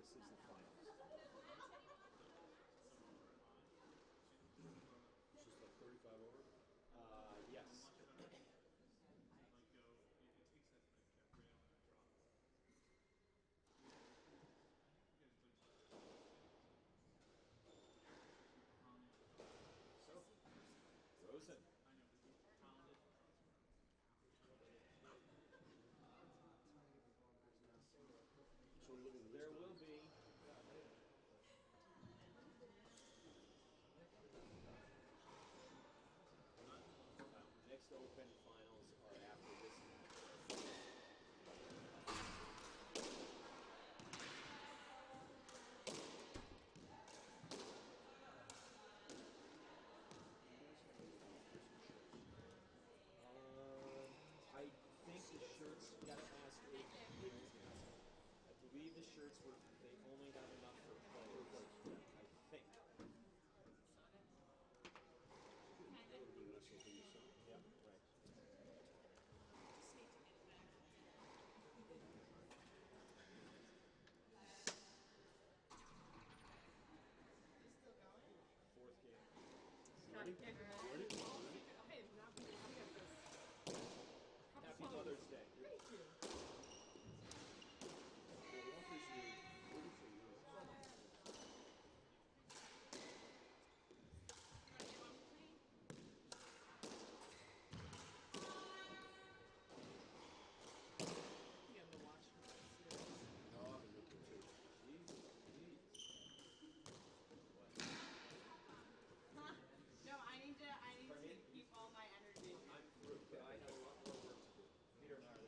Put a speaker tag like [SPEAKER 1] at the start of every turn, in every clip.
[SPEAKER 1] This is the finals.
[SPEAKER 2] It's just like 35 over?
[SPEAKER 1] Yes. So, Rosen.
[SPEAKER 2] So we're looking at this
[SPEAKER 1] There
[SPEAKER 2] time.
[SPEAKER 1] will be. Next Open finals are after this match. I think the shirts, you gotta ask Aiden. I believe the shirts were, they only have enough for players. I think.
[SPEAKER 2] That would have been nice looking you said.
[SPEAKER 1] Yeah, right.
[SPEAKER 3] Still going?
[SPEAKER 1] Fourth game.
[SPEAKER 2] Ready?
[SPEAKER 3] Ready?
[SPEAKER 4] Okay, now we have this.
[SPEAKER 1] Happy Mother's Day.
[SPEAKER 4] Thank you.
[SPEAKER 2] Well, Walker's here 33 minutes.
[SPEAKER 4] You have to watch for this series.
[SPEAKER 2] No, I've been looking too.
[SPEAKER 1] Jeez.
[SPEAKER 3] No, I need to keep all my energy.
[SPEAKER 1] I'm through, but I have a lot more work to do. Peter and I are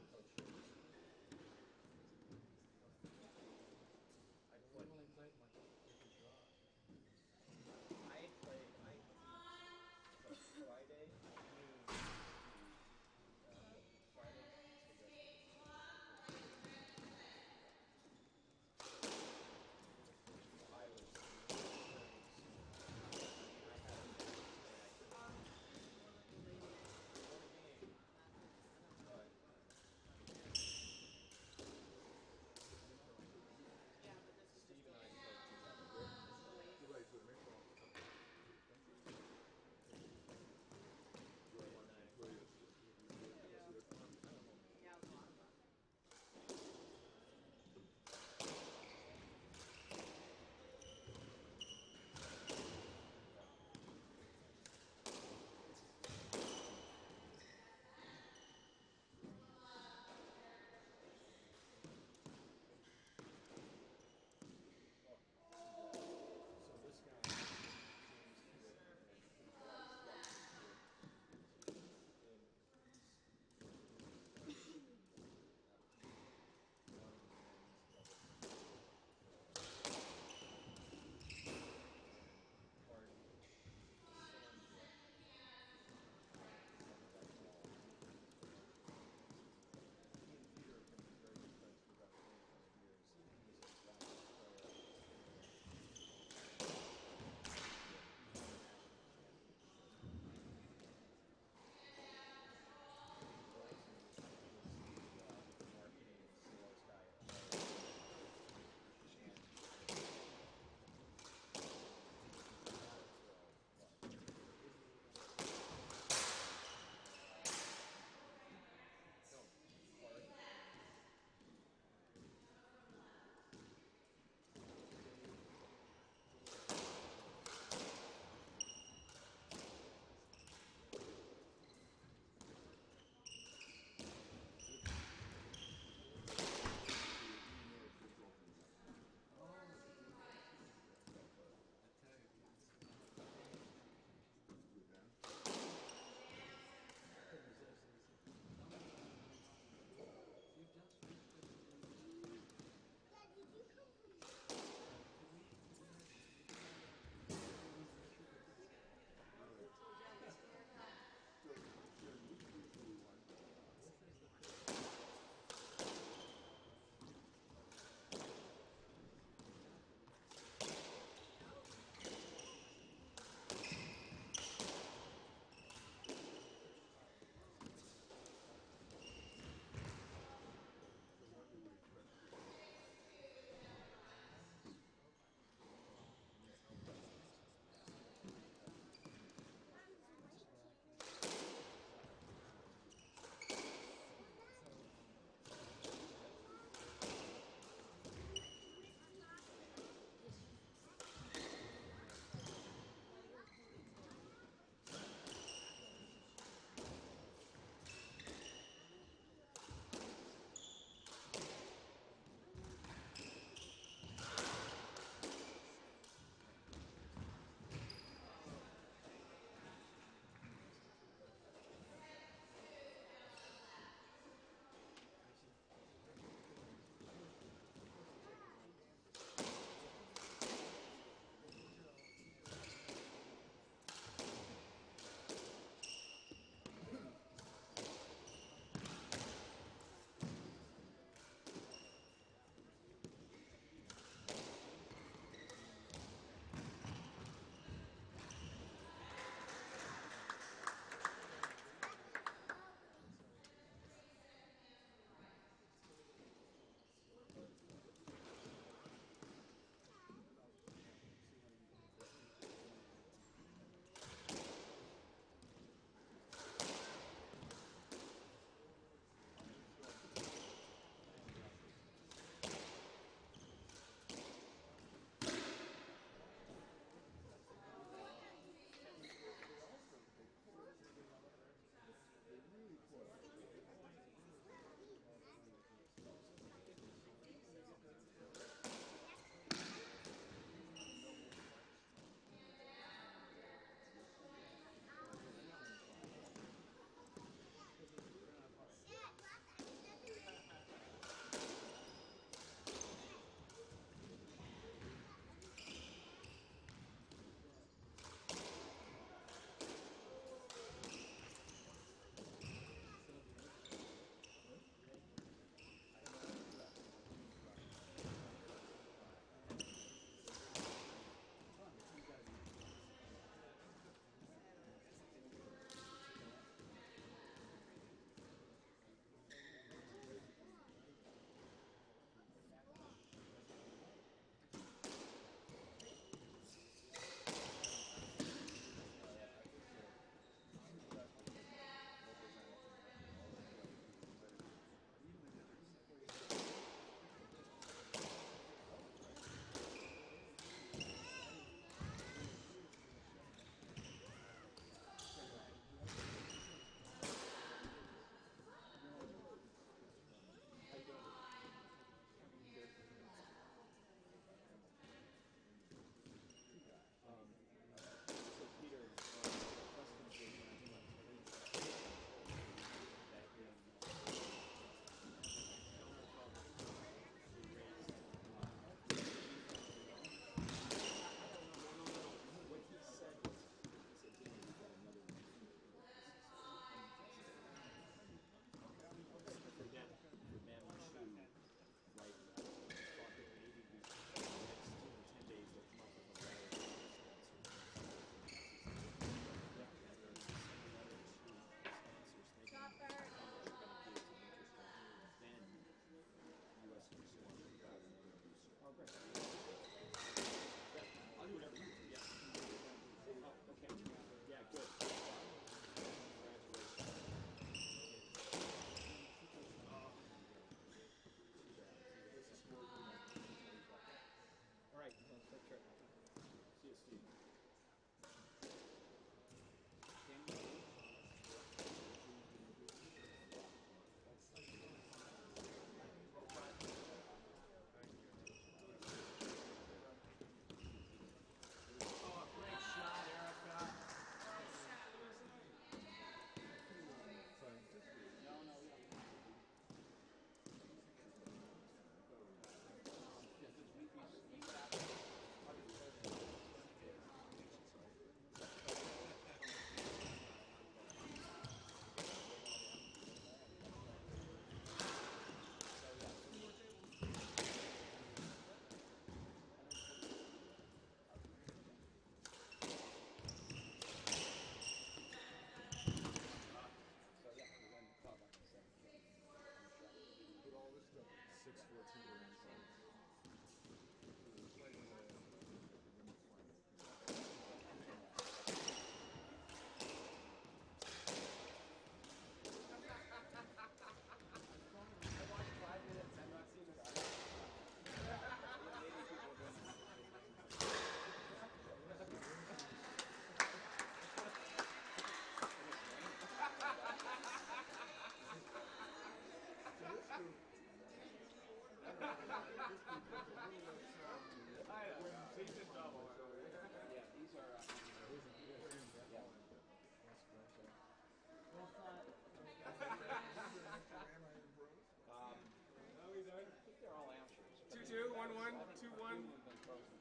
[SPEAKER 1] Two have been frozen.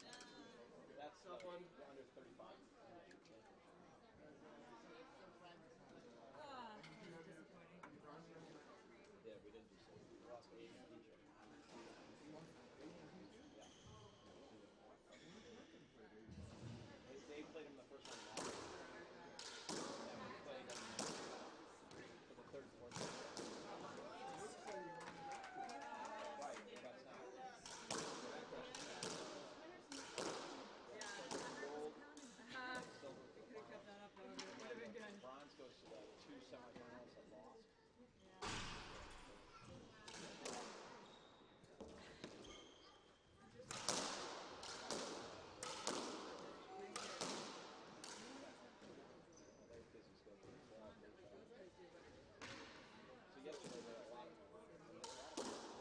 [SPEAKER 1] That's the
[SPEAKER 4] Tough one.
[SPEAKER 1] under 35 championship.
[SPEAKER 5] Ah, this is disappointing.
[SPEAKER 1] Yeah, we didn't do so. We lost to Aiden Peach. Yeah. They played him the first round of Masters. Yeah, we played him for the third and fourth. Right, but that's not. That question gold, silver for the
[SPEAKER 5] Could have kept
[SPEAKER 1] finals.
[SPEAKER 5] that up though. It would have been good.
[SPEAKER 1] Bronze goes to the two semifinals that lost. They have busy schedule. They're all day travel. So yesterday they had a lot of them.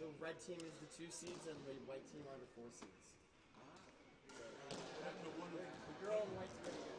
[SPEAKER 1] the red team is the 2 seeds and the white team are the 4 seeds. The girl in white's pretty good.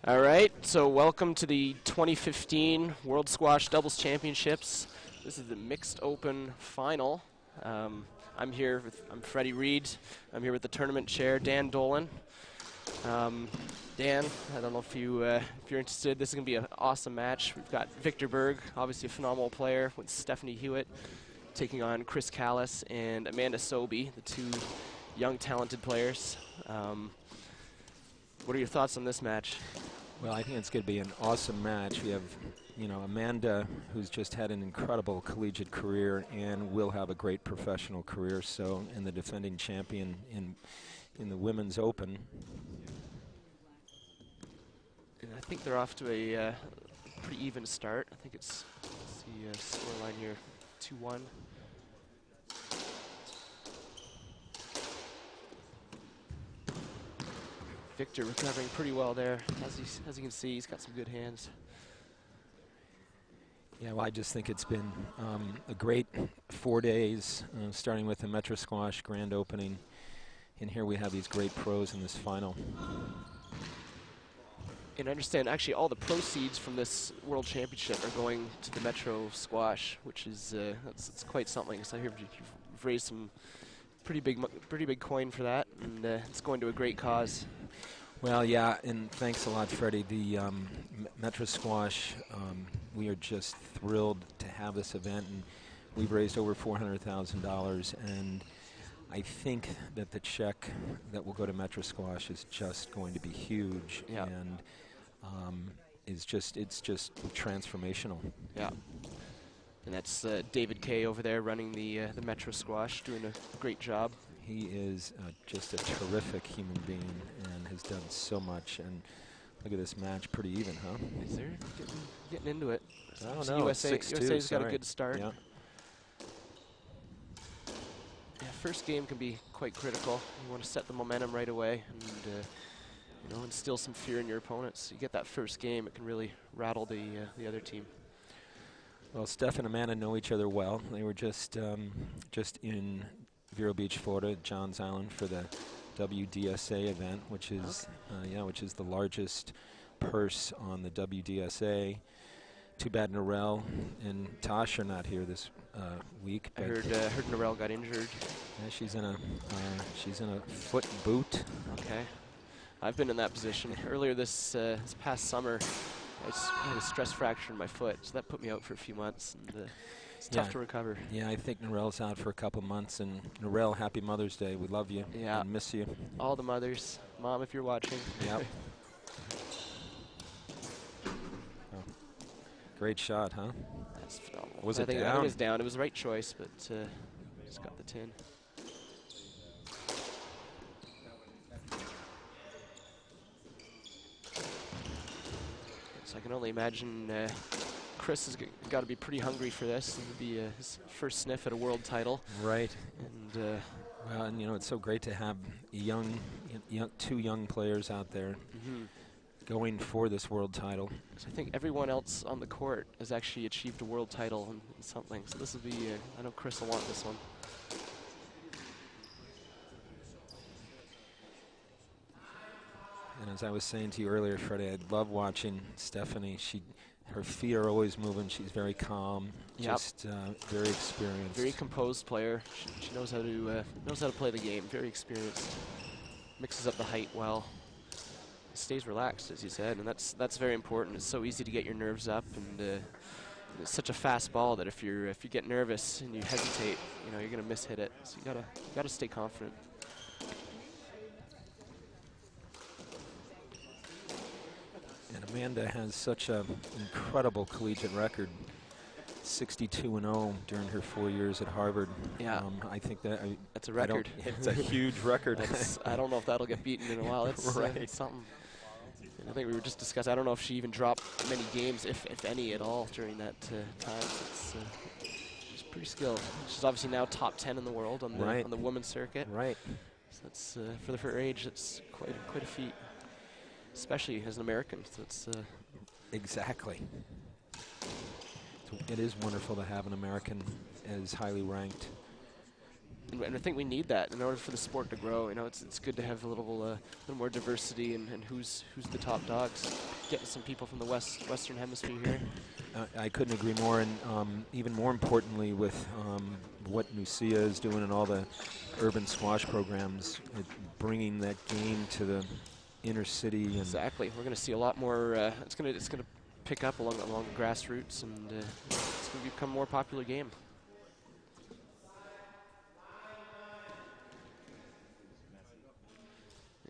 [SPEAKER 6] All right, so welcome to the 2015 World Squash Doubles Championships. This is the Mixed Open Final. I'm Freddie Reed. I'm here with the tournament chair, Dan Dolan. Dan, I don't know if you're interested. This is going to be an awesome match. We've got Victor Berg, obviously a phenomenal player, with Stephanie Hewitt taking on Chris Callis and Amanda Sobey, the 2 young, talented players. What are your thoughts on this match?
[SPEAKER 7] Well, I think it's going to be an awesome match. We have, Amanda, who's just had an incredible collegiate career and will have a great professional career. So, and the defending champion in the Women's Open.
[SPEAKER 6] And I think they're off to a pretty even start. I think it's the scoreline here, 2-1. Victor recovering pretty well there. As you can see, he's got some good hands.
[SPEAKER 7] Yeah, well, I just think it's been a great 4 days, starting with the Metro Squash grand opening. And here we have these great pros in this final.
[SPEAKER 6] And I understand, actually, all the proceeds from this World Championship are going to the Metro Squash, which is it's quite something. So I hear you've raised some pretty big coin for that, and it's going to a great cause.
[SPEAKER 7] Well, yeah, and thanks a lot, Freddie. The Metro Squash, we are just thrilled to have this event, and we've raised over $400,000, and I think that the check that will go to Metro Squash is just going to be huge,
[SPEAKER 6] yeah.
[SPEAKER 7] And it's just transformational.
[SPEAKER 6] Yeah. And that's David Kay over there running the Metro Squash, doing a great job.
[SPEAKER 7] He is just a terrific human being and has done so much. And look at this match, pretty even, huh?
[SPEAKER 6] Is there getting into it?
[SPEAKER 7] I don't
[SPEAKER 6] so
[SPEAKER 7] know.
[SPEAKER 6] USA's got a good start.
[SPEAKER 7] Yeah.
[SPEAKER 6] Yeah, first game can be quite critical. You want to set the momentum right away and instill some fear in your opponents. You get that first game, it can really rattle the other team.
[SPEAKER 7] Well, Steph and Amanda know each other well. They were just in Vero Beach, Florida, Johns Island, for the WDSA event, which is which is the largest purse on the WDSA. Too bad Narelle and Tosh are not here this week.
[SPEAKER 6] I
[SPEAKER 7] But
[SPEAKER 6] heard Narelle got injured.
[SPEAKER 7] yeah, she's in a foot boot.
[SPEAKER 6] Okay. I've been in that position. Earlier this past summer, I had a stress fracture in my foot, so that put me out for a few months, and it's tough
[SPEAKER 7] Yeah.
[SPEAKER 6] to recover.
[SPEAKER 7] Yeah, I think Narelle's out for a couple months. And Narelle, happy Mother's Day. We love you.
[SPEAKER 6] Yeah.
[SPEAKER 7] And miss you.
[SPEAKER 6] All the mothers, Mom, if you're watching.
[SPEAKER 7] Yep. Oh. Great shot, huh?
[SPEAKER 6] That's phenomenal.
[SPEAKER 7] Was
[SPEAKER 6] I
[SPEAKER 7] it
[SPEAKER 6] think
[SPEAKER 7] down?
[SPEAKER 6] it was down. It was the right choice, but just got the tin. So I can only imagine Chris has got to be pretty hungry for this. It'll be his first sniff at a world title.
[SPEAKER 7] Right.
[SPEAKER 6] And
[SPEAKER 7] Well, and it's so great to have two young players out there going for this world title.
[SPEAKER 6] so I think everyone else on the court has actually achieved a world title in something. So this will be, I know Chris will want this one.
[SPEAKER 7] And as I was saying to you earlier, Freddie, I love watching Stephanie. Her feet are always moving. She's very calm,
[SPEAKER 6] Yep.
[SPEAKER 7] just very experienced.
[SPEAKER 6] Very composed player. She knows how to play the game. Very experienced. Mixes up the height well. Stays relaxed, as you said, and that's very important. It's so easy to get your nerves up, and it's such a fast ball that if you get nervous and you hesitate, you're gonna mishit it. So you gotta stay confident.
[SPEAKER 7] And Amanda has such an incredible collegiate record. 62-0 during her 4 years at Harvard.
[SPEAKER 6] Yeah.
[SPEAKER 7] I think
[SPEAKER 6] That's a record.
[SPEAKER 7] It's a huge record.
[SPEAKER 6] I don't know if that'll get beaten in a while. It's
[SPEAKER 7] Right.
[SPEAKER 6] it's something. And I think we were just discussing. I don't know if she even dropped many games, if any at all, during that time. So she's pretty skilled. She's obviously now top 10 in the world on the
[SPEAKER 7] Right.
[SPEAKER 6] on the women's circuit.
[SPEAKER 7] Right.
[SPEAKER 6] So that's for her age. That's quite a feat, especially as an American. So it's
[SPEAKER 7] Exactly. It is wonderful to have an American as highly ranked.
[SPEAKER 6] and I think we need that in order for the sport to grow. It's good to have a little more diversity and who's the top dogs. Getting some people from the Western Hemisphere here.
[SPEAKER 7] I couldn't agree more, and even more importantly, with what Nucia is doing and all the urban squash programs, bringing that game to the inner city. And
[SPEAKER 6] Exactly. We're going to see a lot more. It's going to pick up along the grassroots, and it's going to become a more popular game.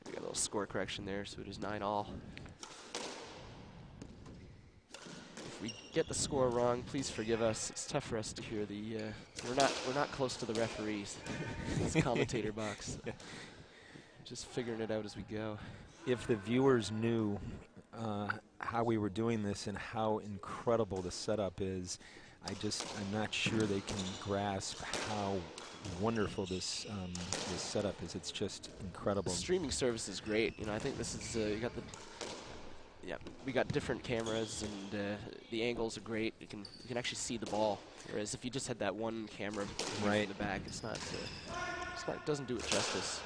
[SPEAKER 6] We got a little score correction there, so it is 9-all. If we get the score wrong, please forgive us. It's tough for us to hear the. We're not close to the referees. It's commentator box. Just figuring it out as we go.
[SPEAKER 7] if the viewers knew how we were doing this and how incredible the setup is, I'm not sure they can grasp how wonderful this this setup is. It's just incredible.
[SPEAKER 6] The streaming service is great. I think this is we got different cameras, and the angles are great. You can actually see the ball. Whereas if you just had that one camera
[SPEAKER 7] Right
[SPEAKER 6] in the back, it doesn't do it justice.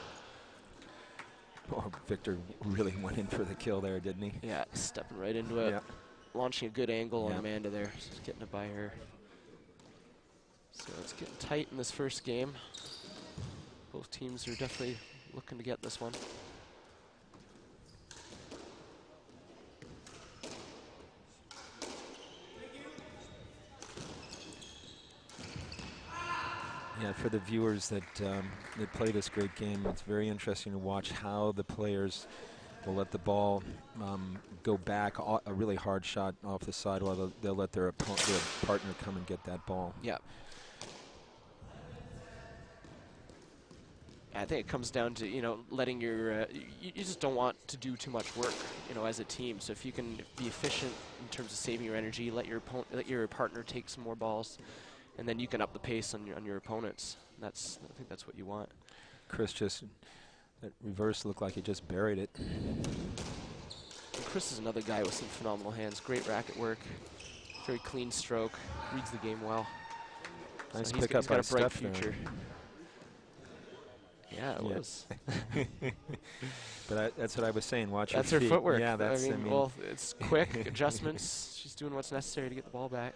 [SPEAKER 7] Oh, Victor really went in for the kill there, didn't he?
[SPEAKER 6] Yeah, stepping right into it.
[SPEAKER 7] Yeah.
[SPEAKER 6] Launching a good angle on
[SPEAKER 7] Yeah.
[SPEAKER 6] Amanda there. Just getting it by her. So it's getting tight in this first game. Both teams are definitely looking to get this one.
[SPEAKER 7] Yeah, for the viewers that play this great game, it's very interesting to watch how the players will let the ball go back, a really hard shot off the side, while they'll let their partner come and get that ball.
[SPEAKER 6] Yeah. I think it comes down to, letting your, you just don't want to do too much work, as a team. So if you can be efficient in terms of saving your energy, let your partner take some more balls, and then you can up the pace on your opponents. I think that's what you want.
[SPEAKER 7] Chris that reverse looked like he just buried it.
[SPEAKER 6] And Chris is another guy with some phenomenal hands. Great racket work, very clean stroke, reads the game well.
[SPEAKER 7] Nice
[SPEAKER 6] So
[SPEAKER 7] pick
[SPEAKER 6] he's
[SPEAKER 7] up by
[SPEAKER 6] got a bright
[SPEAKER 7] Steph there.
[SPEAKER 6] future. Yeah, it
[SPEAKER 7] Yeah.
[SPEAKER 6] was.
[SPEAKER 7] But that's what I was saying. Watch
[SPEAKER 6] That's
[SPEAKER 7] your
[SPEAKER 6] her
[SPEAKER 7] feet.
[SPEAKER 6] footwork.
[SPEAKER 7] Yeah, that's.
[SPEAKER 6] I mean, well, it's quick adjustments. She's doing what's necessary to get the ball back.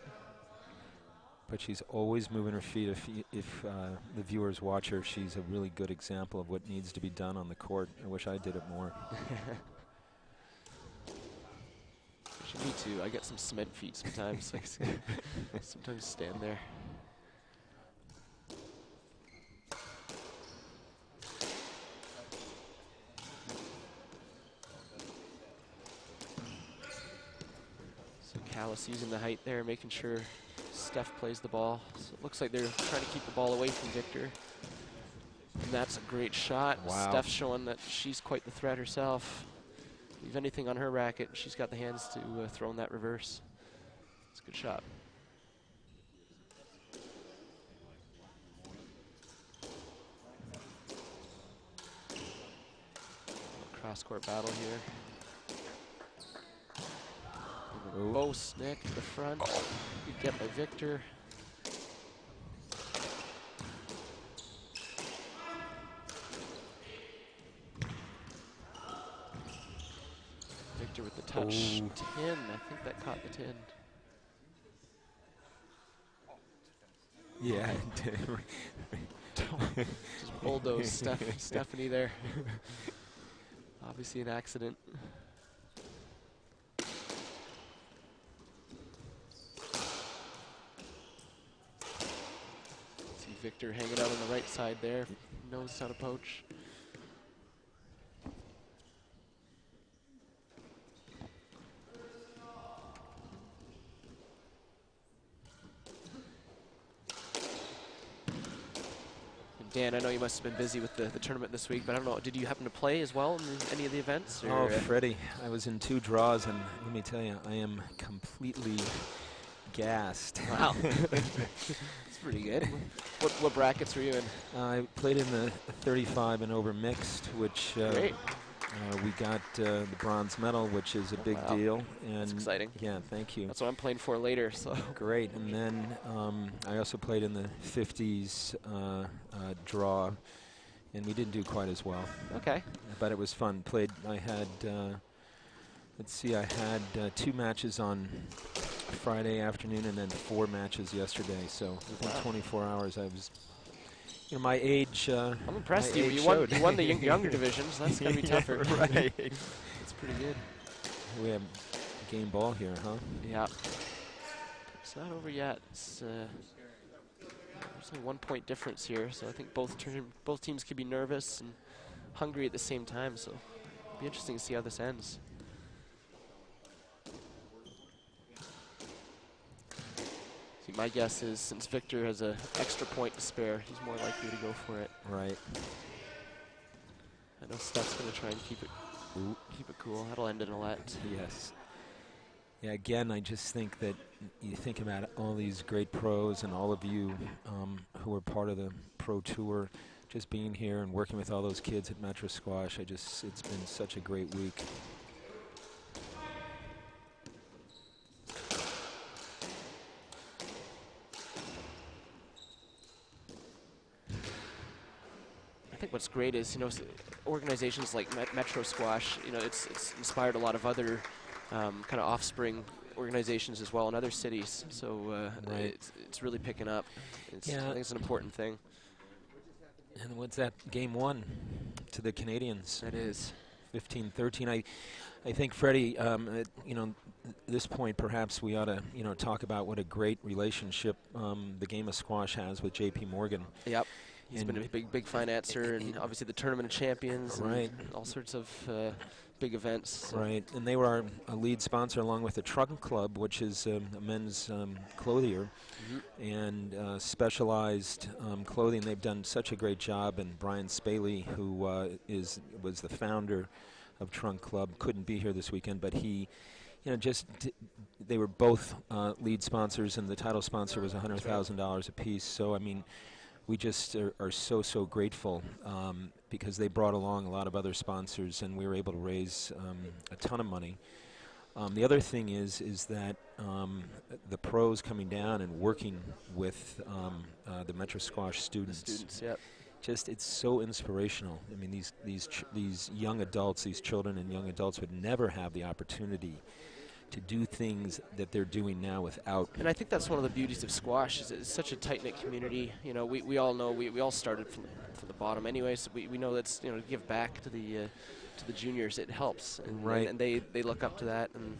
[SPEAKER 7] But she's always moving her feet. If the viewers watch her, she's a really good example of what needs to be done on the court. I wish I did it more.
[SPEAKER 6] Me too. I get some cement feet sometimes. Sometimes stand there. So Callis using the height there, making sure Steph plays the ball. So it looks like they're trying to keep the ball away from Victor. And that's a great shot.
[SPEAKER 7] Wow.
[SPEAKER 6] Steph showing that she's quite the threat herself. Leave anything on her racket, she's got the hands to throw in that reverse. It's a good shot. Cross-court battle here.
[SPEAKER 7] Ooh.
[SPEAKER 6] Bose Nick to the front. Good get by Victor. Victor with the touch.
[SPEAKER 7] Ooh.
[SPEAKER 6] 10. I think that caught the 10.
[SPEAKER 7] Yeah.
[SPEAKER 6] Just bulldoze Stephanie there. Obviously an accident. See Victor hanging out on the right side there. Knows how to poach. Dan, I know you must have been busy with the tournament this week, but I don't know, did you happen to play as well in any of the events? Or,
[SPEAKER 7] Oh, Freddie, I was in 2 draws, and let me tell you, I am completely gassed.
[SPEAKER 6] Wow. That's pretty good. What brackets were you in?
[SPEAKER 7] I played in the 35 and over mixed, which
[SPEAKER 6] Great.
[SPEAKER 7] We got the bronze medal, which is a big
[SPEAKER 6] wow.
[SPEAKER 7] deal. And
[SPEAKER 6] That's exciting.
[SPEAKER 7] Yeah, thank you.
[SPEAKER 6] That's what I'm playing for later. So
[SPEAKER 7] Great. And then I also played in the 50s draw, and we didn't do quite as well.
[SPEAKER 6] okay.
[SPEAKER 7] But it was fun. I had, let's see, I had 2 matches on Friday afternoon and then 4 matches yesterday. So within
[SPEAKER 6] Wow.
[SPEAKER 7] 24 hours, I was, my age.
[SPEAKER 6] I'm impressed.
[SPEAKER 7] my
[SPEAKER 6] You,
[SPEAKER 7] age
[SPEAKER 6] you
[SPEAKER 7] showed.
[SPEAKER 6] won the younger divisions. That's gonna be
[SPEAKER 7] Yeah,
[SPEAKER 6] tougher.
[SPEAKER 7] right.
[SPEAKER 6] That's pretty good.
[SPEAKER 7] We have game ball here, huh?
[SPEAKER 6] Yeah. It's not over yet. It's there's a 1 point difference here, so I think both teams could be nervous and hungry at the same time. So it'll be interesting to see how this ends. See, my guess is since Victor has an extra point to spare, he's more likely to go for it.
[SPEAKER 7] Right.
[SPEAKER 6] I know Steph's going to try and keep it cool. That'll end in a let.
[SPEAKER 7] Yes. Yeah, again, I just think that you think about all these great pros and all of you who are part of the pro tour, just being here and working with all those kids at Metro Squash. It's been such a great week.
[SPEAKER 6] I think what's great is, organizations like Metro Squash, it's inspired a lot of other kind of offspring organizations as well in other cities. So
[SPEAKER 7] Right.
[SPEAKER 6] it's really picking up. I think it's an important thing.
[SPEAKER 7] And what's that? Game 1 to the Canadians.
[SPEAKER 6] That is.
[SPEAKER 7] 15-13. I think, Freddie, at this point, perhaps we ought to, talk about what a great relationship the game of squash has with J.P. Morgan.
[SPEAKER 6] Yep. He's
[SPEAKER 7] And
[SPEAKER 6] been a big financer, and obviously the Tournament of Champions,
[SPEAKER 7] Right.
[SPEAKER 6] and all sorts of big events. So.
[SPEAKER 7] Right, and they were a lead sponsor along with the Trunk Club, which is a men's clothier and specialized clothing. They've done such a great job, and Brian Spaley, who was the founder of Trunk Club, couldn't be here this weekend, but he, they were both lead sponsors, and the title sponsor was $100,000 apiece. So, I mean, we just are so grateful because they brought along a lot of other sponsors, and we were able to raise a ton of money. The other thing is that the pros coming down and working with the Metro Squash students.
[SPEAKER 6] Yep.
[SPEAKER 7] just it's so inspirational. I mean, these young adults, these children and young adults would never have the opportunity to do things that they're doing now without.
[SPEAKER 6] And I think that's one of the beauties of squash is it's such a tight-knit community. You know, we all know we all started from the bottom anyway, so we know that's, you know, to give back to the juniors, it helps. And,
[SPEAKER 7] Right.
[SPEAKER 6] and they look up to that, and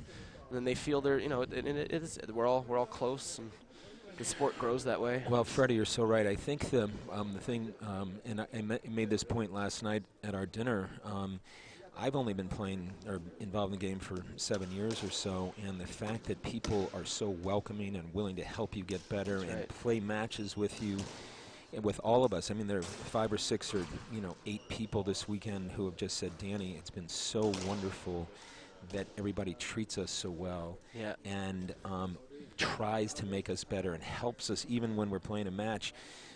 [SPEAKER 6] then they feel they're, you know, it is, we're all close, and the sport grows that way.
[SPEAKER 7] Well, Freddie, you're so right. I think the thing, and I made this point last night at our dinner. I've only been playing or involved in the game for 7 years or so, and the fact that people are so welcoming and willing to help you get better
[SPEAKER 6] That's
[SPEAKER 7] and
[SPEAKER 6] right.
[SPEAKER 7] play matches with you, and with all of us. I mean, there are 5 or 6 or 8 people this weekend who have just said, Danny, it's been so wonderful that everybody treats us so well
[SPEAKER 6] Yeah.
[SPEAKER 7] and tries to make us better and helps us even when we're playing a match.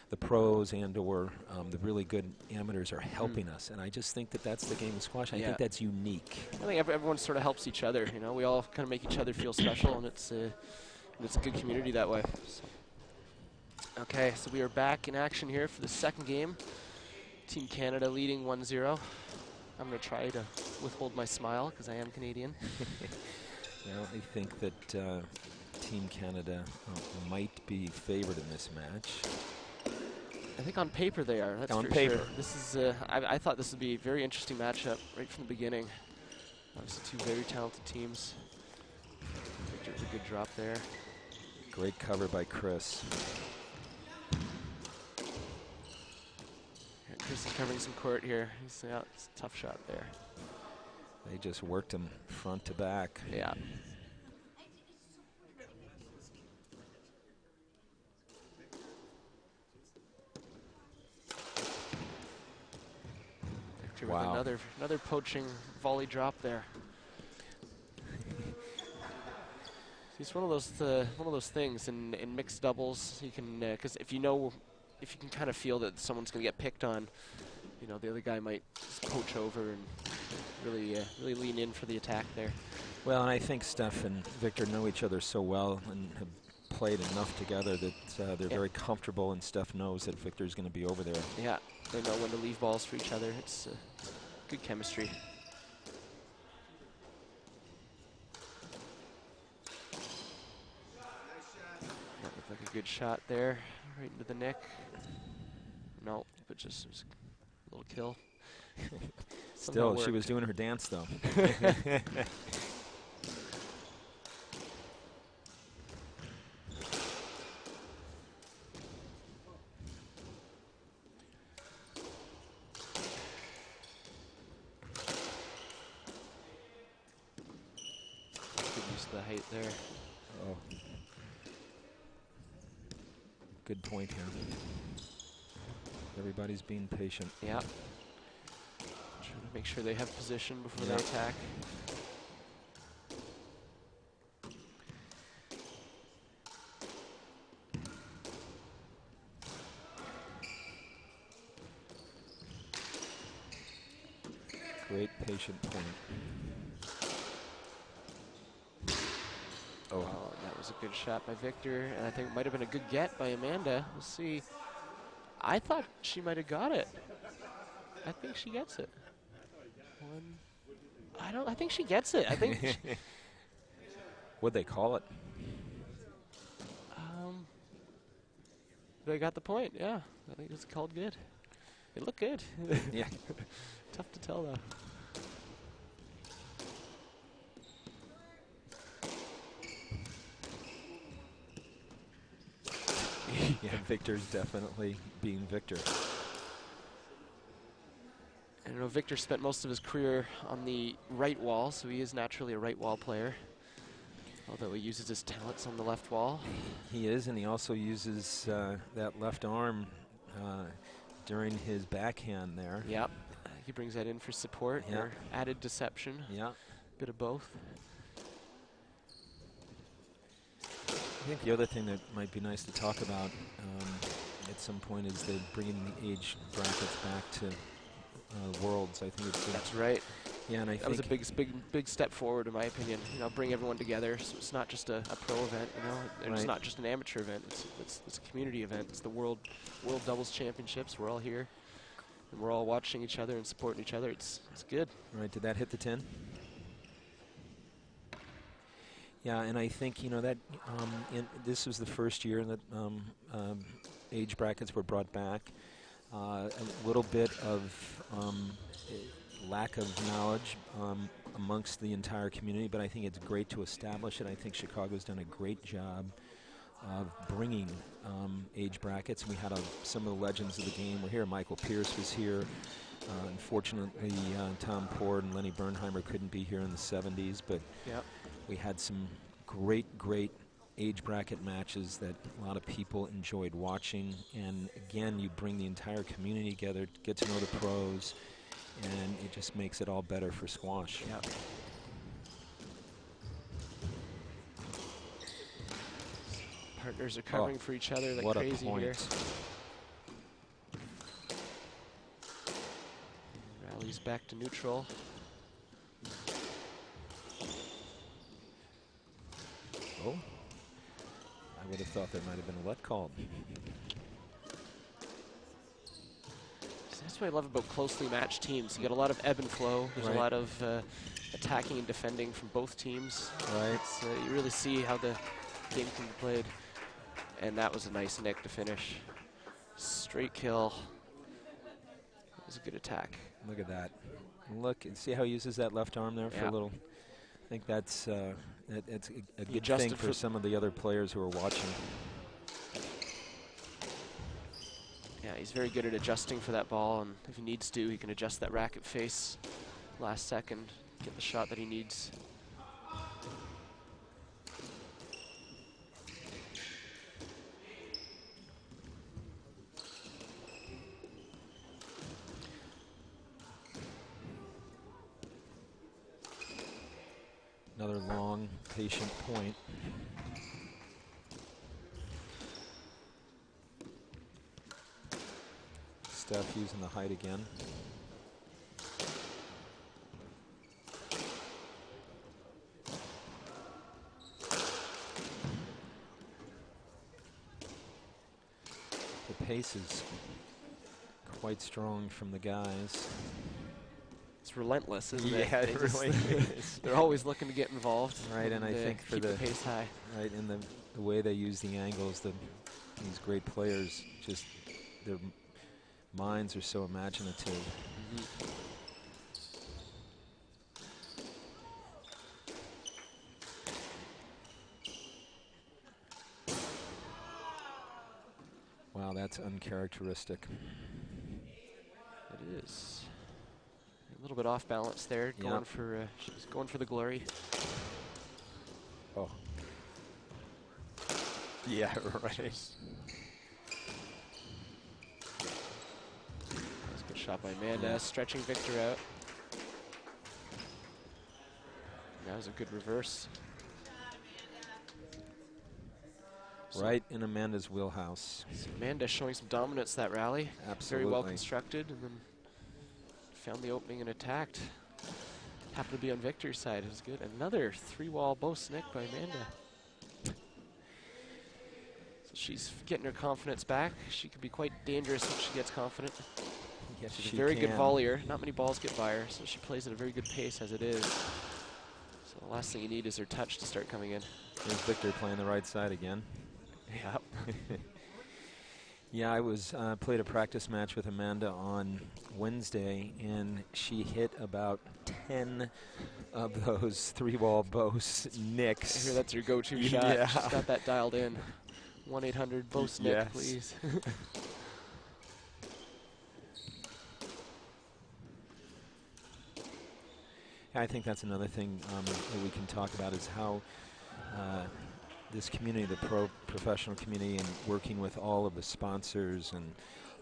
[SPEAKER 7] The pros and or the really good amateurs are helping us, and I just think that that's the game of squash. I
[SPEAKER 6] Yeah.
[SPEAKER 7] think that's unique.
[SPEAKER 6] I think everyone sort of helps each other. You know, we all kind of make each other feel special, and it's a good community that way. So. Okay, so we are back in action here for the second game. Team Canada leading 1-0. I'm going to try to withhold my smile because I am Canadian.
[SPEAKER 7] Well, I think that Team Canada might be favored in this match.
[SPEAKER 6] I think on paper they are. That's
[SPEAKER 7] On
[SPEAKER 6] for
[SPEAKER 7] paper.
[SPEAKER 6] Sure. This is. I thought this would be a very interesting matchup right from the beginning. Obviously, two very talented teams. Victor's a good drop there.
[SPEAKER 7] Great cover by Chris.
[SPEAKER 6] Chris is covering some court here. It's a tough shot there.
[SPEAKER 7] They just worked him front to back.
[SPEAKER 6] Yeah. Victor with
[SPEAKER 7] Wow.
[SPEAKER 6] another poaching volley drop there. It's one of those things in mixed doubles. You can because if you can kind of feel that someone's going to get picked on, you know, the other guy might just poach over and really lean in for the attack there.
[SPEAKER 7] Well, and I think Steph and Victor know each other so well and have played enough together that they're very comfortable, and Steph knows that Victor's going to be over there.
[SPEAKER 6] Yeah, they know when to leave balls for each other. It's good chemistry. That looked like a good shot there, right into the neck. No, but just it was a little kill.
[SPEAKER 7] Still, she
[SPEAKER 6] worked.
[SPEAKER 7] was doing her dance, though.
[SPEAKER 6] Good use of the height there.
[SPEAKER 7] Oh. Good point here. Everybody's being patient.
[SPEAKER 6] Yeah. Trying to make sure they have position before
[SPEAKER 7] Yeah.
[SPEAKER 6] they attack.
[SPEAKER 7] Great patient point.
[SPEAKER 6] Oh, that was a good shot by Victor, and I think it might have been a good get by Amanda. We'll see. I thought she might have got it. I think she gets it. I think she gets it. I think.
[SPEAKER 7] What'd they call it?
[SPEAKER 6] They got the point. Yeah, I think it's called good. It looked good.
[SPEAKER 7] Yeah.
[SPEAKER 6] Tough to tell though.
[SPEAKER 7] Yeah, Victor's definitely being Victor.
[SPEAKER 6] And I know Victor spent most of his career on the right wall, so he is naturally a right wall player. Although he uses his talents on the left wall.
[SPEAKER 7] He is, and he also uses that left arm during his backhand there.
[SPEAKER 6] Yep. He brings that in for support
[SPEAKER 7] Yeah.
[SPEAKER 6] or added deception.
[SPEAKER 7] Yeah.
[SPEAKER 6] Bit of both.
[SPEAKER 7] I think the other thing that might be nice to talk about at some point is they're bringing the age brackets back to Worlds. I think it's
[SPEAKER 6] That's right.
[SPEAKER 7] yeah, and I
[SPEAKER 6] That was a
[SPEAKER 7] think
[SPEAKER 6] big step forward, in my opinion. You know, bring everyone together. So it's not just a pro event. You know, it's
[SPEAKER 7] Right.
[SPEAKER 6] not just an amateur event. It's a community event. It's the World Doubles Championships. We're all here. and we're all watching each other and supporting each other. It's good.
[SPEAKER 7] Right, did that hit the 10? Yeah, and I think, that this was the first year that age brackets were brought back. A little bit of lack of knowledge amongst the entire community, but I think it's great to establish it. I think Chicago's done a great job of bringing age brackets. We had some of the legends of the game were here. Michael Pierce was here. Unfortunately, Tom Pord and Lenny Bernheimer couldn't be here in the 70s, but we had some great age bracket matches that a lot of people enjoyed watching. And again, you bring the entire community together, get to know the pros, and it just makes it all better for squash.
[SPEAKER 6] Yep. Partners are covering for each other like
[SPEAKER 7] what
[SPEAKER 6] crazy
[SPEAKER 7] a point.
[SPEAKER 6] here. Rallies back to neutral.
[SPEAKER 7] Oh, I would have thought there might have been a let called.
[SPEAKER 6] So that's what I love about closely matched teams. You get a lot of ebb and flow. There's
[SPEAKER 7] Right.
[SPEAKER 6] a lot of attacking and defending from both teams.
[SPEAKER 7] Right.
[SPEAKER 6] So you really see how the game can be played. And that was a nice nick to finish. Straight kill. That was a good attack.
[SPEAKER 7] Look at that. Look, and see how he uses that left arm there for a little. I think that's it's a good thing for some of the other players who are watching.
[SPEAKER 6] Yeah, he's very good at adjusting for that ball, and if he needs to, he can adjust that racket face last second, get the shot that he needs.
[SPEAKER 7] Another long, patient point. Steph using the height again. The pace is quite strong from the guys.
[SPEAKER 6] It's relentless, isn't it?
[SPEAKER 7] Yeah,
[SPEAKER 6] They
[SPEAKER 7] it
[SPEAKER 6] just-
[SPEAKER 7] really is.
[SPEAKER 6] They're always looking to get involved.
[SPEAKER 7] Right, and I think for
[SPEAKER 6] keep the pace high.
[SPEAKER 7] right, and the way they use the angles, these great players, just their minds are so imaginative. Wow, that's uncharacteristic.
[SPEAKER 6] It is. A little bit off balance there,
[SPEAKER 7] Yeah.
[SPEAKER 6] going for she's going for the glory.
[SPEAKER 7] Oh. Yeah, right.
[SPEAKER 6] That's a good shot by Amanda,
[SPEAKER 7] Yeah.
[SPEAKER 6] stretching Victor out. That was a good reverse.
[SPEAKER 7] Right in Amanda's wheelhouse.
[SPEAKER 6] So Amanda showing some dominance that rally.
[SPEAKER 7] Absolutely.
[SPEAKER 6] Very well constructed, and then found the opening and attacked. Happened to be on Victor's side. It was good. Another three-wall bow snick by Amanda. So she's getting her confidence back. She could be quite dangerous if she gets confident.
[SPEAKER 7] Yes,
[SPEAKER 6] She's a
[SPEAKER 7] she
[SPEAKER 6] very good
[SPEAKER 7] can.
[SPEAKER 6] volleyer. Not many balls get by her, so she plays at a very good pace as it is. So the last thing you need is her touch to start coming in.
[SPEAKER 7] There's Victor playing the right side again.
[SPEAKER 6] Yep.
[SPEAKER 7] Yeah, I was played a practice match with Amanda on Wednesday, and she hit about 10 of those three-wall bow nicks.
[SPEAKER 6] I hear that's her go-to shot.
[SPEAKER 7] Yeah.
[SPEAKER 6] She's got that dialed in. 1-800-BOW SNIC,
[SPEAKER 7] Yes.
[SPEAKER 6] please.
[SPEAKER 7] I think that's another thing that we can talk about is how this community, the professional community, and working with all of the sponsors and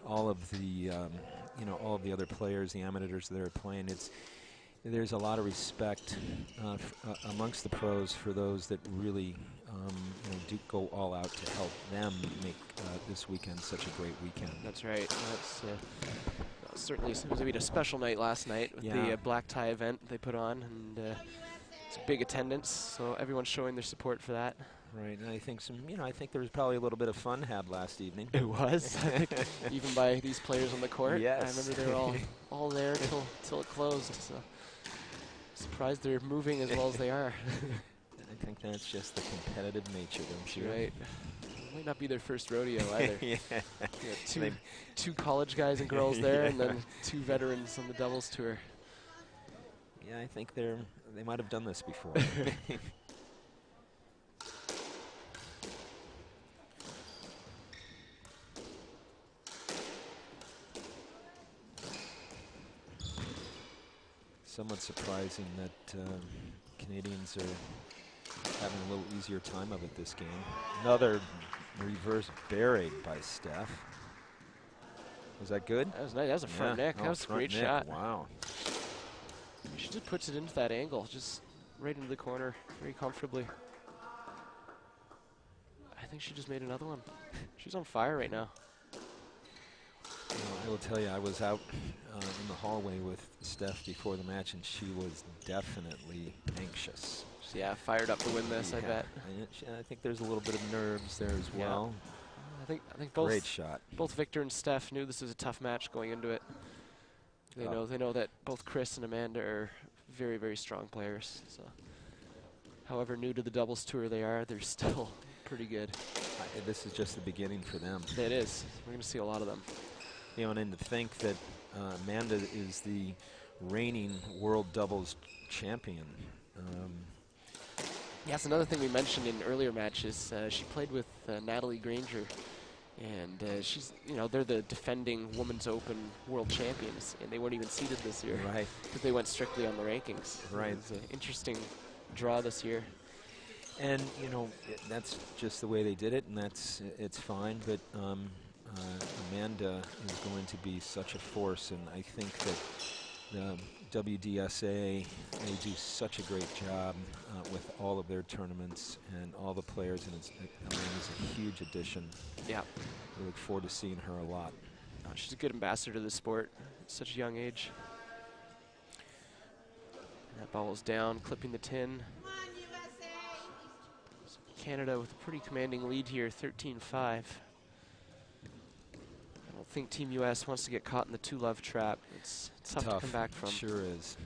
[SPEAKER 7] all of the, all of the other players, the amateurs that are playing. There's a lot of respect amongst the pros for those that really, do go all out to help them make this weekend such a great weekend.
[SPEAKER 6] That's right. That's certainly it was a special night last night with
[SPEAKER 7] Yeah.
[SPEAKER 6] the black tie event they put on, and it's big attendance. So everyone's showing their support for that.
[SPEAKER 7] Right, and I think I think there was probably a little bit of fun had last evening.
[SPEAKER 6] It was, I think, even by these players on the court.
[SPEAKER 7] Yes.
[SPEAKER 6] I remember they were all there till it closed. So surprised they're moving as well as they are.
[SPEAKER 7] I think that's just the competitive nature, don't you?
[SPEAKER 6] Right. It might not be their first rodeo either.
[SPEAKER 7] Yeah.
[SPEAKER 6] Yeah, two college guys and girls there, and then 2 veterans on the doubles tour.
[SPEAKER 7] Yeah, I think they might have done this before. Somewhat surprising that Canadians are having a little easier time of it this game. Another reverse buried by Steph. Was that good?
[SPEAKER 6] That was nice. That was a front neck.
[SPEAKER 7] Oh,
[SPEAKER 6] That was a
[SPEAKER 7] front
[SPEAKER 6] great
[SPEAKER 7] neck.
[SPEAKER 6] shot.
[SPEAKER 7] Wow.
[SPEAKER 6] She just puts it into that angle, just right into the corner, very comfortably. I think she just made another one. She's on fire right now.
[SPEAKER 7] Well, I will tell you, I was out in the hallway with Steph before the match, and she was definitely anxious.
[SPEAKER 6] So yeah, fired up to win this, I bet.
[SPEAKER 7] And I think there's a little bit of nerves there as
[SPEAKER 6] Yeah.
[SPEAKER 7] well.
[SPEAKER 6] I think
[SPEAKER 7] Great shot.
[SPEAKER 6] both Victor and Steph knew this was a tough match going into it. They know that both Chris and Amanda are very, very strong players. So, however new to the doubles tour they are, they're still pretty good.
[SPEAKER 7] This is just the beginning for them.
[SPEAKER 6] It is. We're going to see a lot of them.
[SPEAKER 7] You know, and to think that Amanda is the reigning world doubles champion.
[SPEAKER 6] Yeah, that's another thing we mentioned in earlier matches. She played with Natalie Granger, and she's, they're the defending Women's Open world champions, and they weren't even seeded this year.
[SPEAKER 7] Right.
[SPEAKER 6] Because they went strictly on the rankings.
[SPEAKER 7] Right.
[SPEAKER 6] It was an interesting draw this year.
[SPEAKER 7] And that's just the way they did it, and it's fine. But Amanda is going to be such a force, and I think that the WDSA, they do such a great job with all of their tournaments and all the players, and Amanda's a huge addition.
[SPEAKER 6] Yeah.
[SPEAKER 7] We look forward to seeing her a lot.
[SPEAKER 6] She's a good ambassador to the sport at such a young age. And that ball is down, clipping the tin. Canada with a pretty commanding lead here, 13-5. I don't think Team US wants to get caught in the 2-love trap. It's tough to come back from.
[SPEAKER 7] It sure is.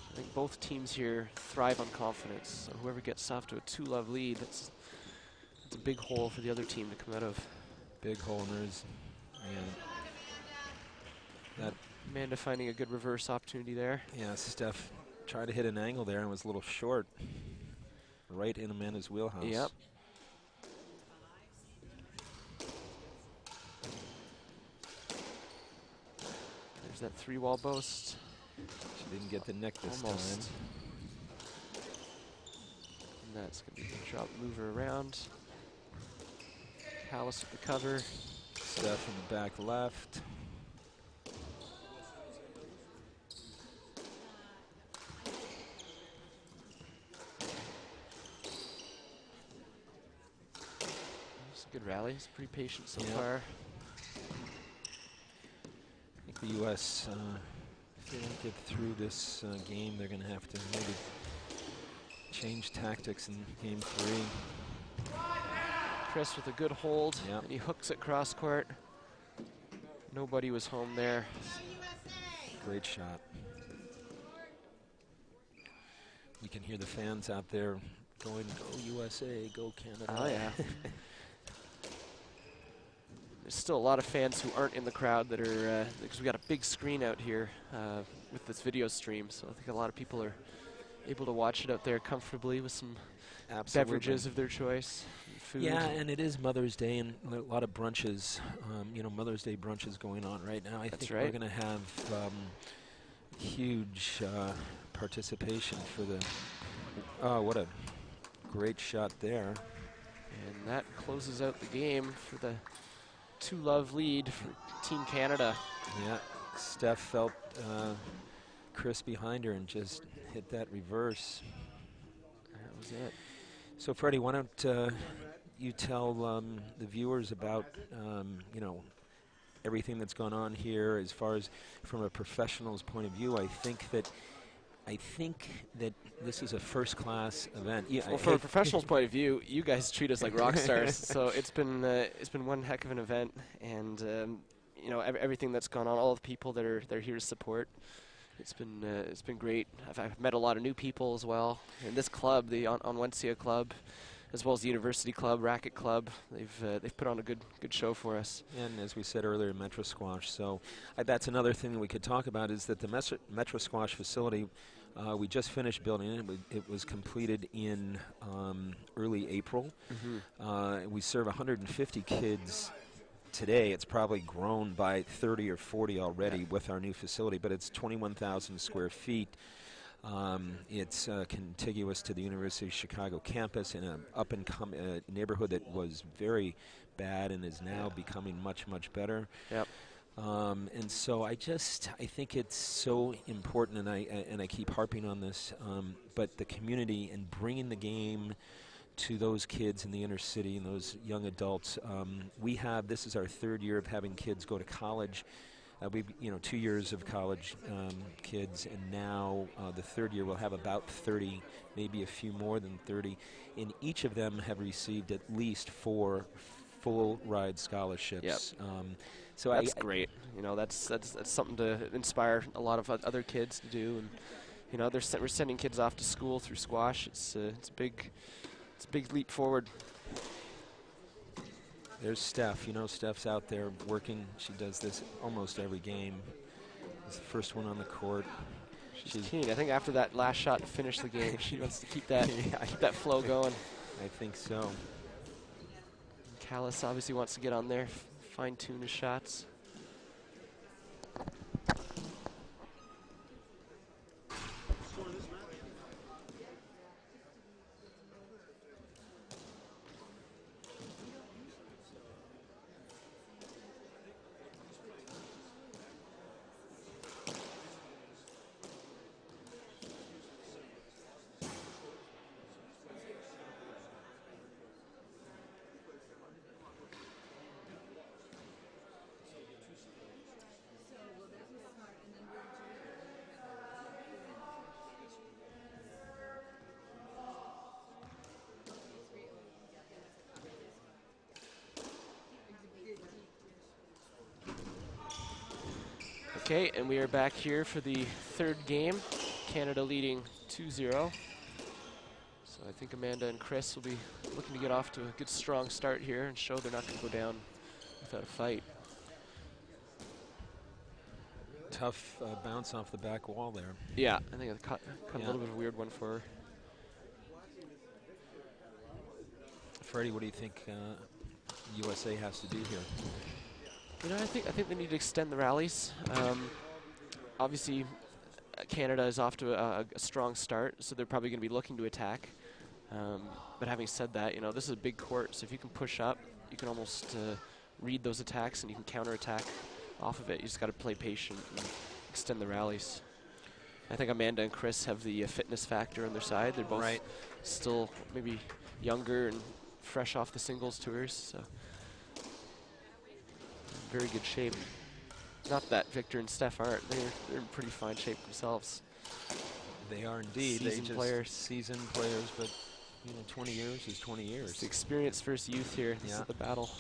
[SPEAKER 6] I think both teams here thrive on confidence. So whoever gets off to a 2-love lead, that's a big hole for the other team to come out of.
[SPEAKER 7] Big hole, and that.
[SPEAKER 6] Amanda finding a good reverse opportunity there.
[SPEAKER 7] Yeah, Steph tried to hit an angle there and was a little short. Right in Amanda's wheelhouse.
[SPEAKER 6] Yep. There's that 3-wall boast.
[SPEAKER 7] She didn't get the neck this
[SPEAKER 6] Almost.
[SPEAKER 7] time.
[SPEAKER 6] And that's going to be the drop mover around. Callis with the cover.
[SPEAKER 7] Steph in the back left.
[SPEAKER 6] Good rally. It's pretty patient so
[SPEAKER 7] Yep.
[SPEAKER 6] far.
[SPEAKER 7] I think the U.S., if they don't get through this game, they're going to have to maybe change tactics in game 3.
[SPEAKER 6] Chris with a good hold,
[SPEAKER 7] Yep.
[SPEAKER 6] and he hooks it cross court. Nobody was home there.
[SPEAKER 7] Great shot. You can hear the fans out there going, "Go USA, go Canada."
[SPEAKER 6] Oh yeah. There's still a lot of fans who aren't in the crowd that are, because we got a big screen out here with this video stream, so I think a lot of people are able to watch it out there comfortably with some beverages of their choice, food.
[SPEAKER 7] Yeah, and it is Mother's Day, and a lot of brunches, Mother's Day brunches going on right now. I think we're going to have huge participation for the. Oh, what a great shot there!
[SPEAKER 6] And that closes out the game for the 2-love lead for Team Canada.
[SPEAKER 7] Yeah, Steph felt Chris behind her and just hit that reverse.
[SPEAKER 6] That was it.
[SPEAKER 7] So, Freddie, why don't you tell the viewers about, everything that's gone on here, as far as from a professional's point of view, I think that this is a first-class event. Yeah,
[SPEAKER 6] Well, from a professional's point of view, you guys treat us like rock stars. So it's been one heck of an event, and you know, everything that's gone on, all the people that are here to support. It's been great. I've met a lot of new people as well. And this club, the Onwencia Club, as well as the University Club, Racket Club, they've put on a good show for us.
[SPEAKER 7] And as we said earlier, Metro Squash. So that's another thing that we could talk about, is that the Metro Squash facility, we just finished building it. It was completed in early April. We serve 150 kids today. It's probably grown by 30 or 40 already with our new facility, but it's 21,000 square feet. It's contiguous to the University of Chicago campus in an up-and-coming neighborhood that was very bad and is now becoming much, much better.
[SPEAKER 6] Yep.
[SPEAKER 7] And so I think it's so important, and I keep harping on this, but the community and bringing the game to those kids in the inner city and those young adults. This is our third year of having kids go to college. We've 2 years of college kids, and now the third year we'll have about 30, maybe a few more than 30, and each of them have received at least 4 full ride scholarships.
[SPEAKER 6] Yep.
[SPEAKER 7] So
[SPEAKER 6] that's great. You know, that's something to inspire a lot of other kids to do, and you know, we're sending kids off to school through squash. It's a big leap forward.
[SPEAKER 7] There's Steph. You know, Steph's out there working. She does this almost every game. She's the first one on the court.
[SPEAKER 6] She's keen. I think after that last shot to finish the game, she wants to keep that keep that flow going.
[SPEAKER 7] I think so.
[SPEAKER 6] Callis obviously wants to get on there, fine-tune his shots. Okay, and we are back here for the third game. Canada leading 2-0. So I think Amanda and Chris will be looking to get off to a good strong start here and show they're not going to go down without a fight.
[SPEAKER 7] Tough bounce off the back wall there.
[SPEAKER 6] Yeah, I think I caught a little bit of a weird one for her.
[SPEAKER 7] Freddie, what do you think USA has to do here?
[SPEAKER 6] You know, I think they need to extend the rallies. Obviously, Canada is off to a strong start, so they're probably going to be looking to attack. But having said that, you know, this is a big court, so if you can push up, you can almost read those attacks and you can counterattack off of it. You just got to play patient and extend the rallies. I think Amanda and Chris have the fitness factor on their side. They're both still maybe younger and fresh off the singles tours, so very good shape. Not that Victor and Steph aren't. They're in pretty fine shape themselves.
[SPEAKER 7] They are indeed.
[SPEAKER 6] Seasoned players.
[SPEAKER 7] Seasoned players, but you know, 20 years is 20 years.
[SPEAKER 6] It's experience versus youth here. This is the battle.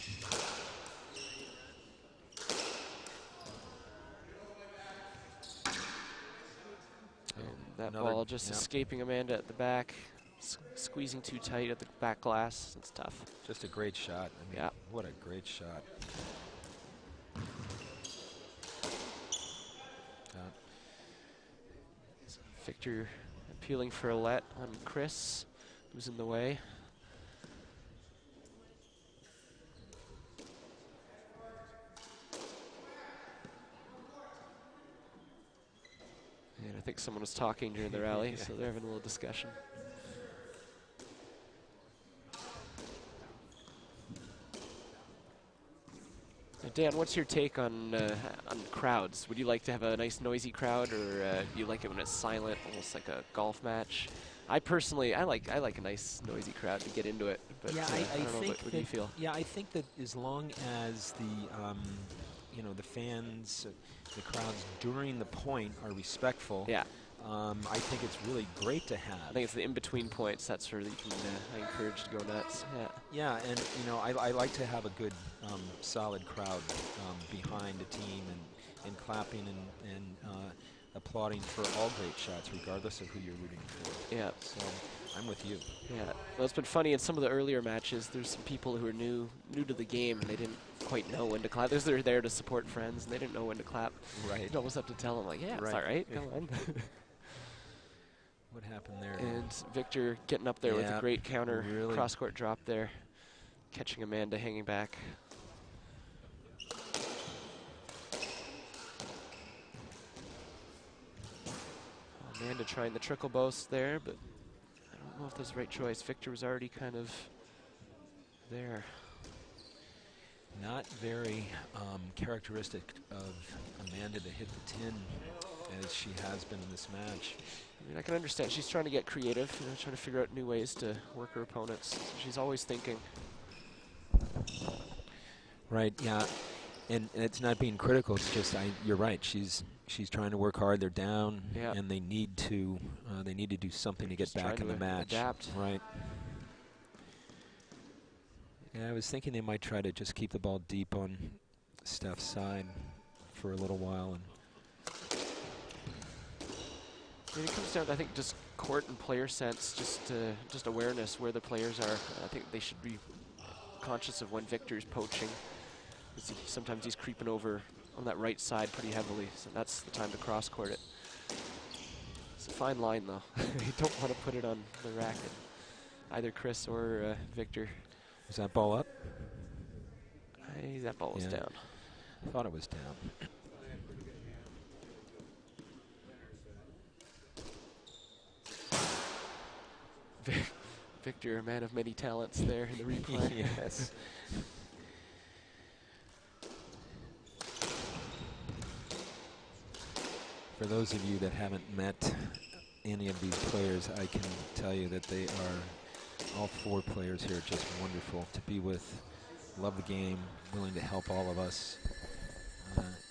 [SPEAKER 6] And that ball just escaping Amanda at the back, squeezing too tight at the back glass. It's tough.
[SPEAKER 7] Just a great shot. I mean, what a great shot.
[SPEAKER 6] Victor appealing for a let on Chris, who's in the way. And I think someone was talking during the rally, so they're having a little discussion. Dan, what's your take on crowds? Would you like to have a nice noisy crowd, or do you like it when it's silent, almost like a golf match? I personally, I like a nice noisy crowd to get into it. But
[SPEAKER 7] yeah,
[SPEAKER 6] I don't know, what do you feel?
[SPEAKER 7] Yeah, I think that as long as you know, the fans, the crowds during the point are respectful.
[SPEAKER 6] Yeah.
[SPEAKER 7] I think it's really great to have.
[SPEAKER 6] I think it's the in-between points that's where you can, I encourage to go nuts. Yeah.
[SPEAKER 7] Yeah, and you know, I like to have a good, solid crowd behind a team and clapping and applauding for all great shots, regardless of who you're rooting for.
[SPEAKER 6] Yeah.
[SPEAKER 7] So I'm with you.
[SPEAKER 6] Yeah. Well, it's been funny in some of the earlier matches. There's some people who are new to the game, and they didn't quite know when to clap. They're there to support friends, and they didn't know when to clap.
[SPEAKER 7] Right.
[SPEAKER 6] You almost have to tell them, like, yeah, it's
[SPEAKER 7] Right.
[SPEAKER 6] all right. Come on.
[SPEAKER 7] What happened there?
[SPEAKER 6] And Victor getting up there with a
[SPEAKER 7] Yeah,
[SPEAKER 6] great counter
[SPEAKER 7] really.
[SPEAKER 6] cross-court drop there, catching Amanda hanging back. Amanda trying the trickle boast there, but I don't know if that's the right choice. Victor was already kind of there.
[SPEAKER 7] Not very characteristic of Amanda to hit the tin as she has been in this match.
[SPEAKER 6] I mean, I can understand. She's trying to get creative, you know, trying to figure out new ways to work her opponents. She's always thinking.
[SPEAKER 7] Right, yeah. And it's not being critical, it's just, you're right, she's trying to work hard, they're down,
[SPEAKER 6] Yeah.
[SPEAKER 7] and they need to do something to get
[SPEAKER 6] Just
[SPEAKER 7] back
[SPEAKER 6] trying
[SPEAKER 7] in the
[SPEAKER 6] to
[SPEAKER 7] match.
[SPEAKER 6] adapt.
[SPEAKER 7] Right. Yeah, I was thinking they might try to just keep the ball deep on Steph's side for a little while. And
[SPEAKER 6] I mean, it comes down to, I think, just court and player sense, just awareness where the players are. I think they should be conscious of when Victor's poaching. Sometimes he's creeping over on that right side pretty heavily, so that's the time to cross-court it. It's a fine line, though. You don't want to put it on the racket, either Chris or Victor.
[SPEAKER 7] was that ball up?
[SPEAKER 6] That ball was
[SPEAKER 7] Yeah.
[SPEAKER 6] down.
[SPEAKER 7] I thought it was down.
[SPEAKER 6] Victor, a man of many talents there in the replay.
[SPEAKER 7] Yes. For those of you that haven't met any of these players, I can tell you that they are, all four players here, just wonderful to be with. Love the game, willing to help all of us,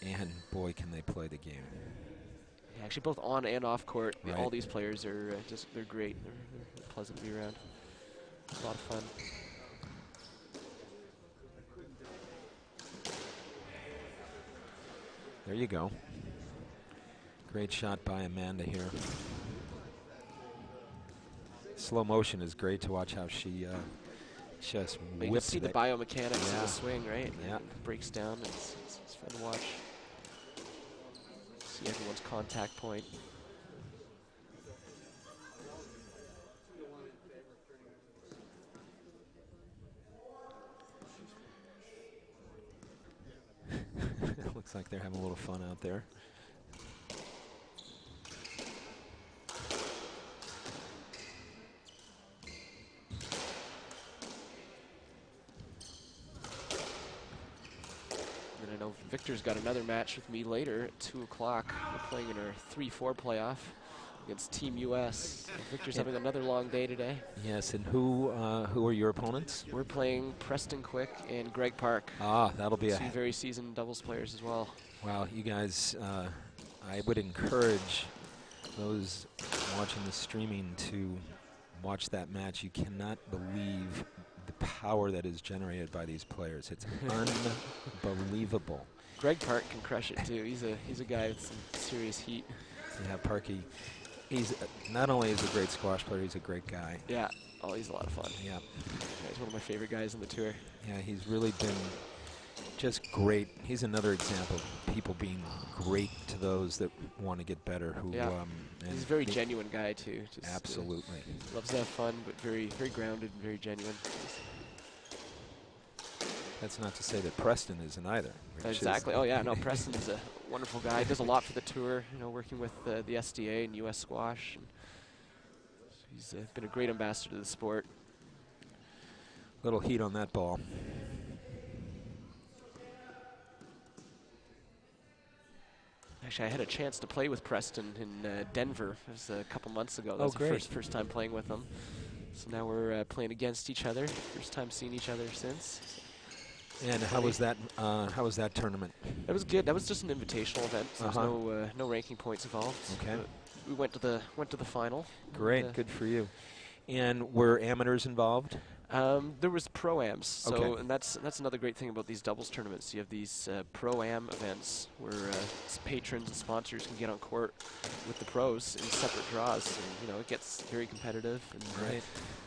[SPEAKER 7] and boy, can they play the game.
[SPEAKER 6] Yeah, actually, both on and off court,
[SPEAKER 7] Right.
[SPEAKER 6] all these players are they're great. They're pleasant to be around. A lot of fun.
[SPEAKER 7] There you go. Great shot by Amanda here. Slow motion is great to watch how she just
[SPEAKER 6] But you can
[SPEAKER 7] whips
[SPEAKER 6] see the
[SPEAKER 7] that.
[SPEAKER 6] biomechanics of
[SPEAKER 7] Yeah.
[SPEAKER 6] the swing, right?
[SPEAKER 7] Yeah.
[SPEAKER 6] It breaks down. It's fun to watch. See everyone's contact point.
[SPEAKER 7] Looks like they're having a little fun out there.
[SPEAKER 6] And I know Victor's got another match with me later at 2 o'clock. We're playing in our 3-4 playoff against Team US. So Victor's having another long day today.
[SPEAKER 7] Yes, and who are your opponents?
[SPEAKER 6] We're playing Preston Quick and Greg Park.
[SPEAKER 7] Ah, that'll be
[SPEAKER 6] Two very seasoned doubles players as well.
[SPEAKER 7] wow. You guys, I would encourage those watching the streaming to watch that match. You cannot believe the power that is generated by these players. It's unbelievable.
[SPEAKER 6] Greg Park can crush it too. He's a guy with some serious heat.
[SPEAKER 7] Yeah, Parky. He's not only is a great squash player, he's a great guy.
[SPEAKER 6] Yeah. Oh, he's a lot of fun.
[SPEAKER 7] Yeah,
[SPEAKER 6] Yeah, he's one of my favorite guys on the tour.
[SPEAKER 7] yeah, he's really been just great. He's another example of people being great to those that want to get better. Who,
[SPEAKER 6] Yeah.
[SPEAKER 7] and
[SPEAKER 6] He's a very
[SPEAKER 7] they-
[SPEAKER 6] genuine guy too. Just,
[SPEAKER 7] Absolutely.
[SPEAKER 6] loves to have fun, but very, very grounded and very genuine.
[SPEAKER 7] That's not to say that Preston isn't either. which is-
[SPEAKER 6] Exactly. Oh yeah, no, Preston's a wonderful guy. Does a lot for the tour. You know, working with the SDA and US Squash. And he's been a great ambassador to the sport.
[SPEAKER 7] Little heat on that ball.
[SPEAKER 6] Actually, I had a chance to play with Preston in Denver. It was a couple months ago. That
[SPEAKER 7] Oh,
[SPEAKER 6] was the
[SPEAKER 7] great.
[SPEAKER 6] first time playing with him. So now we're playing against each other. First time seeing each other since.
[SPEAKER 7] And how was that? How was that tournament?
[SPEAKER 6] That was good. That was just an invitational event. So
[SPEAKER 7] Uh-huh.
[SPEAKER 6] There's no ranking points involved.
[SPEAKER 7] Okay.
[SPEAKER 6] But we went to the final.
[SPEAKER 7] Great,
[SPEAKER 6] And,
[SPEAKER 7] good for you. And were amateurs involved?
[SPEAKER 6] There was pro-ams, so
[SPEAKER 7] Okay.
[SPEAKER 6] and that's another great thing about these doubles tournaments. You have these pro-am events where patrons and sponsors can get on court with the pros in separate draws, and it gets very competitive. And,
[SPEAKER 7] Right.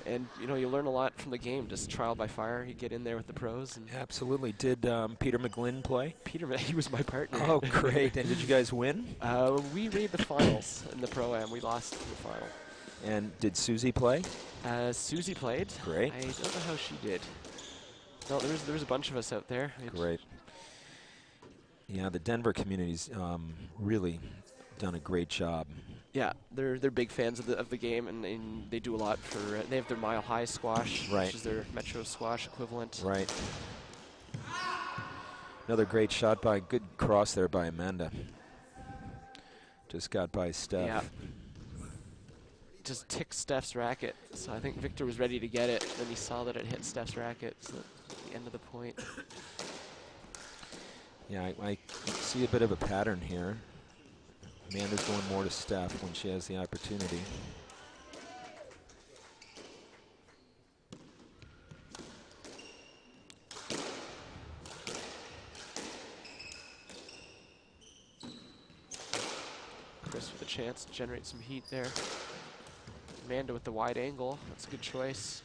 [SPEAKER 6] And you learn a lot from the game, just trial by fire. You get in there with the pros. And
[SPEAKER 7] Absolutely. Did Peter McGlynn play?
[SPEAKER 6] Peter, he was my partner.
[SPEAKER 7] Oh, great. And did you guys win?
[SPEAKER 6] We made the finals in the pro-am. We lost the final.
[SPEAKER 7] And did Susie play?
[SPEAKER 6] Susie played.
[SPEAKER 7] Great.
[SPEAKER 6] I don't know how she did. No, there was a bunch of us out there.
[SPEAKER 7] Great. Yeah, the Denver community's really done a great job.
[SPEAKER 6] Yeah, they're big fans of the game, and they do a lot for. They have their Mile High Squash,
[SPEAKER 7] Right.
[SPEAKER 6] which is their Metro Squash equivalent.
[SPEAKER 7] Right. Another great shot by, good cross there by Amanda. Just got by Steph.
[SPEAKER 6] Yeah. Just ticked Steph's racket, so I think Victor was ready to get it. Then he saw that it hit Steph's racket, so that's the end of the point.
[SPEAKER 7] Yeah, I see a bit of a pattern here. Amanda's going more to Steph when she has the opportunity.
[SPEAKER 6] Chris with a chance to generate some heat there. Amanda with the wide angle. That's a good choice.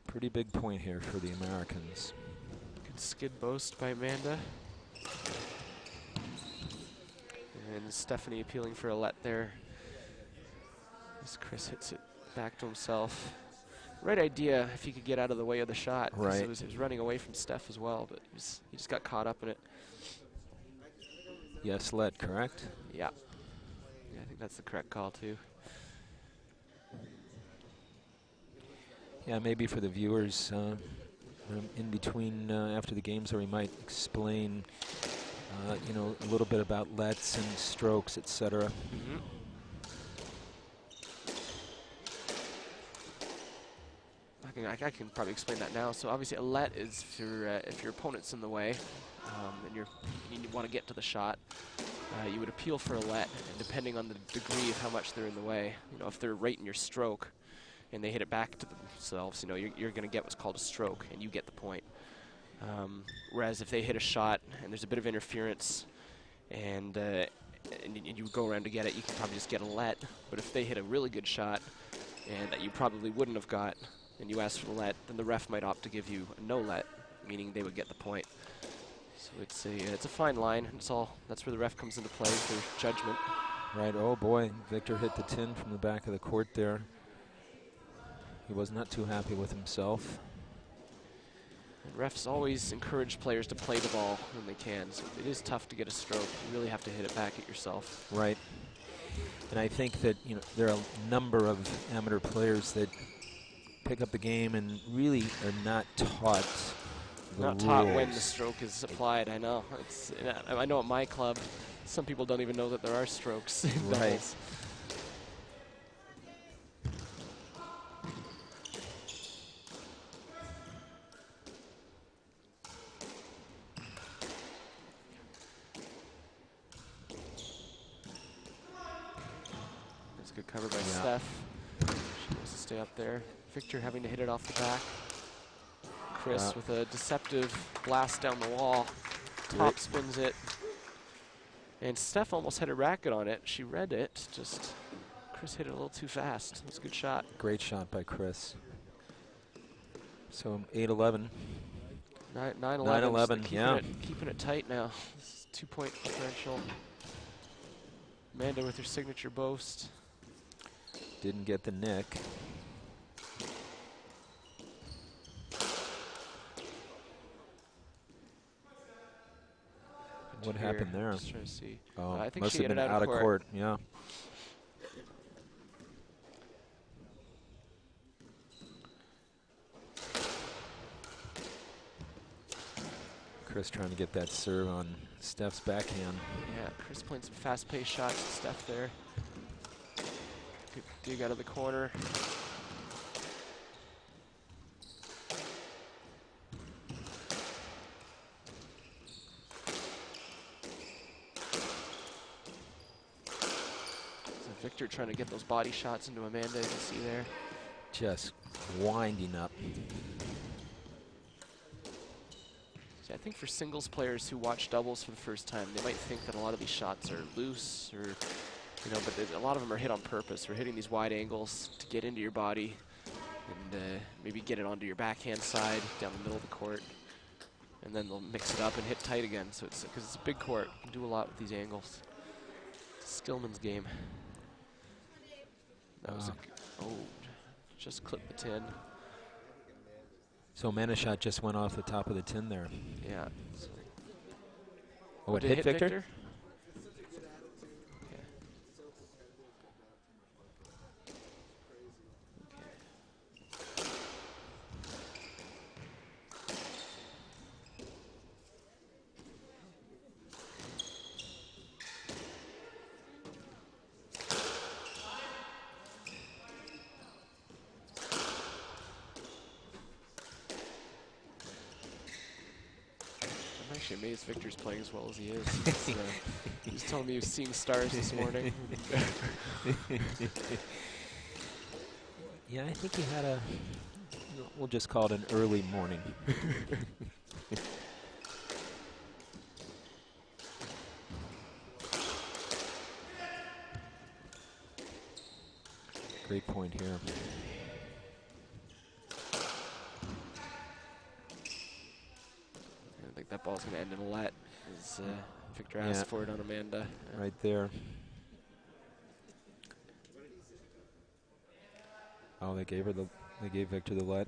[SPEAKER 7] Pretty big point here for the Americans.
[SPEAKER 6] Good skid boast by Amanda. And Stephanie appealing for a let there. As Chris hits it back to himself. Right idea if he could get out of the way of the shot. 'Cause
[SPEAKER 7] Right.
[SPEAKER 6] It was running away from Steph as well, but he just got caught up in it.
[SPEAKER 7] Yes, let, correct?
[SPEAKER 6] Yeah. Yeah, I think that's the correct call too.
[SPEAKER 7] Yeah, maybe for the viewers in between after the games, or we might explain, a little bit about lets and strokes, etc.
[SPEAKER 6] I can probably explain that now. So obviously a let is if your opponent's in the way and you want to get to the shot, you would appeal for a let, and depending on the degree of how much they're in the way, if they're right in your stroke and they hit it back to themselves, you're going to get what's called a stroke, and you get the point. Whereas if they hit a shot and there's a bit of interference and you go around to get it, you can probably just get a let. But if they hit a really good shot and that you probably wouldn't have got, and you ask for the let, then the ref might opt to give you a no let, meaning they would get the point. So it's a fine line. That's where the ref comes into play for judgment.
[SPEAKER 7] Right, oh boy, Victor hit the tin from the back of the court there. He was not too happy with himself.
[SPEAKER 6] And refs always encourage players to play the ball when they can, so it is tough to get a stroke. You really have to hit it back at yourself.
[SPEAKER 7] Right. And I think that there are a number of amateur players that pick up the game and really are not taught the
[SPEAKER 6] Not taught when
[SPEAKER 7] rules.
[SPEAKER 6] the stroke is applied. I know. I know at my club, some people don't even know that there are strokes in
[SPEAKER 7] Right.
[SPEAKER 6] doubles. That's a good cover by Steph. She wants to stay up there. Victor having to hit it off the back. Chris with a deceptive blast down the wall. Top spins it. And Steph almost had a racket on it. She read it. Just Chris hit it a little too fast. It was a good shot.
[SPEAKER 7] Great shot by Chris. So 8-11.
[SPEAKER 6] 9-11.
[SPEAKER 7] 9-11, yeah.
[SPEAKER 6] Keeping it tight now. This is 2-point differential. Amanda with her signature boast.
[SPEAKER 7] Didn't get the nick. What happened there?
[SPEAKER 6] Just trying to see.
[SPEAKER 7] Oh,
[SPEAKER 6] I think
[SPEAKER 7] must
[SPEAKER 6] she
[SPEAKER 7] have
[SPEAKER 6] hit
[SPEAKER 7] been
[SPEAKER 6] it
[SPEAKER 7] out of court. Yeah. Chris trying to get that serve on Steph's backhand.
[SPEAKER 6] Yeah, Chris playing some fast-paced shots. Steph there. Good dig out of the corner. Victor trying to get those body shots into Amanda, you can see there.
[SPEAKER 7] Just winding up.
[SPEAKER 6] See, I think for singles players who watch doubles for the first time, they might think that a lot of these shots are loose or, you know, but a lot of them are hit on purpose. We're hitting these wide angles to get into your body and maybe get it onto your backhand side down the middle of the court. And then they'll mix it up and hit tight again. So it's because it's a big court, you can do a lot with these angles. It's a Skillman's game. That was just clipped the tin.
[SPEAKER 7] So Amanda's shot just went off the top of the tin there.
[SPEAKER 6] Yeah. So
[SPEAKER 7] Oh, it
[SPEAKER 6] did
[SPEAKER 7] hit Victor?
[SPEAKER 6] Okay. I'm actually amazed Victor's playing as well as he is. He was telling me he was seeing stars this morning.
[SPEAKER 7] Yeah, I think he had a, we'll just call it an early morning. Great point here.
[SPEAKER 6] I think that ball's going to end in a let, as Victor asked for it on Amanda.
[SPEAKER 7] Right there. Oh, they gave Victor the let.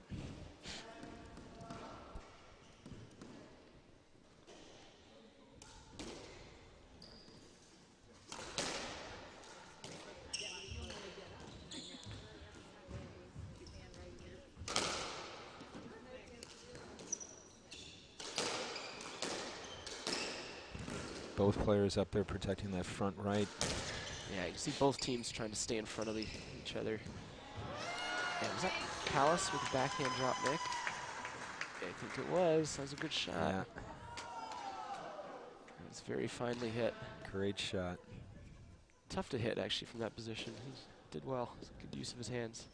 [SPEAKER 7] Both players up there protecting that front right.
[SPEAKER 6] Yeah, you see both teams trying to stay in front of each other. Yeah, was that Callis with a backhand drop, Nick? Yeah, I think it was. That was a good shot.
[SPEAKER 7] Yeah.
[SPEAKER 6] It was very finely hit.
[SPEAKER 7] Great shot.
[SPEAKER 6] Tough to hit, actually, from that position. He did well. Good use of his hands.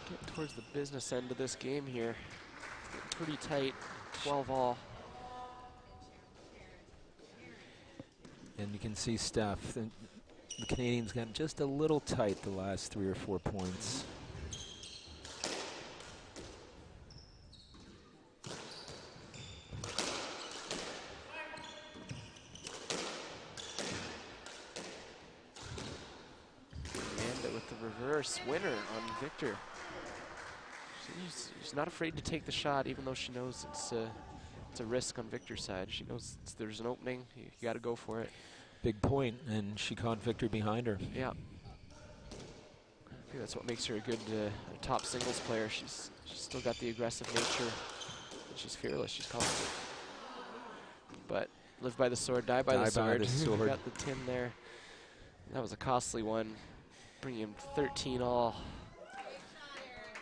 [SPEAKER 6] Getting towards the business end of this game here. Pretty tight, 12 all.
[SPEAKER 7] And you can see Steph, the Canadians got just a little tight the last 3 or 4 points.
[SPEAKER 6] Amanda with the reverse winner on Victor. She's not afraid to take the shot, even though she knows it's a risk on Victor's side. She knows there's an opening. You got to go for it.
[SPEAKER 7] Big point, and she caught Victor behind her.
[SPEAKER 6] Yeah. I think that's what makes her a good top singles player. She's still got the aggressive nature. And she's fearless. She's confident. But live by the sword, die by the sword. Got the tin there. That was a costly one, bringing him 13 all.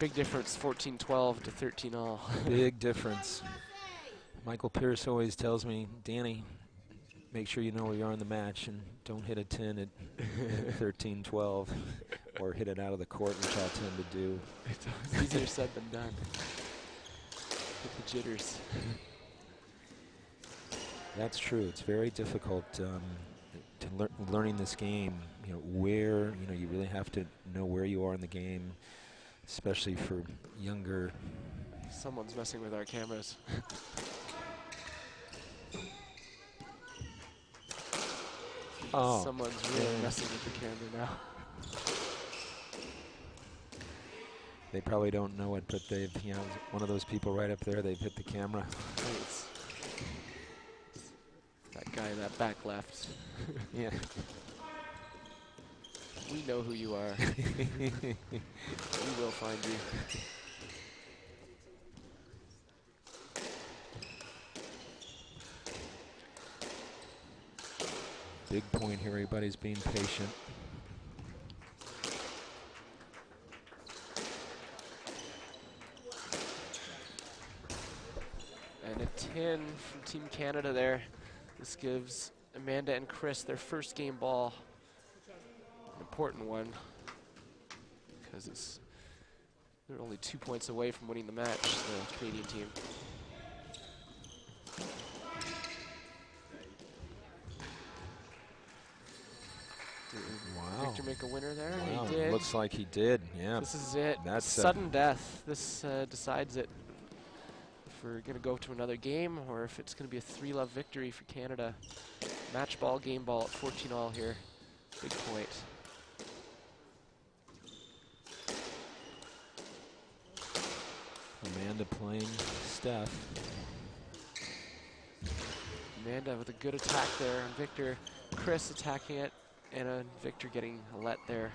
[SPEAKER 6] Big difference, 14-12 to 13 all.
[SPEAKER 7] Big difference. Michael Pierce always tells me, Danny, make sure you know where you are in the match and don't hit a 10 at 13-12 or hit it out of the court, which I tend to do.
[SPEAKER 6] It's easier said than done. With the jitters.
[SPEAKER 7] That's true. It's very difficult to learning this game. You know, where, you know, you really have to know where you are in the game, especially for younger.
[SPEAKER 6] Someone's messing with our cameras.
[SPEAKER 7] Oh.
[SPEAKER 6] Someone's really messing with the camera now.
[SPEAKER 7] They probably don't know it, but they've, you know, one of those people right up there, they've hit the camera.
[SPEAKER 6] It's that guy in that back left.
[SPEAKER 7] Yeah.
[SPEAKER 6] We know who you are. We will find you.
[SPEAKER 7] Big point here. Everybody's being patient.
[SPEAKER 6] And a tin from Team Canada there. This gives Amanda and Chris their first game ball. An important one, because they're only 2 points away from winning the match, the Canadian team. Did
[SPEAKER 7] Wow.
[SPEAKER 6] Victor make a winner there?
[SPEAKER 7] Wow,
[SPEAKER 6] He did.
[SPEAKER 7] looks like he did. Yeah.
[SPEAKER 6] This is it.
[SPEAKER 7] That's
[SPEAKER 6] Sudden death. This decides it. If we're going to go to another game, or if it's going to be a 3-love victory for Canada. Match ball, game ball at 14-all here. Big point.
[SPEAKER 7] Amanda playing Steph.
[SPEAKER 6] Amanda with a good attack there on Victor. Chris attacking it, and Victor getting a let there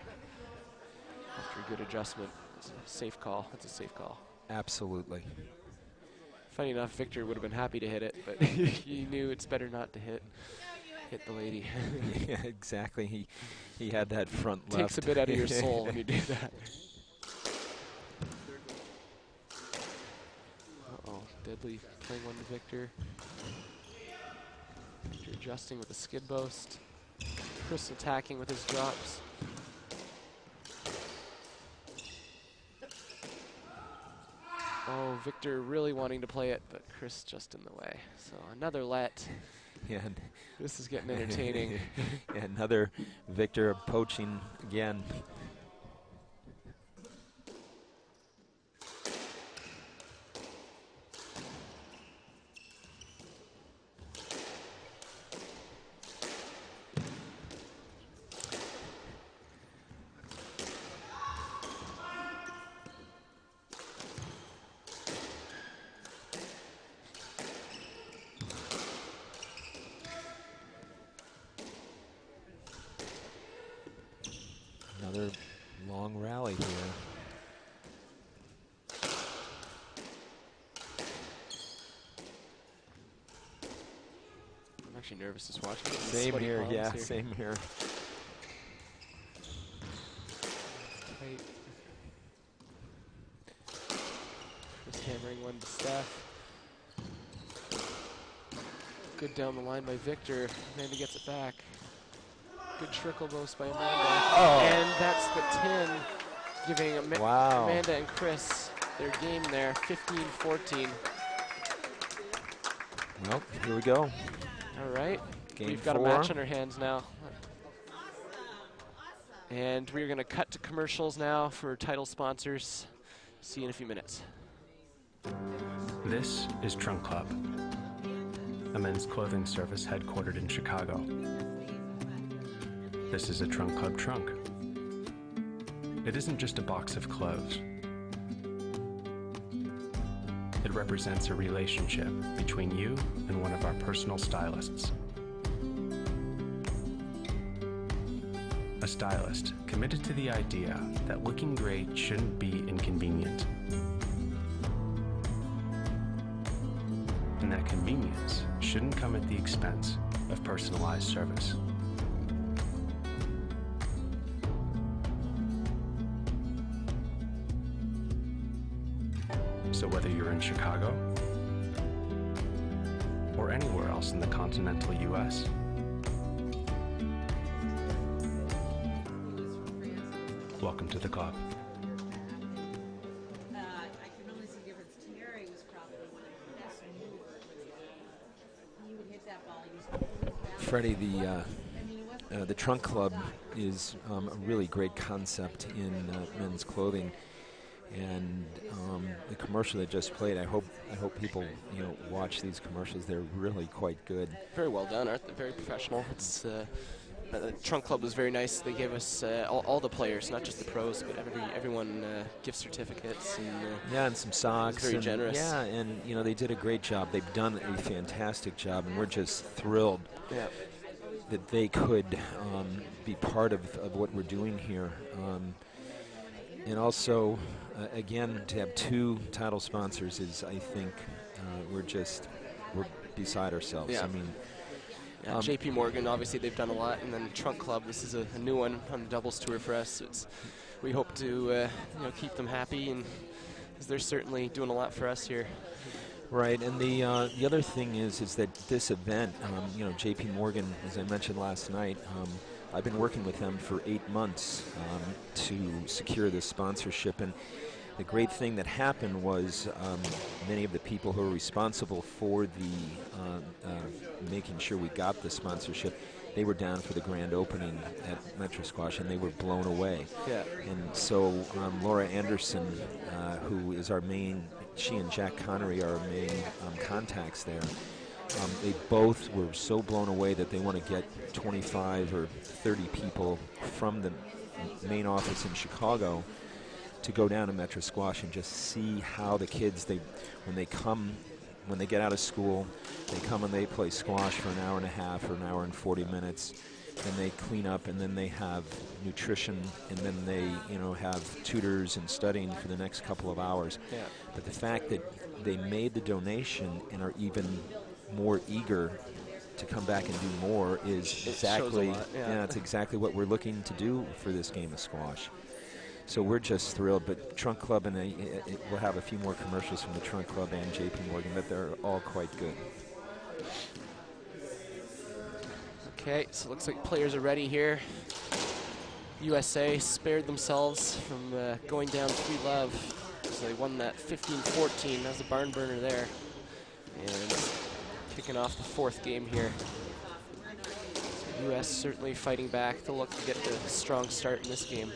[SPEAKER 6] after a good adjustment. It's a safe call. That's a safe call.
[SPEAKER 7] Absolutely.
[SPEAKER 6] Funny enough, Victor would have been happy to hit it, but he knew it's better not to hit the lady.
[SPEAKER 7] Yeah, exactly. He had that front left.
[SPEAKER 6] Takes a bit out of your soul when you do that. Uh-oh, Deadly playing one to Victor. Victor adjusting with a skid boast. Chris attacking with his drops. Oh, Victor really wanting to play it, but Chris just in the way. So another let.
[SPEAKER 7] Yeah.
[SPEAKER 6] This is getting entertaining.
[SPEAKER 7] Yeah, another Victor poaching again. Another long rally here.
[SPEAKER 6] I'm actually nervous just watching it.
[SPEAKER 7] Same
[SPEAKER 6] Sweaty
[SPEAKER 7] here,
[SPEAKER 6] palms
[SPEAKER 7] yeah,
[SPEAKER 6] here.
[SPEAKER 7] same here.
[SPEAKER 6] Tight. Just hammering one to Steph. Good down the line by Victor. Amanda gets it back. Good trickle boast by Amanda.
[SPEAKER 7] Oh.
[SPEAKER 6] And that's the 10, giving
[SPEAKER 7] Wow.
[SPEAKER 6] Amanda and Chris their game there, 15-14.
[SPEAKER 7] Well, here we go.
[SPEAKER 6] All right.
[SPEAKER 7] Game
[SPEAKER 6] We've got
[SPEAKER 7] 4.
[SPEAKER 6] a match on our hands now. And we're going to cut to commercials now for title sponsors. See you in a few minutes.
[SPEAKER 8] This is Trunk Club, a men's clothing service headquartered in Chicago. This is a Trunk Club trunk. It isn't just a box of clothes. It represents a relationship between you and one of our personal stylists. A stylist committed to the idea that looking great shouldn't be inconvenient. And that convenience shouldn't come at the expense of personalized service. So whether you're in Chicago or anywhere else in the continental U.S., welcome to the club.
[SPEAKER 5] I can only see difference. Terry was probably the best mover. He would hit that ball. He was always down.
[SPEAKER 7] Freddie,
[SPEAKER 5] I mean, it wasn't
[SPEAKER 7] the Trunk Club is a really great concept in men's clothing, and the commercial that just played. I hope people watch these commercials. They're really quite good.
[SPEAKER 6] Very well done, aren't they? Very professional. It's the Trunk Club was very nice. They gave us all the players, not just the pros, but everyone gift certificates. And,
[SPEAKER 7] Yeah, and some socks.
[SPEAKER 6] very
[SPEAKER 7] and
[SPEAKER 6] generous.
[SPEAKER 7] Yeah, and they did a great job. They've done a fantastic job, and we're just thrilled
[SPEAKER 6] yeah.
[SPEAKER 7] that they could be part of what we're doing here. And also, again, to have 2 title sponsors is, I think, we're beside ourselves.
[SPEAKER 6] Yeah.
[SPEAKER 7] I mean,
[SPEAKER 6] Yeah, JP Morgan, obviously they've done a lot, and then Trunk Club, this is a new one on the doubles tour for us. We hope to keep them happy, and 'cause they're certainly doing a lot for us here.
[SPEAKER 7] Right, and the other thing is that this event, you know, J.P. Morgan, as I mentioned last night, I've been working with them for 8 months to secure this sponsorship, and the great thing that happened was many of the people who are responsible for the making sure we got the sponsorship, they were down for the grand opening at Metro Squash, and they were blown away.
[SPEAKER 6] Yeah.
[SPEAKER 7] And so Laura Anderson, who is our main, she and Jack Connery are our main contacts there. They both were so blown away that they want to get 25 or 30 people from the main office in Chicago to go down to Metro Squash and just see how the kids, when they get out of school, they come and they play squash for an hour and a half or an hour and 40 minutes, and they clean up, and then they have nutrition, and then they, you know, have tutors and studying for the next couple of hours.
[SPEAKER 6] Yeah.
[SPEAKER 7] But the fact that they made the donation and are even more eager to come back and do more is exactly, it's exactly what we're looking to do for this game of squash. So we're just thrilled, but Trunk Club, and we'll have a few more commercials from the Trunk Club and J.P. Morgan, but they're all quite good.
[SPEAKER 6] Okay, so it looks like players are ready here. USA spared themselves from going down 3-love, so they won that 15-14. That's a barn burner there. And kicking off the 4th game here. So US certainly fighting back to look to get the strong start in this game.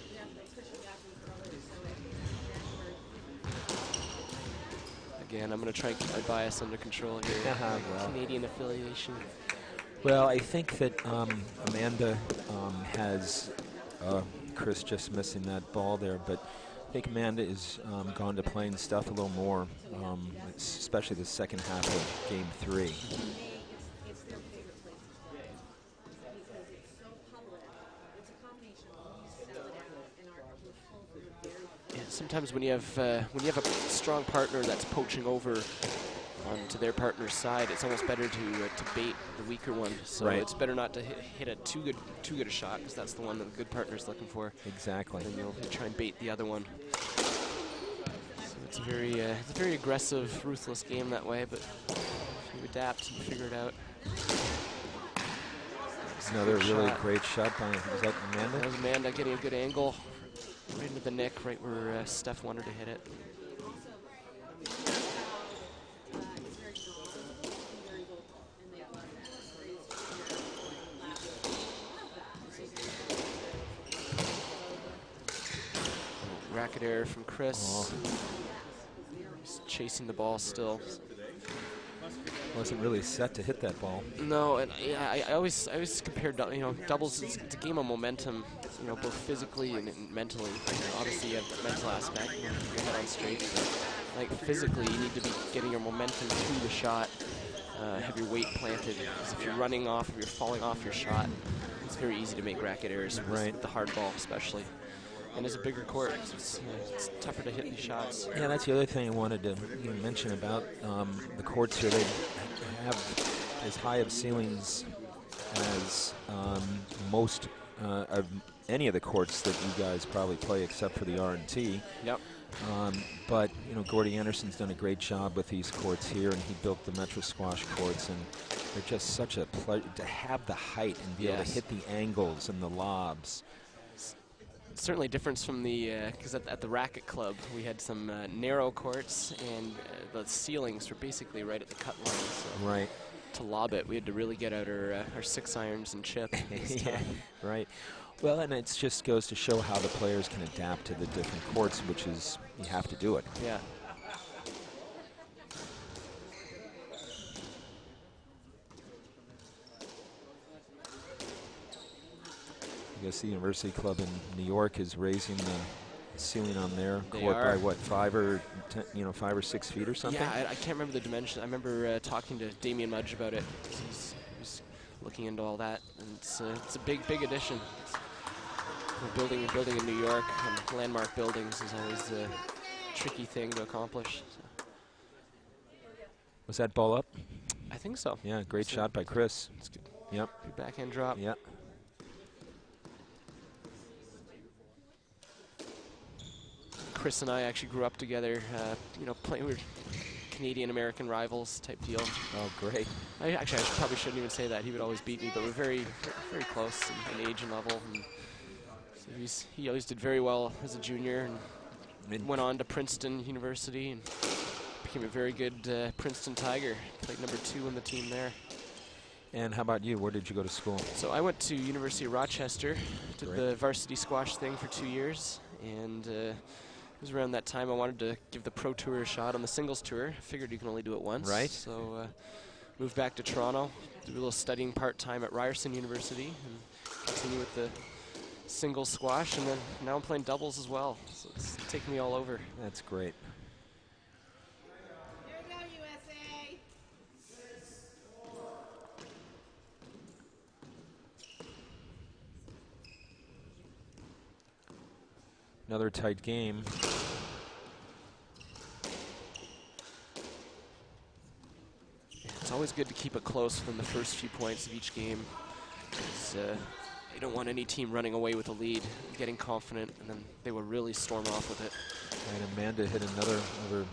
[SPEAKER 6] Again, I'm going to try and keep my bias under control here.
[SPEAKER 7] Well.
[SPEAKER 6] Canadian affiliation.
[SPEAKER 7] Well, I think that Amanda has, Chris just missing that ball there, but I think Amanda is gone to playing stuff a little more, especially the second half of Game 3.
[SPEAKER 5] It's their favorite place to play because it's so public. It's a combination of we sell it out and our full for the very
[SPEAKER 6] Yeah, sometimes when you have a strong partner that's poaching over onto their partner's side, it's almost better to bait the weaker one. So
[SPEAKER 7] Right.
[SPEAKER 6] it's better not to hit a too good a shot, because that's the one that the good partner's looking for.
[SPEAKER 7] Exactly.
[SPEAKER 6] And you'll try and bait the other one. So it's a very aggressive, ruthless game that way. But if you adapt and figure it out.
[SPEAKER 7] Another
[SPEAKER 6] Good
[SPEAKER 7] really
[SPEAKER 6] shot.
[SPEAKER 7] great shot by, was that Amanda?
[SPEAKER 6] That was Amanda getting a good angle right into the nick, right where Steph wanted to hit it. Racket error from Chris. He's chasing the ball still.
[SPEAKER 7] Wasn't really set to hit that ball.
[SPEAKER 6] No, and I always compare doubles. It's a game of momentum, both physically and mentally. Obviously, you have the mental aspect, keep your head on straight. But, like, physically, you need to be getting your momentum to the shot, have your weight planted. Because if you're running off, if you're falling off your shot, it's very easy to make racket errors with the hard ball, especially. And it's a bigger court, so it's tougher to hit these shots.
[SPEAKER 7] Yeah, that's the other thing I wanted to mention about the courts here. They have as high of ceilings as most of any of the courts that you guys probably play, except for the R&T.
[SPEAKER 6] Yep.
[SPEAKER 7] But Gordy Anderson's done a great job with these courts here, and he built the Metro Squash courts, and they're just such a pleasure to have the height and be able to hit the angles and the lobs.
[SPEAKER 6] Certainly difference from the, because at the Racket Club we had some narrow courts, and the ceilings were basically right at the cut line. So
[SPEAKER 7] right.
[SPEAKER 6] To lob it, we had to really get out our 6-irons and chip.
[SPEAKER 7] Yeah, right. Well, and it just goes to show how the players can adapt to the different courts, which is, you have to do it.
[SPEAKER 6] Yeah.
[SPEAKER 7] I guess the University Club in New York is raising the ceiling on their court by what, 5 or 5 or 6 feet or something?
[SPEAKER 6] Yeah, I can't remember the dimension. I remember talking to Damian Mudge about it. He was looking into all that, and it's a big addition. Building in New York, and landmark buildings is always a tricky thing to accomplish. So.
[SPEAKER 7] Was that ball up?
[SPEAKER 6] I think so.
[SPEAKER 7] Yeah, great shot by Chris.
[SPEAKER 6] It's good.
[SPEAKER 7] Yep.
[SPEAKER 6] Good backhand drop.
[SPEAKER 7] Yep.
[SPEAKER 6] Chris and I actually grew up together. We were Canadian-American rivals type deal.
[SPEAKER 7] Oh, great.
[SPEAKER 6] I probably shouldn't even say that. He would always beat me, but we're very, very close in age and level. And so he always did very well as a junior and went on to Princeton University and became a very good Princeton Tiger. Played number 2 on the team there.
[SPEAKER 7] And how about you? Where did you go to school?
[SPEAKER 6] So I went to University of Rochester, did the varsity squash thing for 2 years, and it was around that time I wanted to give the pro tour a shot on the singles tour. Figured you can only do it once.
[SPEAKER 7] Right.
[SPEAKER 6] So moved back to Toronto, did a little studying part-time at Ryerson University, and continue with the singles squash, and then now I'm playing doubles as well. So it's taking me all over.
[SPEAKER 7] That's great.
[SPEAKER 3] Here we go, USA.
[SPEAKER 7] Another tight game.
[SPEAKER 6] It's always good to keep it close within the first few points of each game, because you don't want any team running away with a lead, getting confident, and then they will really storm off with it.
[SPEAKER 7] And Amanda hit another over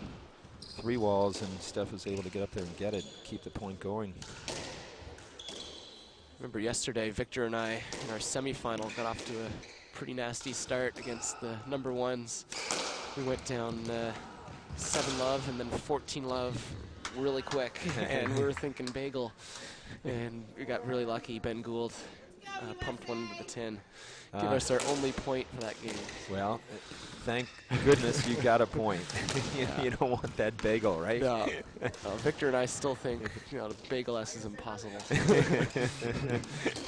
[SPEAKER 7] 3 walls, and Steph was able to get up there and get it, keep the point going.
[SPEAKER 6] Remember yesterday, Victor and I, in our semifinal, got off to a pretty nasty start against the number 1s. We went down 7-love and then 14-love really quick, and we were thinking bagel, and we got really lucky. Ben Gould pumped one into the tin. Give us our only point for that game.
[SPEAKER 7] Well, thank goodness you got a point. You don't want that bagel, right?
[SPEAKER 6] No. Victor and I still think the bagel-S is impossible.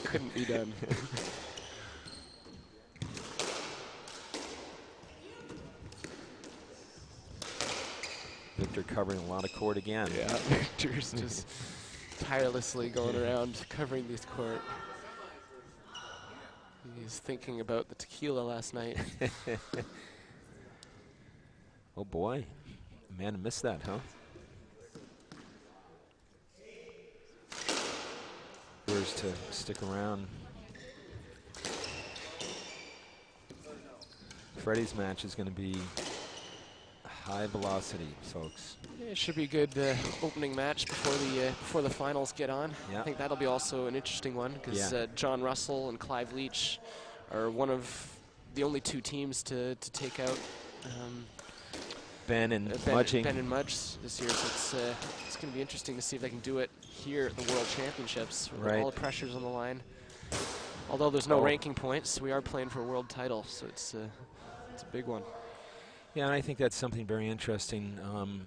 [SPEAKER 6] Couldn't be done.
[SPEAKER 7] Victor covering a lot of court again.
[SPEAKER 6] Yeah, Victor's just tirelessly going around covering this court. He's thinking about the tequila last night.
[SPEAKER 7] Oh boy, Amanda missed that, huh? Yours to stick around. Freddie's match is going to be high velocity, folks.
[SPEAKER 6] Yeah, it should be a good opening match before the finals get on.
[SPEAKER 7] Yeah.
[SPEAKER 6] I think that'll be also an interesting one, because John Russell and Clive Leach are one of the only 2 teams to take out
[SPEAKER 7] Ben and Mudging.
[SPEAKER 6] Ben and Mudge this year, so it's going to be interesting to see if they can do it here at the World Championships with all the pressures on the line. Although there's no ranking points, we are playing for a world title, so it's a big one.
[SPEAKER 7] Yeah, and I think that's something very interesting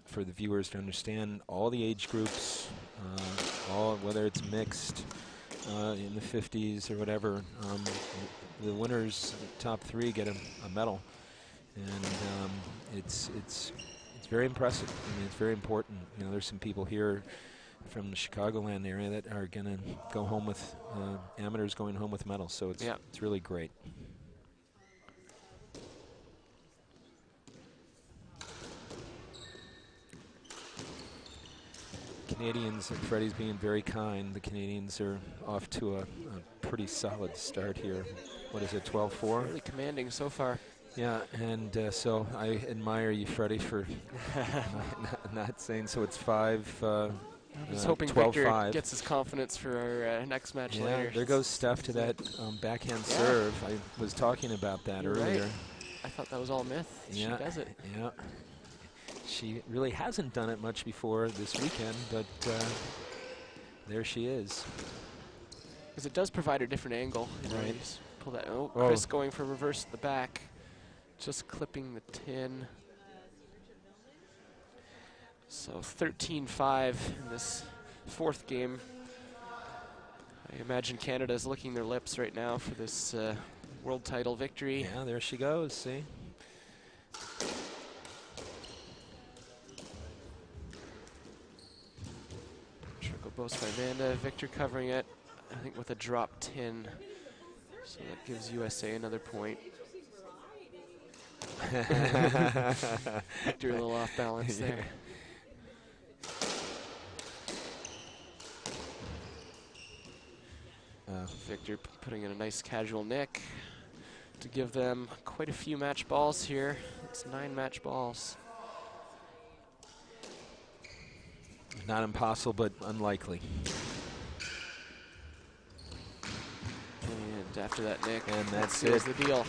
[SPEAKER 7] for the viewers to understand. All the age groups, whether it's mixed in the 50s or whatever, the winners, the top 3, get a medal, and it's very impressive. I mean, it's very important. You know, there's some people here from the Chicagoland area that are going to go home with amateurs going home with medals. So it's really great. Canadians, and Freddie's being very kind. The Canadians are off to a pretty solid start here. What is it, 12-4?
[SPEAKER 6] Really commanding so far.
[SPEAKER 7] Yeah, and so I admire you, Freddie, for not saying so. It's 5.
[SPEAKER 6] I'm just hoping Victor gets his confidence for our next match later.
[SPEAKER 7] There goes Steph to that backhand serve. I was talking about that earlier.
[SPEAKER 6] Right. I thought that was all myth.
[SPEAKER 7] Yeah,
[SPEAKER 6] she does it.
[SPEAKER 7] Yeah. She really hasn't done it much before this weekend, but there she is.
[SPEAKER 6] Because it does provide a different angle. You know,
[SPEAKER 7] Right.
[SPEAKER 6] you just pull that. Oh, Chris going for reverse at the back. Just clipping the tin. So 13-5 in this 4th game. I imagine Canada is licking their lips right now for this world title victory.
[SPEAKER 7] Yeah, there she goes, see?
[SPEAKER 6] Trickle boast by Amanda. Victor covering it, I think, with a drop tin. So that gives USA another point. Victor a little off balance there. Victor putting in a nice casual nick to give them quite a few match balls here. It's 9 match balls.
[SPEAKER 7] Not impossible, but unlikely.
[SPEAKER 6] And after that, Nick,
[SPEAKER 7] And
[SPEAKER 6] that
[SPEAKER 7] that's
[SPEAKER 6] seals
[SPEAKER 7] it.
[SPEAKER 6] the deal.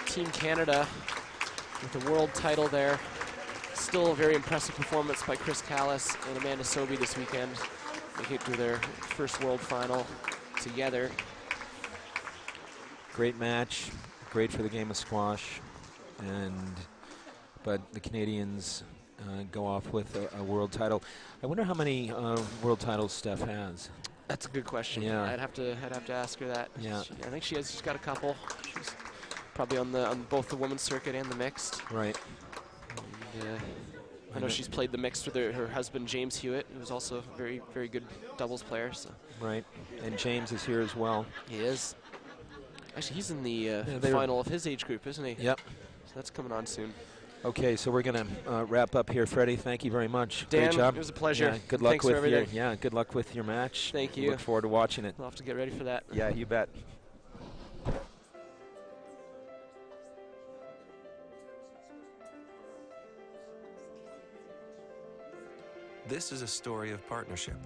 [SPEAKER 6] Team Canada with the world title there. Still a very impressive performance by Chris Callis and Amanda Sobey this weekend. Making it to their first world final together.
[SPEAKER 7] Great match, great for the game of squash, but the Canadians go off with a world title. I wonder how many world titles Steph has.
[SPEAKER 6] That's a good question.
[SPEAKER 7] Yeah.
[SPEAKER 6] I'd have to ask her that.
[SPEAKER 7] Yeah.
[SPEAKER 6] I think she's got a couple. She's probably on both the women's circuit and the mixed.
[SPEAKER 7] Right.
[SPEAKER 6] And, I know she's played the mixed with her husband James Hewitt, who's also a very, very good doubles player. So.
[SPEAKER 7] Right. And James is here as well.
[SPEAKER 6] He is. Actually, he's in the
[SPEAKER 7] they were-
[SPEAKER 6] final of his age group, isn't he?
[SPEAKER 7] Yep.
[SPEAKER 6] So that's coming on soon.
[SPEAKER 7] Okay, so we're going to wrap up here. Freddie, thank you very much.
[SPEAKER 6] Dan,
[SPEAKER 7] Great job.
[SPEAKER 6] it was a pleasure.
[SPEAKER 7] Yeah, good luck
[SPEAKER 6] Thanks for
[SPEAKER 7] with your
[SPEAKER 6] everything.
[SPEAKER 7] good luck with your match.
[SPEAKER 6] Thank you.
[SPEAKER 7] Look forward to watching it.
[SPEAKER 6] I'll have to get ready for that.
[SPEAKER 7] Yeah, you bet.
[SPEAKER 9] This is a story of partnership.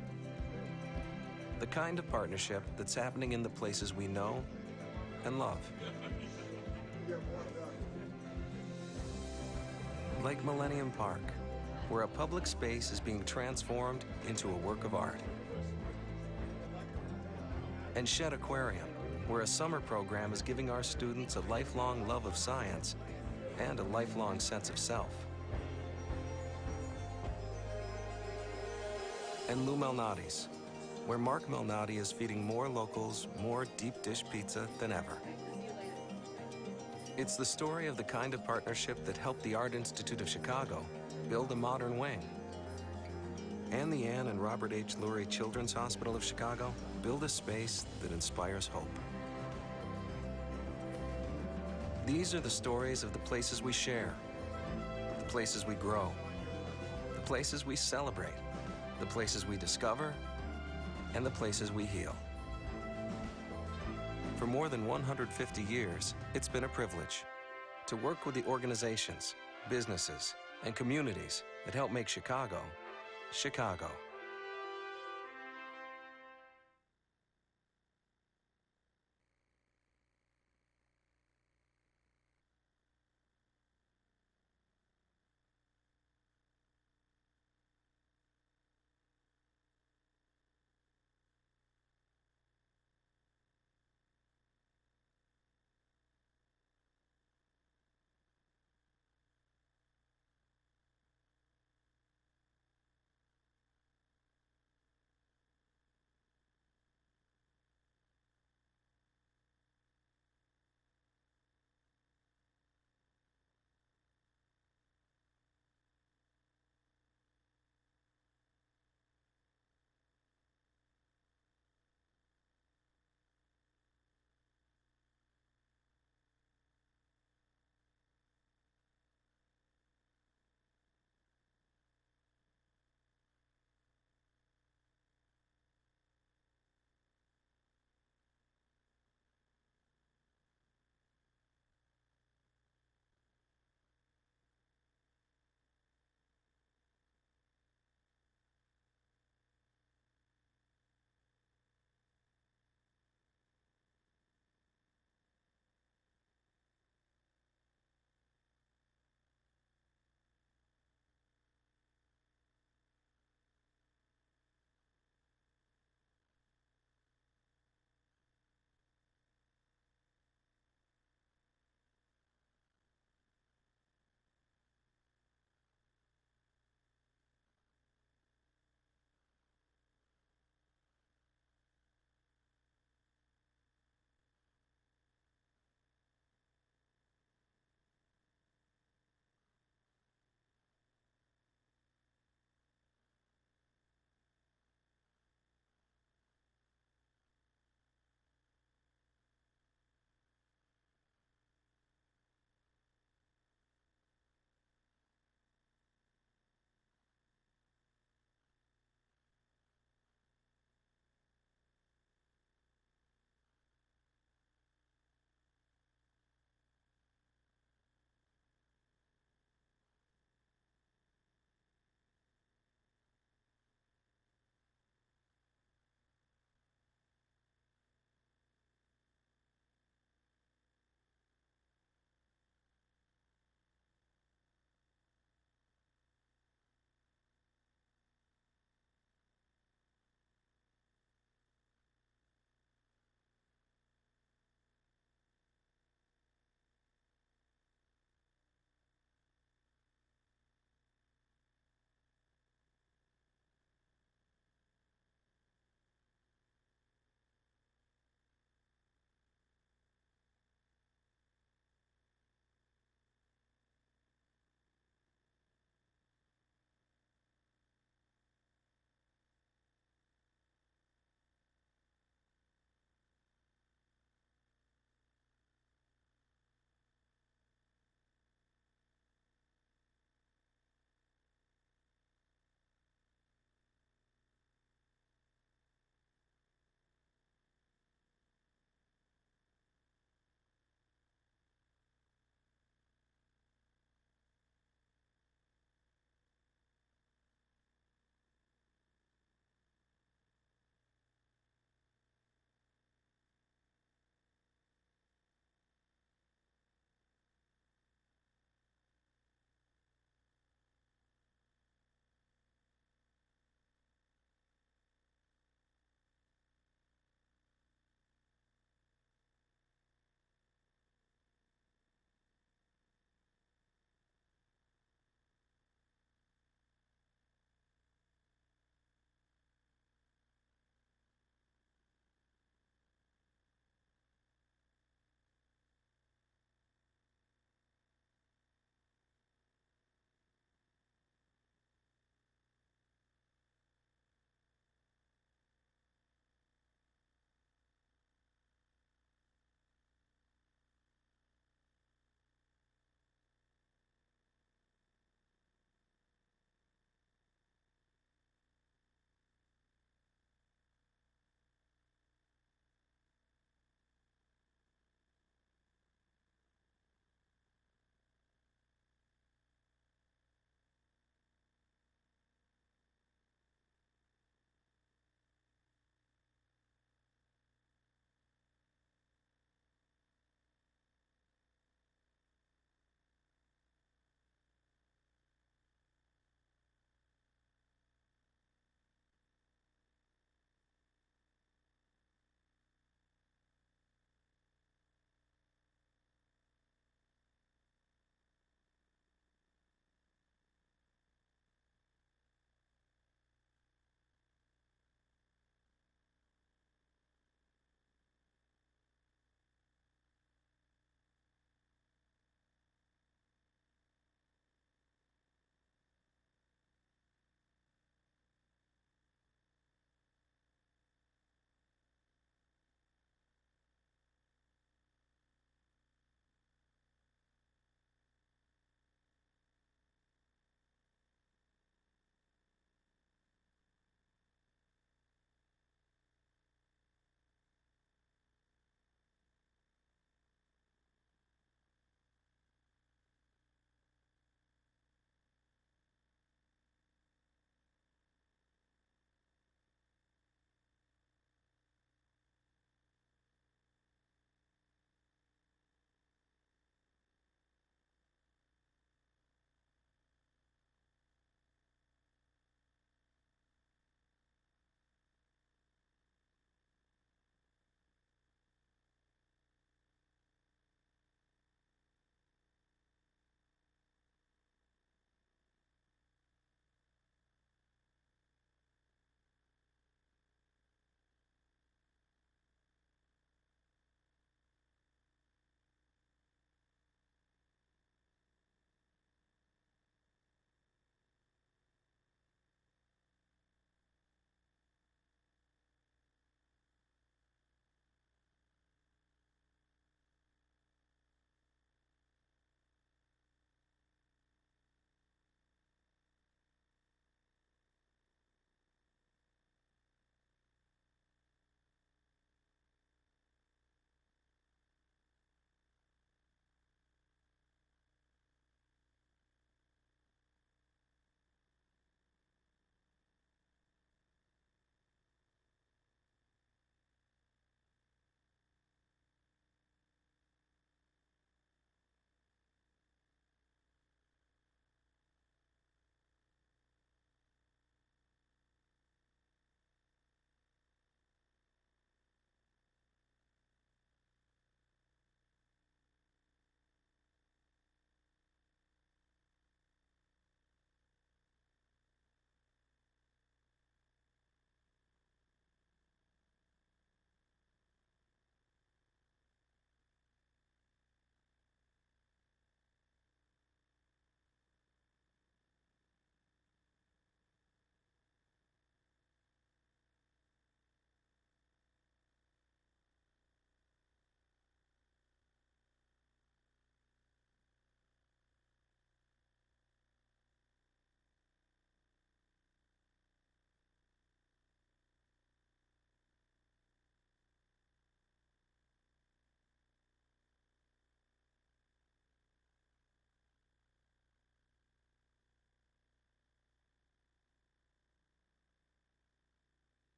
[SPEAKER 9] The kind of partnership that's happening in the places we know and love. Like Millennium Park, where a public space is being transformed into a work of art. And Shed Aquarium, where a summer program is giving our students a lifelong love of science and a lifelong sense of self. And Lou Malnati's, where Mark Malnati is feeding more locals more deep dish pizza than ever. It's the story of the kind of partnership that helped the Art Institute of Chicago build a modern wing. And the Anne and Robert H. Lurie Children's Hospital of Chicago build a space that inspires hope. These are the stories of the places we share, the places we grow, the places we celebrate, the places we discover, and the places we heal. For more than 150 years, it's been a privilege to work with the organizations, businesses, and communities that help make Chicago, Chicago.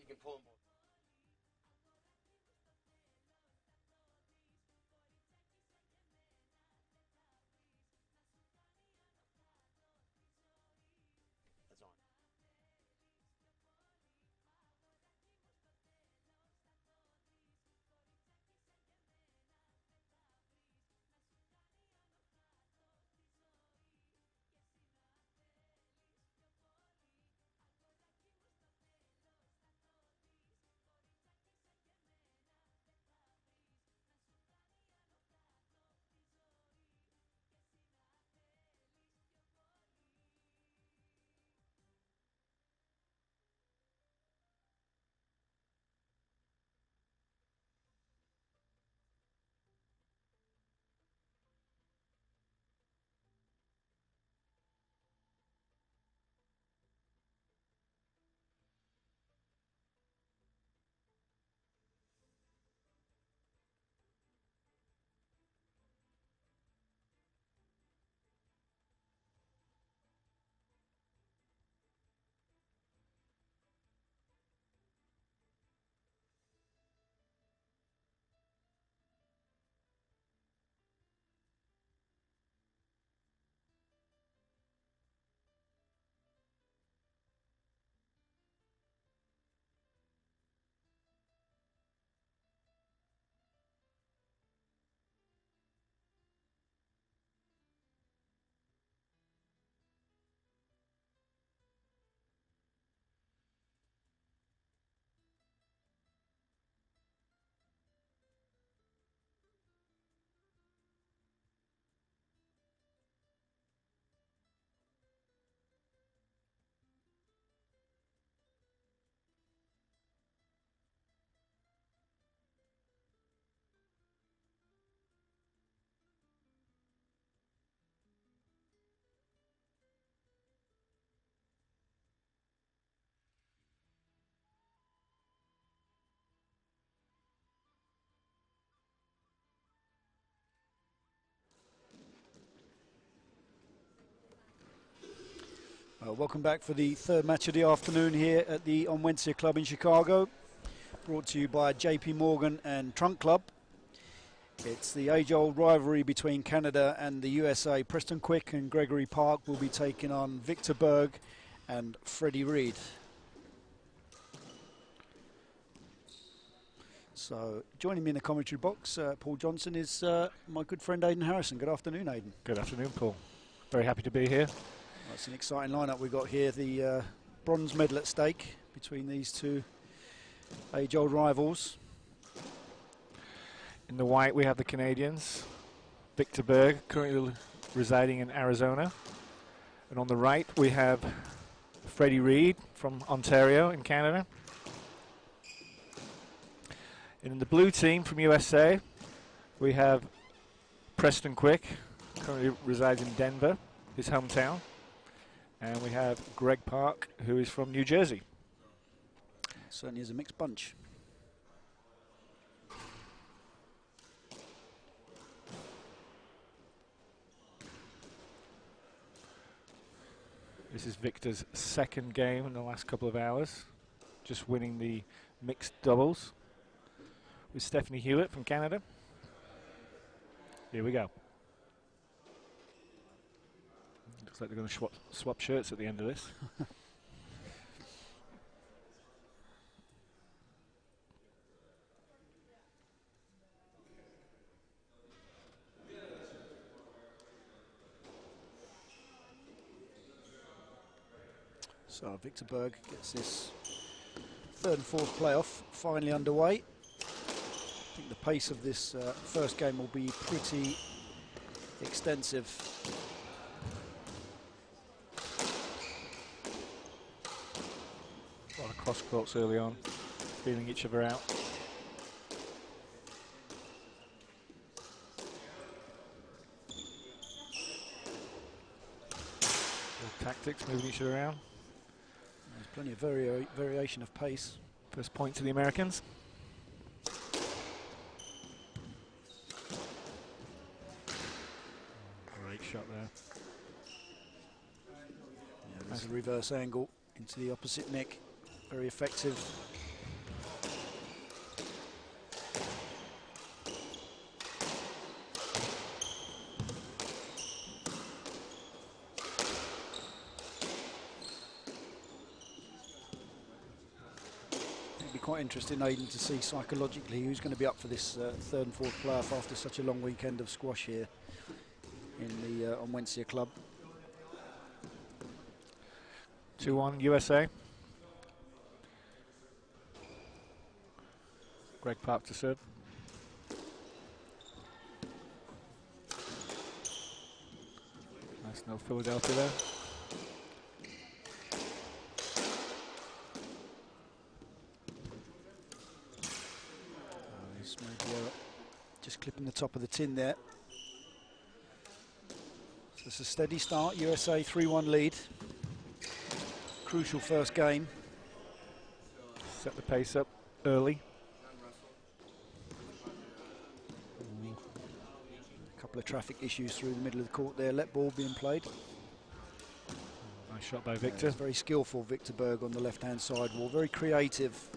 [SPEAKER 10] can pull them both. That's on.
[SPEAKER 11] Welcome back for the third match of the afternoon here at the Onwensia Club in Chicago, brought to you by JP Morgan and Trunk Club. It's the age-old rivalry between Canada and the USA. Preston Quick and Gregory Park will be taking on Victor Berg and Freddie Reed. So joining me in the commentary box, Paul Johnson, is my good friend Aidan Harrison. Good afternoon, Aidan.
[SPEAKER 12] Good afternoon, Paul. Very happy to be here.
[SPEAKER 11] Well, it's an exciting lineup we've got here. The bronze medal at stake between these two age-old rivals.
[SPEAKER 12] In the white, we have the Canadians. Victor Berg, currently residing in Arizona. And on the right, we have Freddie Reed from Ontario in Canada. And in the blue team from USA, we have Preston Quick, currently resides in Denver, his hometown. And we have Greg Park, who is from New Jersey.
[SPEAKER 11] Certainly is a mixed bunch.
[SPEAKER 12] This is Victor's second game in the last couple of hours, just winning the mixed doubles with Stephanie Hewitt from Canada. Here we go. Looks like they're going to swap shirts at the end of this.
[SPEAKER 11] So Victor Berg gets this third and fourth playoff finally underway. I think the pace of this first game will be pretty extensive.
[SPEAKER 12] A lot of cross courts early on, feeling each other out. Tactics, moving each other around.
[SPEAKER 11] There's plenty of variation of pace.
[SPEAKER 12] First point to the Americans. Great shot there.
[SPEAKER 11] Yeah, there's a reverse angle into the opposite neck. Very effective. quite interesting, Aidan, to see psychologically who's going to be up for this third and fourth playoff after such a long weekend of squash here in the Onwensia Club.
[SPEAKER 12] 2-1 USA. Greg Park to serve. Nice, no Philadelphia there.
[SPEAKER 11] He's maybe just clipping the top of the tin there. So it's a steady start. USA 3-1 lead. Crucial first game.
[SPEAKER 12] Set the pace up early.
[SPEAKER 11] A couple of traffic issues through the middle of the court there. Let ball being played.
[SPEAKER 12] Nice shot by Victor.
[SPEAKER 11] Very skillful, Victor Berg on the left-hand side wall. Very creative.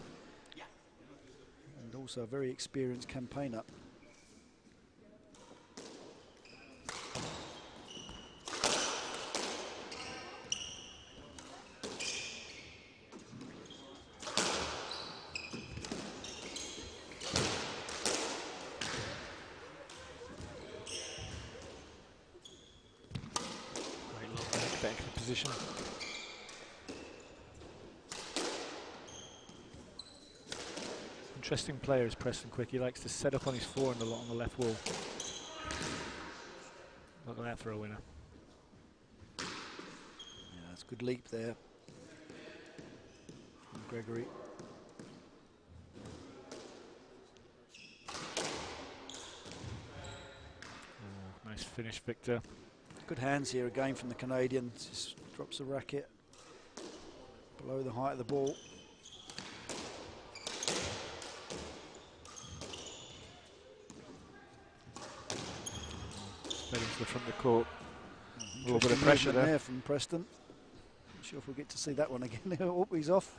[SPEAKER 11] And also a very experienced campaigner.
[SPEAKER 12] Position. Interesting player is Preston Quick. He likes to set up on his forehand a lot on the left wall. Look at that for a winner.
[SPEAKER 11] Yeah, that's a good leap there from Gregory.
[SPEAKER 12] Oh, nice finish, Victor.
[SPEAKER 11] Good hands here again from the Canadian. Just drops the racket below the height of the ball.
[SPEAKER 12] Sped into the front of the court. A little bit of pressure there
[SPEAKER 11] from Preston. Not sure if we'll get to see that one again. Oh, he's off.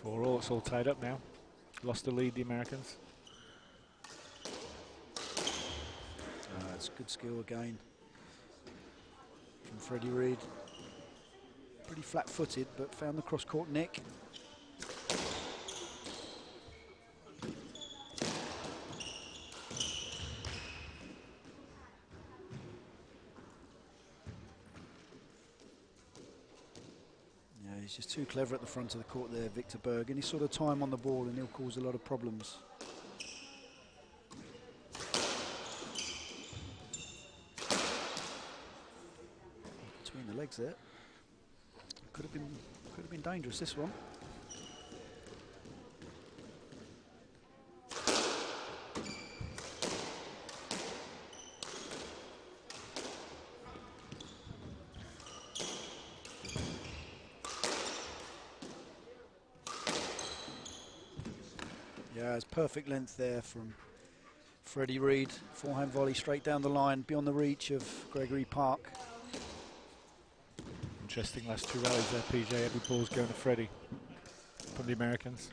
[SPEAKER 12] For all, it's all tied up now. Lost the lead, the Americans.
[SPEAKER 11] It's good skill again from Freddie Reed. Pretty flat-footed, but found the cross-court nick. Yeah, he's just too clever at the front of the court there, Victor Berg. Any sort of time on the ball and he'll cause a lot of problems. Between the legs there. Could have been dangerous, this one. Yeah, it's perfect length there from Freddie Reed. Forehand volley straight down the line, beyond the reach of Gregory Park.
[SPEAKER 12] Interesting last two rallies there, PJ. Every ball's going to Freddie from the Americans.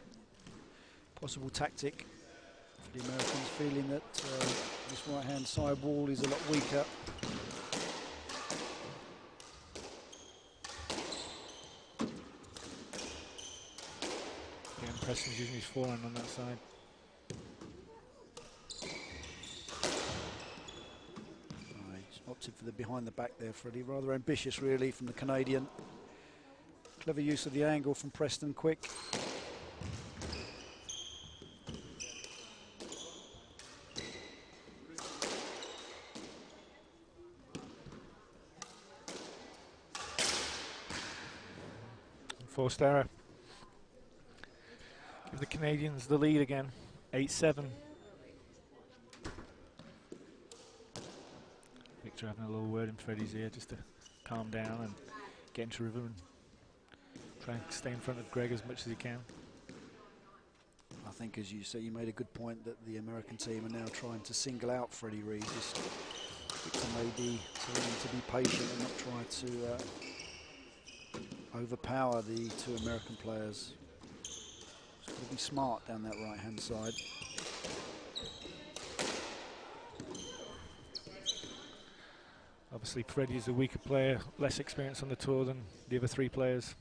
[SPEAKER 11] Possible tactic for the Americans, feeling that this right-hand side wall is a lot weaker.
[SPEAKER 12] Again, Preston's using his forehand on that side.
[SPEAKER 11] Opted for the behind the back there, Freddie. Rather ambitious, really, from the Canadian. Clever use of the angle from Preston Quick.
[SPEAKER 12] Forced error. Give the Canadians the lead again. 8-7. Victor having a little word in Freddie's ear just to calm down and get into rhythm and try and stay in front of Greg as much as he can.
[SPEAKER 11] I think, as you say, you made a good point that the American team are now trying to single out Freddie Reed. Just Victor may be telling him to be patient and not try to overpower the two American players. Just got to be smart down that right-hand side.
[SPEAKER 12] Obviously, Freddie is a weaker player, less experience on the tour than the other 3 players.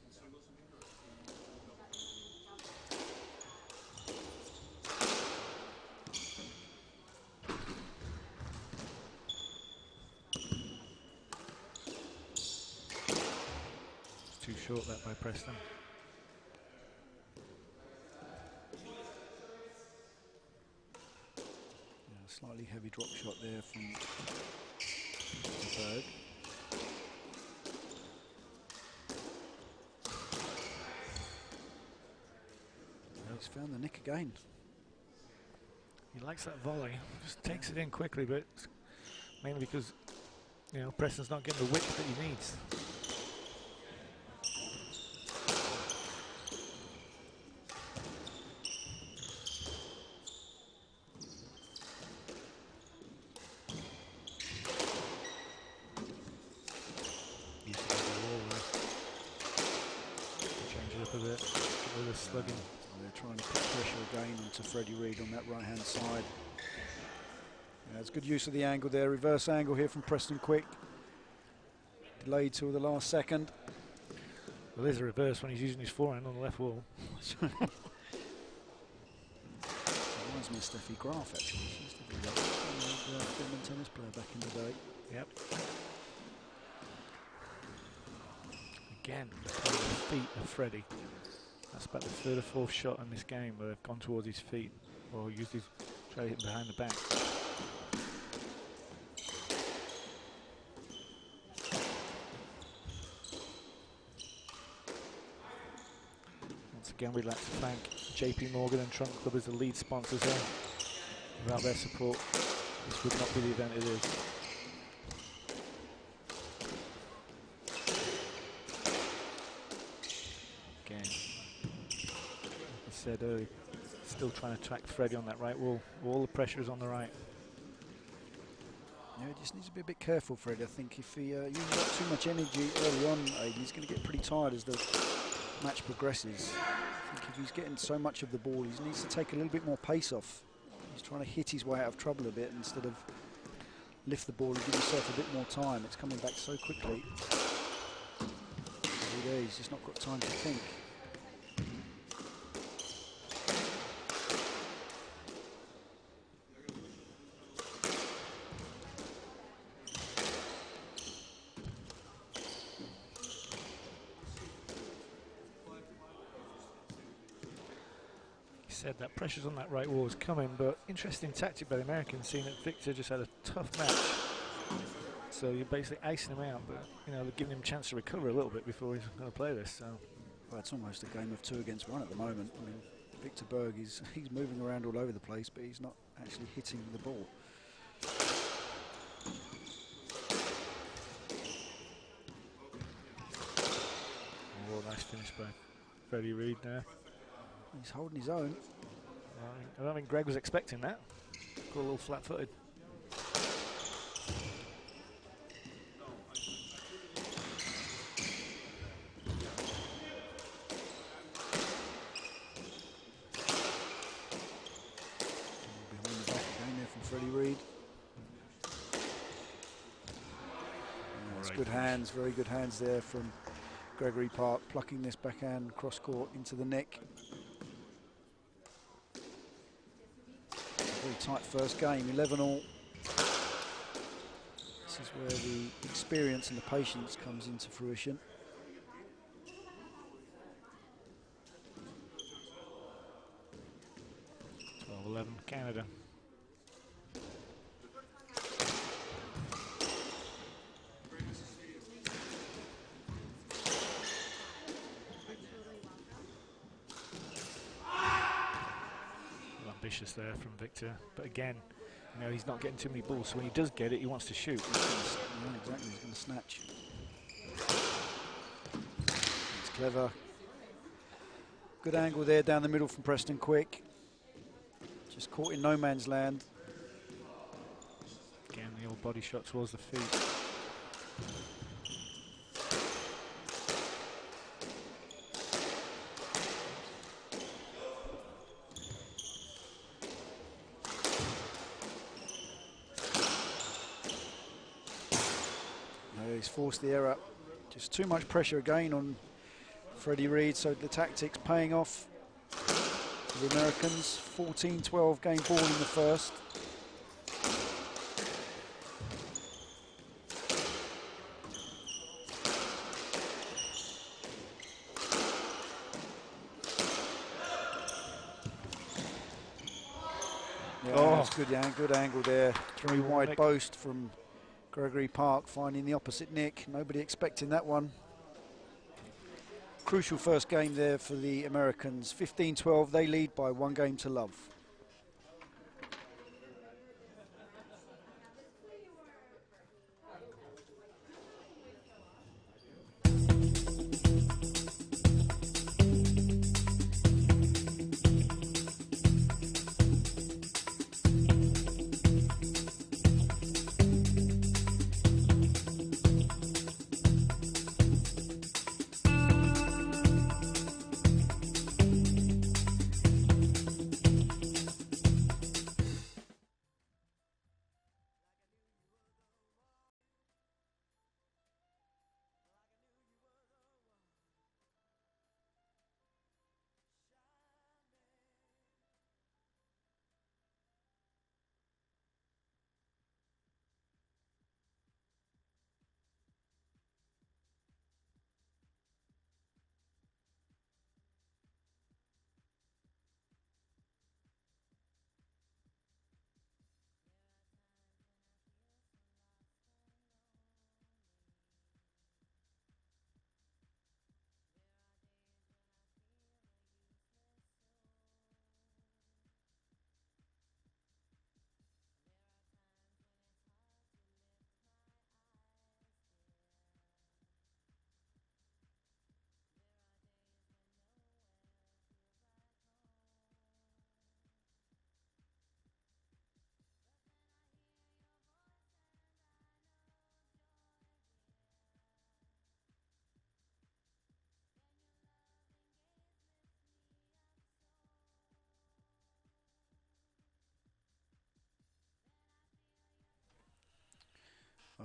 [SPEAKER 12] It's too short that by Preston.
[SPEAKER 11] Yeah, slightly heavy drop shot there from Berg. He's found the nick again.
[SPEAKER 12] He likes that volley. Just takes it in quickly, but it's mainly because, you know, Preston's not getting the width that he needs. Change it up a bit with the slugging.
[SPEAKER 11] They're trying to put pressure again onto Freddie Reid on that right-hand side. Yeah, it's good use of the angle there. Reverse angle here from Preston Quick. Delayed till the last second.
[SPEAKER 12] Well, there's a reverse when he's using his forehand on the left wall.
[SPEAKER 11] Reminds me of Steffi Graf, actually. She's a Finland tennis player back in the day.
[SPEAKER 12] Yep. Again, the feet of Freddie. That's about the 3rd or 4th shot in this game where they've gone towards his feet or used his try to hit him behind the back. Once again, we'd like to thank JP Morgan and Trunk Club as the lead sponsors here. Without their support, this would not be the event it is. Said earlier, still trying to track Freddie on that right wall. All the pressure is on the right.
[SPEAKER 11] Yeah, he just needs to be a bit careful, Freddie. I think if he uses up too much energy early on, he's going to get pretty tired as the match progresses. I think if he's getting so much of the ball, he needs to take a little bit more pace off. He's trying to hit his way out of trouble a bit instead of lift the ball and give himself a bit more time. It's coming back so quickly. Every day, he's just not got time to think.
[SPEAKER 12] Said that pressure's on that right wall is coming, but interesting tactic by the Americans, seeing that Victor just had a tough match. So you're basically icing him out, but you know, they're giving him a chance to recover a little bit before he's going to play this. So
[SPEAKER 11] well, it's almost a game of 2 against 1 at the moment. I mean, Victor Berg he's moving around all over the place, but he's not actually hitting the ball.
[SPEAKER 12] Oh, nice finish by Freddie Reid there.
[SPEAKER 11] He's holding his own.
[SPEAKER 12] I don't think Greg was expecting that. Got a little flat-footed.
[SPEAKER 11] Behind the back again there from Freddie Reid. It's good hands, very good hands there from Gregory Park, plucking this backhand cross court into the neck. Very tight first game, 11-all. This is where the experience and the patience comes into fruition.
[SPEAKER 12] Canada. Ambitious there from Victor, but again, you know, he's not getting too many balls, so when he does get it, he wants to shoot.
[SPEAKER 11] Yeah, exactly, he's going to snatch. It's clever. Good angle there down the middle from Preston Quick. Just caught in no man's land.
[SPEAKER 12] Again, the old body shot towards the feet.
[SPEAKER 11] He's forced the error. Just too much pressure again on Freddie Reed, so the tactics paying off for the Americans. 14-12 game ball in the first. Yeah, that's good angle there. Very wide boast from Gregory Park, finding the opposite nick. Nobody expecting that one. Crucial first game there for the Americans. 15-12, they lead by 1 game to love.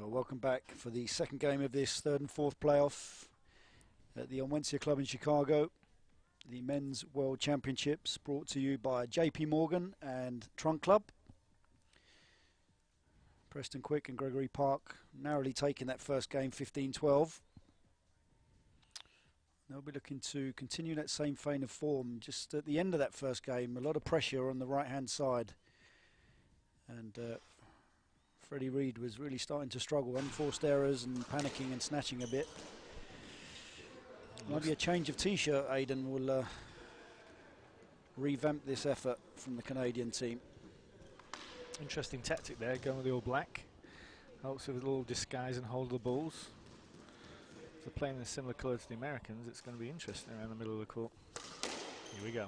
[SPEAKER 11] Welcome back for the second game of this third and fourth playoff at the Onwensia Club in Chicago. The Men's World Championships brought to you by JP Morgan and Trunk Club. Preston Quick and Gregory Park narrowly taking that first game 15-12. They'll be looking to continue that same vein of form. Just at the end of that first game, a lot of pressure on the right-hand side. And Freddie Reed was really starting to struggle, unforced errors and panicking and snatching a bit. Maybe a change of t-shirt, Aidan, will revamp this effort from the Canadian team.
[SPEAKER 12] Interesting tactic there, going with the all black. Helps with a little disguise and hold the balls. If they're playing in a similar colour to the Americans, it's going to be interesting around the middle of the court. Here we go.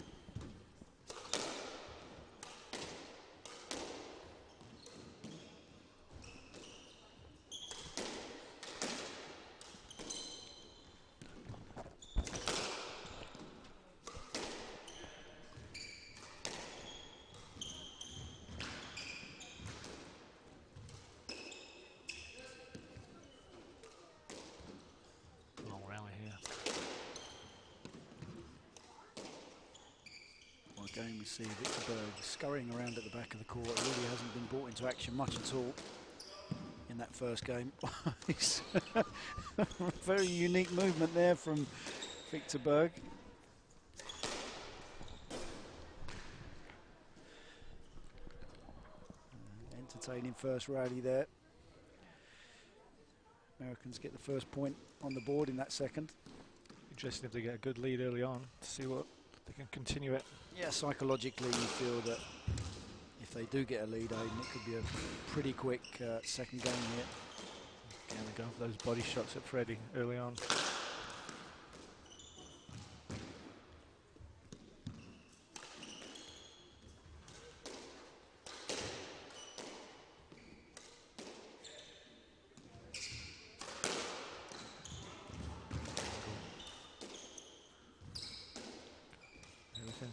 [SPEAKER 11] Game we see Victor Berg scurrying around at the back of the court. Really hasn't been brought into action much at all in that first game. Very unique movement there from Victor Berg. Entertaining first rally there. Americans get the first point on the board in that second.
[SPEAKER 12] Interesting if they get a good lead early on to see what they can continue it.
[SPEAKER 11] Yeah, psychologically you feel that if they do get a lead, Aidan, it could be a pretty quick second game here.
[SPEAKER 12] Yeah, they're going for those body shots at Freddie early on.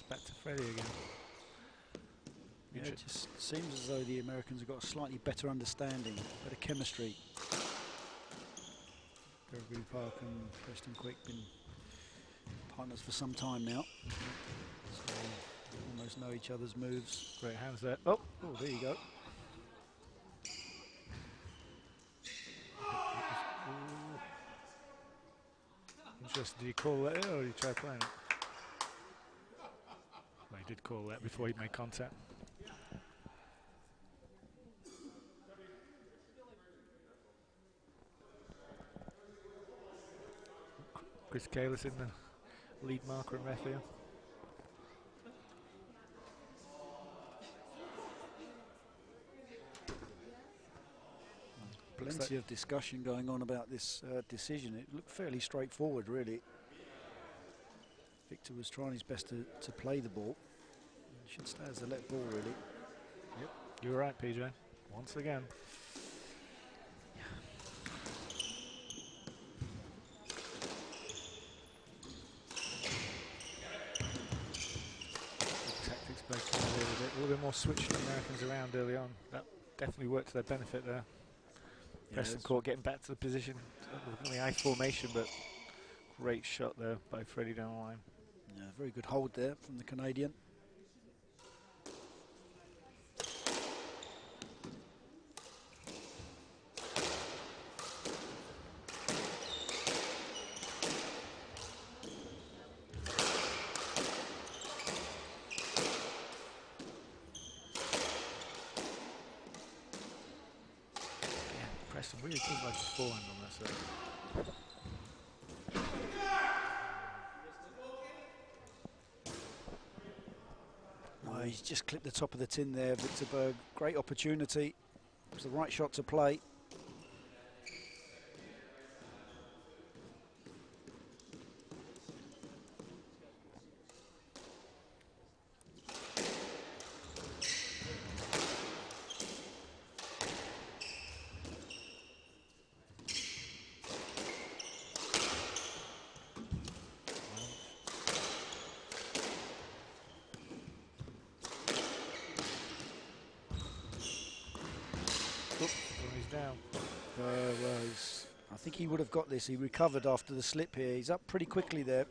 [SPEAKER 12] Back to Freddie again.
[SPEAKER 11] Yeah, it just seems as though the Americans have got a slightly better understanding, better chemistry. Gregory Park and Preston Quick been partners for some time now. So they almost know each other's moves.
[SPEAKER 12] Great hands there. Oh, there you go. Interesting. Did you call that or did you try playing it? Well, he did call that before he made contact. Chris Kalis in the lead marker and ref here.
[SPEAKER 11] Plenty of discussion going on about this decision. It looked fairly straightforward, really. Victor was trying his best to play the ball. He should stay as a let ball, really.
[SPEAKER 12] Yep, you were right, PJ. Once again. Tactics breaking a little bit more switching Americans around early on. That definitely worked to their benefit there. Preston Court getting back to the position in the I formation, but great shot there by Freddie down the line.
[SPEAKER 11] Yeah, very good hold there from the Canadian.
[SPEAKER 12] Preston really does like his forehand on that side.
[SPEAKER 11] Oh, he's just clipped the top of the tin there, Victor Berg. Great opportunity. It was the right shot to play. I think he would have got this. He recovered after the slip here. He's up pretty quickly there.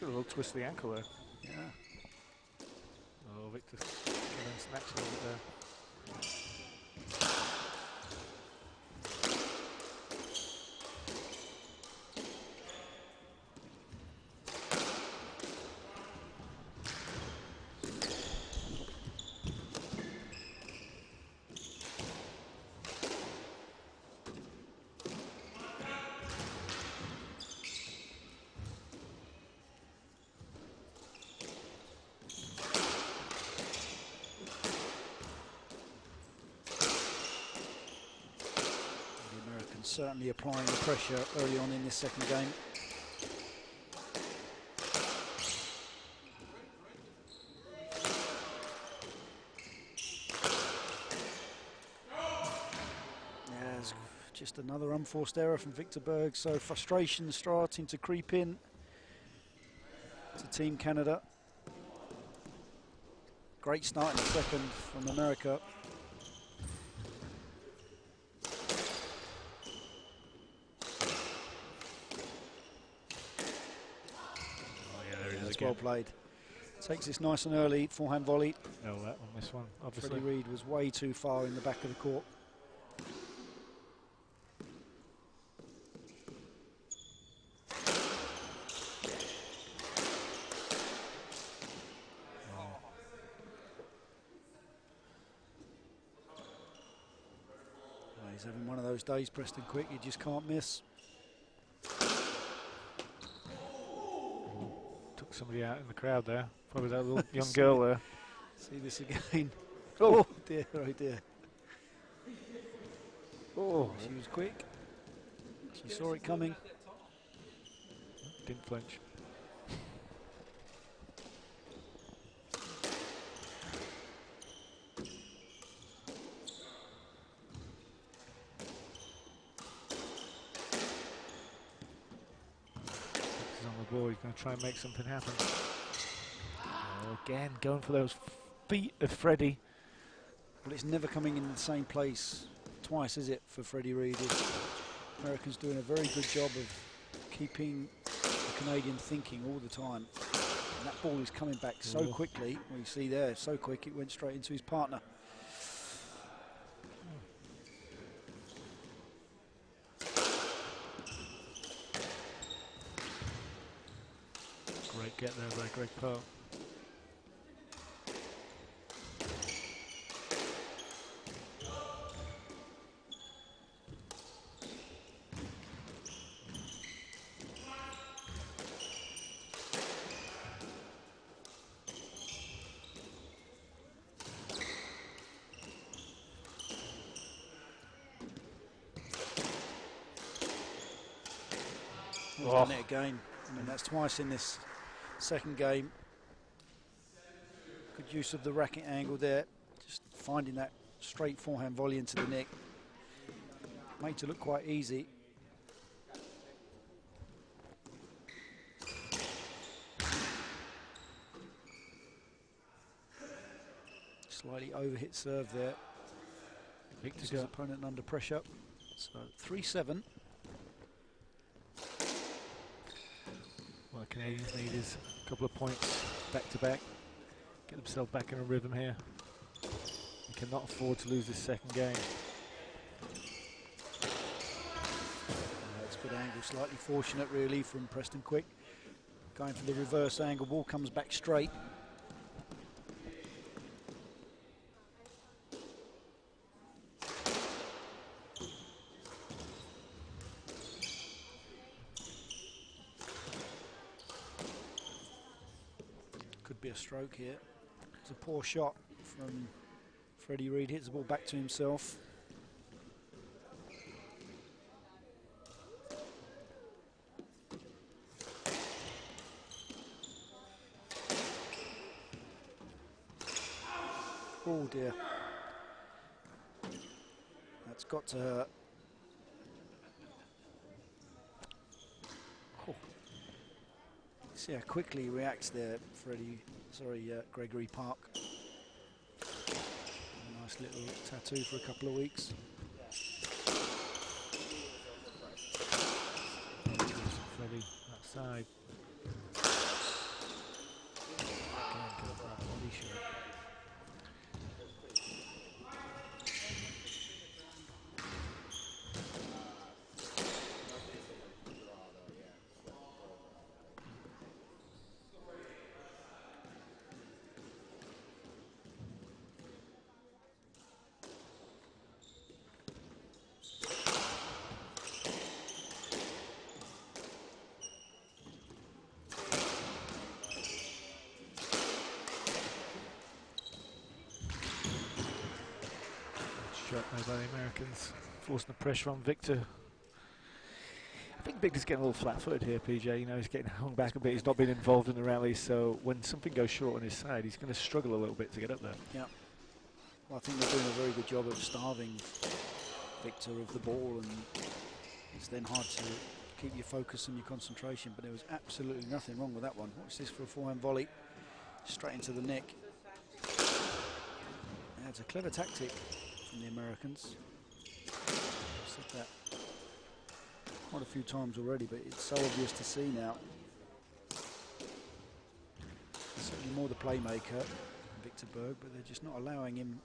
[SPEAKER 12] A little twist of the ankle there.
[SPEAKER 11] Yeah.
[SPEAKER 12] Oh, Victor snatched a little bit there.
[SPEAKER 11] Certainly applying the pressure early on in this second game. Yeah, it's just another unforced error from Victor Berg, so frustration starting to creep in to Team Canada. Great start in the second from America. Well played. Takes this nice and early, forehand volley.
[SPEAKER 12] No, that on this one, obviously.
[SPEAKER 11] Freddie Reed was way too far in the back of the court. He's having one of those days, Preston Quick, you just can't miss.
[SPEAKER 12] Somebody out in the crowd there, probably that little young girl there.
[SPEAKER 11] See this again. Oh dear, oh dear.
[SPEAKER 12] Oh,
[SPEAKER 11] she was quick. She saw it coming.
[SPEAKER 12] Didn't flinch. He's going to try and make something happen. Oh, again, going for those feet of Freddie.
[SPEAKER 11] Well, it's never coming in the same place twice, is it, for Freddie Reed? Americans doing a very good job of keeping the Canadian thinking all the time. And that ball is coming back so quickly. We see there, so quick, it went straight into his partner.
[SPEAKER 12] Great get there by Greg Park.
[SPEAKER 11] He's done it again. I mean, that's twice in this second game. Good use of the racket angle there. Just finding that straight forehand volley into the neck. Made to look quite easy. Slightly overhit serve there. Victor's his opponent under pressure. So 3-7.
[SPEAKER 12] What the Canadians need is a couple of points back to back. Get themselves back in a rhythm here. They cannot afford to lose this second game.
[SPEAKER 11] That's a good angle. Slightly fortunate really from Preston Quick. Going for the reverse angle. Ball comes back straight. Be a stroke here. It's a poor shot from Freddie Reed. Hits the ball back to himself. Oh dear. That's got to hurt. Oh. See how quickly he reacts there, Gregory Park. A nice little tattoo for a couple of weeks.
[SPEAKER 12] Freddie outside. Body shot. Shot there by the Americans, forcing the pressure on Victor. I think Victor's getting a little flat-footed here, PJ. You know, he's getting hung back a bit. He's not been involved in the rally, so when something goes short on his side, he's going to struggle a little bit to get up there.
[SPEAKER 11] Yeah. Well, I think they're doing a very good job of starving Victor of the ball, and it's then hard to keep your focus and your concentration, but there was absolutely nothing wrong with that one. Watch this for a forehand volley, straight into the neck. Yeah, it's a clever tactic from the Americans. I've said that quite a few times already, but it's so obvious to see now. Certainly more the playmaker, Victor Berg, but they're just not allowing him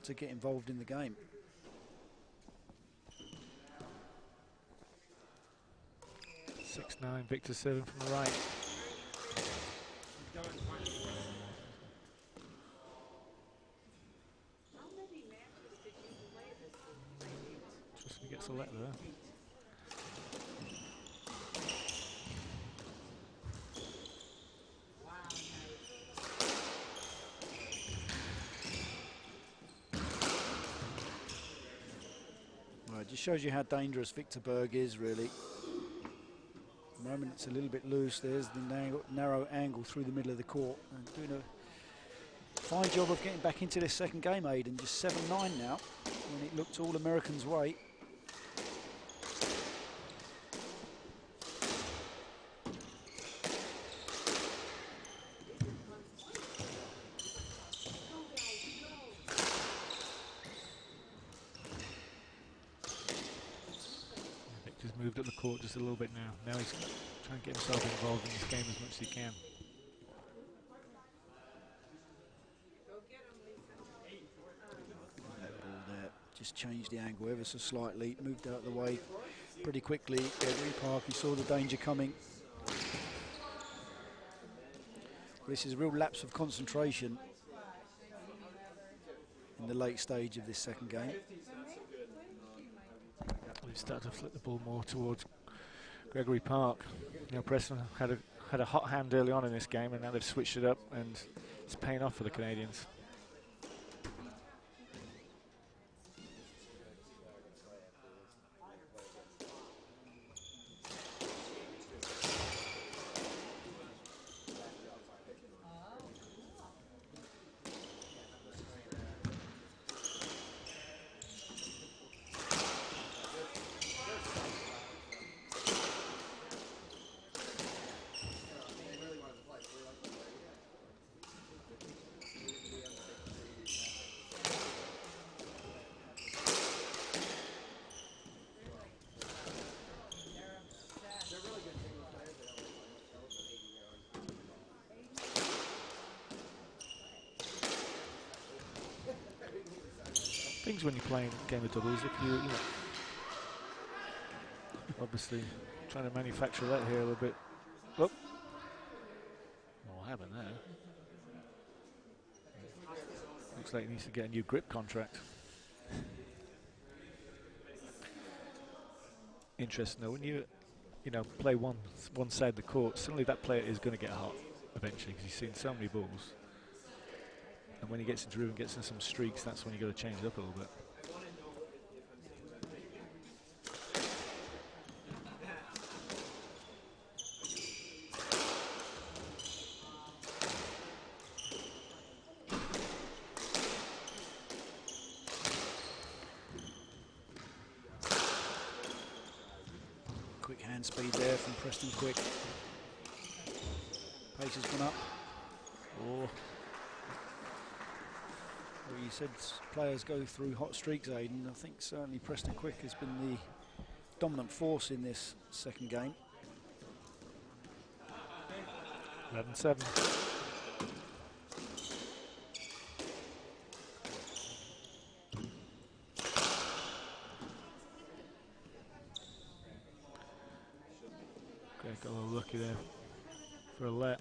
[SPEAKER 11] to get involved in the game.
[SPEAKER 12] Yeah. 6-9, Victor serving from the right. Just gets a let there.
[SPEAKER 11] Well, it just shows you how dangerous Victor Berg is, really. At the moment it's a little bit loose. There's the narrow angle through the middle of the court. And doing a fine job of getting back into this second game, Aidan. Just 7-9 now, when it looked all Americans' way.
[SPEAKER 12] up the court just a little bit now. Now he's trying to get himself involved in this game as much as he can.
[SPEAKER 11] That ball there just changed the angle ever so slightly, moved out of the way pretty quickly. Gregory Park, he saw the danger coming. This is a real lapse of concentration in the late stage of this second game.
[SPEAKER 12] We've started to flip the ball more towards Gregory Park. You know, Preston had a hot hand early on in this game, and now they've switched it up, and it's paying off for the Canadians. Things when you're playing a game of doubles, if you know, obviously trying to manufacture that here a little bit. Oh, what happened there? Looks like he needs to get a new grip contract. Interesting though, when you play one side of the court, suddenly that player is going to get hot eventually because he's seen so many balls. And when he gets into groove and gets in some streaks, that's when you got to change it up a little bit.
[SPEAKER 11] Quick hand speed there from Preston Quick. Pace has gone up. Oh. Well, you said players go through hot streaks, Aidan. I think certainly Preston Quick has been the dominant force in this second game.
[SPEAKER 12] 11-7. Okay, got a little lucky there for a let.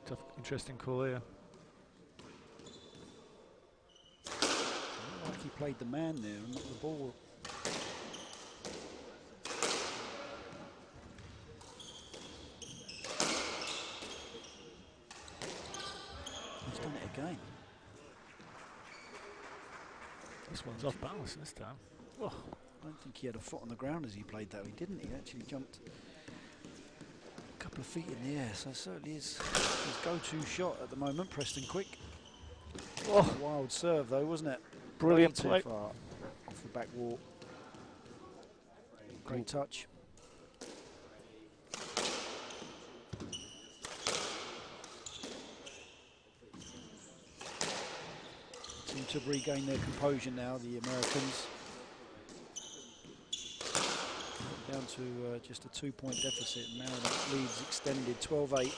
[SPEAKER 12] Tough, interesting call here.
[SPEAKER 11] Like he played the man there and not the ball. He's done it again.
[SPEAKER 12] This one's off balance this time. Oh.
[SPEAKER 11] I don't think he had a foot on the ground as he played that. He didn't. He actually jumped a couple of feet in the air. So certainly is his go-to shot at the moment. Preston Quick. Oh, a wild serve though, wasn't it?
[SPEAKER 12] Brilliant
[SPEAKER 11] too
[SPEAKER 12] play.
[SPEAKER 11] far off the back wall. Great touch. Seem to have regained their composure now, the Americans. Down to just a 2-point deficit, and now that lead's extended 12-8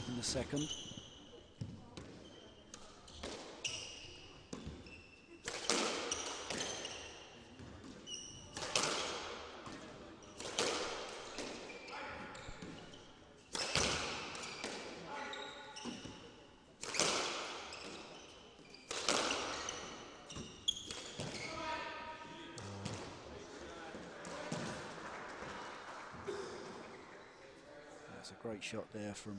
[SPEAKER 11] in the second. Great shot there from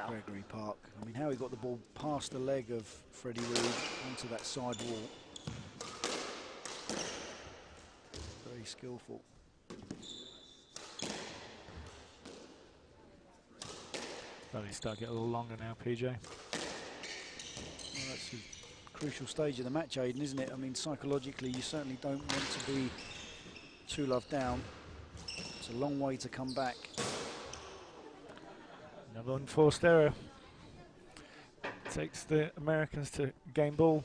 [SPEAKER 11] Gregory Park. I mean, how he got the ball past the leg of Freddie Reed onto that side wall. Very skillful.
[SPEAKER 12] Probably start getting a little longer now, PJ.
[SPEAKER 11] Well, that's a crucial stage of the match, Aidan, isn't it? I mean, psychologically, you certainly don't want to be 2-love down. It's a long way to come back.
[SPEAKER 12] Another unforced error. takes the Americans to game ball.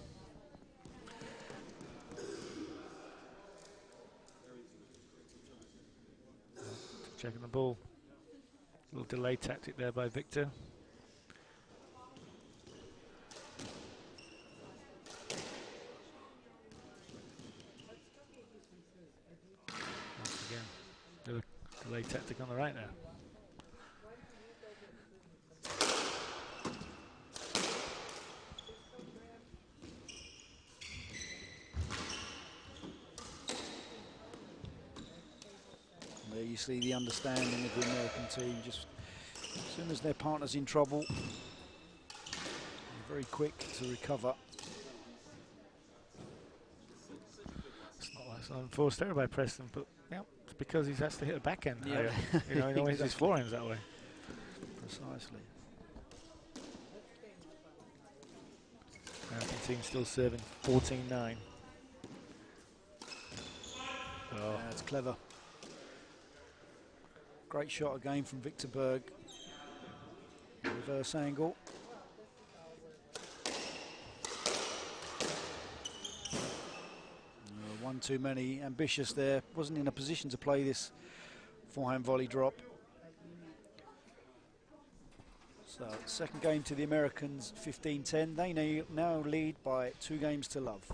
[SPEAKER 12] Checking the ball. Little delay tactic there by Victor. Once again, little delay tactic on the right there.
[SPEAKER 11] There you see the understanding of the American team. Just as soon as their partner's in trouble, they're very quick to recover.
[SPEAKER 12] It's not an unforced error by Preston, but yeah, it's because he's has to hit a backhand.
[SPEAKER 11] Yeah.
[SPEAKER 12] You know, he always his
[SPEAKER 11] Exactly.
[SPEAKER 12] forehands that way.
[SPEAKER 11] Precisely.
[SPEAKER 12] American team still serving 14-9. Oh,
[SPEAKER 11] That's clever. Great shot again from Victor Berg. Reverse angle. One too many. Ambitious there. Wasn't in a position to play this forehand volley drop. So second game to the Americans, 15-10. They now lead by 2 games to love.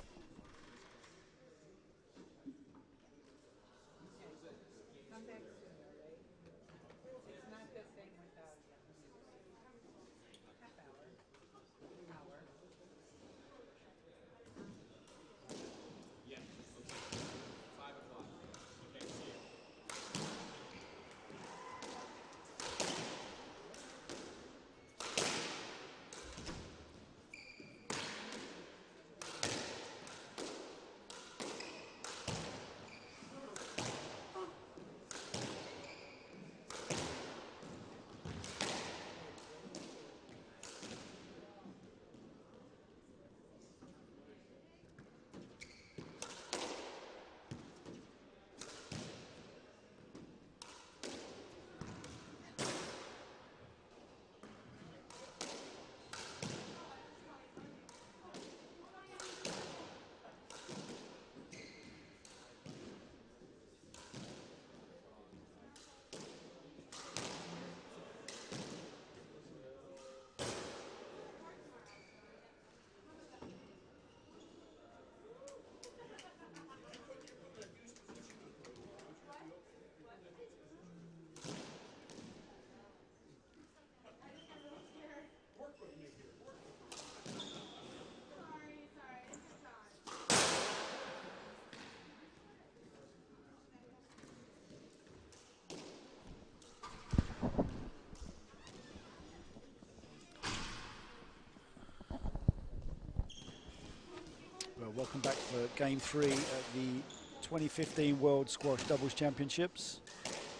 [SPEAKER 11] Well, welcome back for Game 3 at the 2015 World Squash Doubles Championships,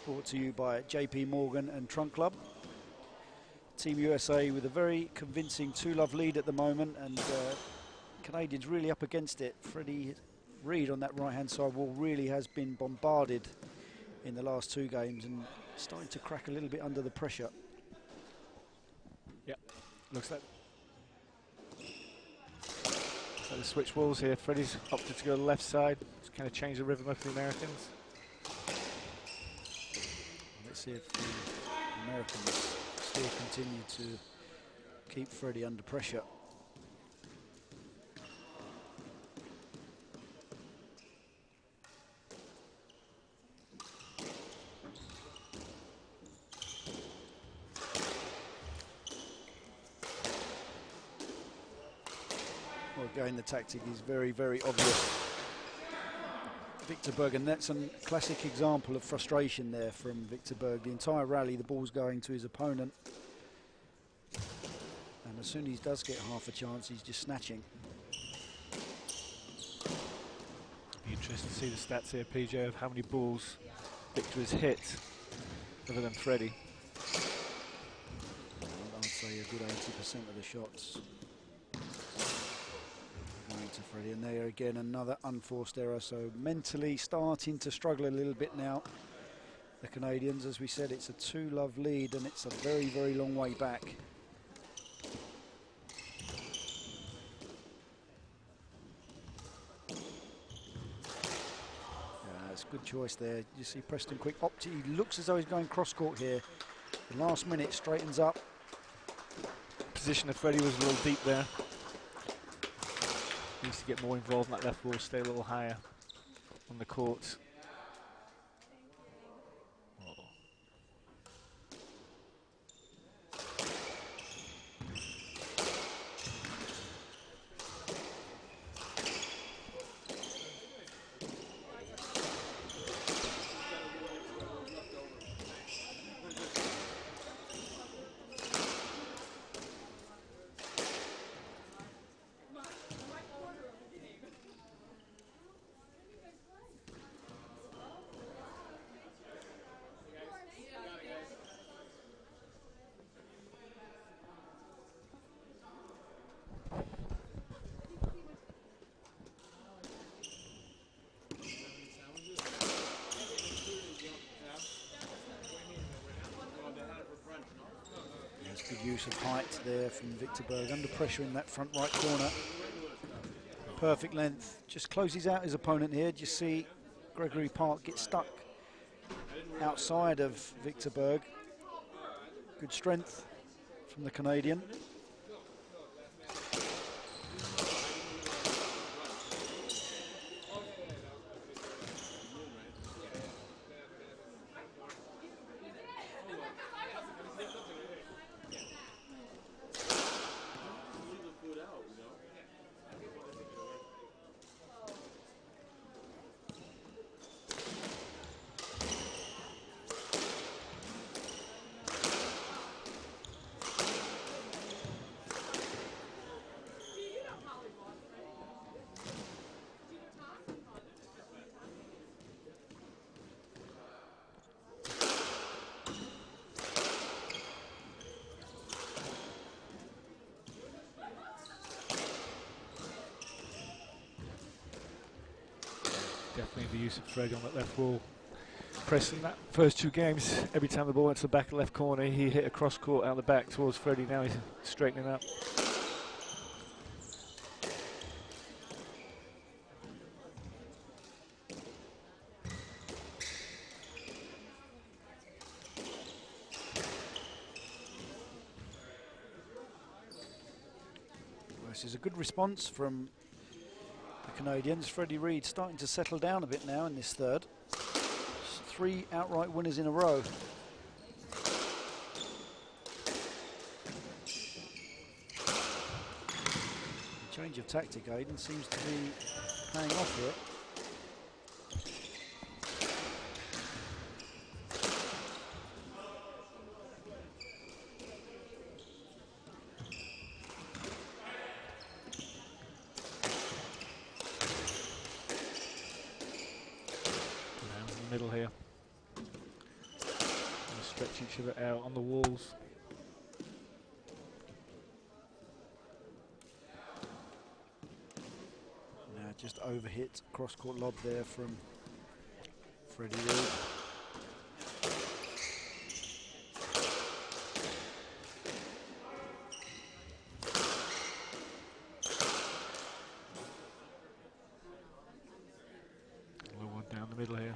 [SPEAKER 11] brought to you by JP Morgan and Trunk Club. Team USA with a very convincing 2-love lead at the moment, and Canadians really up against it. Freddie Reid on that right-hand side wall really has been bombarded in the last 2 games and starting to crack a little bit under the pressure.
[SPEAKER 12] Yep, looks like. So the switch walls here. Freddie's opted to go to the left side. Just kind of change the rhythm of the Americans.
[SPEAKER 11] Let's see if the Americans still continue to keep Freddie under pressure. Well, again, the tactic is very, very obvious. Victor Berg, and that's a classic example of frustration there from Victor Berg. The entire rally, the ball's going to his opponent. And as soon as he does get half a chance, he's just snatching.
[SPEAKER 12] Be interesting to see the stats here, PJ, of how many balls Victor has hit, other than Freddie.
[SPEAKER 11] I'd say a good 80% of the shots going to Freddie, and there again another unforced error. So mentally starting to struggle a little bit now, the Canadians. As we said, it's a 2-love lead and it's a very, very long way back. that's a good choice there. You see Preston Quick he looks as though he's going cross court here. The last minute straightens up.
[SPEAKER 12] Position of Freddie was a little deep there. Needs to get more involved in that left wall, stay a little higher on the court.
[SPEAKER 11] Good use of height there from Victor Berg, under pressure in that front right corner. Perfect length, just closes out his opponent here. Do you see Gregory Park get stuck outside of Victor Berg? Good strength from the Canadian. Definitely the use of Freddie on that left wall. Preston, that first 2 games, every time the ball went to the back left corner, he hit a cross court out the back towards Freddie. Now he's straightening up. This is a good response from the Canadians. Freddie Reed starting to settle down a bit now in this third. 3 outright winners in a row. The change of tactic, Aiden, seems to be paying off here. Middle here. Stretch each other out on the walls. Now just overhit cross court lob there from Freddie Reed. Low one down the middle here.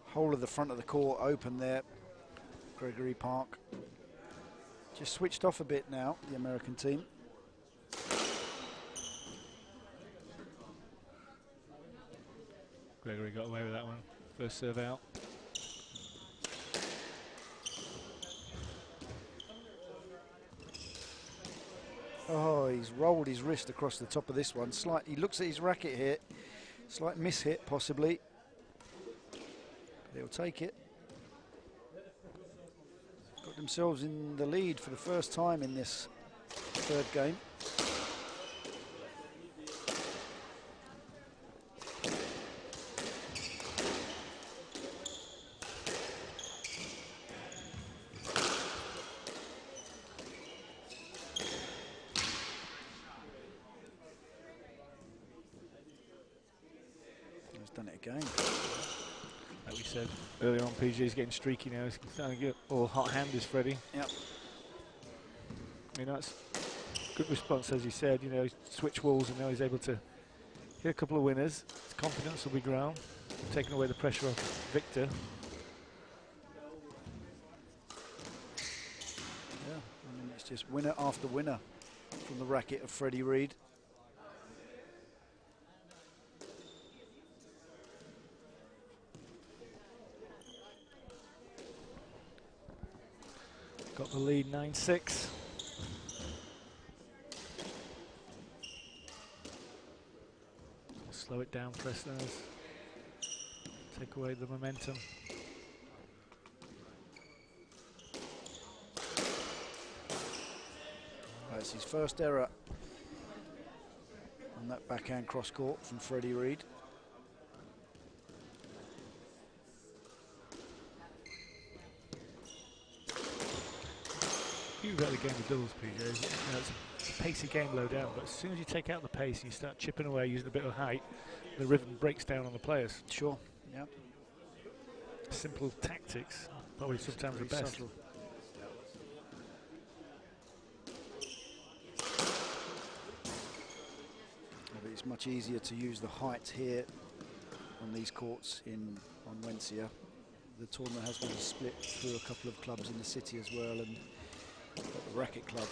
[SPEAKER 11] Whole of the front of the court open there. Gregory Park just switched off a bit now, the American team.
[SPEAKER 12] Gregory got away with that one. First serve out.
[SPEAKER 11] Oh, he's rolled his wrist across the top of this one. He looks at his racket here. Slight mishit possibly. They'll take it. Got themselves in the lead for the first time in this third game.
[SPEAKER 12] said earlier on, PJ's getting streaky now. He's starting to get all hot-handed, Freddie.
[SPEAKER 11] Yep.
[SPEAKER 12] You know, it's good response, as he said. You know, switch walls, and now he's able to hit a couple of winners. His confidence will be grown, taking away the pressure off Victor.
[SPEAKER 11] Yeah, I mean, it's just winner after winner from the racket of Freddie Reed.
[SPEAKER 12] Got the lead 9-6. Slow it down, Preston. Take away the momentum.
[SPEAKER 11] That's his first error on that backhand cross court from Freddie Reed.
[SPEAKER 12] You've got the game of doubles, PJ. You know, it's a pacey game low down, but as soon as you take out the pace and you start chipping away using a bit of height, the rhythm breaks down on the players.
[SPEAKER 11] Sure, yeah.
[SPEAKER 12] Simple tactics, probably sometimes the best.
[SPEAKER 11] Subtle. But it's much easier to use the height here on these courts on Wencia. The tournament has been split through a couple of clubs in the city as well, and the racket club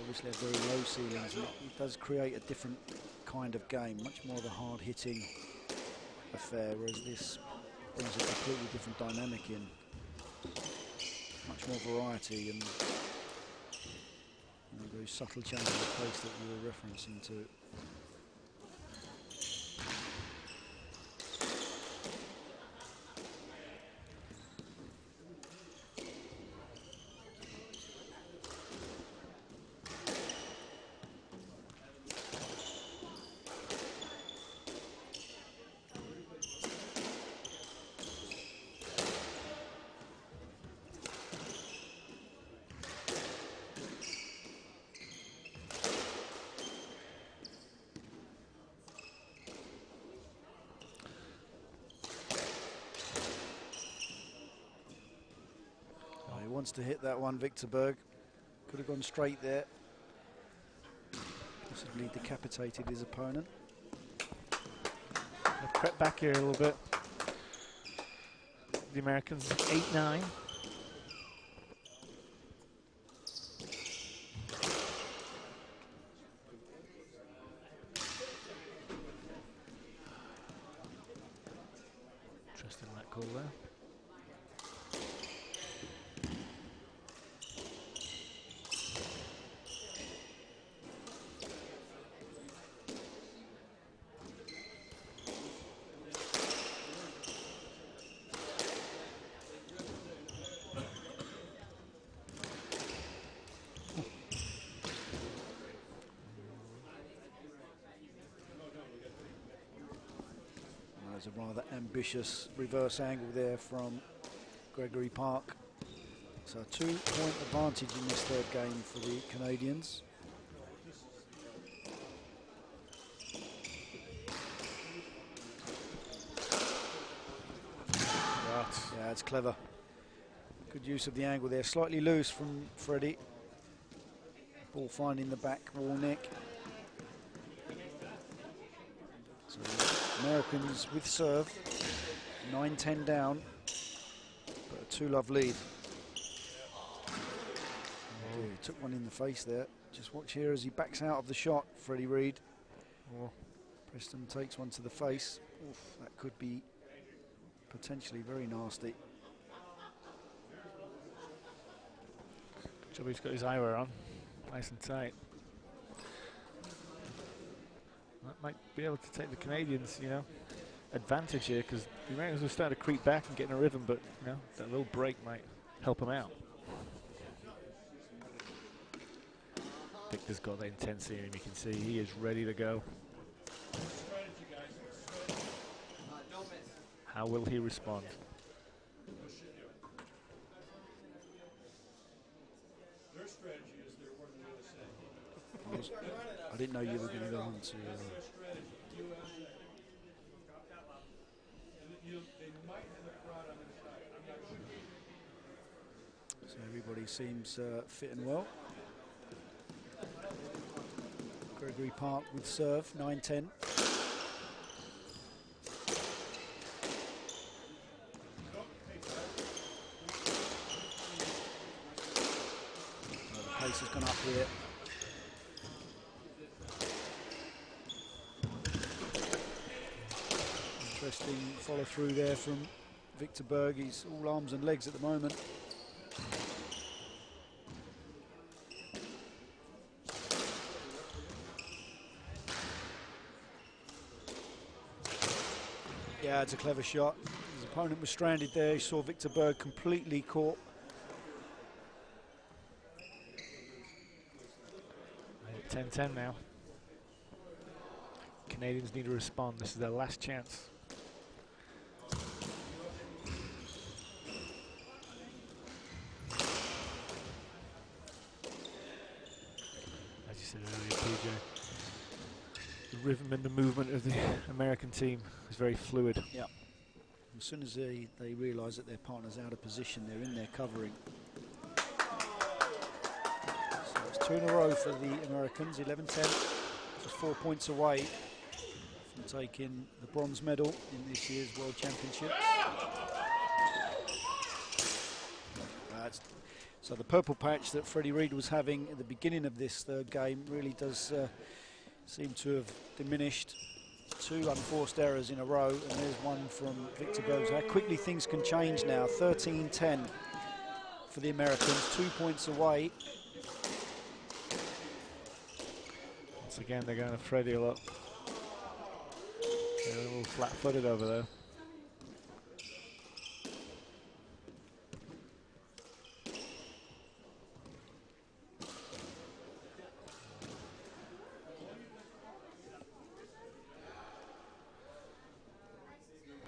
[SPEAKER 11] obviously have very low ceilings, and it does create a different kind of game, much more of a hard-hitting affair, whereas this brings a completely different dynamic in, much more variety and very subtle change of pace that you were referencing to. Wants to hit that one, Victor Berg. Could have gone straight there. Possibly decapitated his opponent.
[SPEAKER 12] They've crept back here a little bit. The Americans 8-9. Interesting that call there.
[SPEAKER 11] There's a rather ambitious reverse angle there from Gregory Park. So a 2-point advantage in this third game for the Canadians. Yeah, it's clever. Good use of the angle there. Slightly loose from Freddie. Ball finding the back wall neck. So Americans with serve, 9-10 down, but a 2-love lead. Oh, he took one in the face there. Just watch here as he backs out of the shot, Freddie Reed.
[SPEAKER 12] Oh.
[SPEAKER 11] Preston takes one to the face. Oof, that could be potentially very nasty.
[SPEAKER 12] Good job he's got his eyewear on, nice and tight. That might be able to take the Canadians, you know, advantage here, because the Americans will start to creep back and get in a rhythm, but, you know, that little break might help them out. Victor's got that intensity in him, you can see he is ready to go. How will he respond?
[SPEAKER 2] Their strategy is they're one of the USA.
[SPEAKER 11] I didn't know you were going to go on to...
[SPEAKER 2] They might have a crowd on
[SPEAKER 11] Everybody seems fit and well. Gregory Park with serve, 9-10. The pace has gone up here. Interesting follow through there from Victor Berg. He's all arms and legs at the moment. Yeah, it's a clever shot. His opponent was stranded there. He saw Victor Berg completely caught.
[SPEAKER 12] 10-10 now. Canadians need to respond. This is their last chance. As you said earlier, PJ, the rhythm and the movement of the American team is very fluid.
[SPEAKER 11] Yeah. As soon as they realise that their partner's out of position, they're in there covering. So it's 2 in a row for the Americans, 11-10, just 4 points away from taking the bronze medal in this year's World Championship. So the purple patch that Freddie Reed was having at the beginning of this third game really does seem to have diminished. 2 unforced errors in a row, and there's one from Victor Berg. How quickly things can change now. 13-10 for the Americans, 2 points away.
[SPEAKER 12] Once again, they're going to Freddie a lot. They're a little flat-footed over there.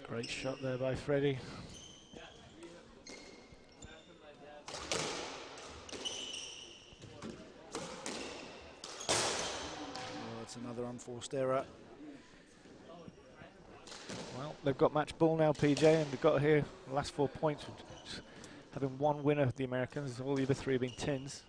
[SPEAKER 12] Great shot there by Freddie.
[SPEAKER 11] Oh, it's another unforced error.
[SPEAKER 12] Well, they've got match ball now, PJ, and they've got here the last 4 points. Just having one winner, the Americans. All the other 3 have been tins.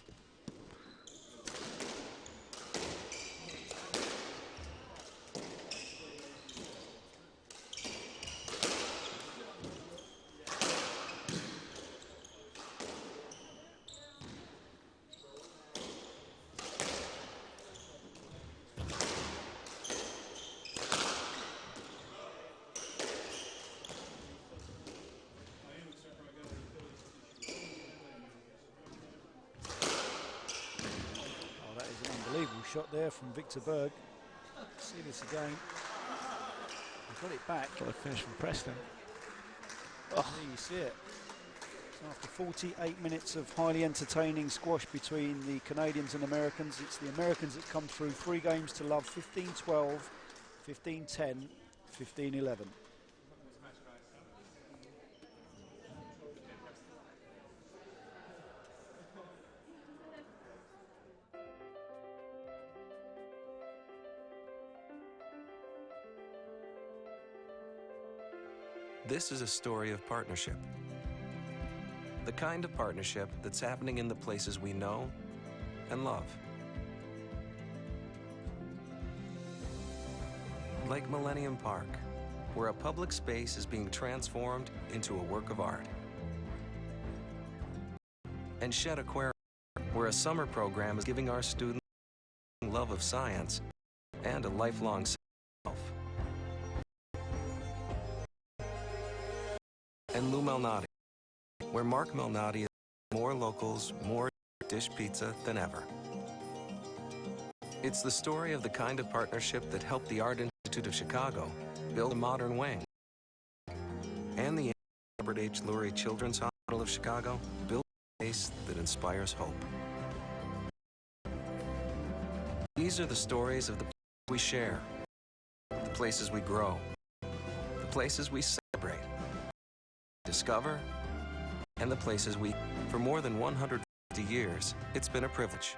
[SPEAKER 11] Shot there from Victor Berg. See this again. He's got it back.
[SPEAKER 12] Got a finish from Preston.
[SPEAKER 11] Oh, there you see it. So after 48 minutes of highly entertaining squash between the Canadians and Americans, it's the Americans that come through 3 games to love, 15-12, 15-10, 15-11.
[SPEAKER 9] This is a story of partnership. The kind of partnership that's happening in the places we know and love. Like Millennium Park, where a public space is being transformed into a work of art. And Shedd Aquarium, where a summer program is giving our students love of science and a lifelong self. And Lou Malnati, where Mark Malnati is more locals, more dish pizza than ever. It's the story of the kind of partnership that helped the Art Institute of Chicago build a modern wing, and the Robert H. Lurie Children's Hospital of Chicago build a place that inspires hope. These are the stories of the places we share, the places we grow, the places we celebrate, discover, and the places we... For more than 150 years, it's been a privilege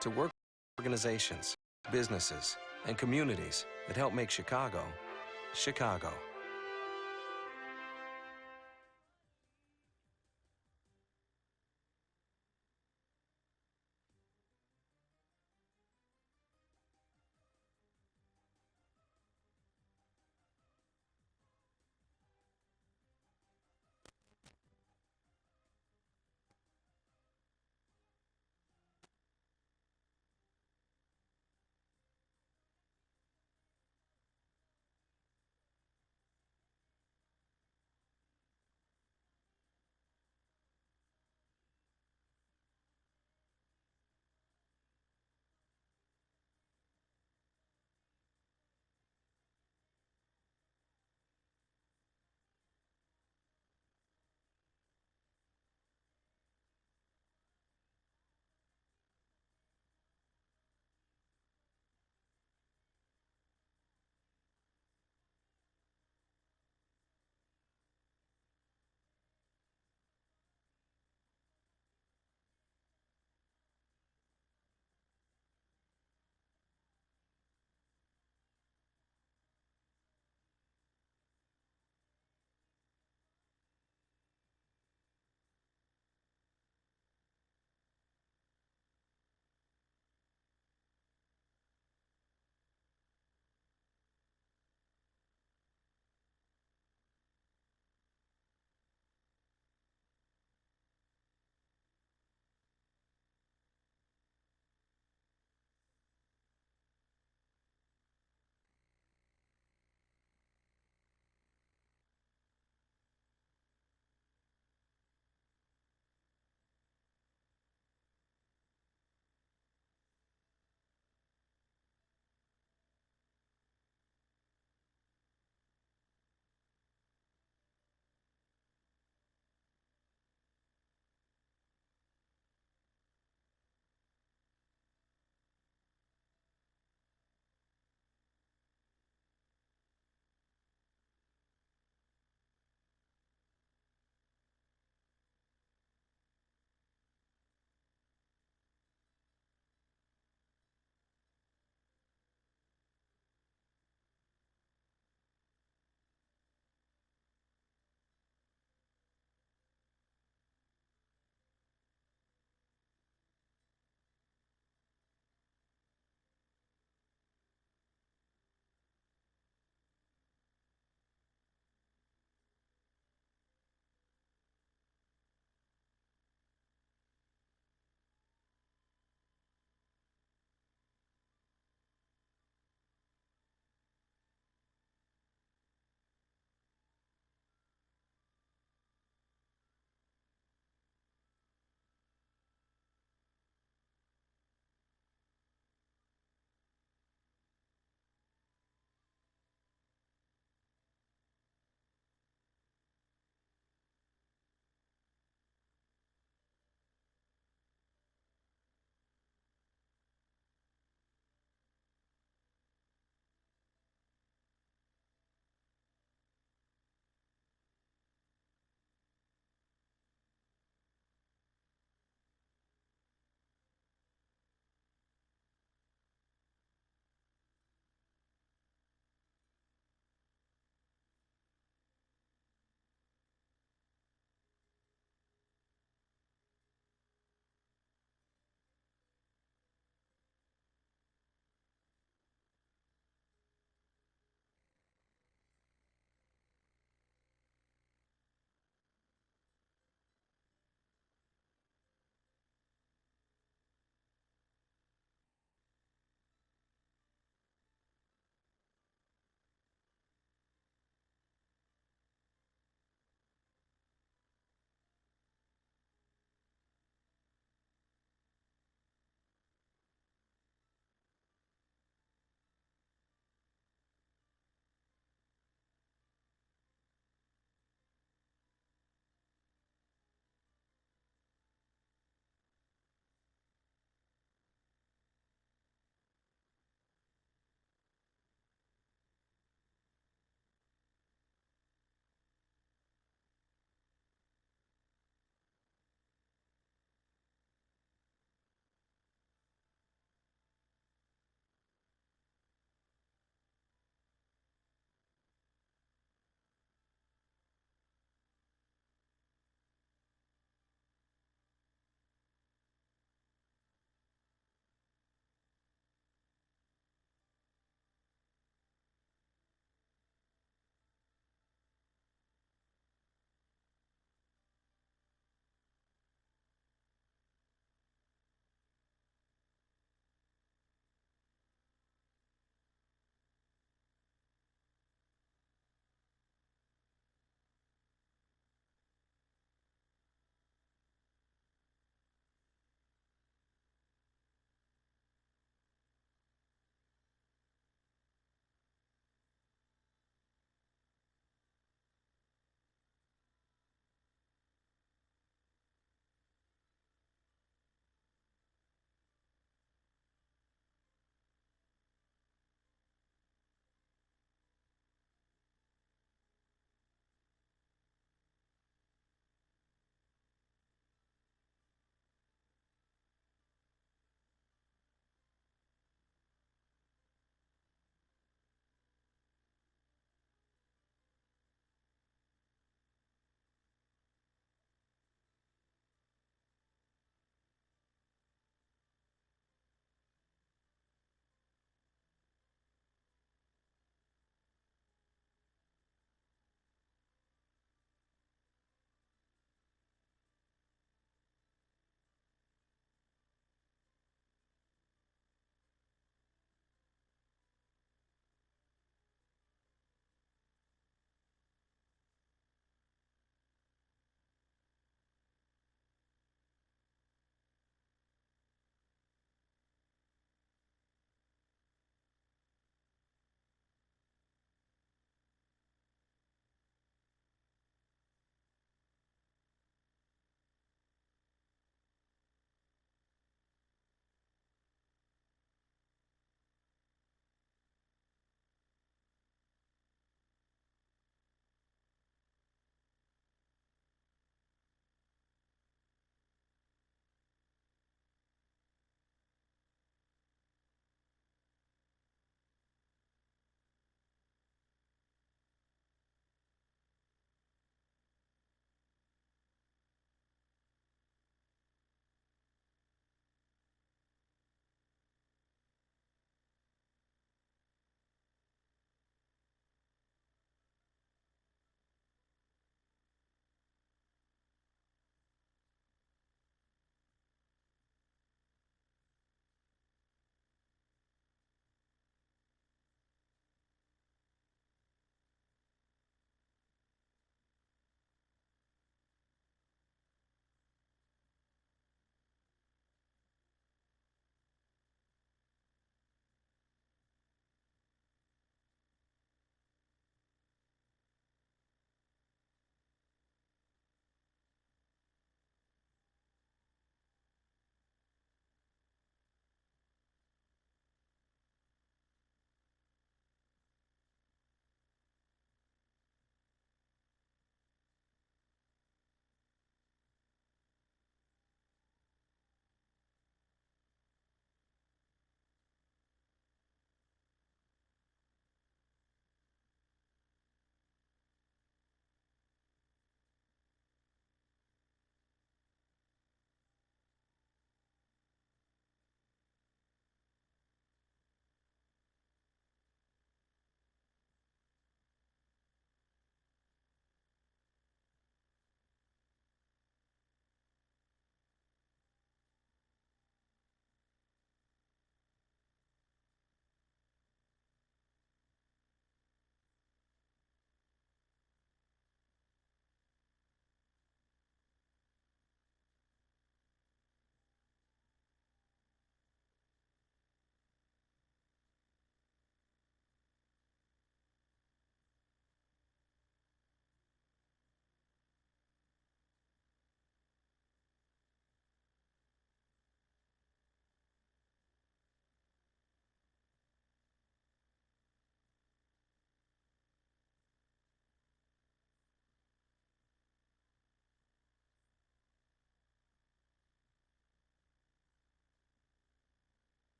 [SPEAKER 9] to work with organizations, businesses, and communities that help make Chicago, Chicago.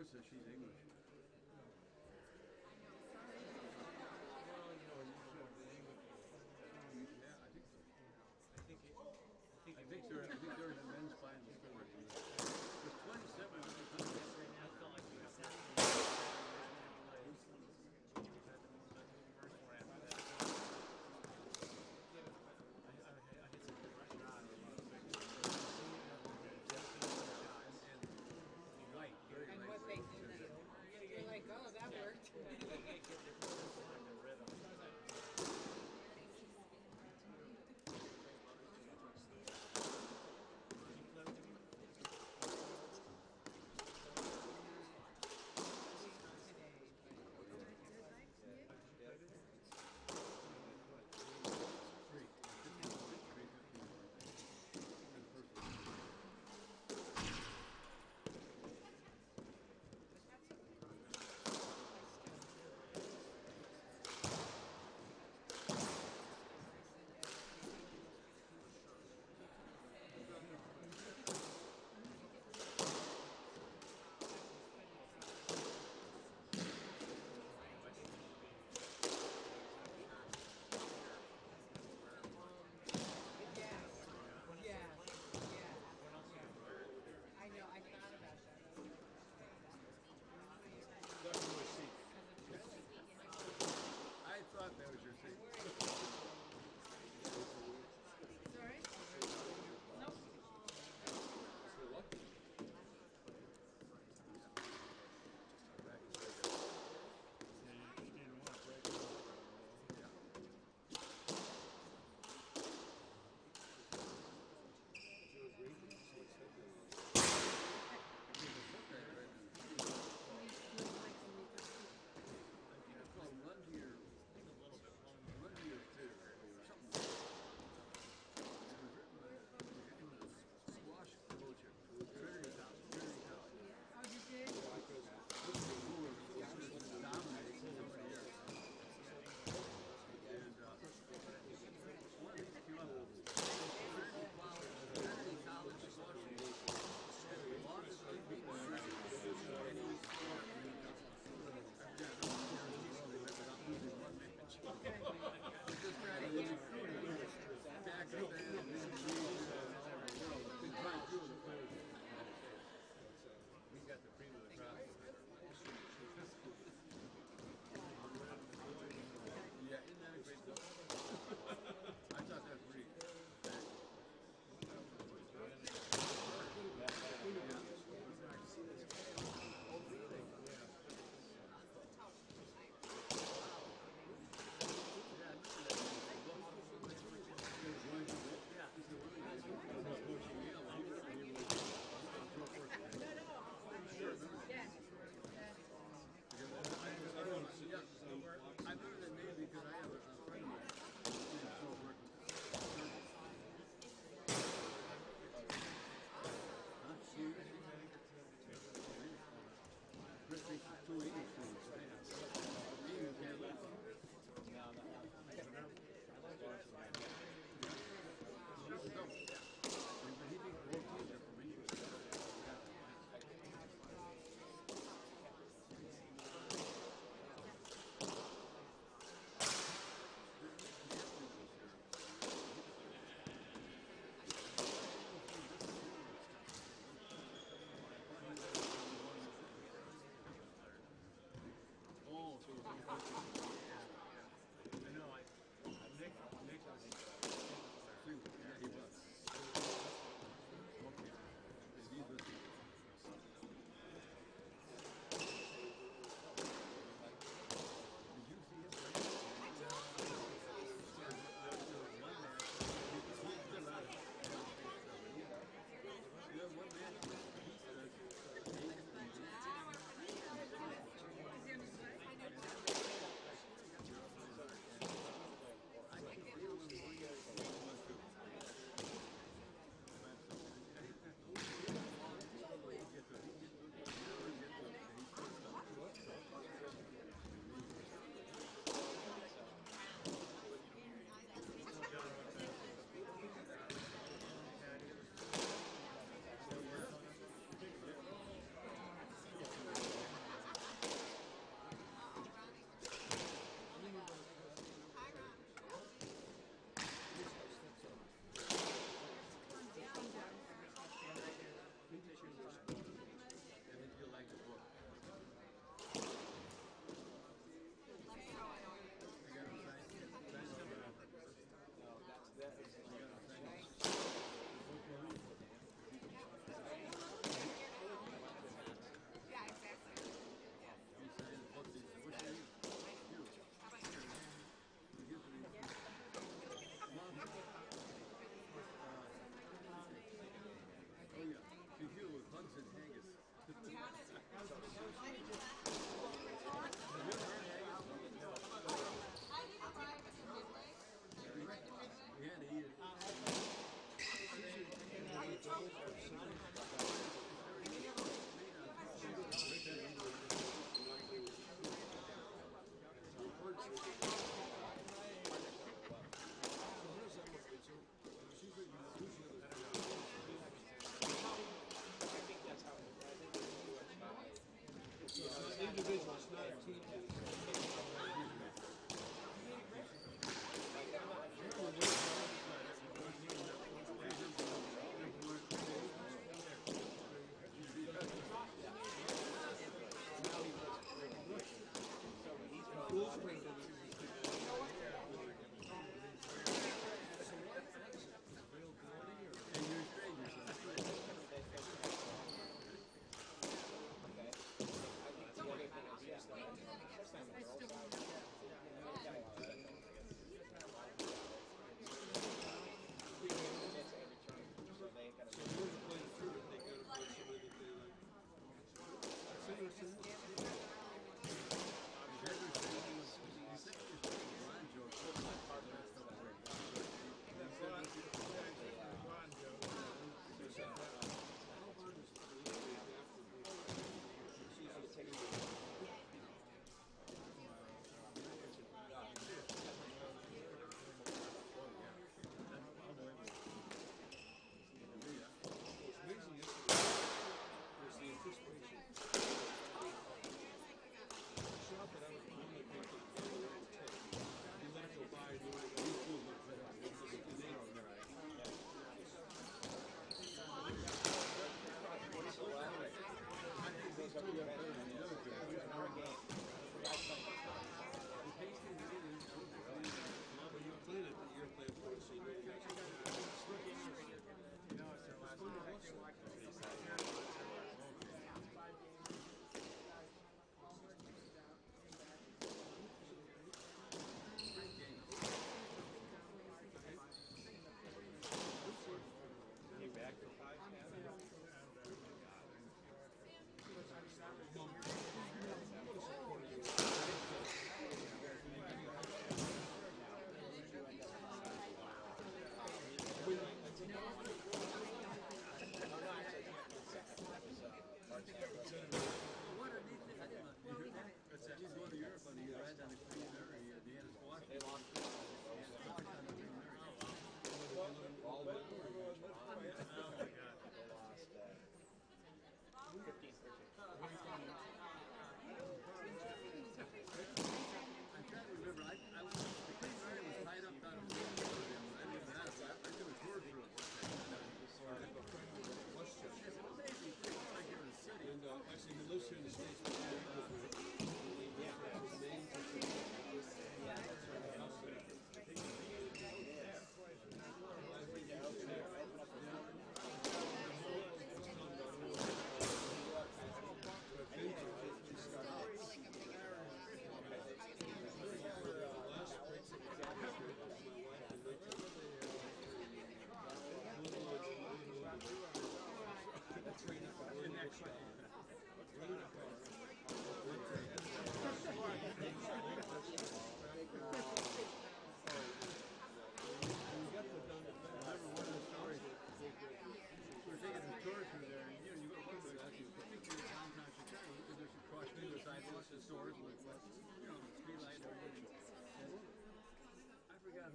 [SPEAKER 13] Laura says she's English. I think they're in the men's final. There's 27 of them.
[SPEAKER 10] I felt like you have that.
[SPEAKER 5] And what they do now.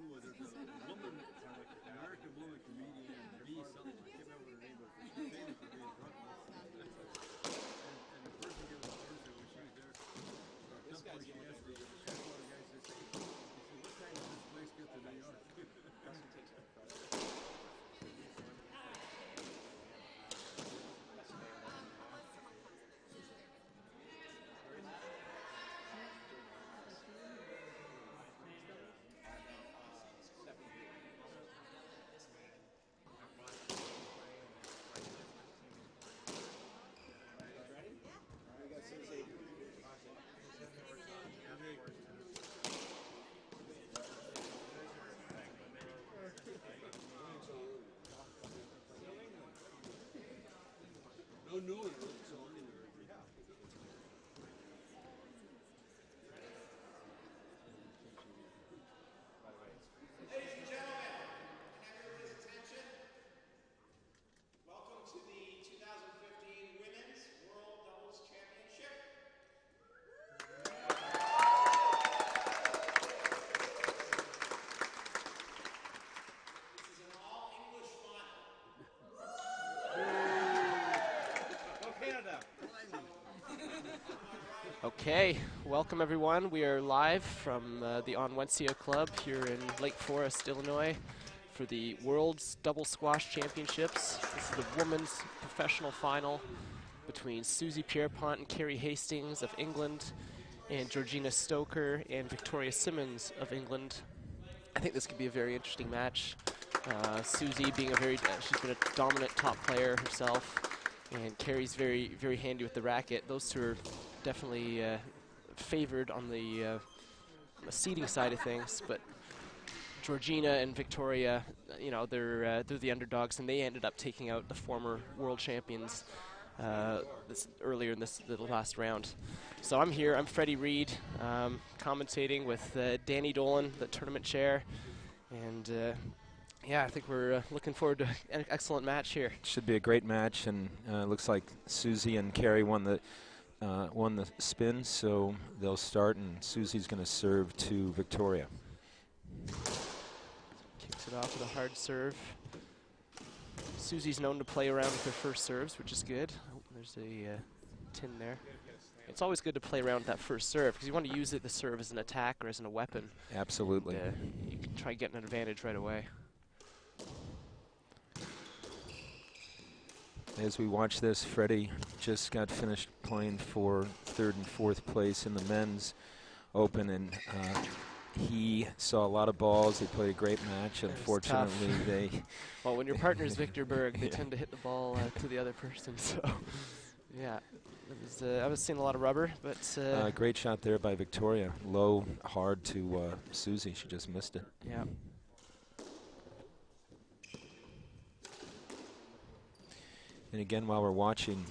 [SPEAKER 13] who was it? The woman, American woman comedian, B something. I can't remember her name, but she's famous for being drunk. And the person gave us an answer when she was there. This guy's she asked the guy, said, what time does this place get to New York? No, no.
[SPEAKER 14] Ladies and gentlemen, can I have everybody's attention? Welcome to the 2015 Women's World Doubles Championship. This is an all-English final.
[SPEAKER 1] Go Canada!
[SPEAKER 6] Okay, welcome everyone. We are live from the Onwensia Club here in Lake Forest, Illinois for the World's Double Squash Championships. This is the women's professional final between Susie Pierpont and Carrie Hastings of England and Georgina Stoker and Victoria Simmons of England. I think this could be a very interesting match. Susie being she's been a dominant top player herself, and Carrie's very, very handy with the racket. Those two are definitely favored on the seeding side of things, but Georgina and Victoria, you know, they're the underdogs, and they ended up taking out the former world champions earlier in the last round. So I'm here. I'm Freddie Reed, commentating with Danny Dolan, the tournament chair, and yeah, I think we're looking forward to an excellent match here.
[SPEAKER 7] Should be a great match, and looks like Susie and Carrie won the spin, so they'll start, and Susie's going to serve to Victoria.
[SPEAKER 6] Kicks it off with a hard serve. Susie's known to play around with her first serves, which is good. Oh, there's a tin there. It's always good to play around with that first serve because you want to use the serve as an attack or as a weapon.
[SPEAKER 7] Absolutely.
[SPEAKER 6] And, you can try getting an advantage right away.
[SPEAKER 7] As we watch this, Freddie just got finished playing for 3rd and 4th place in the men's open, and he saw a lot of balls. They played a great match. Unfortunately, they...
[SPEAKER 6] Well, when your partner's Victor Berg, they tend to hit the ball to the other person, so... Yeah, I was seeing a lot of rubber, but...
[SPEAKER 7] great shot there by Victoria. Low, hard to Susie. She just missed it.
[SPEAKER 6] Yeah.
[SPEAKER 7] And again, while we're watching,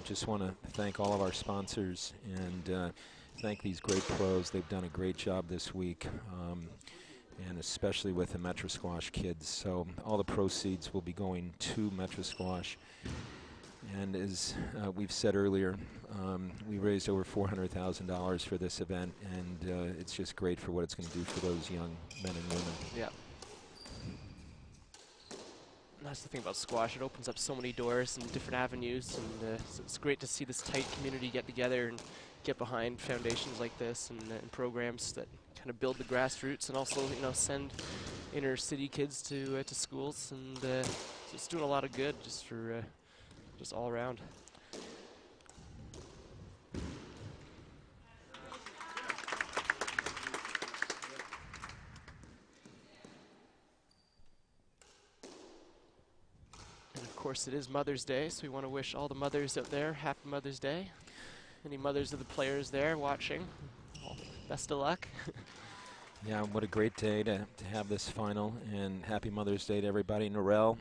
[SPEAKER 7] just want to thank all of our sponsors and thank these great pros. They've done a great job this week, and especially with the Metro Squash kids. So all the proceeds will be going to Metro Squash. And as we've said earlier, we raised over $400,000 for this event, and it's just great for what it's going to do for those young men and women.
[SPEAKER 6] Yeah. That's the thing about squash. It opens up so many doors and different avenues, and so it's great to see this tight community get together and get behind foundations like this and programs that kind of build the grassroots and also, you know, send inner city kids to schools, and so it's doing a lot of good just for just all around. Of course, it is Mother's Day, so we want to wish all the mothers out there happy Mother's Day. Any mothers of the players there watching, well, best of luck.
[SPEAKER 7] Yeah, what a great day to have this final, and happy Mother's Day to everybody. Norel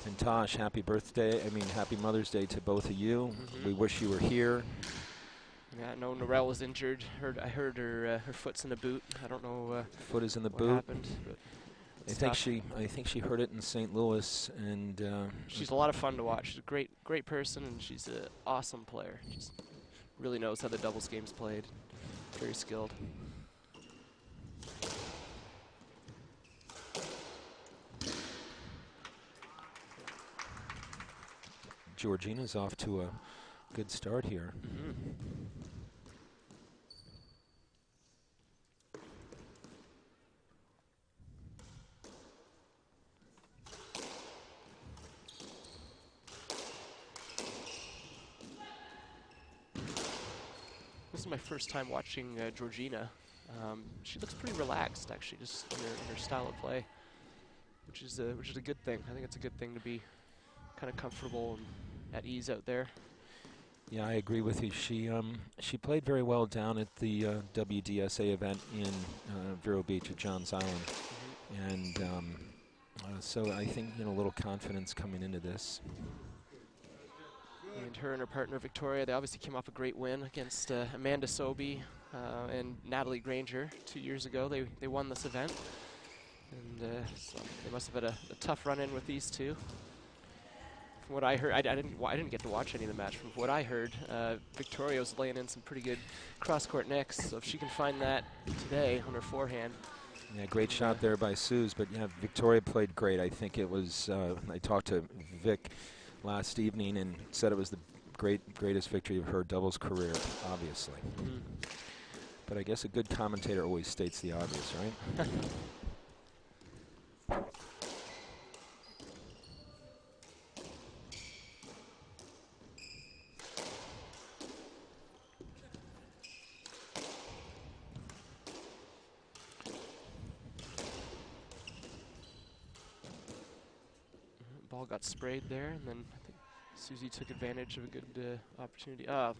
[SPEAKER 7] and Tosh, happy Mother's Day to both of you.
[SPEAKER 6] Mm-hmm.
[SPEAKER 7] We wish you were here.
[SPEAKER 6] Yeah, no, Norel was injured. I heard her foot's in a boot. I don't know
[SPEAKER 7] foot is in the
[SPEAKER 6] what
[SPEAKER 7] boot.
[SPEAKER 6] happened. But
[SPEAKER 7] I think she heard it in St. Louis, and
[SPEAKER 6] she's a lot of fun to watch. She's a great person, and she's an awesome player. Just really knows how the doubles game's played. Very skilled.
[SPEAKER 7] Georgina's off to a good start here.
[SPEAKER 6] This is my first time watching Georgina. She looks pretty relaxed, actually, just in her style of play, which is a good thing. I think it's a good thing to be kind of comfortable and at ease out there.
[SPEAKER 7] Yeah, I agree with you. She played very well down at the WDSA event in Vero Beach at Johns Island, and so I think a little confidence coming into this.
[SPEAKER 6] And her and her partner Victoria, they obviously came off a great win against Amanda Sobey and Natalie Granger 2 years ago. They won this event, and so they must have had a tough run-in with these two. From what I heard, I didn't get to watch any of the match. From what I heard, Victoria was laying in some pretty good cross-court nicks, so if she can find that today on her forehand.
[SPEAKER 7] Yeah, great shot there by Suze, but yeah, Victoria played great. I think it was, I talked to Vic last evening and said it was the greatest victory of her doubles career, obviously. But I guess a good commentator always states the obvious, right?
[SPEAKER 6] Ball got sprayed there, and then I think Susie took advantage of a good opportunity. No,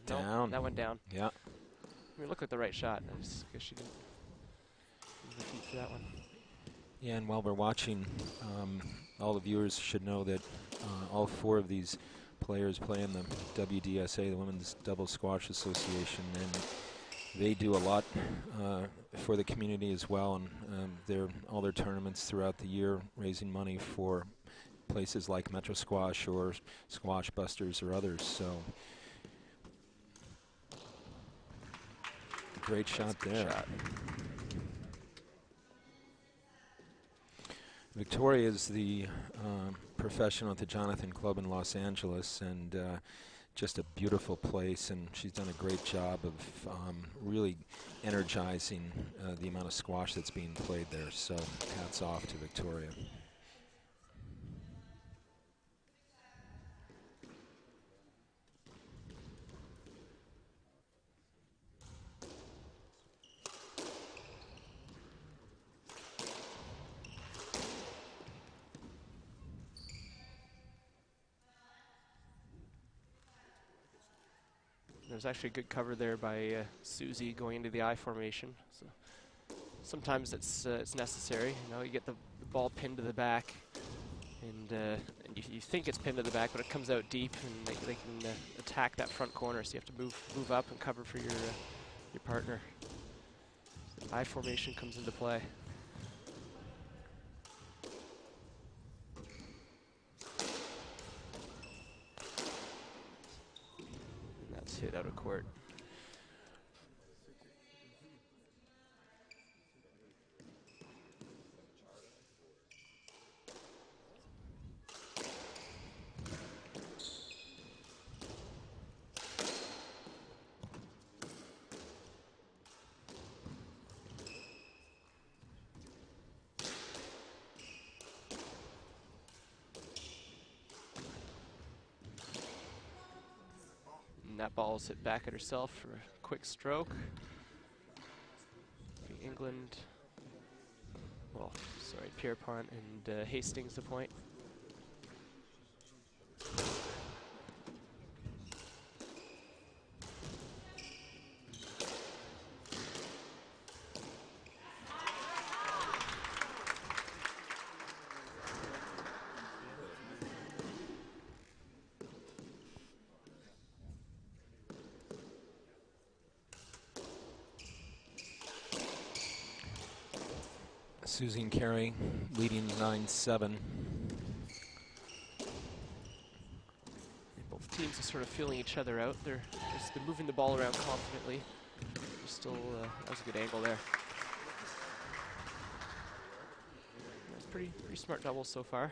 [SPEAKER 6] that went down.
[SPEAKER 7] Yeah.
[SPEAKER 6] I mean, it looked like the right shot. I just guess she didn't defeat for that one.
[SPEAKER 7] Yeah, and while we're watching, all the viewers should know that all 4 of these players play in the WDSA, the Women's Double Squash Association, and they do a lot for the community as well, and all their tournaments throughout the year raising money for places like Metro Squash or Squash Busters or others. So great shot there. Victoria is the professional at the Jonathan Club in Los Angeles, and just a beautiful place, and she's done a great job of really energizing the amount of squash that's being played there. So hats off to Victoria.
[SPEAKER 6] There's actually a good cover there by Susie going into the I formation. So sometimes it's necessary. You get the ball pinned to the back, and you think it's pinned to the back, but it comes out deep, and they can attack that front corner. So you have to move up and cover for your partner. So the I formation comes into play. Hit out of court. That ball's hit back at herself for a quick stroke. England, Pierpont and Hastings the point.
[SPEAKER 7] Susie and Carey leading 9-7.
[SPEAKER 6] Both teams are sort of feeling each other out. They're moving the ball around confidently. There's still, that was a good angle there. Pretty smart doubles so far.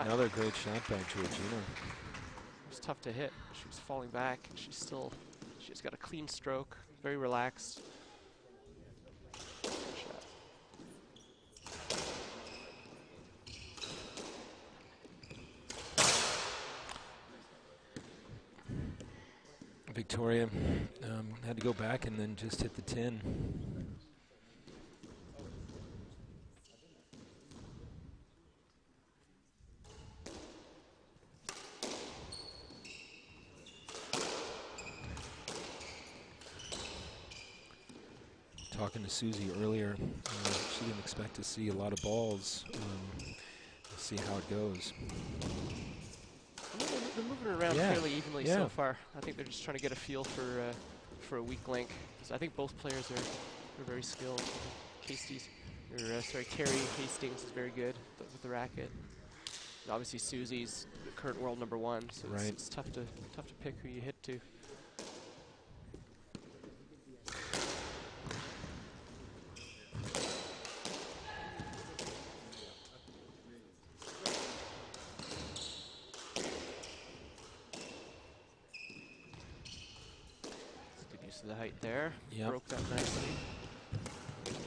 [SPEAKER 6] shot.
[SPEAKER 7] Another great shot by Georgina.
[SPEAKER 6] It was tough to hit. She was falling back. She's got a clean stroke, very relaxed. Good shot.
[SPEAKER 7] Victoria had to go back and then just hit the tin. Talking to Susie earlier, she didn't expect to see a lot of balls. We'll see how it goes.
[SPEAKER 6] They're moving around fairly evenly so far. I think they're just trying to get a feel for a weak link. 'Cause I think both players are very skilled. Carrie Hastings is very good with the racket. And obviously Susie's the current world #1, so it's tough to pick who you hit to. The height there.
[SPEAKER 7] Yep.
[SPEAKER 6] Broke that nicely.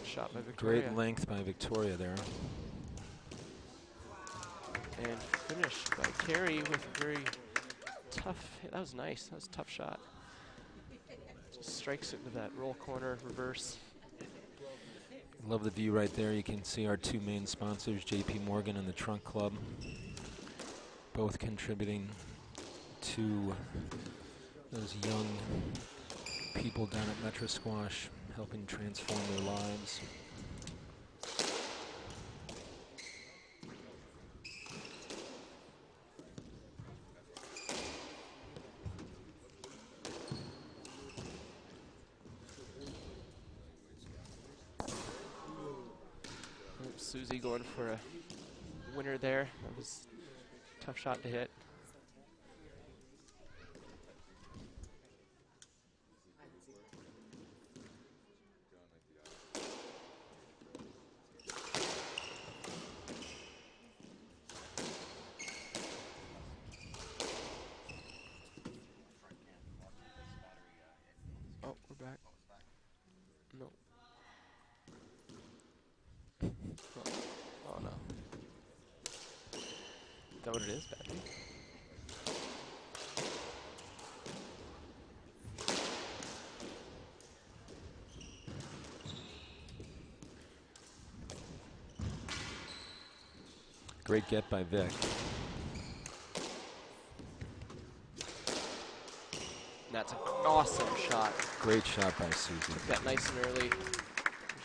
[SPEAKER 6] Shot by Victoria.
[SPEAKER 7] Great length by Victoria there.
[SPEAKER 6] And finished by Carrie with a very tough hit. That was nice. That was a tough shot. Just strikes it into that roll corner reverse.
[SPEAKER 7] Love the view right there. You can see our two main sponsors, JP Morgan and the Trunk Club, both contributing to those young people down at Metro Squash, helping transform their lives.
[SPEAKER 6] Susie going for a winner there. That was a tough shot to hit. Oh, we're back. No. Oh no. Is that what it is, Batman?
[SPEAKER 7] Great get by Vic.
[SPEAKER 6] That's an awesome shot.
[SPEAKER 7] Great shot by Susie.
[SPEAKER 6] Took that nice and early.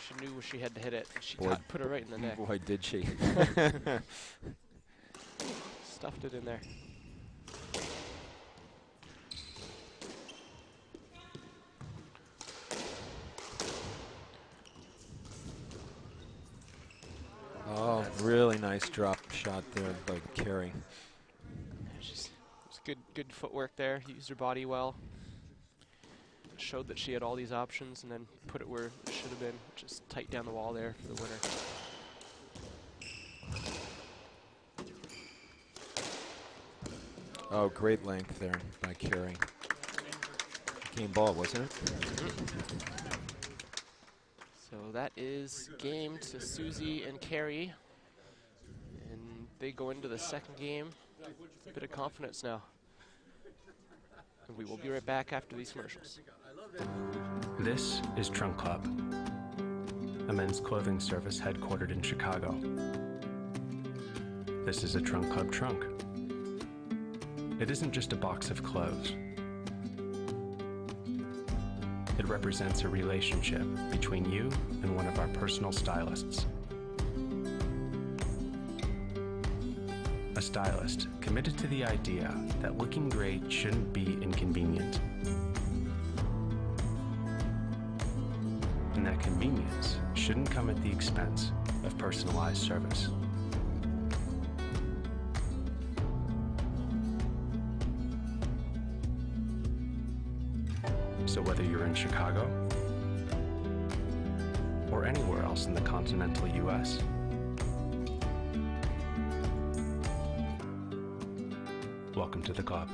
[SPEAKER 6] She knew where she had to hit it. She put it right in the neck.
[SPEAKER 7] Boy, did she.
[SPEAKER 6] Stuffed it in there.
[SPEAKER 7] Oh, really nice drop shot there by Carrie.
[SPEAKER 6] It's good footwork there. Used her body well. Showed that she had all these options and then put it where it should have been. Just tight down the wall there for the winner.
[SPEAKER 7] Oh, great length there by Carrie. Game ball, wasn't it?
[SPEAKER 6] So that is game to Susie and Carrie. And they go into the second game with a bit of confidence now. And we will be right back after these commercials.
[SPEAKER 8] This is Trunk Club, a men's clothing service headquartered in Chicago. This is a Trunk Club trunk. It isn't just a box of clothes. It represents a relationship between you and one of our personal stylists. A stylist committed to the idea that looking great shouldn't be inconvenient. And that convenience shouldn't come at the expense of personalized service. So whether you're in Chicago or anywhere else in the continental U.S., welcome to the club.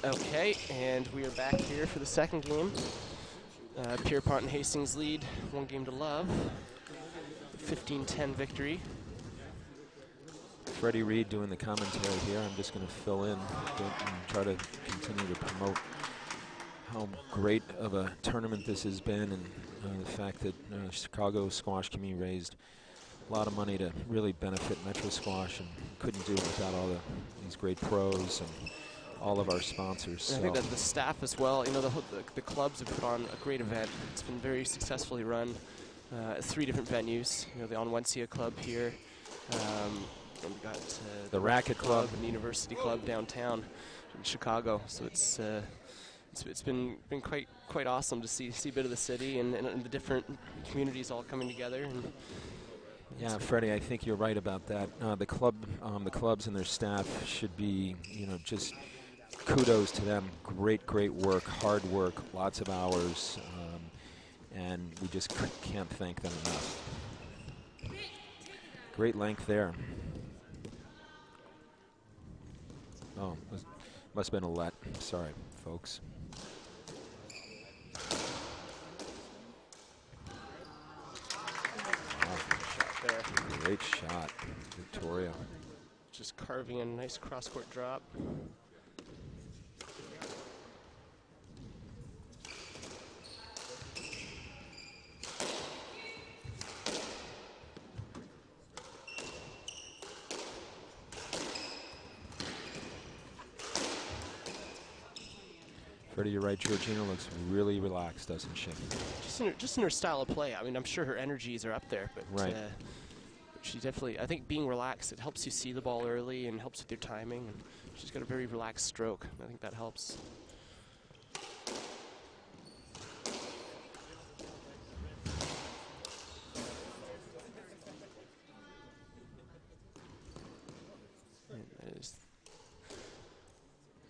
[SPEAKER 6] Okay, and we are back here for the second game. Pierpont and Hastings lead 1-0. 15-10 victory.
[SPEAKER 7] Freddie Reed doing the commentary here. I'm just going to fill in and try to continue to promote how great of a tournament this has been, and the fact that Chicago squash community raised a lot of money to really benefit Metro Squash, and couldn't do it without all these great pros and all of our sponsors.
[SPEAKER 6] I think that the staff as well, you know, the clubs have put on a great event. It's been very successfully run at 3 different venues. You know, the Onwencia Club here, and we got
[SPEAKER 7] the Racket Club
[SPEAKER 6] and the University Club downtown in Chicago. So it's been quite awesome to see a bit of the city and the different communities all coming together. And
[SPEAKER 7] yeah, Freddie, I think you're right about that. The clubs and their staff should be, you know, just kudos to them. Great work, hard work, lots of hours, and we just can't thank them enough. Great length there. Oh, must have been a let. Sorry, folks. Great shot, Victoria.
[SPEAKER 6] Just carving a nice cross-court drop.
[SPEAKER 7] Freddie, you're right. Georgina looks really relaxed, doesn't she?
[SPEAKER 6] Just in her style of play. I mean, I'm sure her energies are up there, but
[SPEAKER 7] right.
[SPEAKER 6] She definitely, I think being relaxed, it helps you see the ball early and helps with your timing. And she's got a very relaxed stroke. I think that helps.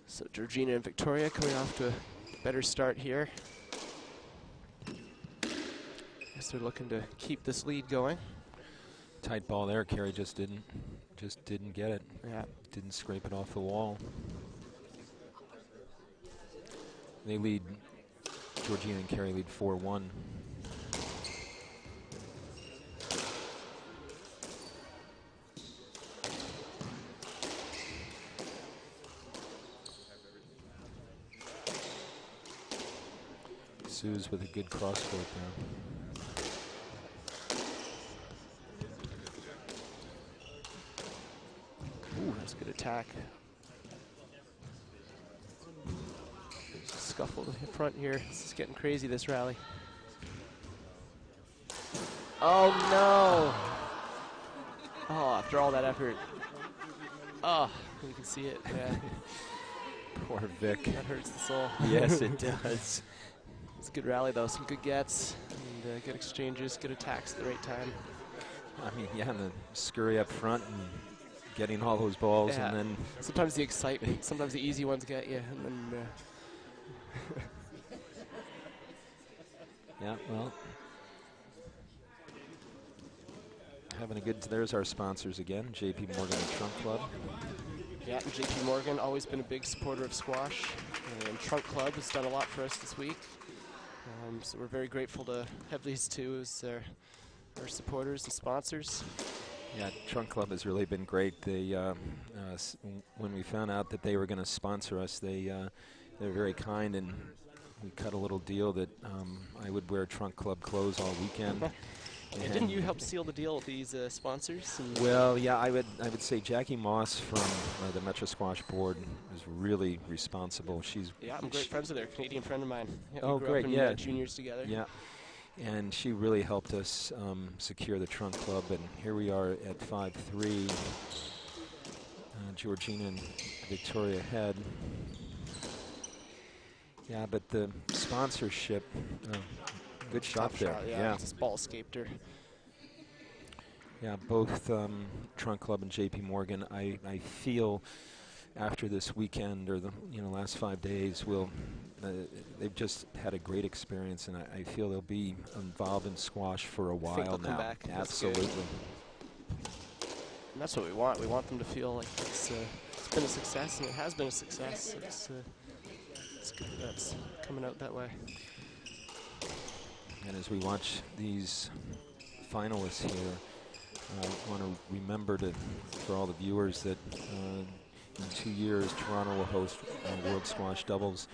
[SPEAKER 6] So Georgina and Victoria coming off to a better start here. Guess they're looking to keep this lead going.
[SPEAKER 7] Tight ball there. Carey just didn't get it.
[SPEAKER 6] Yeah.
[SPEAKER 7] Didn't scrape it off the wall. They lead, Georgina and Carey lead 4-1. Sue's with a good cross-court now.
[SPEAKER 6] Ooh, that's a good attack. There's a scuffle in front here. This is getting crazy, this rally. Oh, no. Oh, after all that effort. Oh, you can see it. Yeah.
[SPEAKER 7] Poor Vic.
[SPEAKER 6] That hurts the soul.
[SPEAKER 7] Yes, it does.
[SPEAKER 6] It's a good rally, though. Some good gets, and good exchanges, good attacks at the right time.
[SPEAKER 7] I mean, yeah, and the scurry up front and getting all those balls,
[SPEAKER 6] yeah.
[SPEAKER 7] and then
[SPEAKER 6] sometimes the excitement, sometimes the easy ones get you, and then
[SPEAKER 7] Yeah, well, having a good, there's our sponsors again, JP Morgan and Trunk Club.
[SPEAKER 6] Yeah, and JP Morgan, always been a big supporter of squash. And Trunk Club has done a lot for us this week. So we're very grateful to have these two as our supporters and sponsors.
[SPEAKER 7] Yeah, Trunk Club has really been great. They, when we found out that they were going to sponsor us, they're very kind, and we cut a little deal that I would wear Trunk Club clothes all weekend.
[SPEAKER 6] And didn't you help seal the deal with these sponsors?
[SPEAKER 7] Well, yeah, I would say Jackie Moss from the Metro Squash Board is really responsible.
[SPEAKER 6] Yeah, I'm great friends with her, Canadian friend of mine. Yeah,
[SPEAKER 7] oh,
[SPEAKER 6] we grew
[SPEAKER 7] great!
[SPEAKER 6] Up in,
[SPEAKER 7] yeah,
[SPEAKER 6] juniors together.
[SPEAKER 7] Yeah, and she really helped us secure the Trunk Club, and here we are at 5-3. Georgina and Victoria head. Yeah, but the sponsorship. Good shot there.
[SPEAKER 6] Yeah, just ball escaped her.
[SPEAKER 7] Yeah, both Trunk Club and JP Morgan. I feel after this weekend or the last 5 days, they've just had a great experience, and I feel they'll be involved in squash for a while
[SPEAKER 6] they'll
[SPEAKER 7] now.
[SPEAKER 6] Come back.
[SPEAKER 7] Absolutely.
[SPEAKER 6] And that's what we want. We want them to feel like it's been a success, and it has been a success. It's good that's coming out that way.
[SPEAKER 7] And as we watch these finalists here, I want to remember for all the viewers that in 2 years, Toronto will host World Squash Doubles.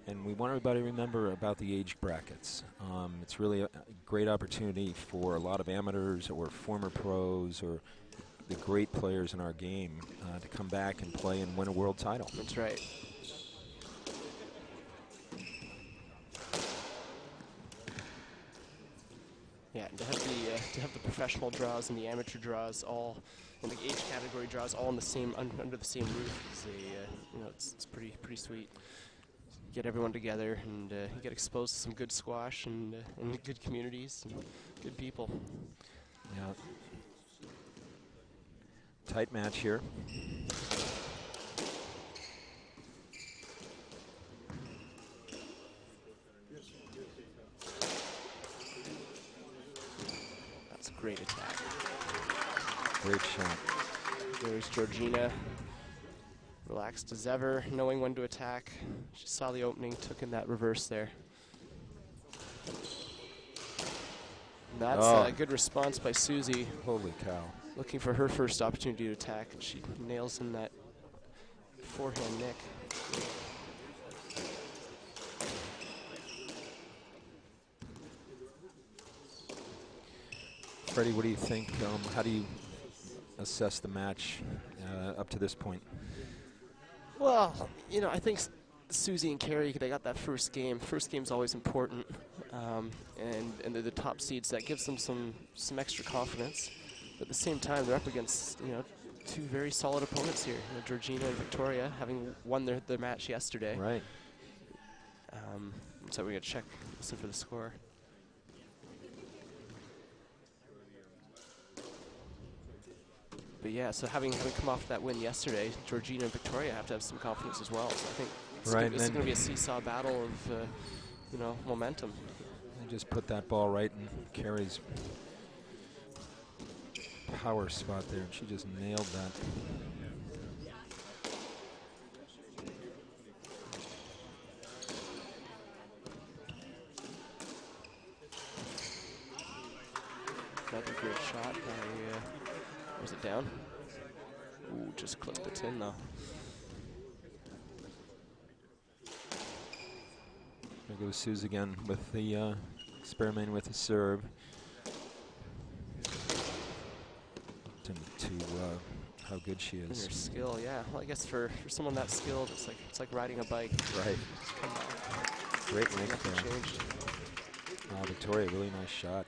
[SPEAKER 7] And we want everybody to remember about the age brackets. It's really a great opportunity for a lot of amateurs or former pros or the great players in our game to come back and play and win a world title.
[SPEAKER 6] That's right. Yeah, and to have the professional draws and the amateur draws all, and the age category draws all in the same under the same roof is it's pretty sweet. Get everyone together and you get exposed to some good squash and good communities and good people.
[SPEAKER 7] Yeah. Tight match here.
[SPEAKER 6] That's a great attack.
[SPEAKER 7] Great shot.
[SPEAKER 6] There's Georgina, relaxed as ever, knowing when to attack. She saw the opening, took in that reverse there. And that's a good response by Susie.
[SPEAKER 7] Holy cow.
[SPEAKER 6] Looking for her first opportunity to attack, and she nails in that forehand nick.
[SPEAKER 7] Freddie, what do you think? How do you assess the match up to this point?
[SPEAKER 6] Well, I think Susie and Carrie, they got that first game. First game's always important, and they're the top seeds. That gives them some extra confidence. But at the same time, they're up against two very solid opponents here. Georgina and Victoria, having won their match yesterday.
[SPEAKER 7] Right.
[SPEAKER 6] So we're gonna listen for the score. But yeah, so having come off that win yesterday, Georgina and Victoria have to have some confidence as well. So I think this is going to be a seesaw battle of, momentum.
[SPEAKER 7] They just put that ball right in Carrie's power spot there, and she just nailed that.
[SPEAKER 6] Another great shot by, was it down? Ooh, just clipped the tin though.
[SPEAKER 7] There goes Suze again with the experimenting with the serve. To how good she is.
[SPEAKER 6] And her skill, yeah. Well, I guess for someone that skilled, it's like riding a bike.
[SPEAKER 7] Right. Great link
[SPEAKER 6] Nothing
[SPEAKER 7] there.
[SPEAKER 6] changed.
[SPEAKER 7] Victoria, really nice shot.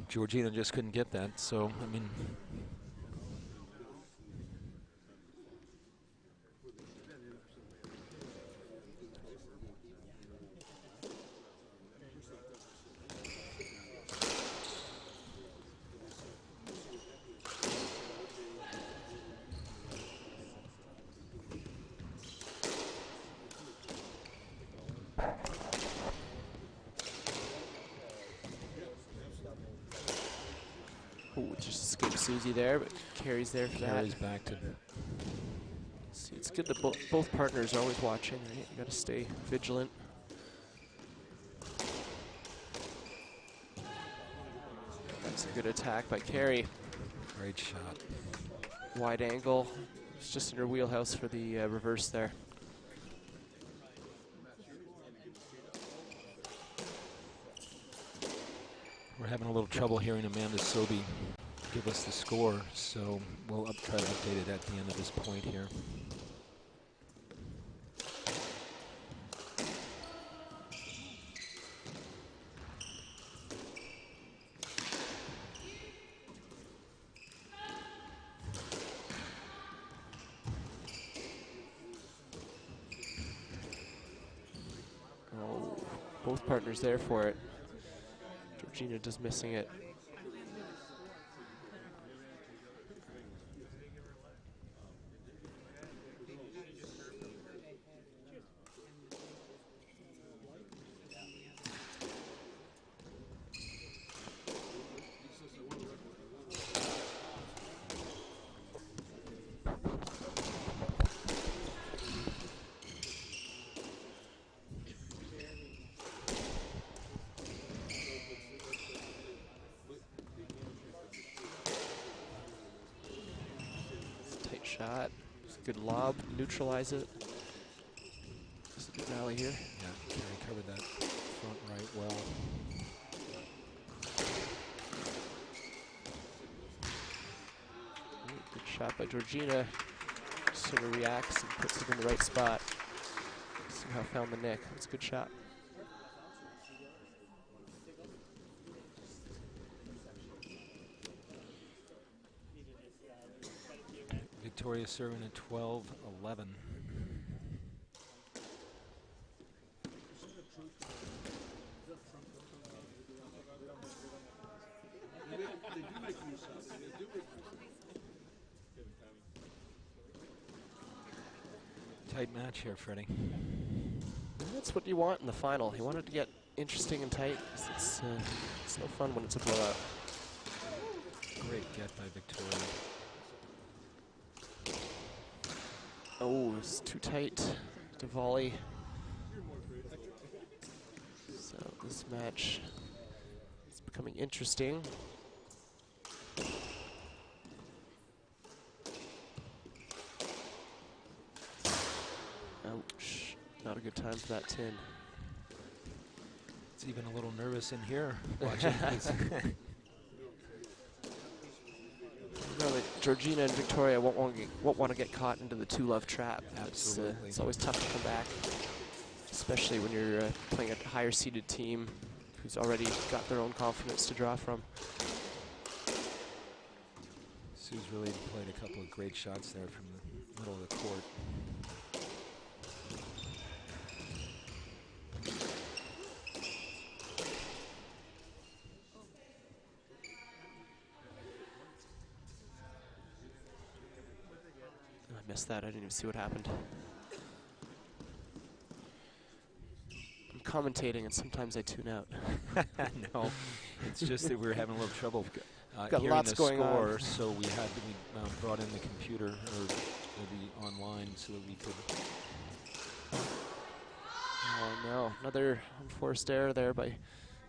[SPEAKER 7] Georgina just couldn't get that, so, I mean...
[SPEAKER 6] Oh, just escaped Susie there, but Carrie's there for
[SPEAKER 7] Carries
[SPEAKER 6] that.
[SPEAKER 7] back to.
[SPEAKER 6] See, it's good that both partners are always watching, right? You got to stay vigilant. That's a good attack by Carrie.
[SPEAKER 7] Great shot.
[SPEAKER 6] Wide angle. It's just in her wheelhouse for the reverse there.
[SPEAKER 7] We're having a little trouble hearing Amanda Sobey give us the score, so we'll try to update it at the end of this point here.
[SPEAKER 6] Oh, both partners there for it. Georgina just missing it. Tight shot. It's a good lob. Neutralize it. It's a good rally here.
[SPEAKER 7] Yeah, Carrie covered that front right well.
[SPEAKER 6] Good shot by Georgina. Sort of reacts and puts it in the right spot. Somehow found the nick. That's a good shot.
[SPEAKER 7] Victoria serving at 12-11. Tight match here, Freddie.
[SPEAKER 6] That's what you want in the final. You want it to get interesting and tight. It's no fun when it's a blowout.
[SPEAKER 7] Great get by Victoria.
[SPEAKER 6] Oh, it's too tight to volley. So this match is becoming interesting. Ouch. Not a good time for that tin.
[SPEAKER 7] It's even a little nervous in here watching this.
[SPEAKER 6] Really, Georgina and Victoria won't want to get caught into the two-love trap.
[SPEAKER 7] Absolutely.
[SPEAKER 6] It's always tough to come back, especially when you're playing a higher-seeded team who's already got their own confidence to draw from.
[SPEAKER 7] Sue's really played a couple of great shots there from the middle of the court.
[SPEAKER 6] I missed that. I didn't even see what happened. I'm commentating, and sometimes I tune out.
[SPEAKER 7] No, it's just that we were having a little trouble
[SPEAKER 6] got
[SPEAKER 7] hearing
[SPEAKER 6] lots
[SPEAKER 7] the
[SPEAKER 6] going
[SPEAKER 7] score,
[SPEAKER 6] on.
[SPEAKER 7] so we had brought in the computer or the online so that we could.
[SPEAKER 6] Oh no! Another unforced error there by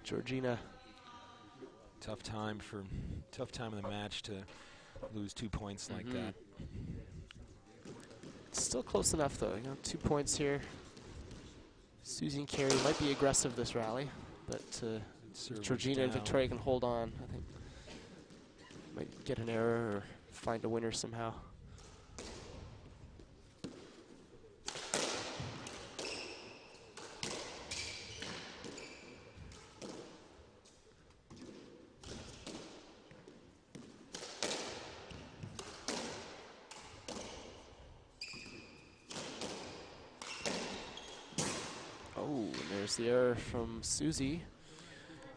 [SPEAKER 6] Georgina.
[SPEAKER 7] Tough time in the match to lose 2 points like that.
[SPEAKER 6] It's still close enough, though. You know, 2 points here. Susie and Carrie might be aggressive this rally, but if Georgina and Victoria can hold on, I think might get an error or find a winner somehow. There's the error from Susie.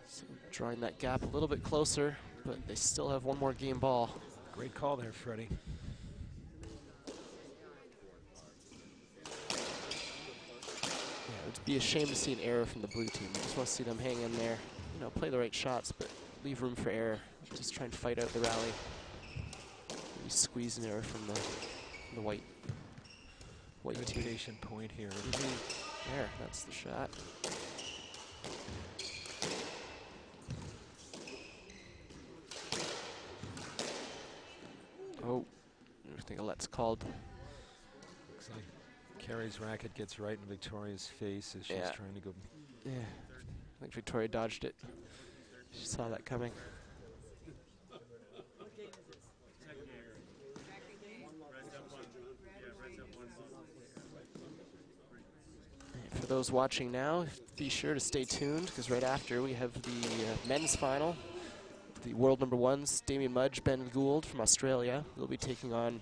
[SPEAKER 6] So drawing that gap a little bit closer, but they still have one more game ball.
[SPEAKER 7] Great call there, Freddie.
[SPEAKER 6] Yeah, it would be a shame to see an error from the blue team. I just want to see them hang in there, you know, play the right shots, but leave room for error. Just try and fight out the rally. Maybe squeeze an error from the white
[SPEAKER 7] Good
[SPEAKER 6] team.
[SPEAKER 7] patient point here.
[SPEAKER 6] There, that's the shot. Oh, I think a let's called.
[SPEAKER 7] Looks like Carrie's racket gets right in Victoria's face as she's
[SPEAKER 6] Yeah.
[SPEAKER 7] trying to go.
[SPEAKER 6] Yeah, I think Victoria dodged it. She saw that coming. For those watching now, be sure to stay tuned, because right after we have the men's final. The world number ones, Damien Mudge, Ben Gould from Australia. They'll be taking on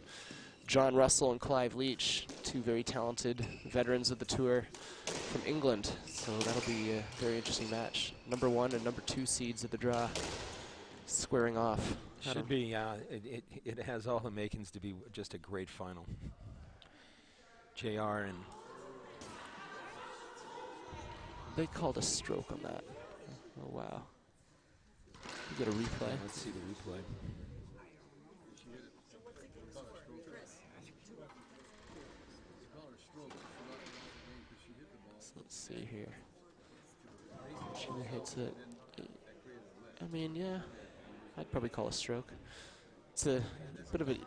[SPEAKER 6] John Russell and Clive Leach, two very talented veterans of the tour from England. So that'll be a very interesting match. Number 1 and number 2 seeds of the draw squaring off.
[SPEAKER 7] Should be, it has all the makings to be just a great final. JR and...
[SPEAKER 6] They called a stroke on that. Oh, wow. You get a replay.
[SPEAKER 7] Yeah, let's see the replay.
[SPEAKER 6] So let's see here. She hits it. I mean, yeah, I'd probably call a stroke. It's a bit of an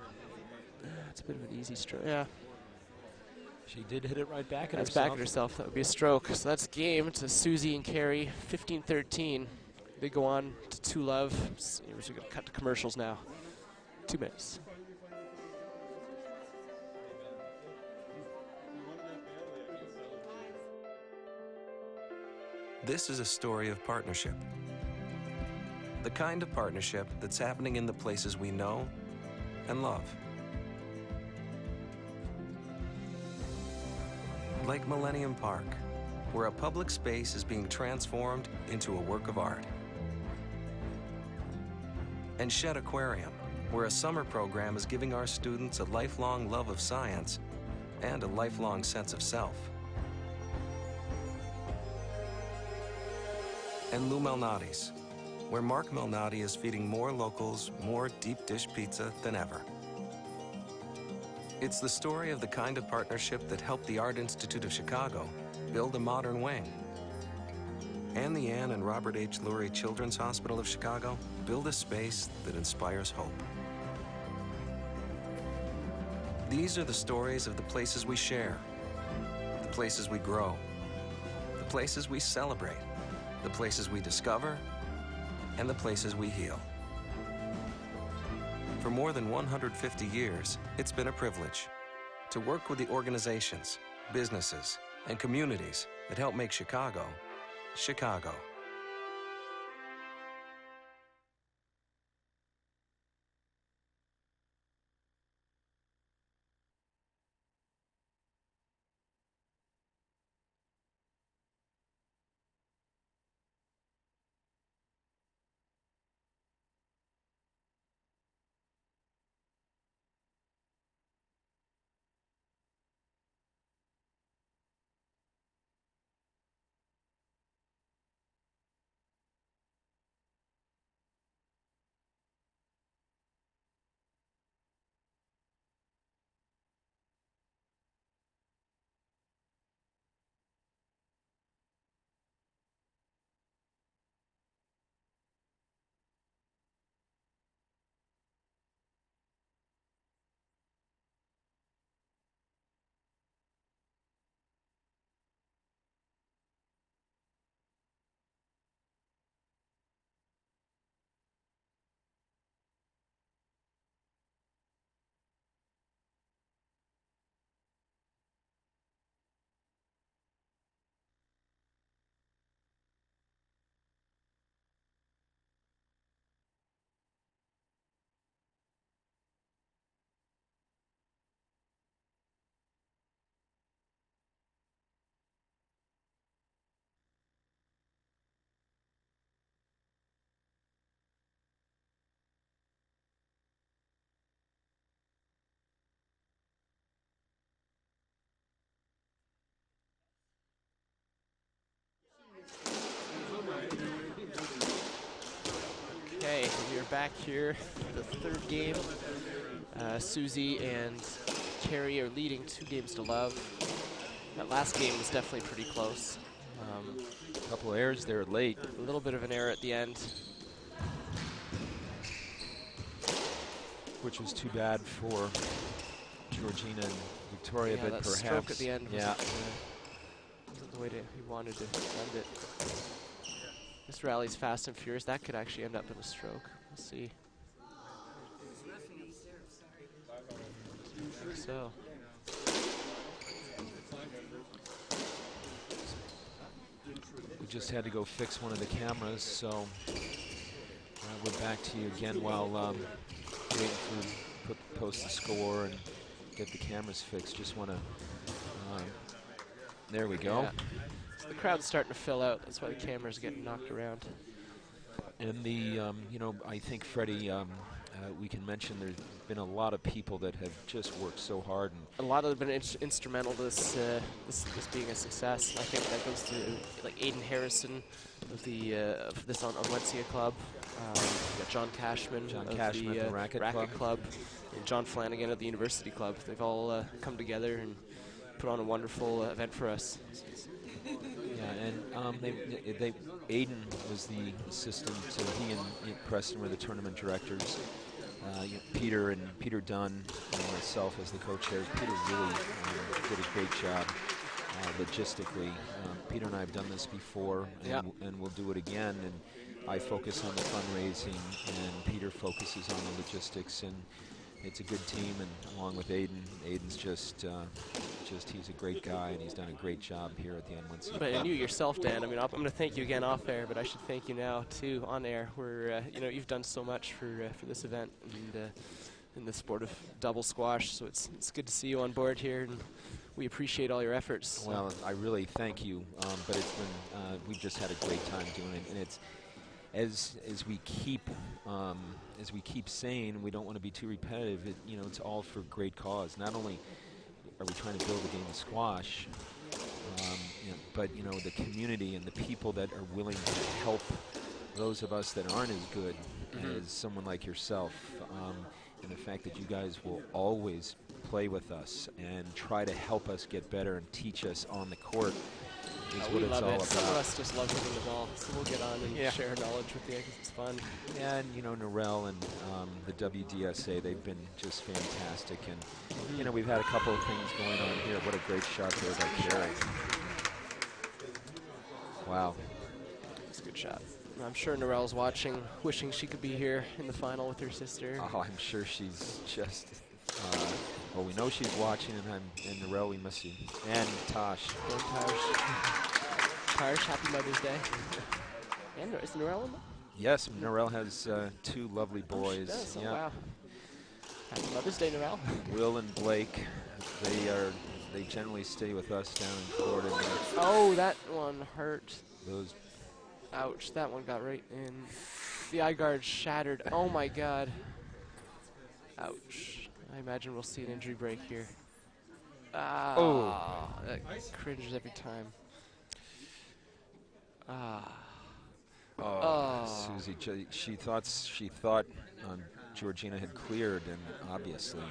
[SPEAKER 6] easy stroke. Yeah.
[SPEAKER 7] She did hit it right back at
[SPEAKER 6] That's
[SPEAKER 7] herself.
[SPEAKER 6] back at herself. That would be a stroke. So that's game. It's a Susie and Carrie, 15-13. They go on to 2 love. So we're going to cut to commercials now. 2 minutes.
[SPEAKER 9] This is a story of partnership. The kind of partnership that's happening in the places we know and love. Like Millennium Park, where a public space is being transformed into a work of art. And Shed Aquarium, where a summer program is giving our students a lifelong love of science and a lifelong sense of self. And Lou Malnati's, where Mark Malnati is feeding more locals more deep dish pizza than ever. It's the story of the kind of partnership that helped the Art Institute of Chicago build a modern wing. And the Anne and Robert H. Lurie Children's Hospital of Chicago build a space that inspires hope. These are the stories of the places we share, the places we grow, the places we celebrate, the places we discover, and the places we heal. For more than 150 years, it's been a privilege to work with the organizations, businesses, and communities that help make Chicago, Chicago.
[SPEAKER 6] Okay, we are back here for the third game. Susie and Carrie are leading 2 games to love. That last game was definitely pretty close.
[SPEAKER 7] A couple errors there late.
[SPEAKER 6] A little bit of an error at the end.
[SPEAKER 7] Which was too bad for Georgina and Victoria,
[SPEAKER 6] Yeah,
[SPEAKER 7] but
[SPEAKER 6] that
[SPEAKER 7] perhaps
[SPEAKER 6] stroke at the end
[SPEAKER 7] yeah.
[SPEAKER 6] wasn't the way he wanted to end it. This rally's fast and furious. That could actually end up in a stroke. We'll see. I think so.
[SPEAKER 7] We just had to go fix one of the cameras, so we're back to you again while waiting for post the score and get the cameras fixed. Just want to. There we go.
[SPEAKER 6] Yeah. So the crowd's starting to fill out. That's why the cameras are getting knocked around.
[SPEAKER 7] And the, I think, Freddie, we can mention there's been a lot of people that have just worked so hard. And
[SPEAKER 6] a lot of them have been instrumental to this being a success. I think that goes to like Aiden Harrison of this on Wensia Club. We got John Cashman of the
[SPEAKER 7] Racket
[SPEAKER 6] Club. And John Flanagan of the University Club. They've all come together and put on a wonderful event for us.
[SPEAKER 7] Yeah, and Aiden was the assistant. He and Preston were the tournament directors. Peter Dunn and myself as the co-chairs. Peter really did a great job logistically. Peter and I have done this before, and we'll do it again. And I focus on the fundraising, and Peter focuses on the logistics. And it's a good team, and along with Aiden's just he's a great guy, and he's done a great job here at the N1C.
[SPEAKER 6] But and you yourself, Dan. I mean, I'm going to thank you again off air, but I should thank you now too on air. Where you've done so much for this event and in the sport of double squash. So it's good to see you on board here, and we appreciate all your efforts. So.
[SPEAKER 7] Well, I really thank you, but it's been we've just had a great time doing it, and it's as we keep saying, we don't want to be too repetitive. It's all for great cause. Not only are we trying to build a game of squash, but the community and the people that are willing to help those of us that aren't as good as someone like yourself, and the fact that you guys will always play with us and try to help us get better and teach us on the court is what it's all about.
[SPEAKER 6] Some of us just love hitting the ball, so we'll get on and share knowledge with you because it's fun.
[SPEAKER 7] Yeah, and Norel and the WDSA, they've been just fantastic. And we've had a couple of things going on here. What a great shot there by Carrie. Wow.
[SPEAKER 6] It's a good shot. I'm sure Norel's watching, wishing she could be here in the final with her sister.
[SPEAKER 7] Oh, I'm sure she's just... well, we know she's watching, and Norel, we miss you. And Tosh.
[SPEAKER 6] And Tosh, happy Mother's Day. And is Norel in?
[SPEAKER 7] Yes, Norel has 2 lovely boys.
[SPEAKER 6] She does. Oh, wow. Happy Mother's Day, Norel.
[SPEAKER 7] Will and Blake, they generally stay with us down in Florida.
[SPEAKER 6] Oh, that one hurt.
[SPEAKER 7] Those.
[SPEAKER 6] Ouch, that one got right in. The eye guard shattered. Oh my God. Ouch. I imagine we'll see an injury break here. That cringes every time.
[SPEAKER 7] Susie, she thought Georgina had cleared, and obviously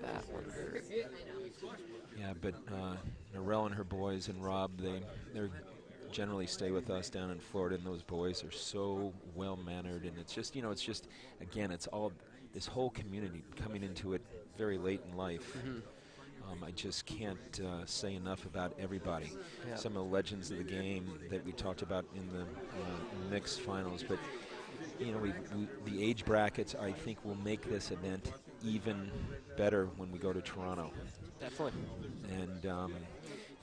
[SPEAKER 6] that one hurt.
[SPEAKER 7] Yeah, but Norel and her boys and Rob, they generally stay with us down in Florida, and those boys are so well mannered, and it's just again, it's all this whole community coming into it very late in life. I just can't say enough about everybody.
[SPEAKER 6] Yeah.
[SPEAKER 7] Some of the legends of the game that we talked about in the mixed finals, but the age brackets, I think, will make this event even better when we go to Toronto.
[SPEAKER 6] Definitely.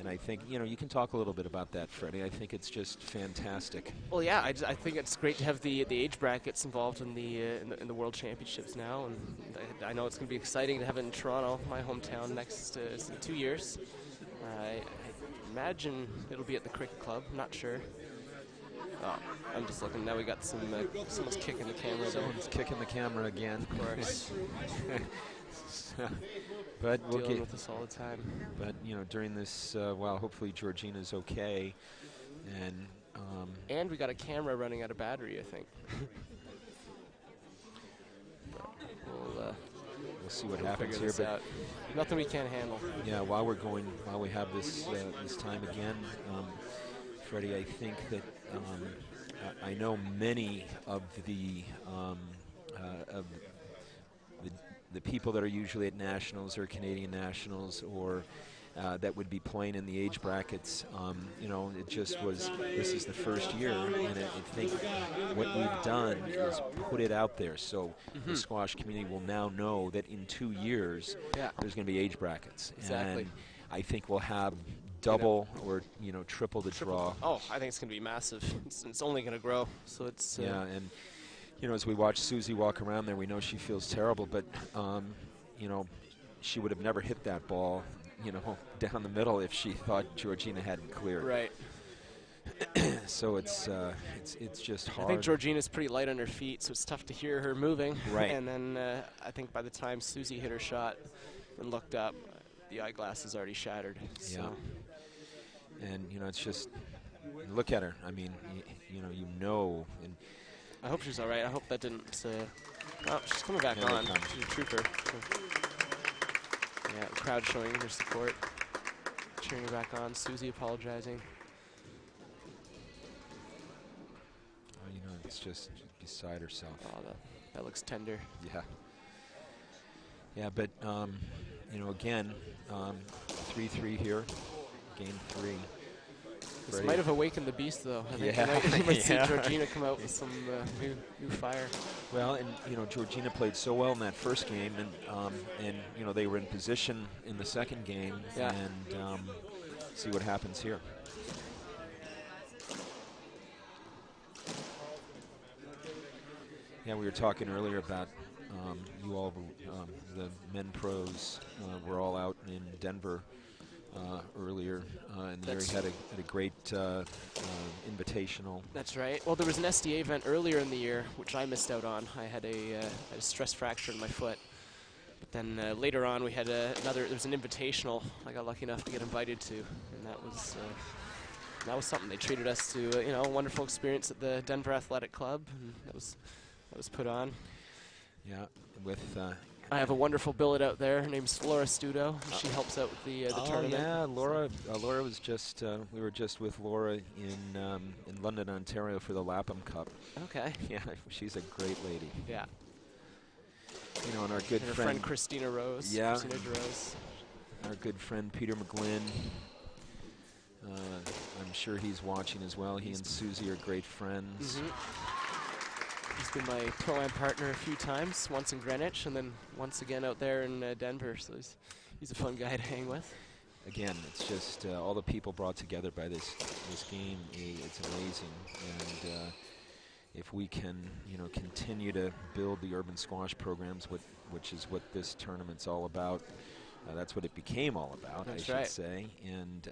[SPEAKER 7] And I think, you can talk a little bit about that, Freddie. I think it's just fantastic.
[SPEAKER 6] Well, yeah, I think it's great to have the age brackets involved in the World Championships now, and I know it's going to be exciting to have it in Toronto, my hometown, next in 2 years. I imagine it'll be at the Cricket Club. I'm not sure. Oh, I'm just looking. Now we got someone's kicking the camera.
[SPEAKER 7] Someone's kicking the camera again.
[SPEAKER 6] Of course.
[SPEAKER 7] But we'll
[SPEAKER 6] dealing with this all the time.
[SPEAKER 7] But during this, hopefully Georgina's okay, and
[SPEAKER 6] we got a camera running out of battery, I think.
[SPEAKER 7] we'll see what
[SPEAKER 6] We'll
[SPEAKER 7] happens
[SPEAKER 6] figure
[SPEAKER 7] here.
[SPEAKER 6] this out. Nothing we can't handle.
[SPEAKER 7] Yeah, while we have this this time again, Freddie, I think that I know many of the the people that are usually at nationals or Canadian nationals or that would be playing in the age brackets. It just was, this is the first year, and I think what we've done is put it out there. So the squash community will now know that in 2 years, there's going to be age brackets.
[SPEAKER 6] Exactly.
[SPEAKER 7] And I think we'll have double or triple the draw.
[SPEAKER 6] Oh, I think it's going to be massive. It's only going to grow. So it's
[SPEAKER 7] yeah, and as we watch Susie walk around there, we know she feels terrible, but she would have never hit that ball, down the middle if she thought Georgina hadn't cleared.
[SPEAKER 6] Right.
[SPEAKER 7] So it's just hard.
[SPEAKER 6] I think Georgina's pretty light on her feet, so it's tough to hear her moving.
[SPEAKER 7] Right.
[SPEAKER 6] And then I think by the time Susie hit her shot and looked up, the eyeglass is already shattered. So.
[SPEAKER 7] Yeah. And it's just, look at her. I mean, and
[SPEAKER 6] I hope she's all right. I hope that didn't. Oh, she's coming back on. She's a trooper. Yeah, the crowd showing their support, cheering her back on. Susie apologizing.
[SPEAKER 7] It's just beside herself.
[SPEAKER 6] Oh, that looks tender.
[SPEAKER 7] Yeah. Yeah, but again, 3-3 here, game 3.
[SPEAKER 6] This might have awakened the beast, though. I think you might see Georgina come out with some new fire.
[SPEAKER 7] Well, and Georgina played so well in that first game, and they were in position in the second game, and see what happens here. Yeah, we were talking earlier about you all, the men pros were all out in Denver earlier, and they had a great invitational.
[SPEAKER 6] That's right. Well, there was an SDA event earlier in the year, which I missed out on. I had a stress fracture in my foot. But then later on, we had there was an invitational I got lucky enough to get invited to, and that was something. They treated us to a wonderful experience at the Denver Athletic Club, and that was put on.
[SPEAKER 7] Yeah, with.
[SPEAKER 6] I have a wonderful billet out there. Her name's Laura Studo. She helps out with the tournament.
[SPEAKER 7] Yeah, Laura was just. We were just with Laura in London, Ontario for the Lapham Cup.
[SPEAKER 6] Okay.
[SPEAKER 7] Yeah, she's a great lady.
[SPEAKER 6] Yeah.
[SPEAKER 7] And our good
[SPEAKER 6] friend Christina Rose.
[SPEAKER 7] Yeah.
[SPEAKER 6] Christina DeRose.
[SPEAKER 7] Our good friend Peter McGlynn. I'm sure he's watching as well. He and Susie are great friends.
[SPEAKER 6] He's been my pro-am partner a few times, once in Greenwich and then once again out there in Denver, so he's a fun guy to hang with.
[SPEAKER 7] Again, it's just all the people brought together by this game. It's amazing, and if we can, continue to build the urban squash programs, which is what this tournament's all about. That's what it became all about, I should say, and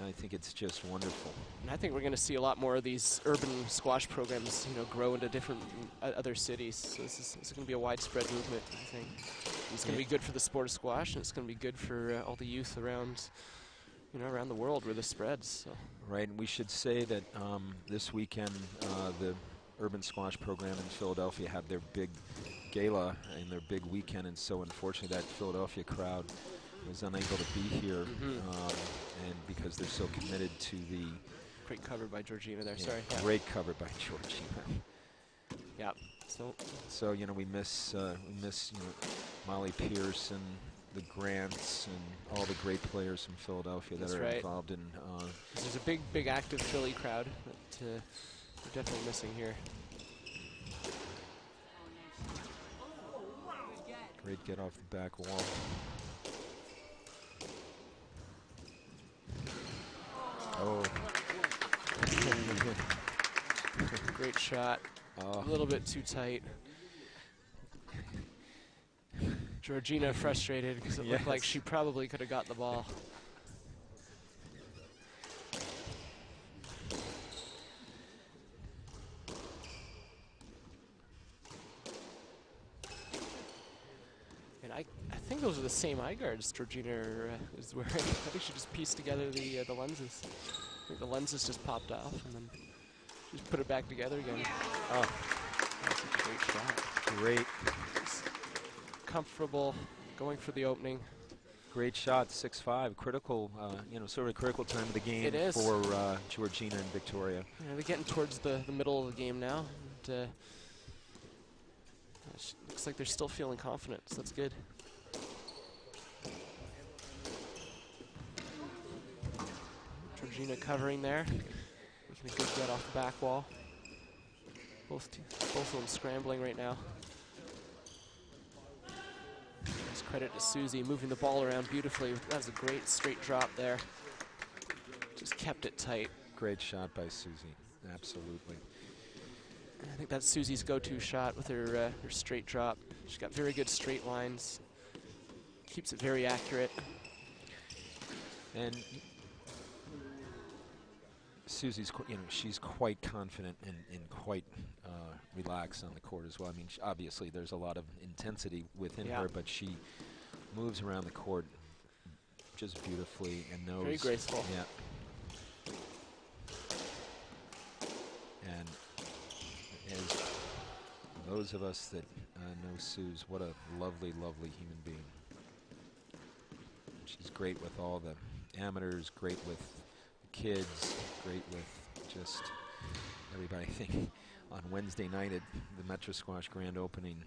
[SPEAKER 7] I think it's just wonderful.
[SPEAKER 6] And I think we're going to see a lot more of these urban squash programs, grow into different other cities. So this is going to be a widespread movement, I think. It's going to be good for the sport of squash, and it's going to be good for all the youth around, around the world where this spreads. So.
[SPEAKER 7] Right, and we should say that this weekend the urban squash program in Philadelphia had their big gala and their big weekend, and so unfortunately that Philadelphia crowd was unable to be here, and because they're so committed to the
[SPEAKER 6] great cover by Georgina there.
[SPEAKER 7] Great cover by Georgina.
[SPEAKER 6] Yeah.
[SPEAKER 7] So we miss Molly Pierce and the Grants and all the great players from Philadelphia that are involved in.
[SPEAKER 6] There's a big active Philly crowd that we're definitely missing here.
[SPEAKER 7] Great get off the back wall. Oh.
[SPEAKER 6] Great shot. A little bit too tight. Georgina frustrated because it looked like she probably could have got the ball. And I think those are the same eye guards Georgina is wearing. I think she just pieced together the lenses. I think the lenses just popped off and then just put it back together again. Oh, that's a great shot.
[SPEAKER 7] Great.
[SPEAKER 6] comfortable, going for the opening.
[SPEAKER 7] Great shot, 6-5. Critical, sort of a critical time of the game
[SPEAKER 6] It is.
[SPEAKER 7] for Georgina and Victoria.
[SPEAKER 6] Yeah, they're getting towards the middle of the game now. And, looks like they're still feeling confident, so that's good. Georgina covering there, making a good get off the back wall. Both of them scrambling right now. Nice credit to Susie, moving the ball around beautifully. That was a great straight drop there. Just kept it tight.
[SPEAKER 7] Great shot by Susie, absolutely.
[SPEAKER 6] I think that's Susie's go-to shot with her straight drop. She's got very good straight lines. Keeps it very accurate.
[SPEAKER 7] And Susie's, she's quite confident and quite relaxed on the court as well. I mean, obviously there's a lot of intensity within her, but she moves around the court just beautifully and knows.
[SPEAKER 6] Very graceful.
[SPEAKER 7] Yeah. And as those of us that know Suze, what a lovely, lovely human being. She's great with all the amateurs, great with the kids, great with just everybody. I think on Wednesday night at the Metro Squash Grand Opening,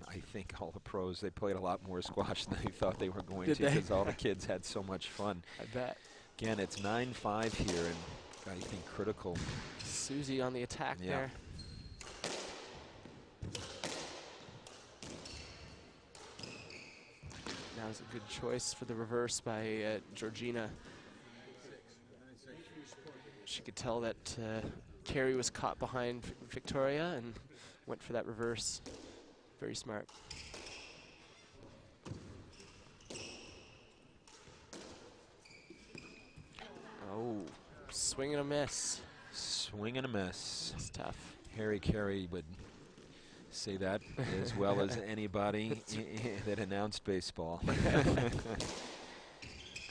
[SPEAKER 7] I think all the pros, they played a lot more squash than they thought they were going to because all the kids had so much fun.
[SPEAKER 6] I bet.
[SPEAKER 7] Again, it's 9-5 here, and I think critical.
[SPEAKER 6] Susie on the attack there. That was a good choice for the reverse by Georgina. She could tell that Carrie was caught behind Victoria and went for that reverse. Very smart. Oh, swing and a miss.
[SPEAKER 7] Swing and a miss.
[SPEAKER 6] It's tough.
[SPEAKER 7] Harry Carey would say that as well as anybody that announced baseball.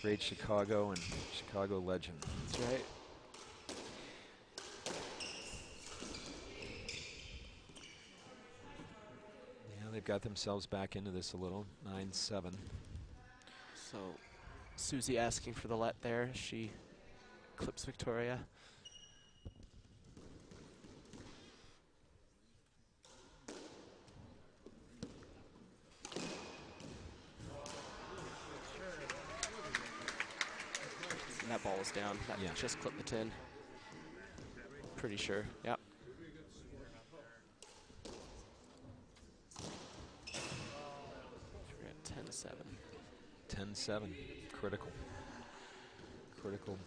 [SPEAKER 7] Great Chicago and Chicago legend.
[SPEAKER 6] That's right.
[SPEAKER 7] Yeah, they've got themselves back into this a little. 9-7.
[SPEAKER 6] So Susie asking for the let there. She clips Victoria. And that ball was down. That just clipped the tin. Pretty sure. Yep. We're at 10-7.
[SPEAKER 7] 10-7. Critical. Critical.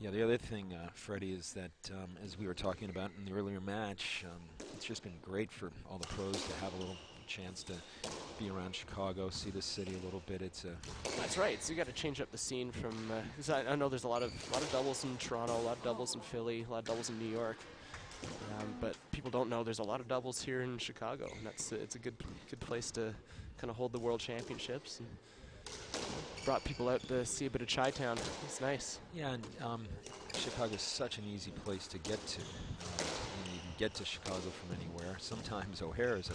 [SPEAKER 7] Yeah, the other thing, Freddie, is that as we were talking about in the earlier match, it's just been great for all the pros to have a little chance to be around Chicago, see the city a little bit.
[SPEAKER 6] That's right. So you got to change up the scene from. 'Cause I know there's a lot of doubles in Toronto, a lot of doubles in Philly, a lot of doubles in New York, but people don't know there's a lot of doubles here in Chicago, and it's a good place to kind of hold the World Championships. And brought people out to see a bit of Chi-Town. It's nice.
[SPEAKER 7] Yeah, and Chicago's such an easy place to get to. You can get to Chicago from anywhere. Sometimes O'Hare is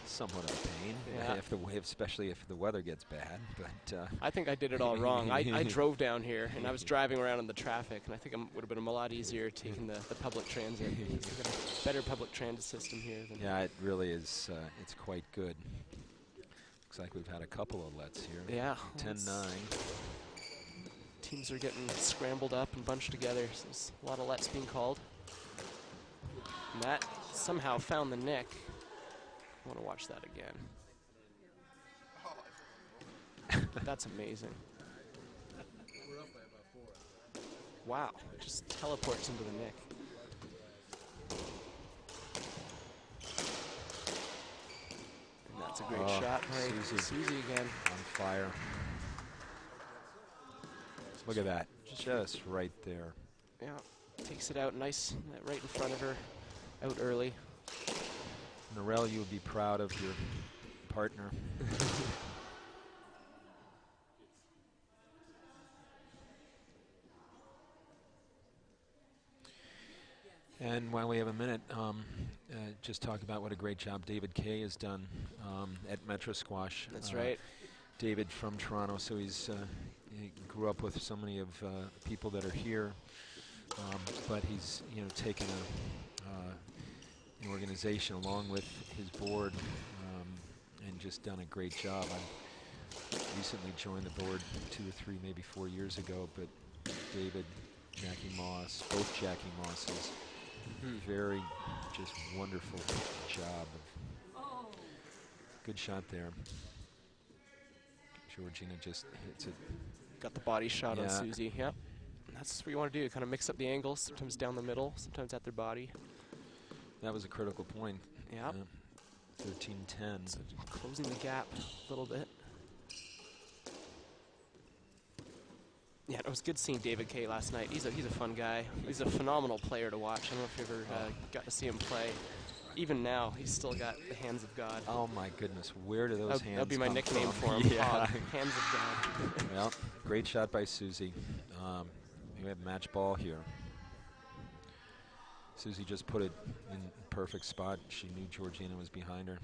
[SPEAKER 7] somewhat of a pain, especially if the weather gets bad. But
[SPEAKER 6] I think I did it all wrong. I drove down here, and I was driving around in the traffic, and I think it would have been a lot easier taking the public transit. We've got a better public transit system here.
[SPEAKER 7] Yeah, it really is. It's quite good. Looks like we've had a couple of lets here.
[SPEAKER 6] Yeah.
[SPEAKER 7] 10-9.
[SPEAKER 6] Teams are getting scrambled up and bunched together, so there's a lot of lets being called. And that somehow found the nick. I want to watch that again. That's amazing. Wow, it just teleports into the nick. And that's a great shot by Susie again.
[SPEAKER 7] On fire. Look at that, just right there.
[SPEAKER 6] Yeah, takes it out nice, right in front of her, out early.
[SPEAKER 7] Norelle, you would be proud of your partner. And while we have a minute, just talk about what a great job David Kay has done at Metro Squash.
[SPEAKER 6] That's right.
[SPEAKER 7] David from Toronto, so he grew up with so many of people that are here, but he's taken an organization along with his board and just done a great job. I recently joined the board 2 or 3, maybe 4 years ago, but David, Jackie Moss, both Jackie Mosses, very just wonderful job. Good shot there. Georgina just hits it.
[SPEAKER 6] Got the body shot on
[SPEAKER 7] Yeah.
[SPEAKER 6] Susie. Yep. That's what you want to do. Kind of mix up the angles, sometimes down the middle, sometimes at their body.
[SPEAKER 7] That was a critical point.
[SPEAKER 6] Yep.
[SPEAKER 7] 13-10.
[SPEAKER 6] So closing the gap a little bit. Yeah, it was good seeing David Kay last night. He's a fun guy. He's a phenomenal player to watch. I don't know if you ever got to see him play. Even now, he's still got the hands of God.
[SPEAKER 7] Oh my goodness, where do those hands
[SPEAKER 6] That'd be my
[SPEAKER 7] come
[SPEAKER 6] nickname
[SPEAKER 7] from?
[SPEAKER 6] for him.
[SPEAKER 7] Yeah.
[SPEAKER 6] Hog. Hands of God.
[SPEAKER 7] Well, great shot by Susie. We have match ball here. Susie just put it in perfect spot. She knew Georgina was behind her.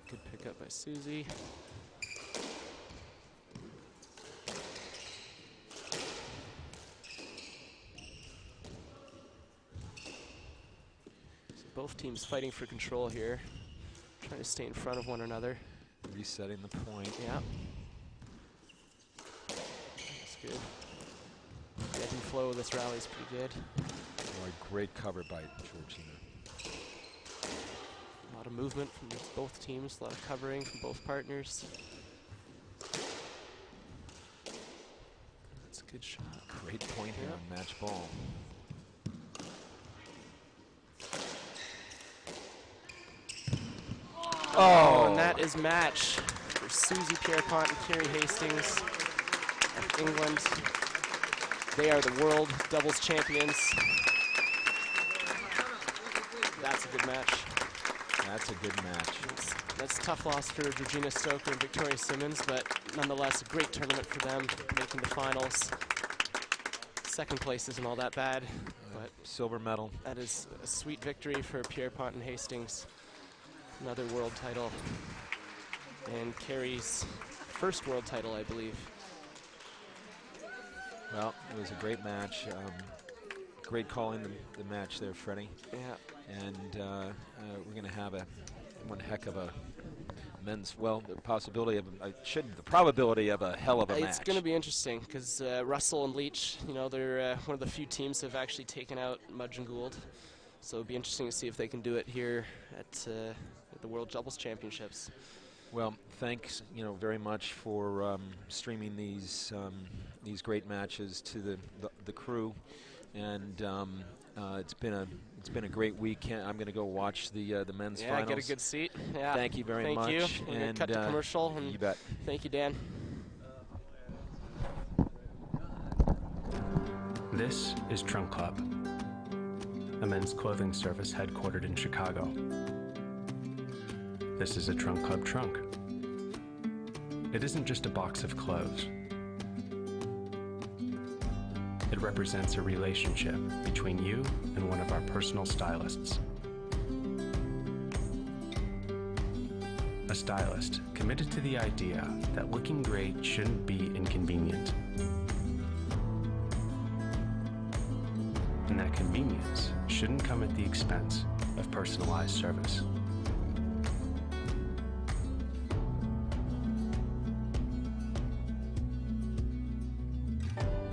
[SPEAKER 6] Good pickup by Susie. So both teams fighting for control here, trying to stay in front of one another.
[SPEAKER 7] Resetting the point.
[SPEAKER 6] Yeah. That's good. The ebb and flow of this rally is pretty good.
[SPEAKER 7] Oh, a great cover by Georgina.
[SPEAKER 6] A lot of movement from both teams, a lot of covering from both partners. That's a good shot.
[SPEAKER 7] Great point here on match ball.
[SPEAKER 6] Oh, and that is match for Susie Pierrepont and Carrie Hastings of England. They are the world doubles champions. That's a good match.
[SPEAKER 7] That's a good match.
[SPEAKER 6] That's a tough loss for Georgina Stoker and Victoria Simmons, but nonetheless a great tournament for them, making the finals. Second place isn't all that bad, but
[SPEAKER 7] silver medal.
[SPEAKER 6] That is a sweet victory for Pierrepont and Hastings. Another world title. And Carrie's first world title, I believe.
[SPEAKER 7] Well, it was a great match. Great calling the match there, Freddie.
[SPEAKER 6] Yeah.
[SPEAKER 7] And we're going to have one heck of a men's, well, the probability of a hell of a match.
[SPEAKER 6] It's going to be interesting because Russell and Leach, they're one of the few teams that have actually taken out Mudge and Gould. So it'll be interesting to see if they can do it here at the World Doubles Championships.
[SPEAKER 7] Well, thanks, very much for streaming these great matches to the crew, and it's been a great weekend. I'm going to go watch the men's finals.
[SPEAKER 6] Yeah, get a good seat. Yeah.
[SPEAKER 7] Thank you very much.
[SPEAKER 6] Thank you. And cut to commercial. And
[SPEAKER 7] you bet.
[SPEAKER 6] Thank you, Dan.
[SPEAKER 8] This is Trunk Club, a men's clothing service headquartered in Chicago. This is a Trunk Club trunk. It isn't just a box of clothes. It represents a relationship between you and one of our personal stylists. A stylist committed to the idea that looking great shouldn't be inconvenient. And that convenience shouldn't come at the expense of personalized service.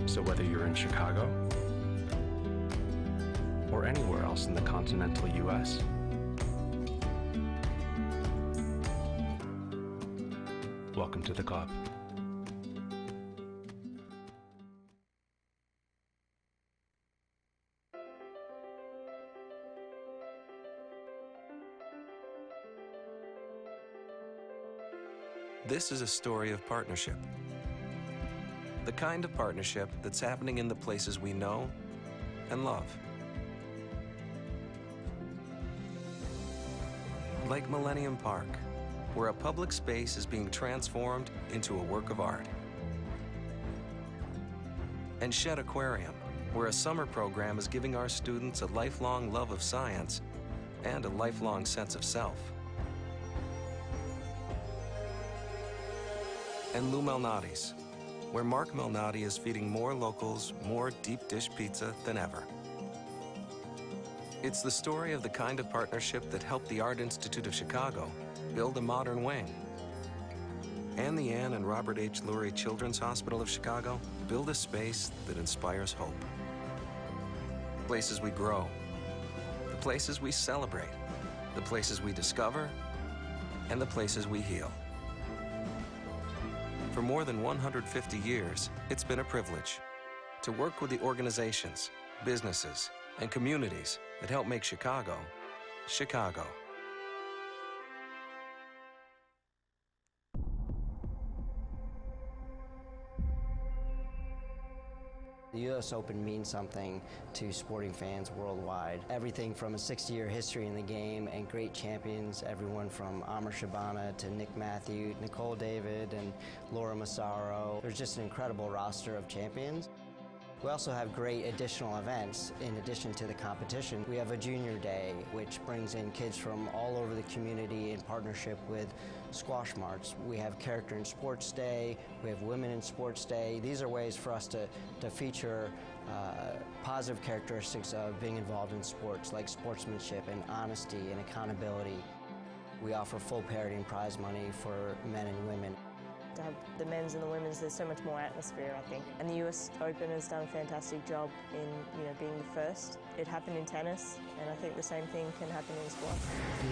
[SPEAKER 8] So whether you're in Chicago or anywhere else in the continental U.S., welcome to the club.
[SPEAKER 9] This is a story of partnership. The kind of partnership that's happening in the places we know and love. Like Millennium Park, where a public space is being transformed into a work of art. And Shed Aquarium, where a summer program is giving our students a lifelong love of science and a lifelong sense of self. And Lou Malnati's, where Mark Malnati is feeding more locals more deep dish pizza than ever. It's the story of the kind of partnership that helped the Art Institute of Chicago build a modern wing, and the Anne and Robert H. Lurie Children's Hospital of Chicago build a space that inspires hope. Places we grow, the places we celebrate, the places we discover, and the places we heal. For more than 150 years, it's been a privilege to work with the organizations, businesses, and communities that help make Chicago, Chicago.
[SPEAKER 15] The U.S. Open means something to sporting fans worldwide. Everything from a 60-year history in the game and great champions, everyone from Amr Shabana to Nick Matthew, Nicole David, and Laura Massaro. There's just an incredible roster of champions. We also have great additional events in addition to the competition. We have a junior day, which brings in kids from all over the community in partnership with Squash Marts. We have Character in Sports Day, we have Women in Sports Day. These are ways for us to feature positive characteristics of being involved in sports, like sportsmanship and honesty and accountability. We offer full parity and prize money for men and women.
[SPEAKER 16] To have the men's and the women's, there's so much more atmosphere, I think. And the US Open has done a fantastic job in, being the first. It happened in tennis, and I think the same thing can happen in squash.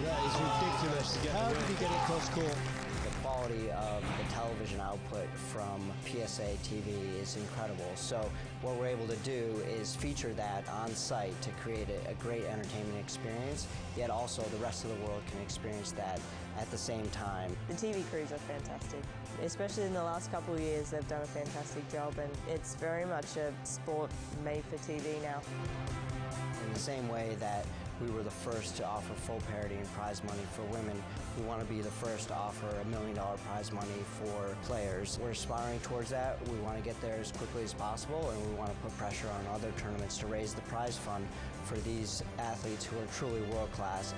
[SPEAKER 11] That is ridiculous. How did he get it cross court?
[SPEAKER 15] The quality of the television output from PSA TV is incredible. So what we're able to do is feature that on site to create a great entertainment experience, yet also the rest of the world can experience that at the same time.
[SPEAKER 16] The TV crews are fantastic. Especially in the last couple of years, they've done a fantastic job, and it's very much a sport made for TV now.
[SPEAKER 15] In the same way that we were the first to offer full parity and prize money for women, we want to be the first to offer $1 million prize money for players. We're aspiring towards that. We want to get there as quickly as possible, and we want to put pressure on other tournaments to raise the prize fund for these athletes who are truly world-class.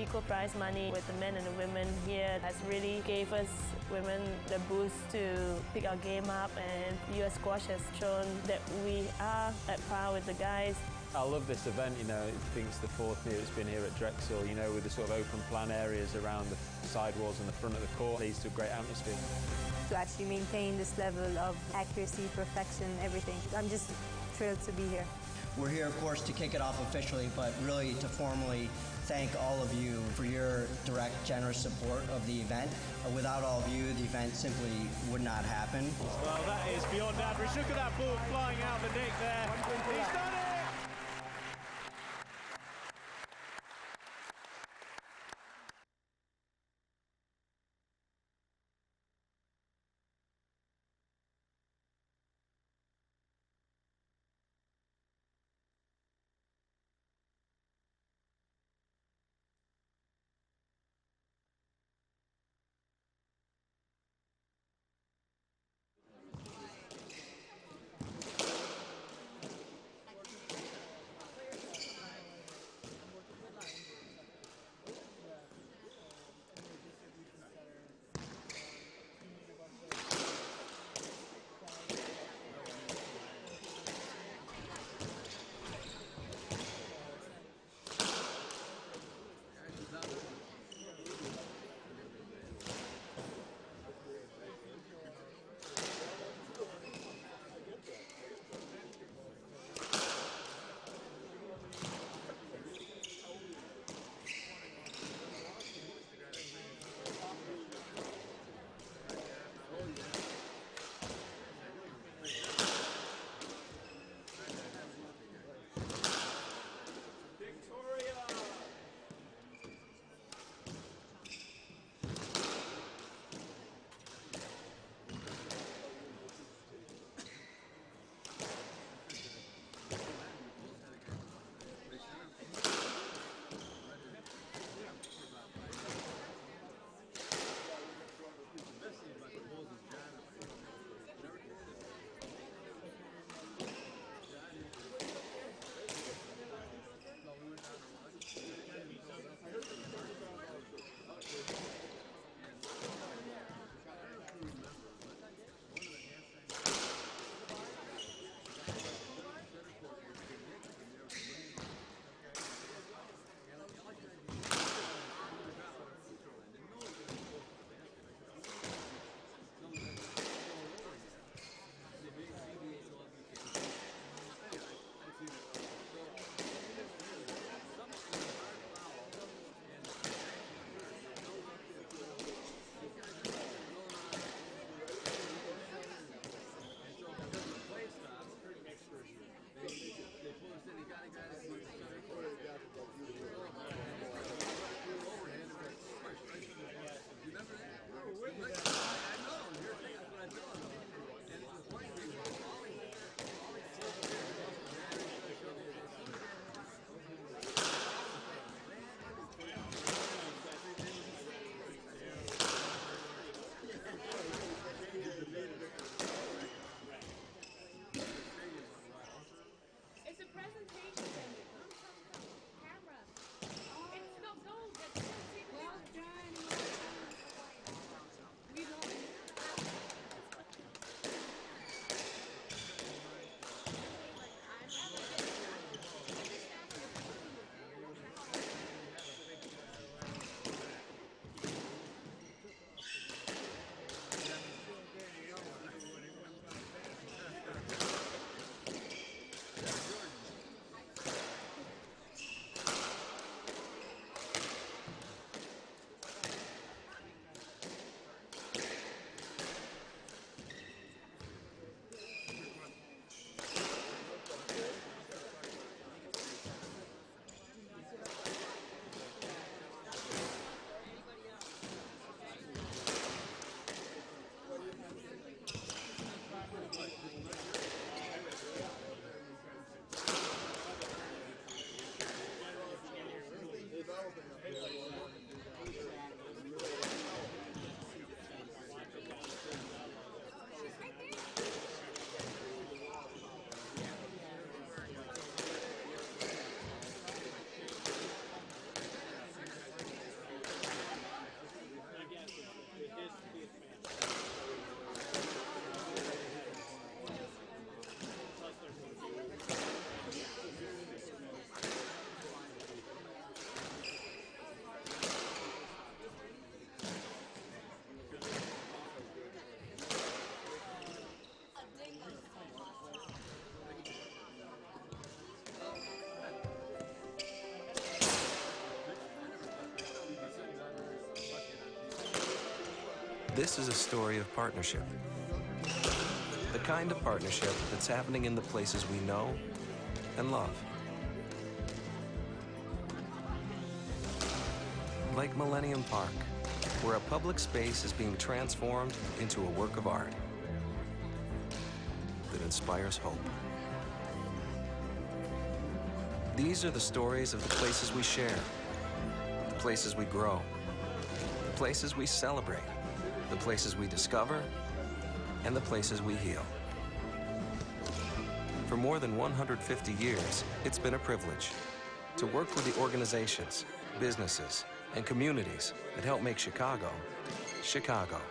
[SPEAKER 17] Equal prize money with the men and the women here has really gave us women the boost to pick our game up, and US Squash has shown that we are at par with the guys.
[SPEAKER 10] I love this event, I think it's the fourth year it's been here at Drexel, with the sort of open plan areas around the sidewalls and the front of the court leads to a great atmosphere.
[SPEAKER 18] To actually maintain this level of accuracy, perfection, everything. I'm just thrilled to be here.
[SPEAKER 15] We're here, of course, to kick it off officially, but really to formally thank all of you for your direct, generous support of the event. Without all of you, the event simply would not happen.
[SPEAKER 10] Well, that is beyond average. Look at that ball flying out the net there. He's done it!
[SPEAKER 9] This is a story of partnership. The kind of partnership that's happening in the places we know and love. Like Millennium Park, where a public space is being transformed into a work of art that inspires hope. These are the stories of the places we share, the places we grow, the places we celebrate, the places we discover, and the places we heal. For more than 150 years, it's been a privilege to work with the organizations, businesses, and communities that help make Chicago, Chicago.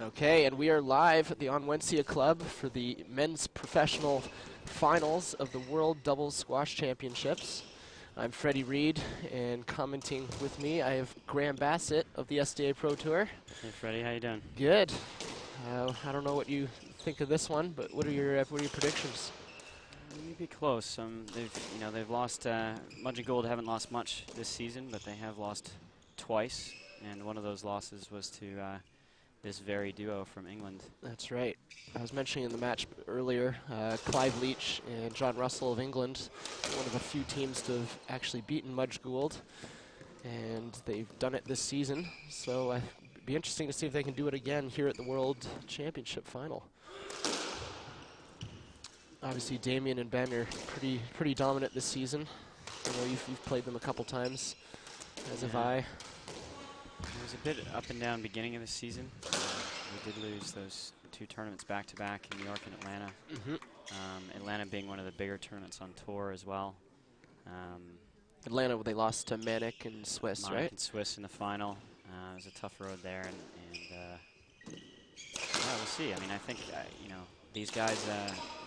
[SPEAKER 6] Okay, and we are live at the Onwensia Club for the men's professional finals of the World Doubles Squash Championships. I'm Freddie Reed, and commenting with me, I have Graham Bassett of the SDA Pro Tour.
[SPEAKER 19] Hey, Freddie, how you doing?
[SPEAKER 6] Good. I don't know what you think of this one, but what are your predictions?
[SPEAKER 19] Maybe close. They've lost. Mudge and Gold haven't lost much this season, but they have lost twice, and one of those losses was to this very duo from England.
[SPEAKER 6] That's right. I was mentioning in the match earlier, Clive Leach and John Russell of England, one of the few teams to have actually beaten Mudge Gould, and they've done it this season. So it'd be interesting to see if they can do it again here at the World Championship Final. Obviously, Damien and Ben are pretty dominant this season. I know you've played them a couple times, as have I.
[SPEAKER 19] It was a bit up and down beginning of the season. We did lose those two tournaments back-to-back in New York and Atlanta. Atlanta being one of the bigger tournaments on tour as well.
[SPEAKER 6] Atlanta, they lost to Manic and Swiss,
[SPEAKER 19] Manic
[SPEAKER 6] right?
[SPEAKER 19] and Swiss in the final. It was a tough road there, and yeah, we'll see. I mean, I think, these guys,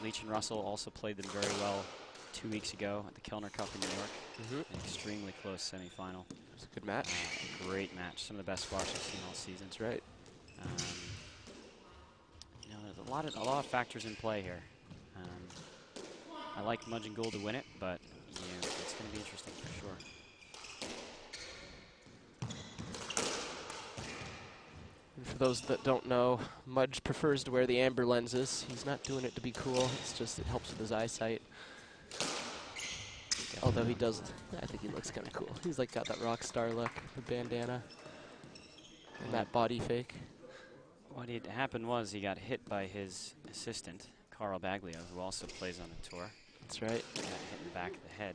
[SPEAKER 19] Leach and Russell, also played them very well 2 weeks ago at the Kellner Cup in New York. An extremely close semifinal.
[SPEAKER 6] It was a good match.
[SPEAKER 19] Great match. Some of the best squash I've seen all season.
[SPEAKER 6] That's right.
[SPEAKER 19] There's a lot of factors in play here. I like Mudge and Gould to win it, but it's going to be interesting for sure.
[SPEAKER 6] And for those that don't know, Mudge prefers to wear the amber lenses. He's not doing it to be cool. It's just it helps with his eyesight. Although he does, I think he looks kind of cool. He's like got that rock star look, the bandana, and that body fake.
[SPEAKER 19] What had happened was he got hit by his assistant, Carl Baglio, who also plays on the tour.
[SPEAKER 6] That's right.
[SPEAKER 19] Got hit in the back of the head.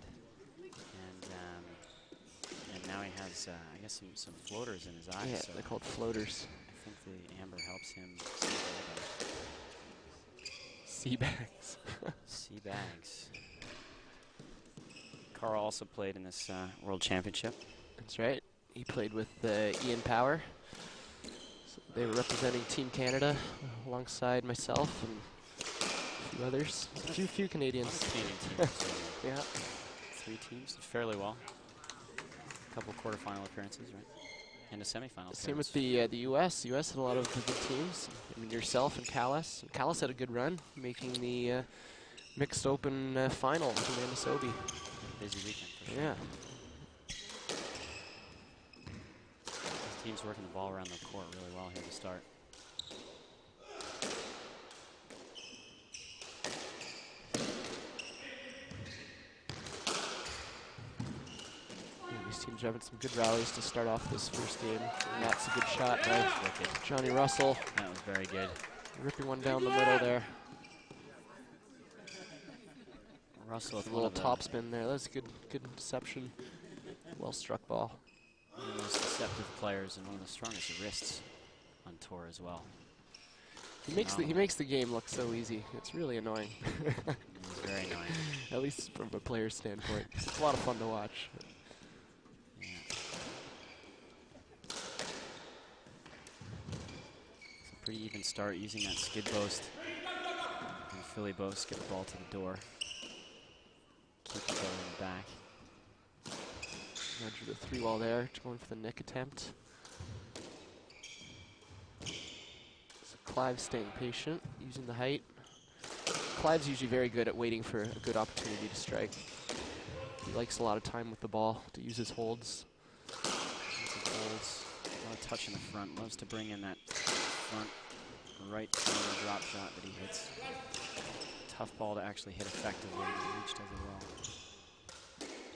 [SPEAKER 19] And now he has, I guess, some floaters in his eyes.
[SPEAKER 6] Yeah,
[SPEAKER 19] so
[SPEAKER 6] they're called floaters.
[SPEAKER 19] I think the amber helps him
[SPEAKER 6] sea bags.
[SPEAKER 19] Sea bags. Carl also played in this World Championship.
[SPEAKER 6] That's right. He played with Ian Power. So they were representing Team Canada alongside myself and a few others. A few Canadians.
[SPEAKER 19] Canadian teams.
[SPEAKER 6] Yeah.
[SPEAKER 19] 3 teams did fairly well. A couple quarterfinal appearances, right? And a semifinal.
[SPEAKER 6] Same with the U.S. The U.S. had a lot of good teams. I mean, yourself and Callis. Callis had a good run, making the mixed open final with Amanda Sobey.
[SPEAKER 19] Busy weekend for sure.
[SPEAKER 6] Yeah.
[SPEAKER 19] This team's working the ball around the court really well here to start.
[SPEAKER 6] These teams are having some good rallies to start off this first game. And that's a good shot by Johnny Russell.
[SPEAKER 19] That was very good.
[SPEAKER 6] Ripping one down the middle there.
[SPEAKER 19] Russell with
[SPEAKER 6] a little topspin there. That's a good deception. Well struck ball.
[SPEAKER 19] One of the most deceptive players and one of the strongest wrists on tour as well.
[SPEAKER 6] He makes the game look so easy. It's really annoying.
[SPEAKER 19] It's very annoying.
[SPEAKER 6] At least from a player's standpoint. It's a lot of fun to watch.
[SPEAKER 19] Yeah. It's a pretty even start using that skid boast. And Philly boast, get the ball to the door. Keep the ball in the back.
[SPEAKER 6] Roger the 3-wall there, going for the nick attempt. So Clive staying patient, using the height. Clive's usually very good at waiting for a good opportunity to strike. He likes a lot of time with the ball to use his holds.
[SPEAKER 19] A lot of touch in the front. Loves to bring in that front right corner drop shot that he hits. Tough ball to actually hit effectively. Leach does it well.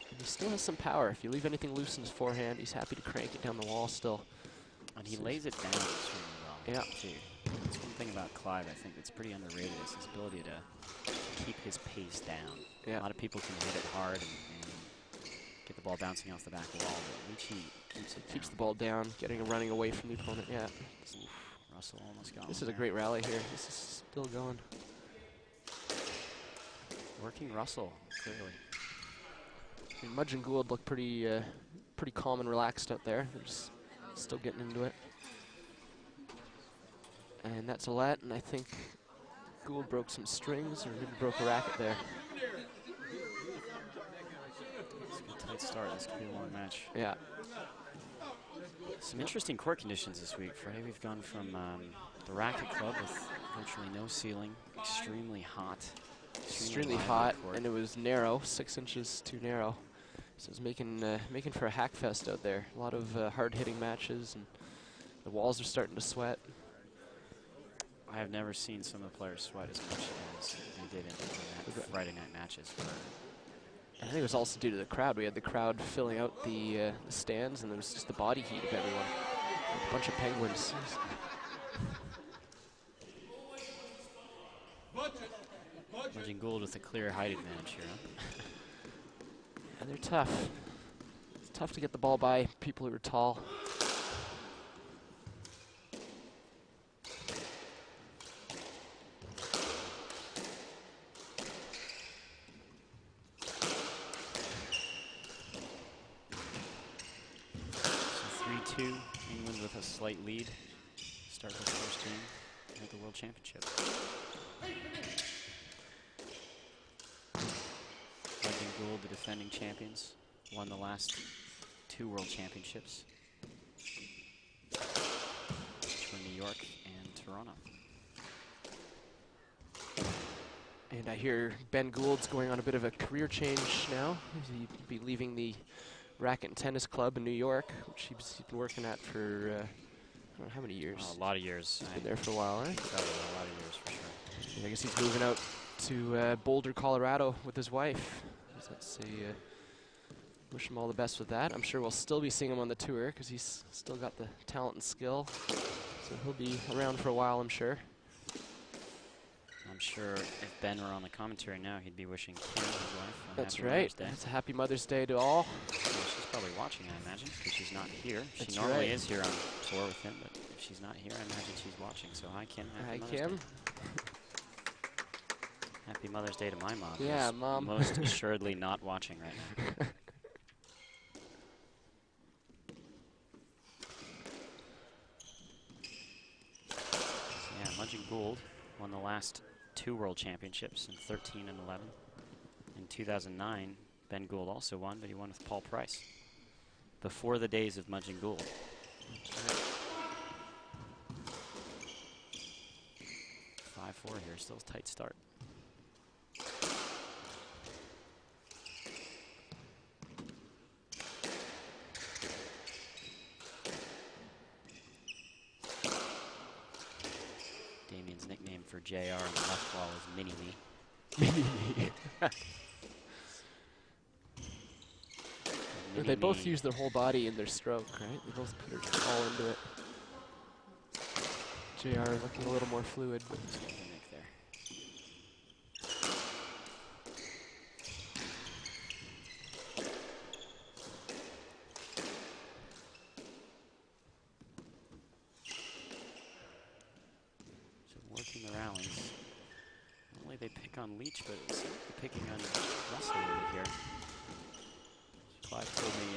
[SPEAKER 6] And he still has some power. If you leave anything loose in his forehand, he's happy to crank it down the wall still.
[SPEAKER 19] And he lays it down extremely well.
[SPEAKER 6] Yeah.
[SPEAKER 19] Too. That's one thing about Clive I think that's pretty underrated is his ability to keep his pace down.
[SPEAKER 6] Yeah.
[SPEAKER 19] A lot of people can hit it hard and get the ball bouncing off the back of the wall, but Leach
[SPEAKER 6] keeps the ball down, running away from the opponent. Yeah.
[SPEAKER 19] Oof, Russell almost got
[SPEAKER 6] This
[SPEAKER 19] one
[SPEAKER 6] is a great rally here. This is still going.
[SPEAKER 19] Working Russell, clearly.
[SPEAKER 6] I mean, Mudge and Gould look pretty calm and relaxed out there. They're just still getting into it. And that's Alette, and I think Gould broke some strings, or maybe broke a racket there.
[SPEAKER 19] It's a good tight start. This could be a long match.
[SPEAKER 6] Yeah.
[SPEAKER 19] Some interesting court conditions this week, Freddie. We've gone from the racket club with virtually no ceiling, extremely hot.
[SPEAKER 6] Extremely hot, and it was narrow, 6 inches too narrow. So it's making for a hack fest out there. A lot of hard-hitting matches, and the walls are starting to sweat.
[SPEAKER 19] I have never seen some of the players sweat as much as they did in that Friday night matches.
[SPEAKER 6] I think it was also due to the crowd. We had the crowd filling out the stands, and it was just the body heat of everyone. A bunch of Penguins.
[SPEAKER 19] Mudging Gould with a clear height advantage here.
[SPEAKER 6] And they're tough. It's tough to get the ball by people who are tall.
[SPEAKER 19] So 3-2, England with a slight lead. Start the first game at the World Championship. Gould, the defending champions, won the last 2 World Championships between New York and Toronto.
[SPEAKER 6] And I hear Ben Gould's going on a bit of a career change now. He'll be leaving the Racket and Tennis Club in New York, which he's been working at for, I don't know how many years.
[SPEAKER 19] Oh, a lot of years.
[SPEAKER 6] He's been there for a while, eh?
[SPEAKER 19] A lot of years, for sure.
[SPEAKER 6] And I guess he's moving out to Boulder, Colorado with his wife. Let's see, wish him all the best with that. I'm sure we'll still be seeing him on the tour because he's still got the talent and skill. So he'll be around for a while, I'm sure.
[SPEAKER 19] I'm sure if Ben were on the commentary now, he'd be wishing Kim, his wife, on
[SPEAKER 6] That's
[SPEAKER 19] Happy
[SPEAKER 6] right.
[SPEAKER 19] Mother's Day.
[SPEAKER 6] It's a Happy Mother's Day to all.
[SPEAKER 19] Well, she's probably watching, I imagine, because she's not here. She
[SPEAKER 6] That's
[SPEAKER 19] normally
[SPEAKER 6] right.
[SPEAKER 19] is here on tour with him, but if she's not here, I imagine she's watching. So hi, Kim. Happy Mother's
[SPEAKER 6] Kim.
[SPEAKER 19] Day. Happy Mother's Day to my mom.
[SPEAKER 6] Yeah,
[SPEAKER 19] who's
[SPEAKER 6] Mom.
[SPEAKER 19] Most assuredly not watching right now. So yeah, Mudging Gould won the last 2 World Championships in 13 and 11. In 2009, Ben Gould also won, but he won with Paul Price. Before the days of Mudging Gould. 5-4 here, still a tight start. Damien's nickname for JR on the left wall is Mini-Me.
[SPEAKER 6] They both use their whole body in their stroke, right? They both put it all into it. JR looking a little more fluid.
[SPEAKER 19] There. So working the rallies. Normally they pick on Leach, but it seems like they're picking on Russell a little bit here. Clive told me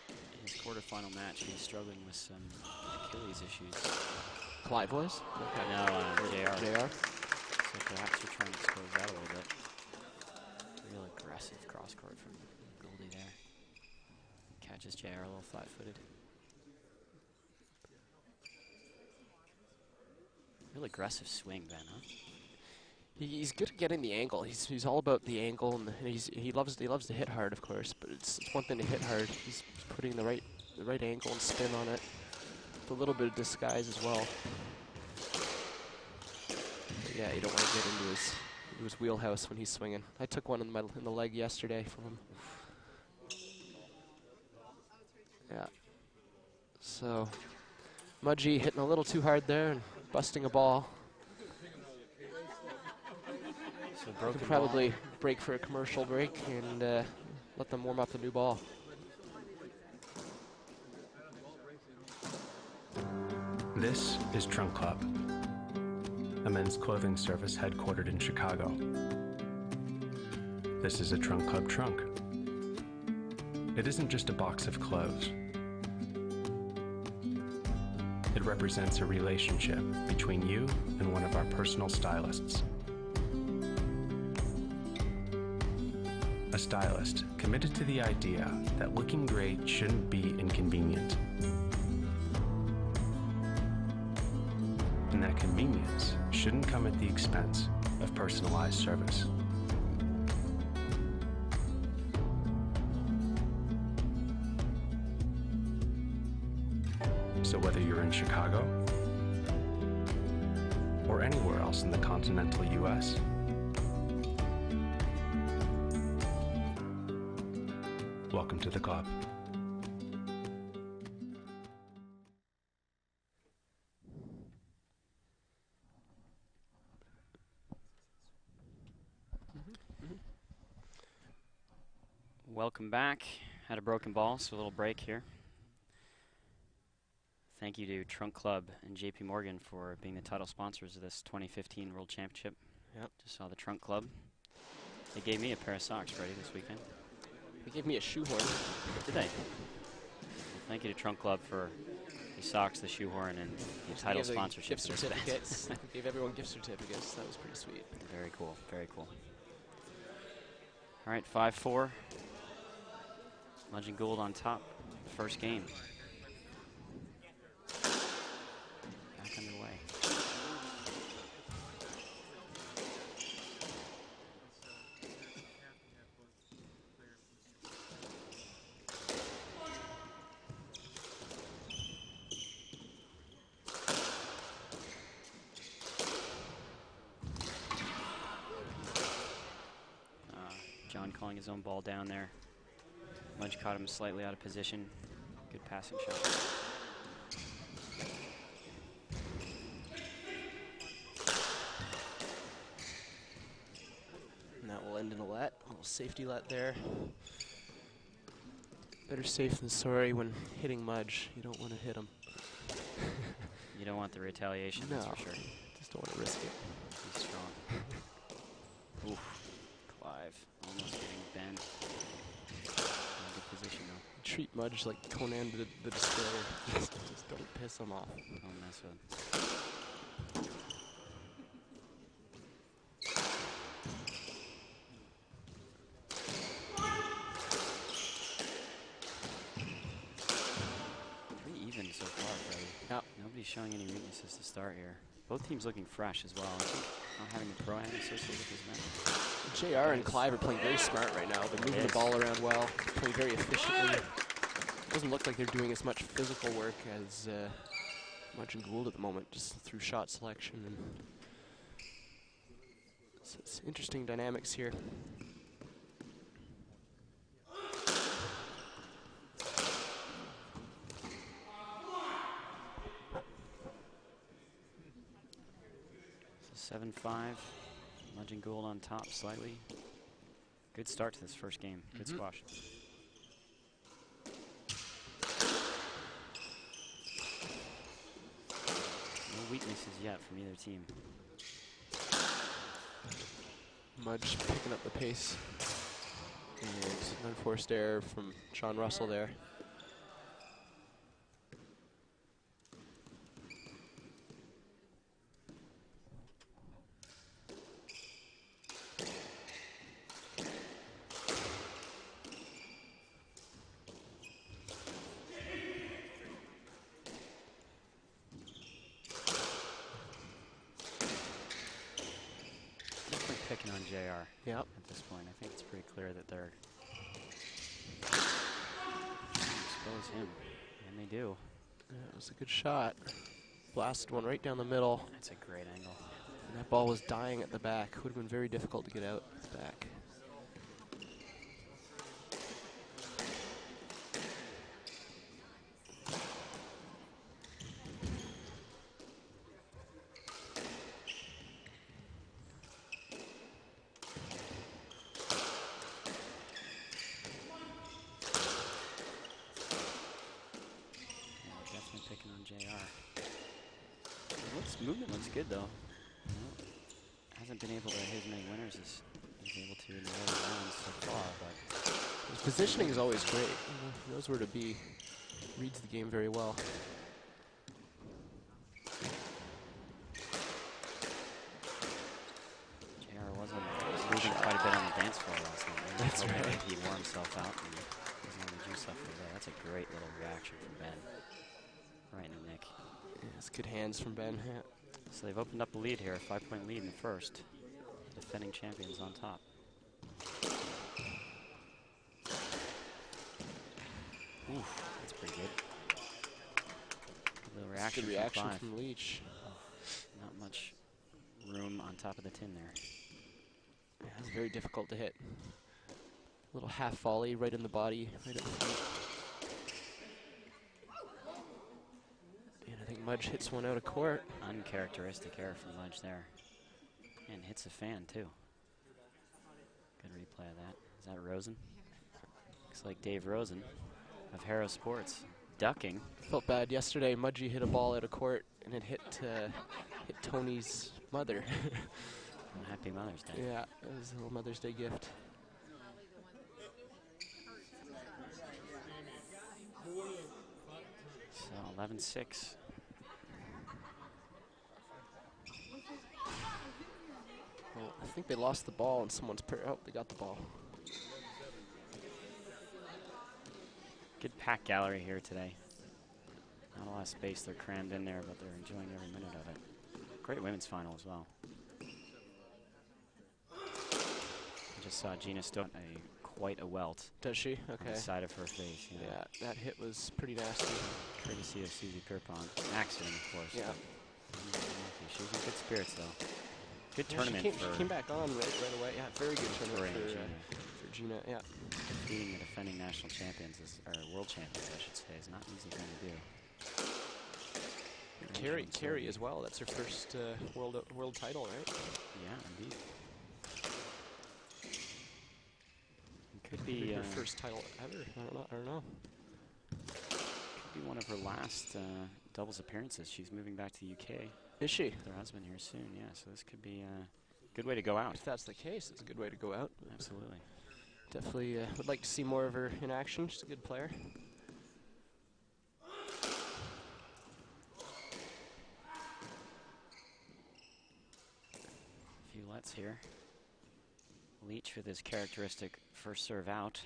[SPEAKER 19] in his quarterfinal match he's struggling with some Achilles issues.
[SPEAKER 6] Clive was?
[SPEAKER 19] Okay. No, JR.
[SPEAKER 6] JR?
[SPEAKER 19] So perhaps you're trying to expose that a little bit. Real aggressive cross court from Goldie there. Catches JR a little flat-footed. Real aggressive swing, Ben, huh?
[SPEAKER 6] He's good at getting the angle. He's all about the angle, and he loves to hit hard, of course. But it's one thing to hit hard. He's putting the right angle and spin on it, with a little bit of disguise as well. But yeah, you don't want to get into his wheelhouse when he's swinging. I took one in the leg yesterday from him. Yeah. So Mudgy hitting a little too hard there and busting a ball.
[SPEAKER 19] So
[SPEAKER 6] We'll probably break for a commercial break and let them warm up the new ball.
[SPEAKER 8] This is Trunk Club, a men's clothing service headquartered in Chicago. This is a Trunk Club trunk. It isn't just a box of clothes. It represents a relationship between you and one of our personal stylists. A stylist committed to the idea that looking great shouldn't be inconvenient. And that convenience shouldn't come at the expense of personalized service. So whether you're in Chicago or anywhere else in the continental U.S., welcome to the club.
[SPEAKER 19] Welcome back. Had a broken ball, so a little break here. Thank you to Trunk Club and JP Morgan for being the title sponsors of this 2015 World Championship.
[SPEAKER 6] Yep.
[SPEAKER 19] Just saw the Trunk Club. They gave me a pair of socks, Freddie, this weekend.
[SPEAKER 6] They gave me a shoehorn.
[SPEAKER 19] Did they? Well, thank you to Trunk Club for the socks, the shoehorn, and the title sponsorship.
[SPEAKER 6] Gift certificates. Gave everyone gift certificates. That was pretty sweet.
[SPEAKER 19] Very cool. Very cool. All right, 5-4. Mudge and Gould on top. First game. Back underway. John calling his own ball down there. Mudge caught him slightly out of position. Good passing shot.
[SPEAKER 6] And that will end in a let. A little safety let there. Better safe than sorry when hitting Mudge. You don't want to hit him.
[SPEAKER 19] You don't want the retaliation,
[SPEAKER 6] no,
[SPEAKER 19] that's for sure.
[SPEAKER 6] Just don't want to risk it.
[SPEAKER 19] He's strong. Oof. Clive almost getting bent. Good position though.
[SPEAKER 6] Treat Mudge like Conan the Destroyer. Just don't piss him off.
[SPEAKER 19] Don't mess with him. Pretty even so far, Freddie.
[SPEAKER 6] Yep.
[SPEAKER 19] Nobody's showing any weaknesses to start here. Both teams looking fresh as well. I think not having a pro-am associated with this match.
[SPEAKER 6] JR and Clive are playing very smart right now. They're moving the ball around well, playing very efficiently. Doesn't look like they're doing as much physical work as Mudge and Gould at the moment, just through shot selection. And so it's interesting dynamics here.
[SPEAKER 19] So 7-5. Mudge and Gould on top slightly. Good start to this first game. Good squash. No weaknesses yet from either team.
[SPEAKER 6] Mudge picking up the pace. And an unforced error from Sean Russell there.
[SPEAKER 19] Picking on JR.
[SPEAKER 6] Yep.
[SPEAKER 19] At this point, I think it's pretty clear that they're expose him, and they do.
[SPEAKER 6] That was a good shot. Blasted one right down the middle.
[SPEAKER 19] That's a great angle.
[SPEAKER 6] And that ball was dying at the back. Would have been very difficult to get out at the back.
[SPEAKER 19] Movement looks good though. Hasn't been able to hit as many winners as he's able to in the early rounds so far, but
[SPEAKER 6] his positioning is always great. He knows where to be. Reads the game very well.
[SPEAKER 19] moving quite a bit on the dance floor last night.
[SPEAKER 6] That's
[SPEAKER 19] Hoping
[SPEAKER 6] right.
[SPEAKER 19] He wore himself out and he's going to juice up for that. That's a great little reaction from Ben. Right in the nick.
[SPEAKER 6] Yeah, it's good hands from Ben. Yeah.
[SPEAKER 19] So they've opened up a lead here, a 5-point lead in the first. Defending champions on top. Oof, that's pretty good. Little reaction,
[SPEAKER 6] Good reaction
[SPEAKER 19] from
[SPEAKER 6] from Leach.
[SPEAKER 19] Not much room on top of the tin there.
[SPEAKER 6] Yeah, it's very difficult to hit. Little half volley right in the body, right at the feet. And I think Mudge hits one out of court.
[SPEAKER 19] Uncharacteristic error from Mudge there. And hits a fan too. Good replay of that. Is that Rosen? Looks like Dave Rosen of Harrow Sports. Ducking.
[SPEAKER 6] Felt bad yesterday. Mudgey hit a ball out of court and it hit Tony's mother.
[SPEAKER 19] Well, happy Mother's Day.
[SPEAKER 6] Yeah, it was a little Mother's Day gift.
[SPEAKER 19] So 11-6.
[SPEAKER 6] Well, I think they lost the ball and someone's oh, they got the ball.
[SPEAKER 19] Good packed gallery here today. Not a lot of space, they're crammed in there, but they're enjoying every minute of it. Great women's final as well. I just saw Gina Stowe quite a welt.
[SPEAKER 6] Does she?
[SPEAKER 19] On
[SPEAKER 6] Okay.
[SPEAKER 19] the side of her face. You know.
[SPEAKER 6] Yeah, that hit was pretty nasty.
[SPEAKER 19] Courtesy of Susie Pierpont. An accident, of course.
[SPEAKER 6] Yeah.
[SPEAKER 19] She was in good spirits, though. Good
[SPEAKER 6] Yeah,
[SPEAKER 19] tournament
[SPEAKER 6] she
[SPEAKER 19] for...
[SPEAKER 6] came back on right away. Yeah, very good tournament
[SPEAKER 19] Gina.
[SPEAKER 6] for Gina. Yeah.
[SPEAKER 19] Being the defending national champions, or world champions, I should say, is not an easy thing to do.
[SPEAKER 6] Terry as well. That's her first world title, right?
[SPEAKER 19] Yeah, indeed. It could
[SPEAKER 6] Maybe
[SPEAKER 19] be
[SPEAKER 6] her first title ever. I don't know.
[SPEAKER 19] Could be one of her last doubles appearances. She's moving back to the UK.
[SPEAKER 6] Is she?
[SPEAKER 19] With her husband here soon. Yeah, so this could be a good way to go out.
[SPEAKER 6] If that's the case, it's a good way to go out.
[SPEAKER 19] Absolutely.
[SPEAKER 6] Definitely would like to see more of her in action. She's a good player.
[SPEAKER 19] A few lets here. Leach with his characteristic first serve out.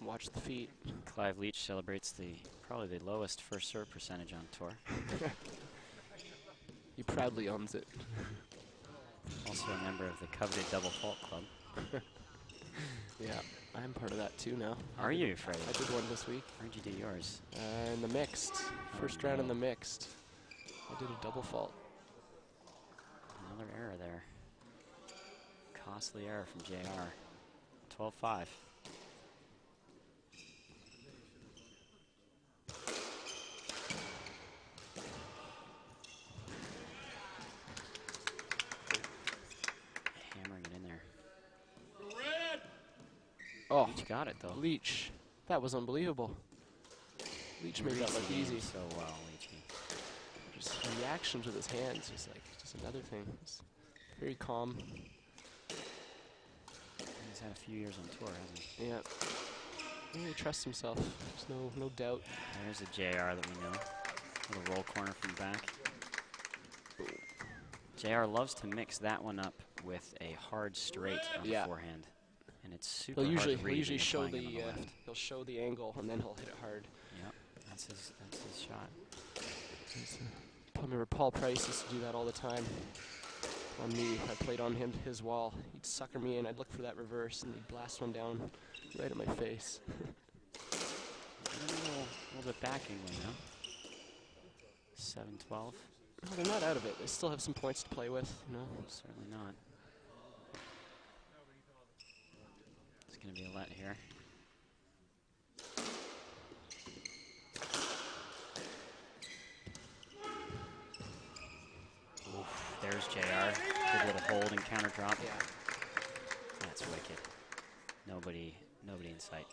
[SPEAKER 6] Watch the feet.
[SPEAKER 19] Clive Leach celebrates probably the lowest first serve percentage on tour.
[SPEAKER 6] He proudly owns it.
[SPEAKER 19] Also a member of the coveted Double Fault Club.
[SPEAKER 6] Yeah, I'm part of that too now.
[SPEAKER 19] Are you, Freddie?
[SPEAKER 6] I did one this week.
[SPEAKER 19] Where'd you do yours?
[SPEAKER 6] In the mixed. First round in the mixed. I did a double fault.
[SPEAKER 19] Another error there. Costly error from JR. 12-5. Hammering it in there.
[SPEAKER 6] Oh,
[SPEAKER 19] Leach got it though.
[SPEAKER 6] Leach. That was unbelievable. Leach made that look easy.
[SPEAKER 19] So well, Leachy.
[SPEAKER 6] Just reactions with his hands, just another thing. It's very calm.
[SPEAKER 19] He's had a few years on tour, hasn't he?
[SPEAKER 6] Yeah. Really trusts himself. There's no doubt.
[SPEAKER 19] There's a JR that we know. Little roll corner from the back. JR loves to mix that one up with a hard straight on the forehand. And it's super
[SPEAKER 6] He'll
[SPEAKER 19] hard to read
[SPEAKER 6] usually
[SPEAKER 19] when
[SPEAKER 6] show
[SPEAKER 19] you're playing it on the left.
[SPEAKER 6] he'll show the angle and then he'll hit it hard.
[SPEAKER 19] Yep, that's his shot.
[SPEAKER 6] I remember Paul Price used to do that all the time. On me, if I played on his wall, he'd sucker me in. I'd look for that reverse, and he'd blast one down right at my face.
[SPEAKER 19] A little bit backing one now. 7-12.
[SPEAKER 6] No, they're not out of it. They still have some points to play with. You know,
[SPEAKER 19] certainly not. It's going to be a let here. Oof, there's JR. Good little hold and counter drop.
[SPEAKER 6] Yeah.
[SPEAKER 19] That's wicked. Nobody in sight.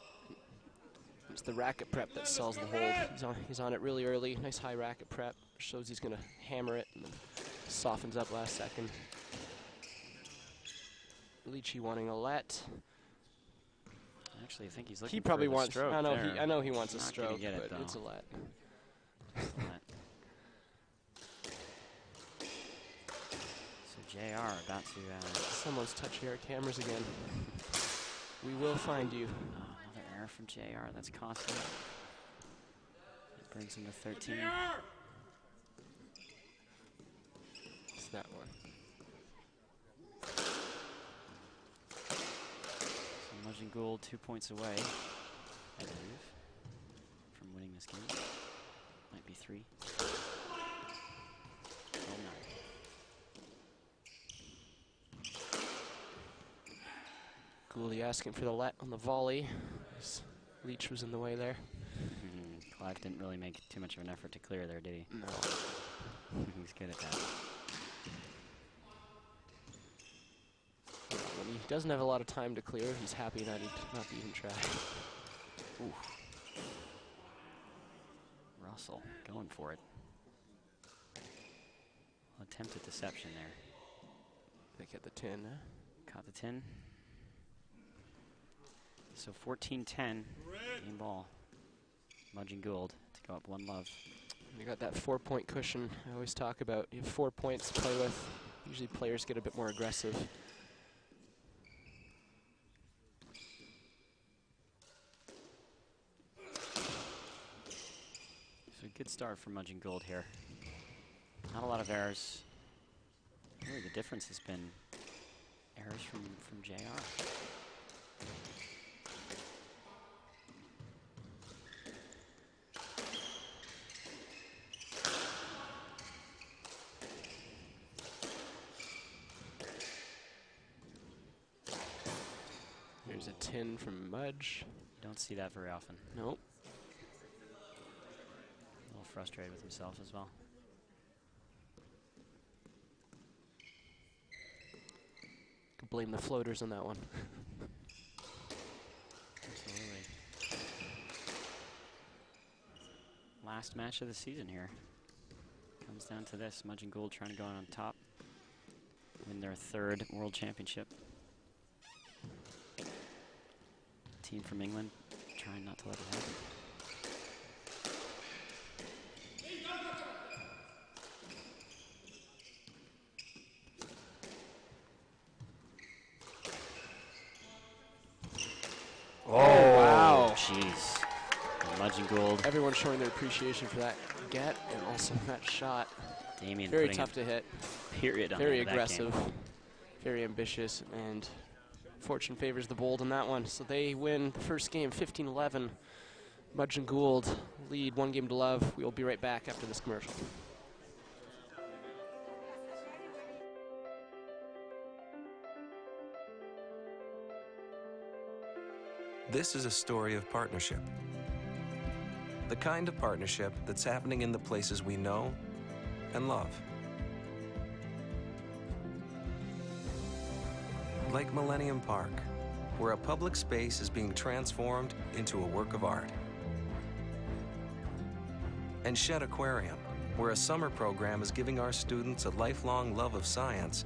[SPEAKER 6] It's the racket prep that sells the hold. He's on it really early. Nice high racket prep. Shows he's going to hammer it and then softens up last second. Leachy wanting a let.
[SPEAKER 19] Actually, I think he's looking.
[SPEAKER 6] He probably
[SPEAKER 19] for the
[SPEAKER 6] wants.
[SPEAKER 19] stroke
[SPEAKER 6] I know he wants a
[SPEAKER 19] Not
[SPEAKER 6] stroke,
[SPEAKER 19] gonna get it,
[SPEAKER 6] but
[SPEAKER 19] though.
[SPEAKER 6] it's a let.
[SPEAKER 19] So JR about to...
[SPEAKER 6] Someone's touching our cameras again. We will find you.
[SPEAKER 19] Oh, another error from JR. That's costly. It brings him to 13.
[SPEAKER 6] It's that one.
[SPEAKER 19] So Mudge and Gould 2 points away, I believe, from winning this game. Might be 3. Oh, no.
[SPEAKER 6] Gouldy asking for the let on the volley. Leach was in the way there.
[SPEAKER 19] Clive didn't really make too much of an effort to clear there, did he?
[SPEAKER 6] No.
[SPEAKER 19] He's good at that.
[SPEAKER 6] When he doesn't have a lot of time to clear, he's happy not to even try.
[SPEAKER 19] Ooh. Russell going for it. Well, attempted deception there.
[SPEAKER 6] They get the 10, huh?
[SPEAKER 19] Caught the 10. So 14-10, game ball. Mudge and Gould to go up 1-love.
[SPEAKER 6] You got that 4-point cushion I always talk about. You have 4 points to play with. Usually players get a bit more aggressive.
[SPEAKER 19] So a good start for Mudge and Gould here. Not a lot of errors. Really the difference has been errors from JR.
[SPEAKER 6] Here's a 10 from Mudge.
[SPEAKER 19] You don't see that very often.
[SPEAKER 6] Nope.
[SPEAKER 19] A little frustrated with himself as well.
[SPEAKER 6] Could blame the floaters on that one.
[SPEAKER 19] Absolutely. Last match of the season here. Comes down to this. Mudge and Gould trying to go on top. Win their 3rd World Championship. Team from England trying not to let it happen.
[SPEAKER 6] Oh, wow.
[SPEAKER 19] Jeez. Mudge and Gould.
[SPEAKER 6] Everyone showing their appreciation for that get and also that shot.
[SPEAKER 19] Damien
[SPEAKER 6] very
[SPEAKER 19] putting
[SPEAKER 6] tough to hit.
[SPEAKER 19] Period on
[SPEAKER 6] very
[SPEAKER 19] the end of that
[SPEAKER 6] aggressive.
[SPEAKER 19] game.
[SPEAKER 6] Very ambitious, and fortune favors the bold in that one. So they win the first game 15-11. Mudge and Gould lead 1-0. We will be right back after this commercial.
[SPEAKER 9] This is a story of partnership. The kind of partnership that's happening in the places we know and love. Like Millennium Park, where a public space is being transformed into a work of art. And Shed Aquarium, where a summer program is giving our students a lifelong love of science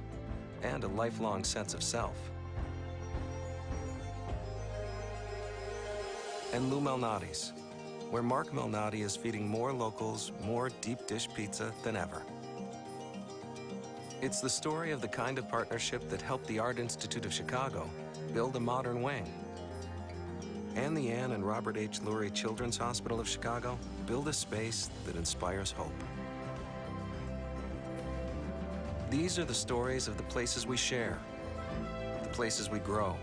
[SPEAKER 9] and a lifelong sense of self. And Lou Malnati's, where Mark Malnati is feeding more locals more deep dish pizza than ever. It's the story of the kind of partnership that helped the Art Institute of Chicago build a modern wing. And the Anne and Robert H. Lurie Children's Hospital of Chicago build a space that inspires hope. These are the stories of the places we share, the places we grow,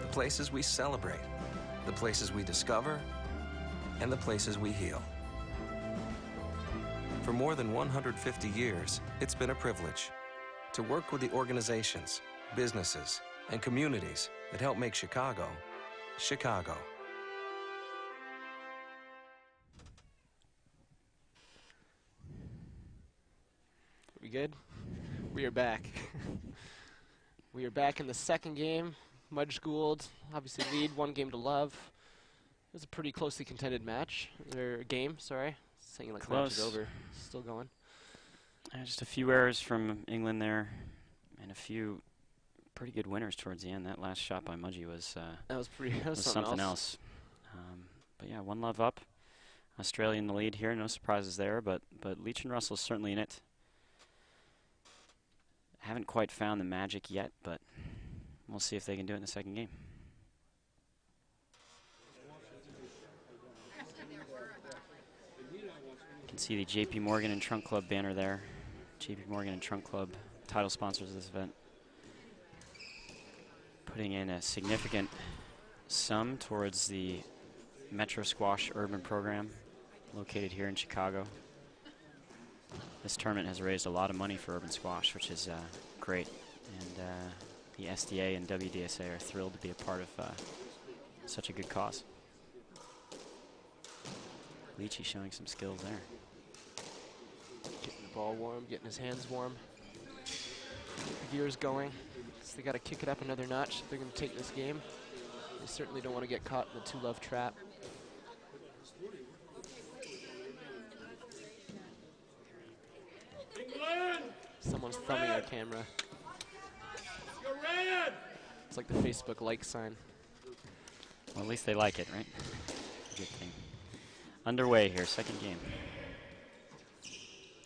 [SPEAKER 9] the places we celebrate, the places we discover, and the places we heal. For more than 150 years, it's been a privilege to work with the organizations, businesses, and communities that help make Chicago, Chicago.
[SPEAKER 6] We good? We are back. We are back in the second game. Mudge Gould obviously lead 1-0. It was a pretty closely contended match, or game, sorry. Saying like the match is over. Still going.
[SPEAKER 19] Just a few errors from England there, and a few pretty good winners towards the end. That last shot by Mudgey was was something else. But yeah, 1-0 up. Australia in the lead here. No surprises there, but Leach and Russell's certainly in it. haven't quite found the magic yet, but we'll see if they can do it in the second game. You can see the JP Morgan and Trunk Club banner there. JP Morgan and Trunk Club, title sponsors of this event, putting in a significant sum towards the Metro Squash Urban Program located here in Chicago. This tournament has raised a lot of money for urban squash, which is great. And the SDA and WDSA are thrilled to be a part of such a good cause. Leachy showing some skills there.
[SPEAKER 6] Getting the ball warm, getting his hands warm. The gears going. So they got to kick it up another notch if they're going to take this game. They certainly don't want to get caught in the two-love trap. Someone's thumbing their camera. It's like the Facebook like sign.
[SPEAKER 19] Well, at least they like it, right? Good thing. Underway here, second game.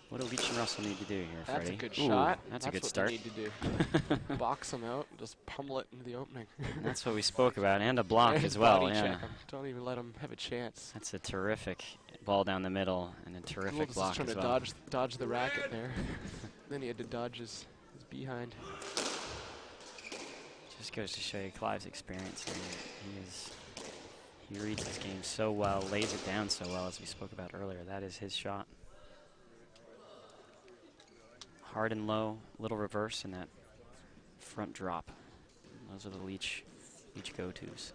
[SPEAKER 19] What do Leach and Russell need to do here,
[SPEAKER 6] That's
[SPEAKER 19] Freddie?
[SPEAKER 6] a good shot.
[SPEAKER 19] That's a good
[SPEAKER 6] what
[SPEAKER 19] start.
[SPEAKER 6] They need to do. Box them out, just pummel it into the opening.
[SPEAKER 19] That's what we spoke about, and a block
[SPEAKER 6] And
[SPEAKER 19] as well.
[SPEAKER 6] body
[SPEAKER 19] Yeah.
[SPEAKER 6] check 'em. Don't even let them have a chance.
[SPEAKER 19] That's a terrific ball down the middle and a terrific
[SPEAKER 6] Gould was
[SPEAKER 19] block
[SPEAKER 6] trying
[SPEAKER 19] as
[SPEAKER 6] to
[SPEAKER 19] well.
[SPEAKER 6] dodge the racket there. Then he had to dodge his behind.
[SPEAKER 19] Just goes to show you Clive's experience here. He reads his game so well, lays it down so well, as we spoke about earlier. That is his shot. Hard and low, little reverse, and that front drop. Those are the Leach go-tos.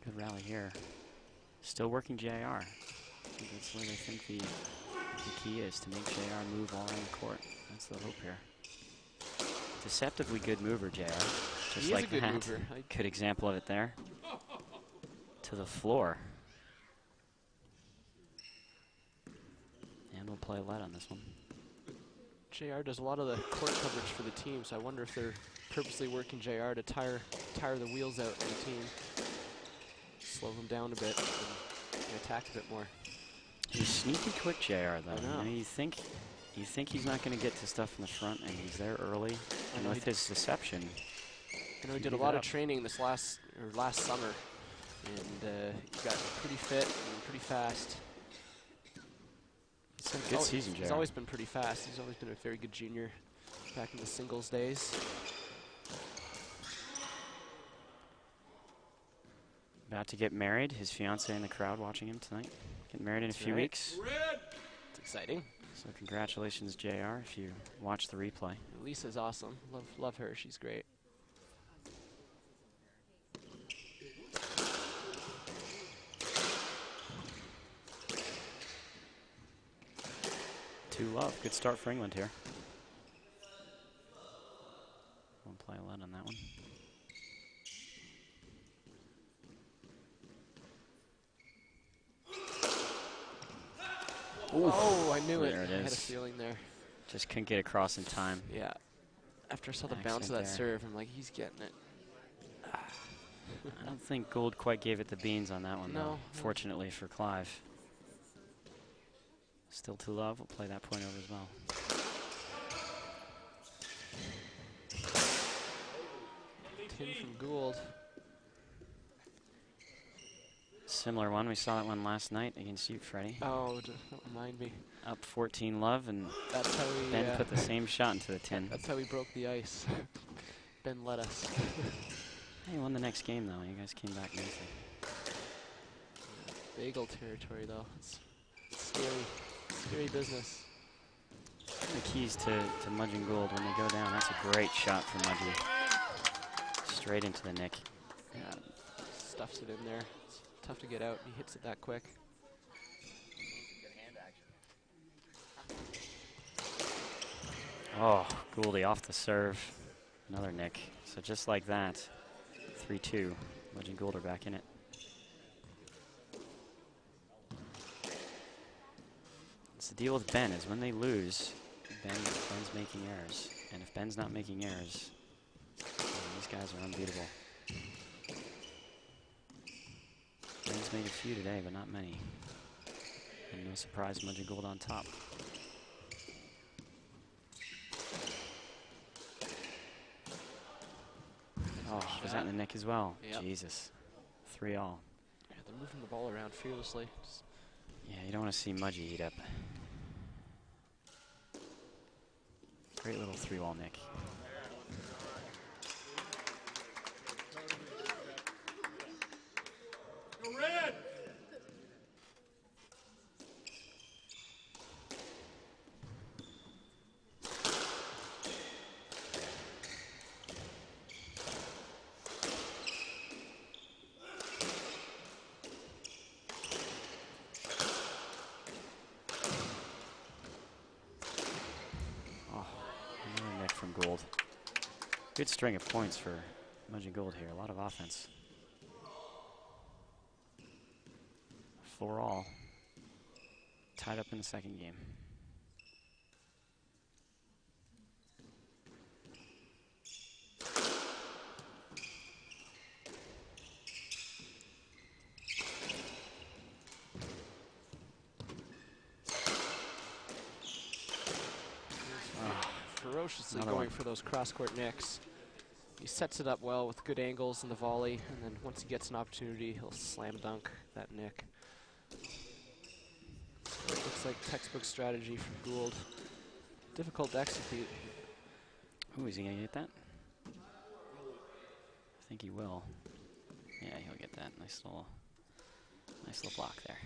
[SPEAKER 19] Good rally here. Still working JR. I think that's where they think the key is, to make JR move all around the court. That's the hope here. Deceptively good mover, JR. Just
[SPEAKER 6] He
[SPEAKER 19] like
[SPEAKER 6] is a good
[SPEAKER 19] that.
[SPEAKER 6] mover.
[SPEAKER 19] Good example of it there. To the floor. And we'll play lead on this one.
[SPEAKER 6] JR does a lot of the court coverage for the team, so I wonder if they're purposely working JR to tire the wheels out for the team. Slow him down a bit and attack a bit more.
[SPEAKER 19] He's sneaky quick, JR, though.
[SPEAKER 6] I know.
[SPEAKER 19] You know, you think he's not going to get to stuff in the front, and he's there early.
[SPEAKER 6] I
[SPEAKER 19] And
[SPEAKER 6] know
[SPEAKER 19] with his deception,
[SPEAKER 6] You know, he
[SPEAKER 19] he
[SPEAKER 6] did a
[SPEAKER 19] gave it
[SPEAKER 6] lot of
[SPEAKER 19] up.
[SPEAKER 6] training this last summer, and he got pretty fit and pretty fast.
[SPEAKER 19] It's a good season,
[SPEAKER 6] He's
[SPEAKER 19] JR.
[SPEAKER 6] always been pretty fast. He's always been a very good junior back in the singles days.
[SPEAKER 19] About to get married. His fiance in the crowd watching him tonight. Getting married in a
[SPEAKER 6] That's
[SPEAKER 19] few
[SPEAKER 6] right.
[SPEAKER 19] weeks.
[SPEAKER 6] It's exciting.
[SPEAKER 19] So congratulations, JR, if you watch the replay.
[SPEAKER 6] Lisa's awesome. Love her. She's great.
[SPEAKER 19] Two love. Good start for England here. We'll play lead on that one.
[SPEAKER 6] Oh, I knew it.
[SPEAKER 19] There it
[SPEAKER 6] I had a
[SPEAKER 19] is.
[SPEAKER 6] feeling there.
[SPEAKER 19] Just couldn't get across in time.
[SPEAKER 6] Yeah. After I saw the bounce of
[SPEAKER 19] Accident
[SPEAKER 6] that
[SPEAKER 19] there.
[SPEAKER 6] serve, I'm like, he's getting it.
[SPEAKER 19] I don't think Gould quite gave it the beans on that one,
[SPEAKER 6] No,
[SPEAKER 19] though,
[SPEAKER 6] no.
[SPEAKER 19] fortunately for Clive. Still two love. We'll play that point over as well.
[SPEAKER 6] Tin from Gould.
[SPEAKER 19] Similar one. We saw that one last night against you, Freddie.
[SPEAKER 6] Oh, don't remind me.
[SPEAKER 19] Up 14 love, and
[SPEAKER 6] That's how we
[SPEAKER 19] Ben put the same shot into the tin.
[SPEAKER 6] That's how we broke the ice. Ben let us.
[SPEAKER 19] Hey, won the next game, though. You guys came back nicely.
[SPEAKER 6] Bagel territory, though. It's scary. Scary business.
[SPEAKER 19] The keys to Mudging Gould when they go down. That's a great shot from Mudgy. Straight into the nick.
[SPEAKER 6] Yeah, stuffs it in there. It's tough to get out. He hits it that quick.
[SPEAKER 19] Oh, Gouldy off the serve. Another nick. So just like that, 3-2. Mudge and Gould are back in it. It's the deal with Ben is when they lose, Ben's making errors. And if Ben's not making errors, these guys are unbeatable. Ben's made a few today, but not many. And no surprise, Mudge and Gould on top. Oh, was that in the nick as well?
[SPEAKER 6] Yep.
[SPEAKER 19] Jesus. 3-all.
[SPEAKER 6] Yeah, they're moving the ball around fearlessly.
[SPEAKER 19] Yeah, you don't want to see Mudgy eat up. Great little 3-wall nick.
[SPEAKER 2] Go red!
[SPEAKER 19] Another nick from Gould. Good string of points for Mudge and Gould here. A lot of offense. 4-all. Tied up in the second game.
[SPEAKER 6] Ferociously
[SPEAKER 19] Another
[SPEAKER 6] going
[SPEAKER 19] one.
[SPEAKER 6] for those cross-court nicks. He sets it up well with good angles in the volley, and then once he gets an opportunity, he'll slam dunk that nick. So it looks like textbook strategy from Gould. Difficult to execute.
[SPEAKER 19] Ooh, is he going to get that? I think he will. Yeah, he'll get that. Nice little block there.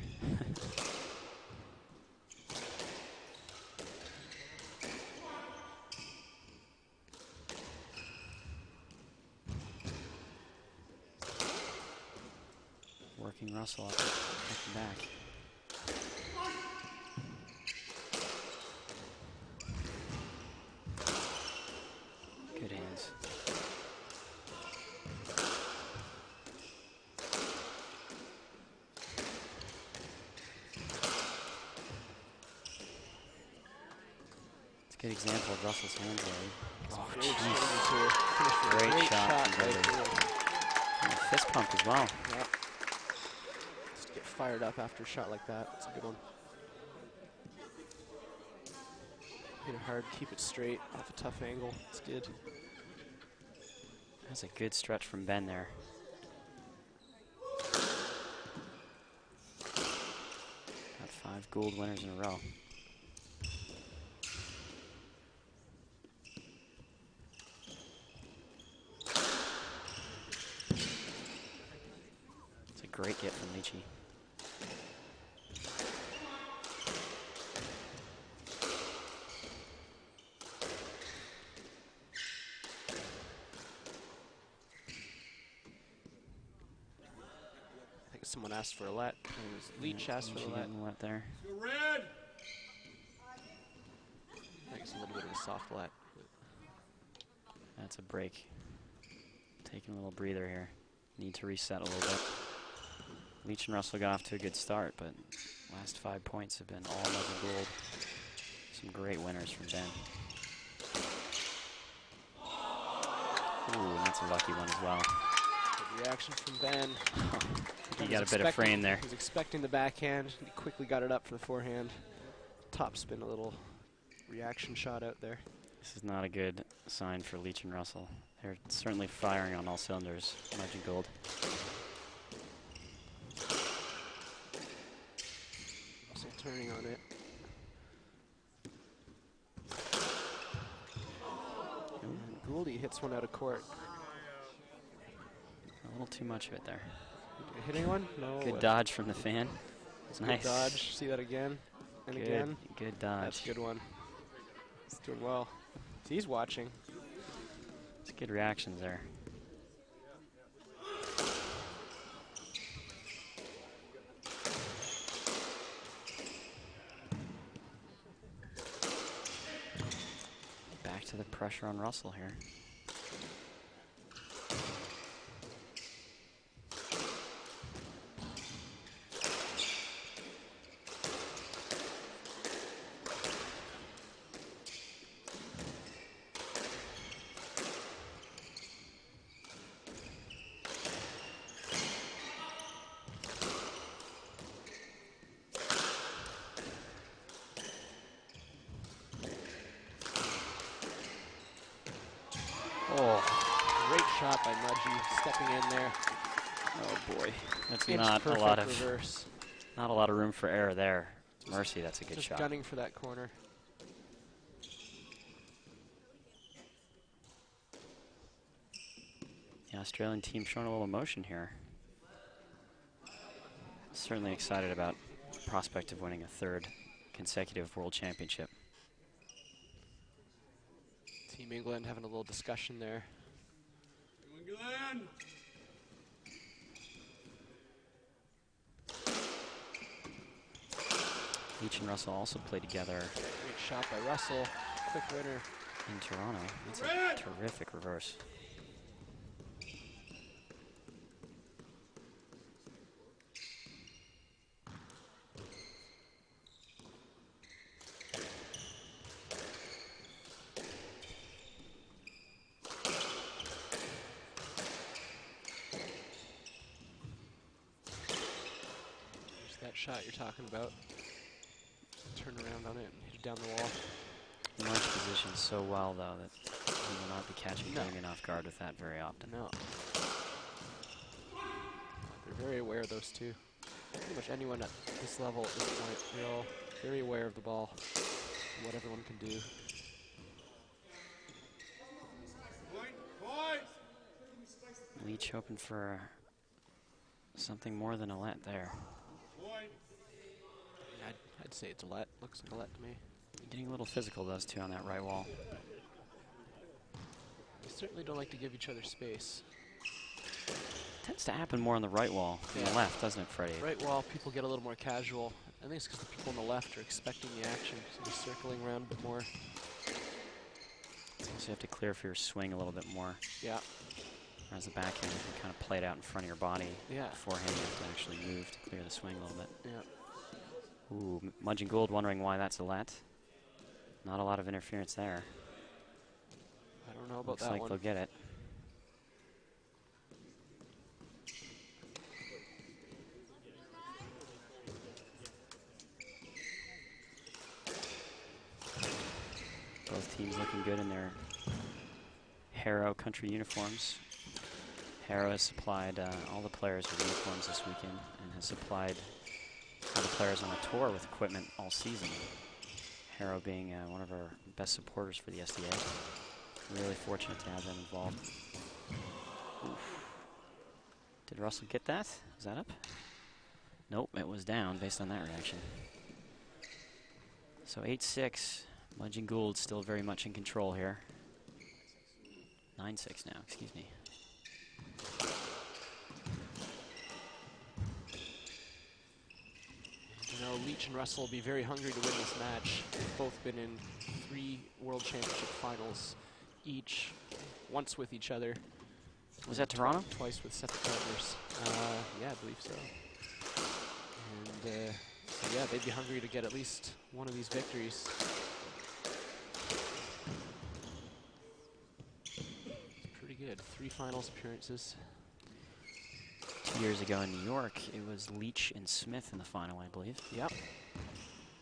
[SPEAKER 19] Working Russell up and back. Good hands. It's a good example of Russell's hands there.
[SPEAKER 6] Oh,
[SPEAKER 19] Great
[SPEAKER 6] great
[SPEAKER 19] shot.
[SPEAKER 6] shot right there.
[SPEAKER 19] And a fist pump as well.
[SPEAKER 6] Yep. Just get fired up after a shot like that. It's a good one. Hit it hard, keep it straight off a tough angle. It's good.
[SPEAKER 19] That's a good stretch from Ben there. Got 5 Gould winners in a row. It's a great get from Leachy.
[SPEAKER 6] I think someone asked for a let. It was Leach asked for
[SPEAKER 19] Leachy
[SPEAKER 6] a let.
[SPEAKER 19] getting the let there.
[SPEAKER 2] Go red!
[SPEAKER 6] I think it's a little bit of a soft let.
[SPEAKER 19] That's a break. Taking a little breather here. Need to reset a little bit. Leach and Russell got off to a good start, but last 5 points have been all Mudge and Gould. Some great winners from Ben. Ooh, and that's a lucky one as well.
[SPEAKER 6] Good reaction from Ben.
[SPEAKER 19] He got a bit of frame there.
[SPEAKER 6] He was expecting the backhand. He quickly got it up for the forehand. Top spin, a little reaction shot out there.
[SPEAKER 19] This is not a good sign for Leach and Russell. They're certainly firing on all cylinders, Mudge and Gould.
[SPEAKER 6] Russell turning on it. And Gouldy hits one out of court.
[SPEAKER 19] A little too much of it there.
[SPEAKER 6] Hitting one? No.
[SPEAKER 19] Good dodge from the fan.
[SPEAKER 6] It's
[SPEAKER 19] Nice.
[SPEAKER 6] good dodge. See that again and
[SPEAKER 19] Good,
[SPEAKER 6] again.
[SPEAKER 19] good dodge.
[SPEAKER 6] That's a good one. He's doing well. He's watching.
[SPEAKER 19] It's good reactions there. pressure on Russell here.
[SPEAKER 6] Oh, great shot by Mudgee, stepping in there.
[SPEAKER 19] Oh boy, that's
[SPEAKER 6] Inch
[SPEAKER 19] not a
[SPEAKER 6] perfect
[SPEAKER 19] lot of
[SPEAKER 6] reverse.
[SPEAKER 19] not a lot of room for error there. Mercy, that's a good
[SPEAKER 6] Just
[SPEAKER 19] shot.
[SPEAKER 6] gunning for that corner.
[SPEAKER 19] The Australian team showing a little emotion here. Certainly excited about the prospect of winning a third consecutive world championship.
[SPEAKER 6] Team England having a little discussion there.
[SPEAKER 13] England!
[SPEAKER 19] Leach and Russell also played together
[SPEAKER 6] Great shot by Russell. Quick winner.
[SPEAKER 19] in Toronto. That's a terrific reverse.
[SPEAKER 6] There's that shot you're talking about. Turn around on it and hit it down the wall.
[SPEAKER 19] March positions so well, though, that he will not be catching
[SPEAKER 6] No.
[SPEAKER 19] Damien off guard with that very often.
[SPEAKER 6] No. They're very aware of those two. Pretty much anyone at this level at this point, they're all very aware of the ball, and what everyone can do.
[SPEAKER 19] Leach hoping for something more than a let there.
[SPEAKER 6] I'd say it's a let. Looks like a let to me.
[SPEAKER 19] Getting a little physical, those two, on that right wall.
[SPEAKER 6] They certainly don't like to give each other space.
[SPEAKER 19] Tends to happen more on the right wall than the left, doesn't it, Freddie?
[SPEAKER 6] Right wall, people get a little more casual. I think it's because the people on the left are expecting the action, so they're circling around a bit more.
[SPEAKER 19] So you have to clear for your swing a little bit more.
[SPEAKER 6] Yeah.
[SPEAKER 19] Whereas the backhand, you can kind of play it out in front of your body.
[SPEAKER 6] Yeah.
[SPEAKER 19] Beforehand, you have to actually move to clear the swing a little bit.
[SPEAKER 6] Yeah.
[SPEAKER 19] Ooh, Mudgee Gould wondering why that's a let. Not a lot of interference there.
[SPEAKER 6] I don't know about
[SPEAKER 19] Looks
[SPEAKER 6] that
[SPEAKER 19] like
[SPEAKER 6] one.
[SPEAKER 19] they'll get it. Both teams looking good in their Harrow country uniforms. Harrow has supplied all the players with uniforms this weekend and has supplied all the players on the tour with equipment all season. Harrow being one of our best supporters for the SDA. Really fortunate to have them involved. Oof. Did Russell get that? Was that up? Nope, it was down based on that reaction. So 8-6. Mudgee Gould still very much in control here. 9-6 now, excuse me.
[SPEAKER 6] You know, Leach and Russell will be very hungry to win this match. They've both been in 3 World Championship finals each, once with each other.
[SPEAKER 19] Was that Toronto?
[SPEAKER 6] Twice with separate partners. Yeah, I believe so. And so yeah, they'd be hungry to get at least one of these victories. It's pretty good. 3 finals appearances.
[SPEAKER 19] 2 years ago in New York, it was Leach and Smith in the final, I believe.
[SPEAKER 6] Yep.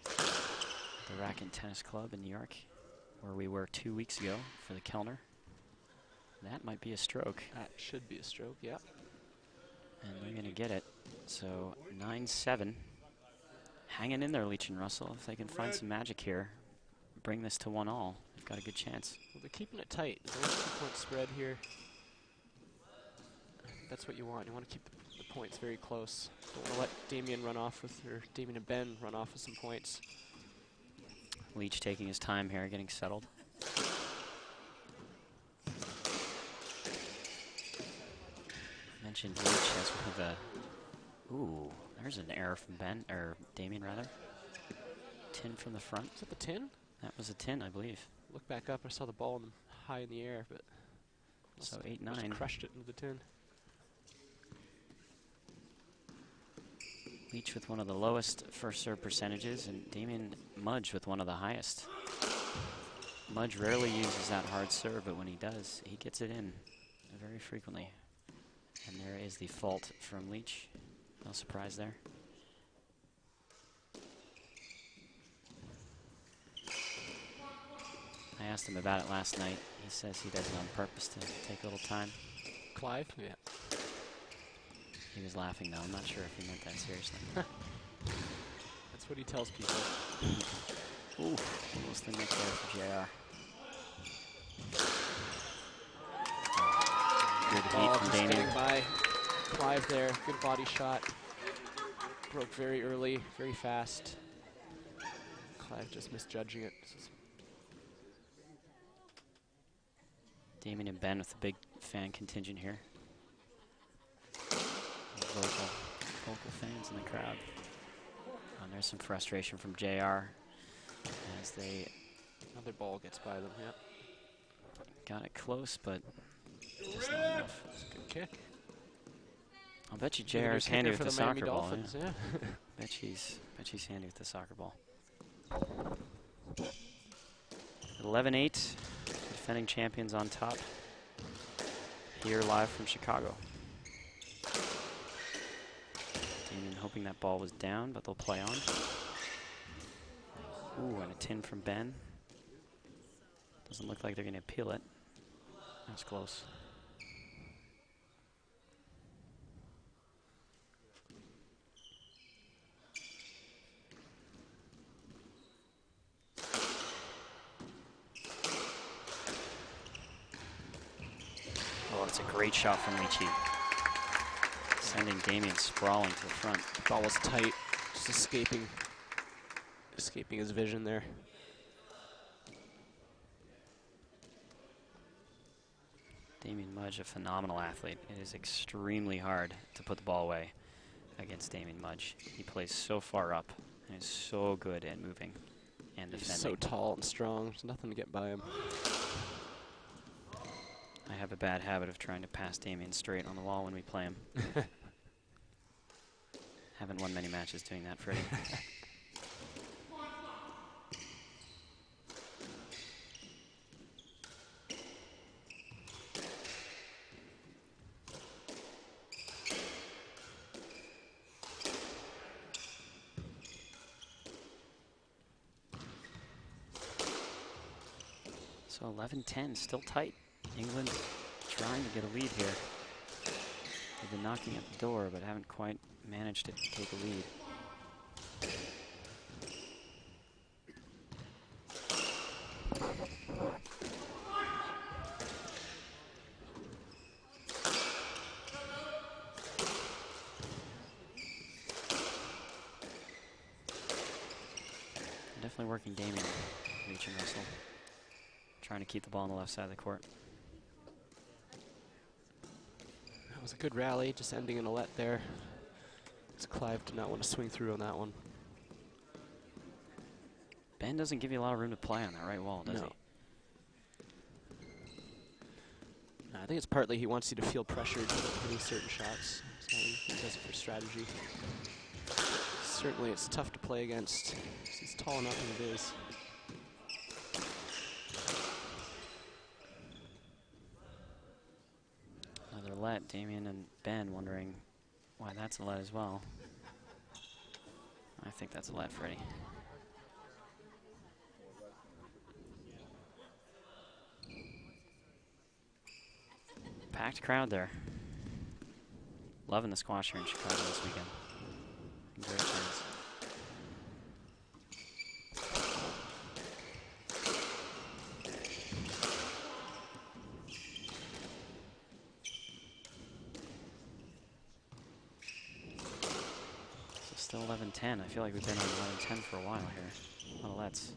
[SPEAKER 19] The Racket Tennis Club in New York, where we were 2 weeks ago for the Kellner. That might be a stroke.
[SPEAKER 6] That should be a stroke, yep.
[SPEAKER 19] And they're going to get it. So 9-7. Hanging in there, Leach and Russell. If they can find some magic here, bring this to 1-all, they've got a good chance.
[SPEAKER 6] Well, they're keeping it tight. There's only 2-point spread here. That's what you want. You want to keep the points very close. Don't want to let Damien run off with, or Damien and Ben run off with some points.
[SPEAKER 19] Leach taking his time here, getting settled. Mentioned Leach as one of the... Ooh, there's an error from Ben, or Damien rather. Tin from the front.
[SPEAKER 6] Is that the tin?
[SPEAKER 19] That was a tin, I believe.
[SPEAKER 6] Look back up, I saw the ball in the high in the air, but
[SPEAKER 19] So
[SPEAKER 6] must
[SPEAKER 19] 8-9.
[SPEAKER 6] have crushed it into the tin.
[SPEAKER 19] Leach with one of the lowest first serve percentages, and Damien Mudge with one of the highest. Mudge rarely uses that hard serve, but when he does, he gets it in very frequently. And there is the fault from Leach. No surprise there. I asked him about it last night. He says he does it on purpose to take a little time.
[SPEAKER 6] Clive? Yeah.
[SPEAKER 19] He was laughing, though. I'm not sure if he meant that seriously.
[SPEAKER 6] That's what he tells people.
[SPEAKER 19] Ooh, almost the nick there for JR. Good heat
[SPEAKER 6] Ball
[SPEAKER 19] from
[SPEAKER 6] just
[SPEAKER 19] Damien.
[SPEAKER 6] getting by Clive there. Good body shot. Broke very early, very fast. Clive just misjudging it.
[SPEAKER 19] Damien and Ben with a big fan contingent here. Vocal fans in the crowd. And there's some frustration from JR as they...
[SPEAKER 6] Another ball gets by them, yep.
[SPEAKER 19] Got it close, but just not enough.
[SPEAKER 6] That's a good kick.
[SPEAKER 19] I'll bet you
[SPEAKER 6] Be the new
[SPEAKER 19] JR is handy
[SPEAKER 6] kicker
[SPEAKER 19] with
[SPEAKER 6] for
[SPEAKER 19] the
[SPEAKER 6] the Miami
[SPEAKER 19] soccer ball.
[SPEAKER 6] Dolphins,
[SPEAKER 19] Yeah.
[SPEAKER 6] yeah.
[SPEAKER 19] bet she's handy with the soccer ball. 11-8, defending champions on top. Here live from Chicago. Damien hoping that ball was down, but they'll play on. Ooh, and a tin from Ben. Doesn't look like they're going to appeal it. That's close. Oh, it's a great shot from Leachy. Sending Damien sprawling to the front.
[SPEAKER 6] Ball was tight, just escaping his vision there.
[SPEAKER 19] Damien Mudge, a phenomenal athlete. It is extremely hard to put the ball away against Damien Mudge. He plays so far up and is so good at moving and
[SPEAKER 6] He's
[SPEAKER 19] defending.
[SPEAKER 6] so tall and strong, there's nothing to get by him.
[SPEAKER 19] I have a bad habit of trying to pass Damien straight on the wall when we play him. Haven't won many matches doing that, Freddie. So 11-10, still tight. England trying to get a lead here. They've been knocking at the door, but haven't quite managed to take a lead. Definitely working Damien, Leach and Russell. Trying to keep the ball on the left side of the court.
[SPEAKER 6] That was a good rally, just ending in a let there. As Clive did not want to swing through on that one.
[SPEAKER 19] Ben doesn't give you a lot of room to play on that right wall, does
[SPEAKER 6] No. I think it's partly he wants you to feel pressured hitting certain shots. So he does it for strategy. Certainly it's tough to play against. He's tall enough as it is.
[SPEAKER 19] Another let. Damien and Ben wondering why that's a let as well. I think that's a let, Freddie. Packed crowd there. Loving the squash here in Chicago this weekend. Great fans. So still 11-10. I feel like we've been on 11-10 for a while here. A lot of lets.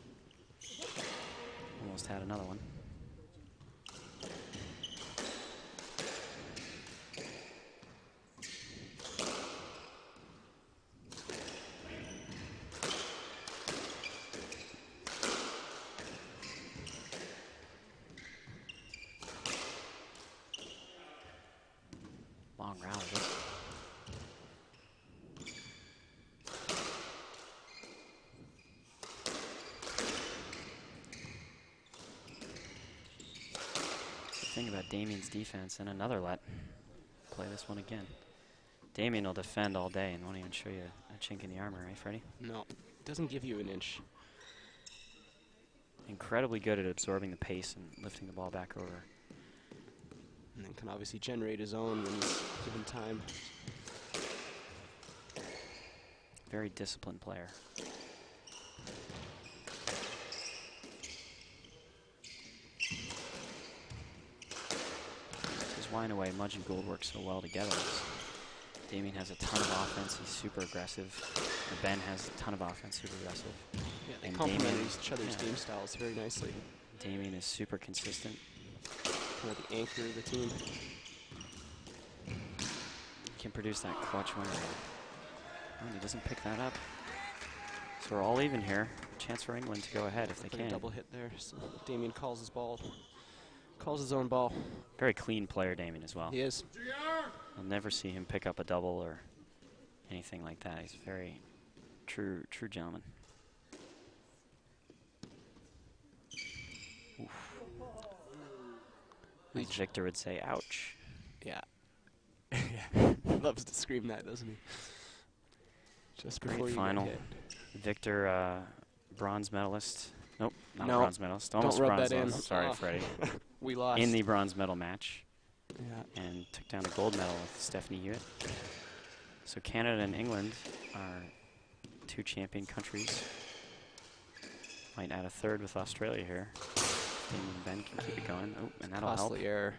[SPEAKER 19] Almost had another one. long rally. This. The thing about Damien's defense, and another let. Play this one again. Damien will defend all day and won't even show you a chink in the armor, right, Freddie?
[SPEAKER 6] No, doesn't give you an inch.
[SPEAKER 19] Incredibly good at absorbing the pace and lifting the ball back over.
[SPEAKER 6] And then can obviously generate his own when he's given time.
[SPEAKER 19] Very disciplined player. His wine away, Mudge and Gould work so well together. Damien has a ton of offense. He's super aggressive. And Ben has a ton of offense, super aggressive.
[SPEAKER 6] Yeah, they
[SPEAKER 19] and
[SPEAKER 6] complement
[SPEAKER 19] Damien,
[SPEAKER 6] each other's game styles very nicely.
[SPEAKER 19] Damien is super consistent.
[SPEAKER 6] Kind of the anchor of the team.
[SPEAKER 19] Can produce that clutch winner. Oh, and he doesn't pick that up. So we're all even here. Chance for England to go ahead if they
[SPEAKER 6] Like
[SPEAKER 19] can.
[SPEAKER 6] a double hit there. So Damien calls his ball. Calls his own ball.
[SPEAKER 19] Very clean player, Damien, as well.
[SPEAKER 6] He is.
[SPEAKER 19] I'll never see him pick up a double or anything like that. He's a very true gentleman. Oof. As Victor would say, ouch.
[SPEAKER 6] Yeah. Yeah. He loves to scream that, doesn't he? Just before
[SPEAKER 19] Great
[SPEAKER 6] you
[SPEAKER 19] final.
[SPEAKER 6] get hit.
[SPEAKER 19] Victor, bronze medalist. Nope, not
[SPEAKER 6] No.
[SPEAKER 19] bronze medalist.
[SPEAKER 6] Don't
[SPEAKER 19] Almost
[SPEAKER 6] rub
[SPEAKER 19] bronze
[SPEAKER 6] that in.
[SPEAKER 19] medalist. Sorry,
[SPEAKER 6] Oh.
[SPEAKER 19] Freddie.
[SPEAKER 6] We lost.
[SPEAKER 19] In the bronze medal match.
[SPEAKER 6] Yeah.
[SPEAKER 19] And took down the gold medal with Stephanie Hewitt. So Canada and England are two champion countries. Might add a third with Australia here. Damien Ben can keep it going. Oh, and that'll help.
[SPEAKER 6] Costly error.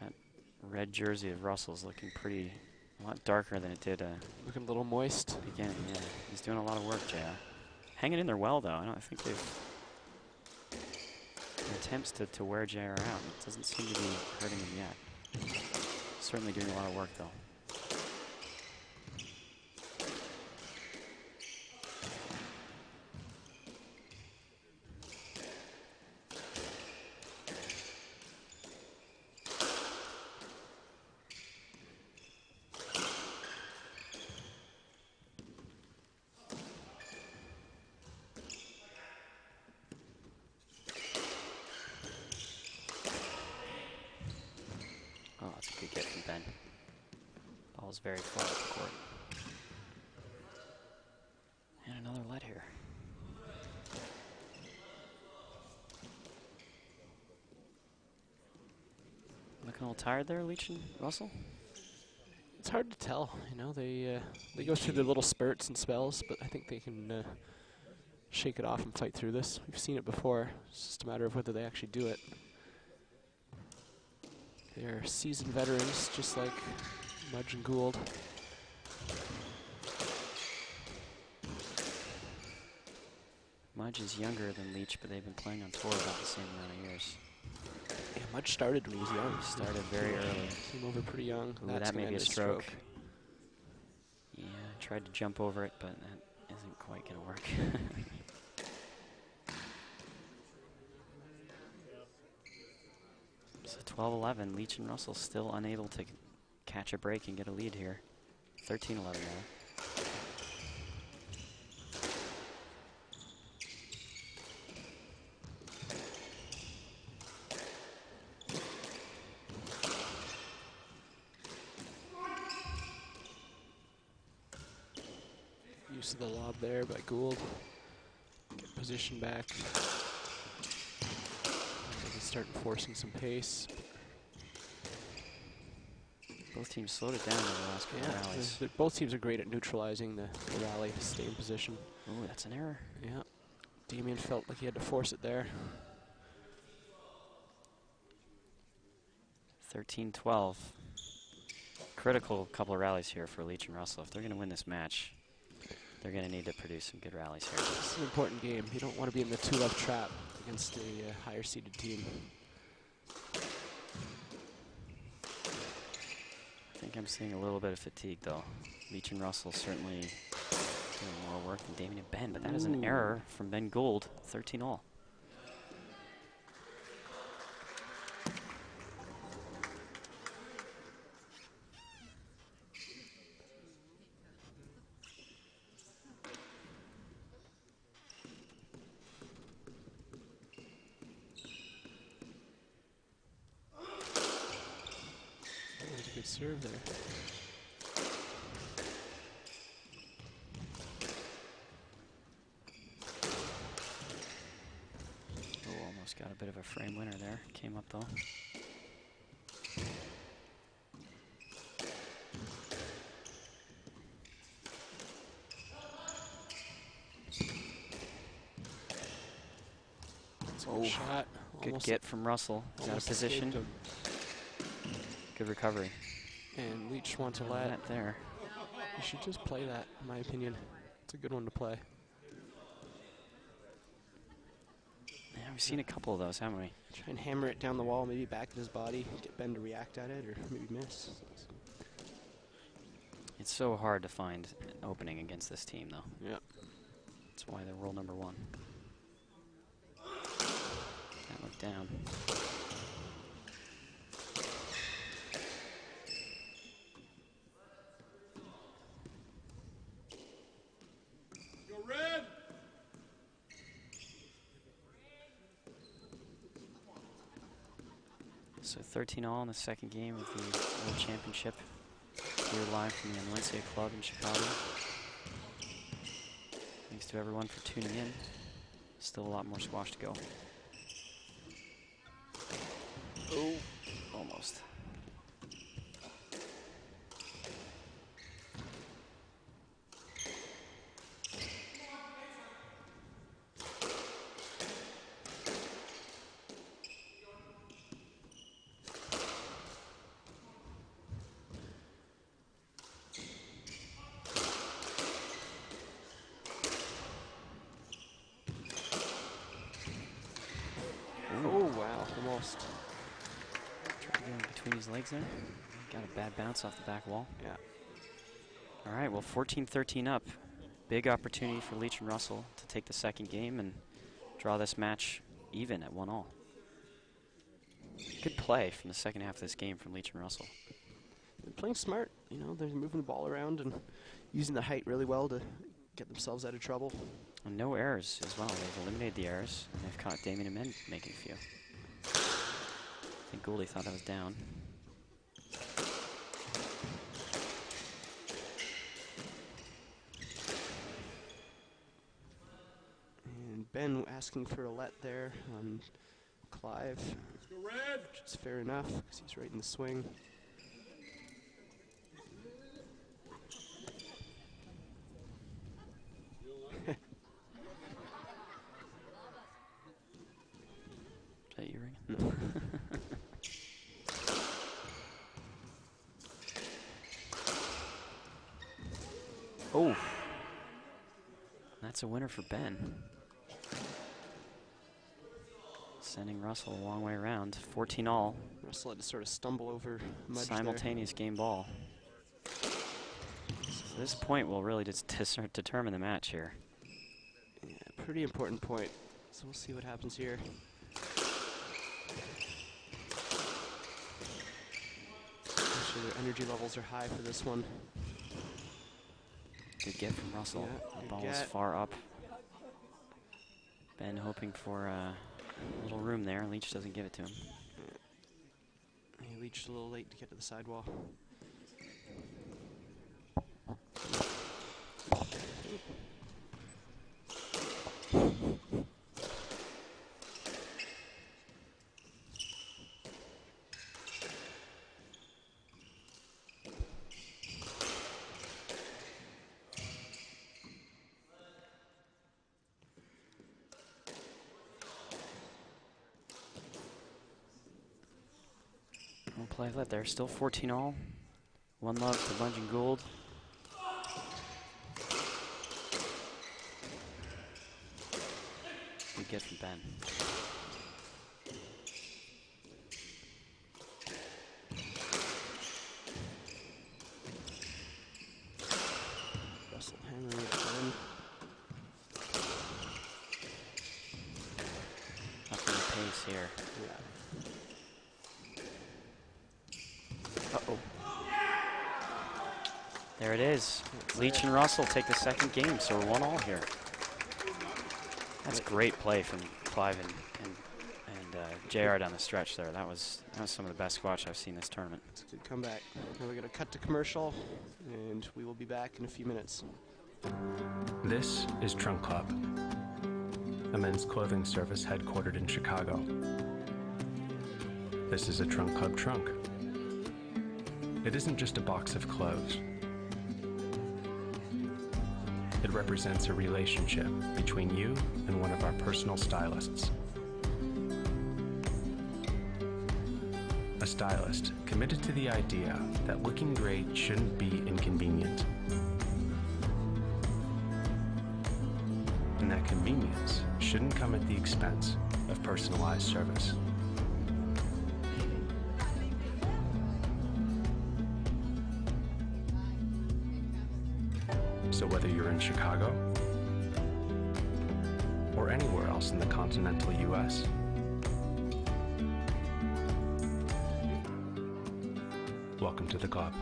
[SPEAKER 19] That red jersey of Russell's looking pretty, a lot darker than it did.
[SPEAKER 6] Looking a little moist.
[SPEAKER 19] Beginning, yeah. He's doing a lot of work, JR. Hanging in there well, though. I think they've attempts to wear JR out. It doesn't seem to be hurting him yet. Certainly doing a lot of work, though. Oh, that's a good get from Ben. Ball's very far up the court. And another let here. Looking a little tired there, Leach and Russell?
[SPEAKER 6] It's hard to tell. You know, they go through their little spurts and spells, but I think they can shake it off and fight through this. We've seen it before. It's just a matter of whether they actually do it. They're seasoned veterans, just like Mudge and Gould.
[SPEAKER 19] Mudge is younger than Leach, but they've been playing on tour about the same amount of years.
[SPEAKER 6] Yeah, Mudge started when he was young.
[SPEAKER 19] He started very early.
[SPEAKER 6] Came over pretty young.
[SPEAKER 19] Ooh,
[SPEAKER 6] That's
[SPEAKER 19] that may
[SPEAKER 6] gonna
[SPEAKER 19] be a
[SPEAKER 6] end his
[SPEAKER 19] stroke. Yeah, tried to jump over it, but that isn't quite going to work. So 12-11, Leach and Russell still unable to catch a break and get a lead here. 13-11 now.
[SPEAKER 6] Use of the lob there by Gould. Get position back. They can start enforcing some pace.
[SPEAKER 19] Both teams slowed it down in the last couple of rallies.
[SPEAKER 6] Both teams are great at neutralizing the rally, stay in position.
[SPEAKER 19] Oh, that's an error.
[SPEAKER 6] Yeah. Damien felt like he had to force it there.
[SPEAKER 19] 13-12. Critical couple of rallies here for Leach and Russell. If they're going to win this match, they're going to need to produce some good rallies here.
[SPEAKER 6] It's an important game. You don't want to be in the 2-love trap against a higher seeded team.
[SPEAKER 19] I think I'm seeing a little bit of fatigue, though. Leach and Russell certainly doing more work than Damien and Ben, but that is an error from Ben Gould, 13-all.
[SPEAKER 6] Nice serve there.
[SPEAKER 19] Oh, almost got a bit of a frame winner there. Came up though.
[SPEAKER 6] Oh, shot.
[SPEAKER 19] Good
[SPEAKER 6] Almost
[SPEAKER 19] get from Russell. He's out of
[SPEAKER 6] almost
[SPEAKER 19] position.
[SPEAKER 6] escaped him.
[SPEAKER 19] Good recovery.
[SPEAKER 6] And Leach wants to
[SPEAKER 19] And
[SPEAKER 6] let
[SPEAKER 19] that there.
[SPEAKER 6] You should just play that, in my opinion. It's a good one to play.
[SPEAKER 19] Yeah, we've seen a couple of those, haven't we?
[SPEAKER 6] Try and hammer it down the wall, maybe back at his body, get Ben to react at it, or maybe miss.
[SPEAKER 19] It's so hard to find an opening against this team, though.
[SPEAKER 6] Yep.
[SPEAKER 19] That's why they're world number 1. That looked down.
[SPEAKER 13] Go red!
[SPEAKER 19] So 13-all in the second game of the World Championship. Here live from the Valencia Club in Chicago. Thanks to everyone for tuning in. Still a lot more squash to go. Oh, almost.
[SPEAKER 6] Oh, wow, almost.
[SPEAKER 19] Tried to get in between his legs there. Got a bad bounce off the back wall.
[SPEAKER 6] Yeah.
[SPEAKER 19] All right, well, 14-13 up. Big opportunity for Leach and Russell to take the second game and draw this match even at 1-all. Good play from the second half of this game from Leach and Russell.
[SPEAKER 6] They're playing smart, you know, they're moving the ball around and using the height really well to get themselves out of trouble.
[SPEAKER 19] And no errors as well. They've eliminated the errors, and they've caught Damien Amen making a few. I think Gouldy thought that was down.
[SPEAKER 6] And Ben asking for a let there on Clive.
[SPEAKER 13] Let's go red!
[SPEAKER 6] Which is fair enough, because he's right in the swing.
[SPEAKER 19] Is that you ringing?
[SPEAKER 6] No.
[SPEAKER 19] Oh, that's a winner for Ben. Sending Russell a long way around. 14-all.
[SPEAKER 6] Russell had to sort of stumble over Mudge
[SPEAKER 19] simultaneous game ball. So this point will really just determine the match here.
[SPEAKER 6] Yeah, pretty important point. So we'll see what happens here. I'm sure their energy levels are high for this one.
[SPEAKER 19] Good get from Russell.
[SPEAKER 6] Yeah,
[SPEAKER 19] The
[SPEAKER 6] good
[SPEAKER 19] ball
[SPEAKER 6] get.
[SPEAKER 19] is far up. Ben hoping for a little room there. Leach doesn't give it to him.
[SPEAKER 6] He reached a little late to get to the sidewall.
[SPEAKER 19] No play left there. Still 14-all. 1 love to Bunge and Gould. Good get from Ben.
[SPEAKER 6] Russell hammering it Ben.
[SPEAKER 19] Up in the pace here.
[SPEAKER 6] Yeah. Uh-oh.
[SPEAKER 19] There it is. Leach and Russell take the second game, so we're 1-all here. That's great play from Clive and And JR down the stretch there. That was some of the best squash I've seen this tournament.
[SPEAKER 6] It's a good comeback. Now we're going to cut to commercial, and we will be back in a few minutes.
[SPEAKER 8] This is Trunk Club, a men's clothing service headquartered in Chicago. This is a Trunk Club trunk. It isn't just a box of clothes. It represents a relationship between you and one of our personal stylists. A stylist committed to the idea that looking great shouldn't be inconvenient. And that convenience shouldn't come at the expense of personalized service. So whether you're in Chicago or anywhere else in the continental U.S., welcome to the club.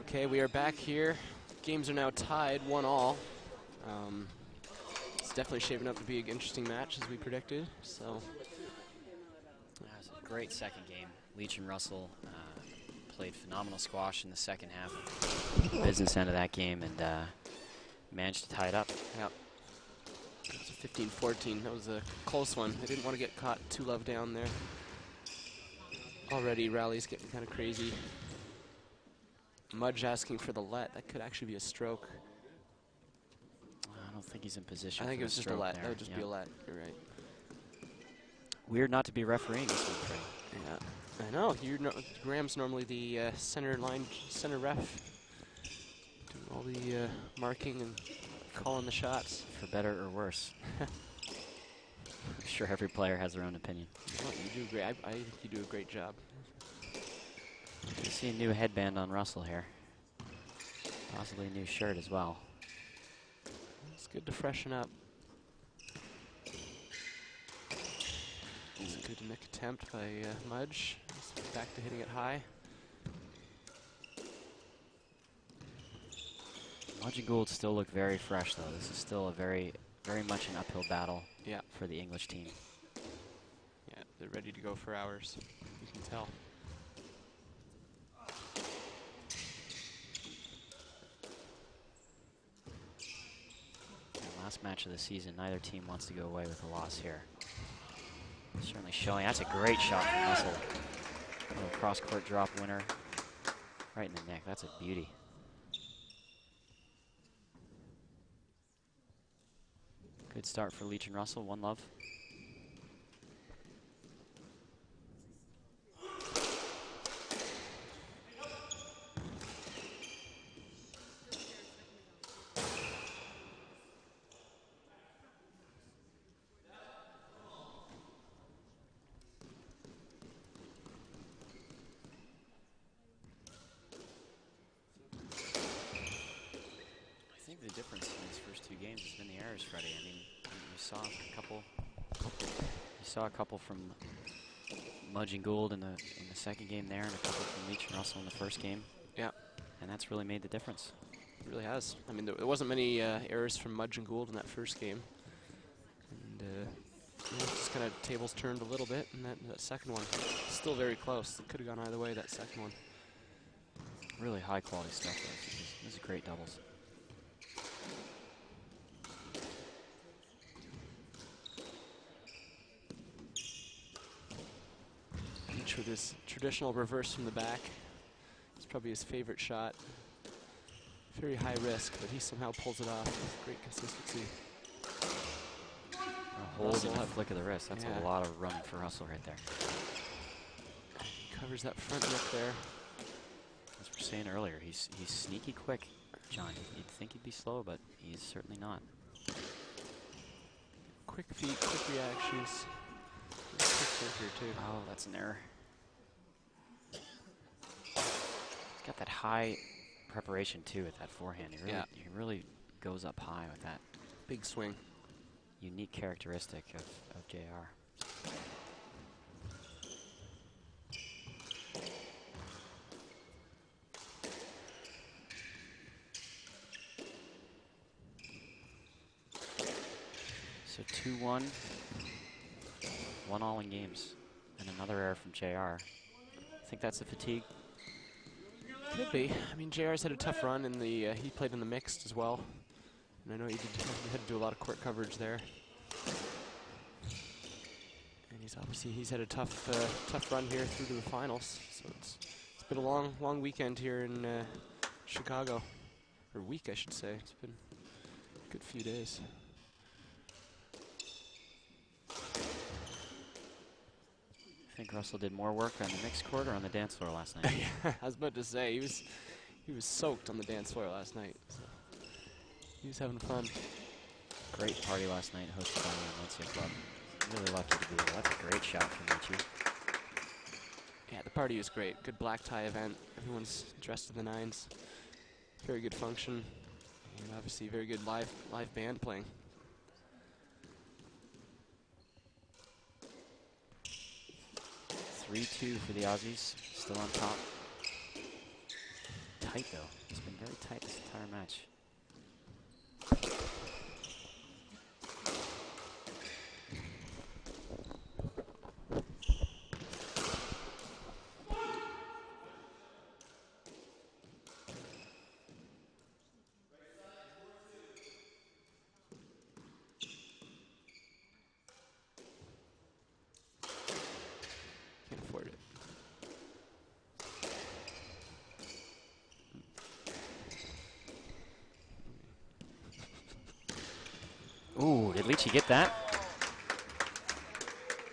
[SPEAKER 6] Okay, we are back here. Games are now tied, 1-all. It's definitely shaping up to be an interesting match, as we predicted. So,
[SPEAKER 19] that was a great second game. Leach and Russell played phenomenal squash in the second half, the business end of that game, and managed to tie it up.
[SPEAKER 6] Yep. It was a 15-14. That was a close one. I didn't want to get caught too low down there. Already, rally's getting kind of crazy. Mudge asking for the let. That could actually be a stroke.
[SPEAKER 19] I don't think he's in position.
[SPEAKER 6] I think
[SPEAKER 19] for
[SPEAKER 6] it was just a let. That would just be a let. You're right.
[SPEAKER 19] Weird not to be refereeing this one, Freddie.
[SPEAKER 6] Yeah, I know. Graham's normally the center ref, doing all the marking and calling the shots.
[SPEAKER 19] For better or worse. I'm sure every player has their own opinion.
[SPEAKER 6] Well, you do great. I think you do a great job.
[SPEAKER 19] You see a new headband on Russell here. Possibly a new shirt as well.
[SPEAKER 6] It's good to freshen up. It's a good nick attempt by Mudge. He's back to hitting it high.
[SPEAKER 19] Mudge and Gould still look very fresh, though. This is still a very much an uphill battle for the English team.
[SPEAKER 6] Yeah, they're ready to go for hours. You can tell.
[SPEAKER 19] Last match of the season, neither team wants to go away with a loss here. Certainly showing. That's a great shot from Russell. A little cross-court drop winner. Right in the neck. That's a beauty. Good start for Leach and Russell. 1-love. the difference in these first 2 games has been the errors, Freddie. I mean, you saw a couple from Mudge and Gould in the second game there, and a couple from Leach and Russell in the first game.
[SPEAKER 6] Yeah.
[SPEAKER 19] And that's really made the difference.
[SPEAKER 6] It really has. I mean, there wasn't many errors from Mudge and Gould in that first game. And just kind of tables turned a little bit, and that second one, still very close. It could have gone either way, that second one.
[SPEAKER 19] Really high quality stuff, though. Those are great doubles.
[SPEAKER 6] Leach with his traditional reverse from the back. It's probably his favorite shot. Very high risk, but he somehow pulls it off with great consistency.
[SPEAKER 19] A hold and a flick of the wrist. That's a lot of running for Russell right there.
[SPEAKER 6] Covers that front rip there.
[SPEAKER 19] As we were saying earlier, he's sneaky quick, John. You'd think he'd be slow, but he's certainly not.
[SPEAKER 6] Quick feet, quick reactions. Quick foot here too.
[SPEAKER 19] Oh, that's an error. He's got that high preparation too with that forehand. He really goes up high with that.
[SPEAKER 6] Big swing.
[SPEAKER 19] Unique characteristic of JR. So 2-1, 1 all in games, and another error from JR. I think that's a fatigue.
[SPEAKER 6] Could be. I mean, JR's had a tough run in the. He played in the mixed as well, and I know he had to do a lot of court coverage there. And he's had a tough run here through to the finals. So it's been a long weekend here in Chicago, or week I should say. It's been a good few days.
[SPEAKER 19] I think Russell did more work on the mixed court or on the dance floor last night.
[SPEAKER 6] I was about to say he was soaked on the dance floor last night. So he was having fun.
[SPEAKER 19] Great party last night hosted by the Valencia Club. Really lucky to be there. That's a great shot from Leachy.
[SPEAKER 6] Yeah, the party was great. Good black tie event. Everyone's dressed to the nines. Very good function, and obviously very good live band playing.
[SPEAKER 19] (3-2) for the Aussies, still on top. Tight though. It's been very tight this entire match. Ooh, did Leachy get that?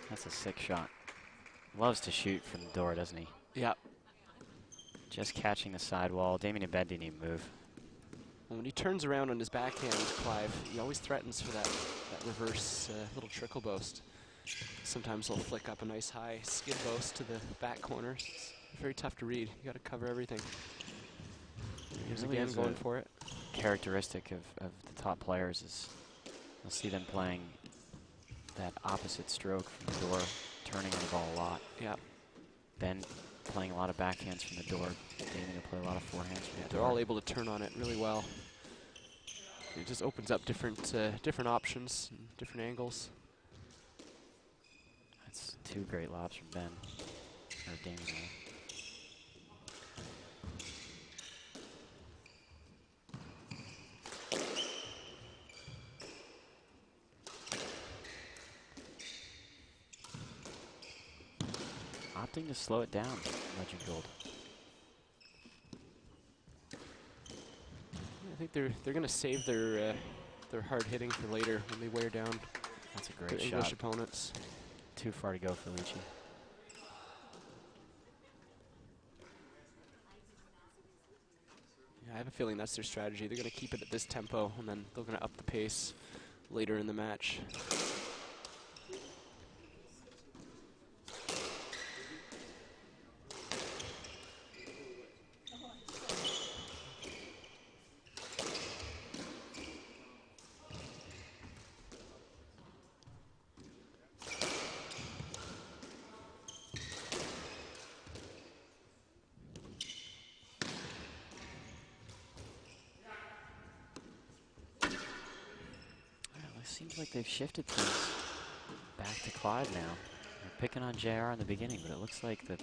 [SPEAKER 19] That's a sick shot. Loves to shoot from the door, doesn't he?
[SPEAKER 6] Yeah.
[SPEAKER 19] Just catching the sidewall. Damien Abed didn't even move.
[SPEAKER 6] When he turns around on his backhand, Clive, he always threatens for that reverse little trickle boast. Sometimes he'll flick up a nice high skid boast to the back corner. It's very tough to read. You got to cover everything. Here's
[SPEAKER 19] Really
[SPEAKER 6] again going for it.
[SPEAKER 19] Characteristic of the top players is you'll see them playing that opposite stroke from the door, turning on the ball a lot.
[SPEAKER 6] Yeah.
[SPEAKER 19] Ben playing a lot of backhands from the door. Damien will play a lot of forehands from the
[SPEAKER 6] They're
[SPEAKER 19] door.
[SPEAKER 6] all able to turn on it really well. It just opens up different options, and different angles.
[SPEAKER 19] That's 2 great lobs from Ben, or Damien. Opting to slow it down, Legend Gold.
[SPEAKER 6] I think they're going to save their hard hitting for later when they wear down.
[SPEAKER 19] That's a great
[SPEAKER 6] their
[SPEAKER 19] shot.
[SPEAKER 6] English opponents.
[SPEAKER 19] Too far to go for Leachy.
[SPEAKER 6] Yeah, I have a feeling that's their strategy. They're going to keep it at this tempo, and then they're going to up the pace later in the match.
[SPEAKER 19] seems like they've shifted things back to Clive now. They're picking on JR in the beginning, but it looks like the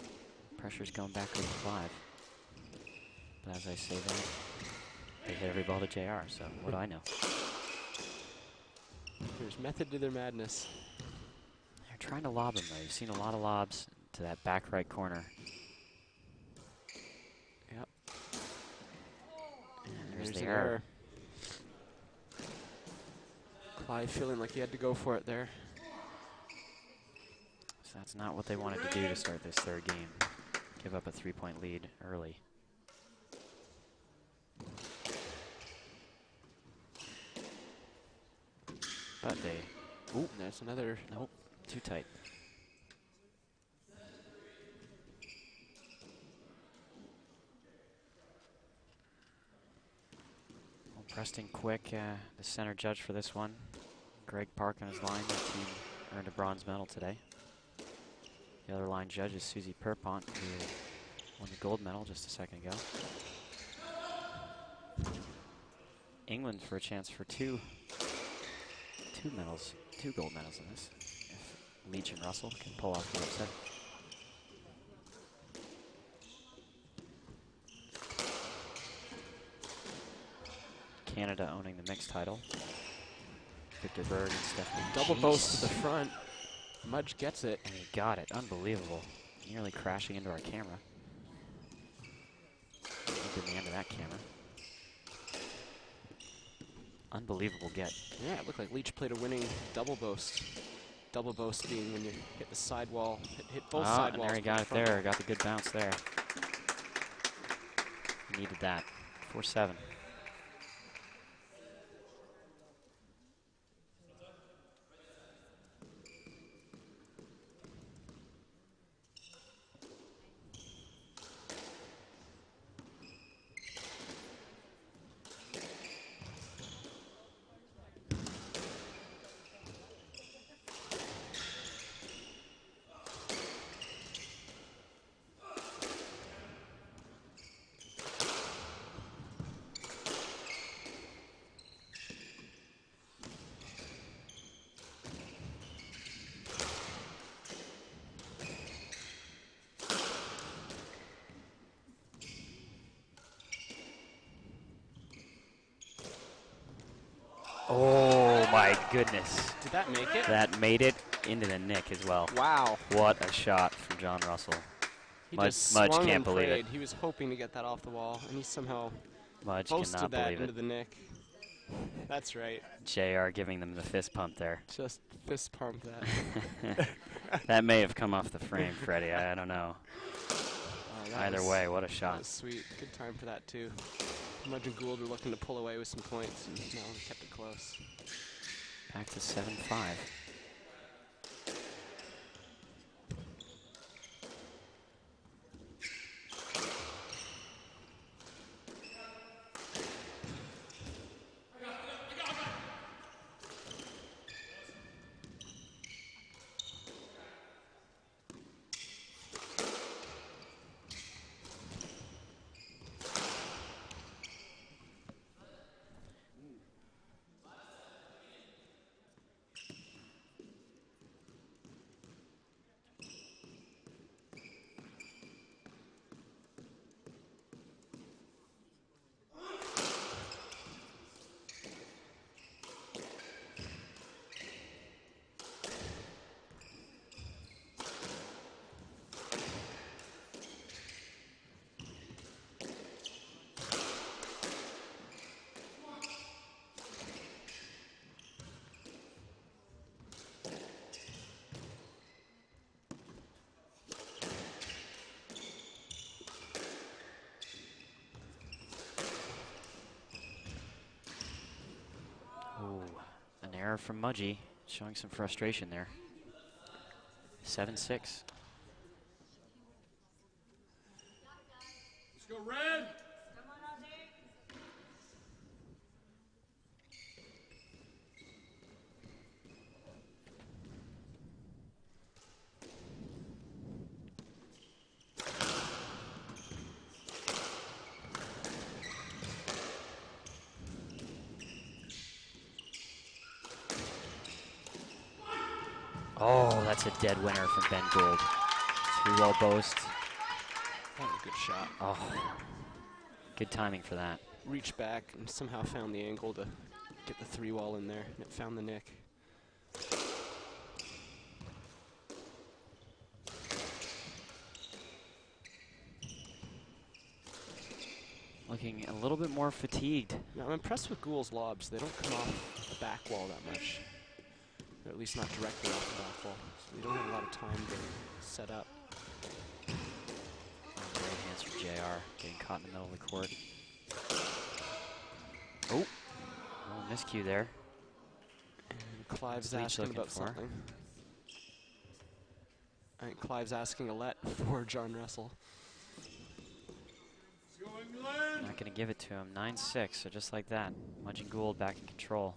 [SPEAKER 19] pressure's going back over to Clive. But as I say that, they hit every ball to JR, so what do I know?
[SPEAKER 6] There's method to their madness.
[SPEAKER 19] They're trying to lob him, though. You've seen a lot of lobs to that back right corner.
[SPEAKER 6] Yep.
[SPEAKER 19] And there's the
[SPEAKER 6] an
[SPEAKER 19] error.
[SPEAKER 6] Clive feeling like he had to go for it there.
[SPEAKER 19] So that's not what they wanted to do to start this third game. Give up a 3-point lead early. But they...
[SPEAKER 6] Ooh, there's another...
[SPEAKER 19] Nope, too tight. Well, Preston Quick, the center judge for this one. Greg Park on his line. The team earned a bronze medal today. The other line judge is Susie Pierpont, who won the gold medal just a second ago. England for a chance for two medals, 2 gold medals in this, if Leach and Russell can pull off the upset. Canada owning the mixed title. Victor Berg and Stephanie.
[SPEAKER 6] Double boast to the front. Mudge gets it.
[SPEAKER 19] And he got it. Unbelievable. Nearly crashing into our camera. Look at the end of that camera. Unbelievable get.
[SPEAKER 6] Yeah, it looked like Leach played a winning double boast. Double boast being when you hit the sidewall, hit both sidewalls.
[SPEAKER 19] And there he got it there. Got the good bounce there. Needed that. 4-7. Oh my goodness.
[SPEAKER 6] Did that make it?
[SPEAKER 19] That made it into the nick as well.
[SPEAKER 6] Wow.
[SPEAKER 19] What a shot from John Russell.
[SPEAKER 6] He
[SPEAKER 19] Mudge
[SPEAKER 6] just swung
[SPEAKER 19] can't
[SPEAKER 6] and
[SPEAKER 19] believe
[SPEAKER 6] prayed.
[SPEAKER 19] it.
[SPEAKER 6] He was hoping to get that off the wall, and he somehow
[SPEAKER 19] Mudge
[SPEAKER 6] posted
[SPEAKER 19] cannot
[SPEAKER 6] that
[SPEAKER 19] believe
[SPEAKER 6] into
[SPEAKER 19] it.
[SPEAKER 6] the nick. That's right.
[SPEAKER 19] JR giving them the fist pump there.
[SPEAKER 6] Just fist pump that.
[SPEAKER 19] That may have come off the frame, Freddie. I don't know. Either way, what a shot.
[SPEAKER 6] That was sweet. Good time for that, too. Mudge and Gould were looking to pull away with some points, and no, we kept it close.
[SPEAKER 19] Back to 7-5. An error from Mudgee, showing some frustration there. 7-6.
[SPEAKER 13] Let's go, Red!
[SPEAKER 19] that's a dead winner from Ben Gould. 3-wall boast.
[SPEAKER 6] That was a good shot.
[SPEAKER 19] Oh, good timing for that.
[SPEAKER 6] Reached back and somehow found the angle to get the 3-wall in there, and it found the nick.
[SPEAKER 19] Looking a little bit more fatigued.
[SPEAKER 6] Now, I'm impressed with Gould's lobs. They don't come off the back wall that much. Or at least not directly off the back wall. So you don't have a lot of time to set up.
[SPEAKER 19] Great hands from JR, getting caught in the middle of the court. Oh, a miscue there.
[SPEAKER 6] And Clive's
[SPEAKER 19] Leach
[SPEAKER 6] asking
[SPEAKER 19] looking
[SPEAKER 6] about
[SPEAKER 19] for.
[SPEAKER 6] something. I think Clive's asking a let for John Russell.
[SPEAKER 19] Not going to give it to him. 9-6, so just like that. Mudgeon Gould back in control.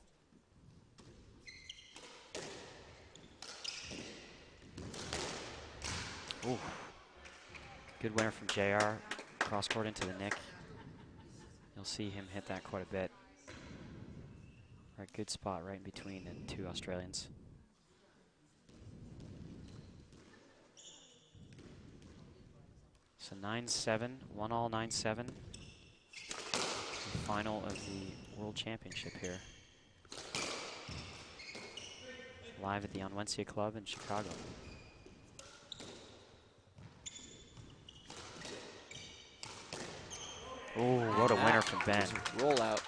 [SPEAKER 19] Ooh. Good winner from JR. Cross court into the nick. You'll see him hit that quite a bit. Right, good spot right in between the two Australians. So 9-7, 1-all 9-7. The final of the World Championship here. Live at the Onwencia Club in Chicago. Oh, what a winner from Ben.
[SPEAKER 6] Roll out.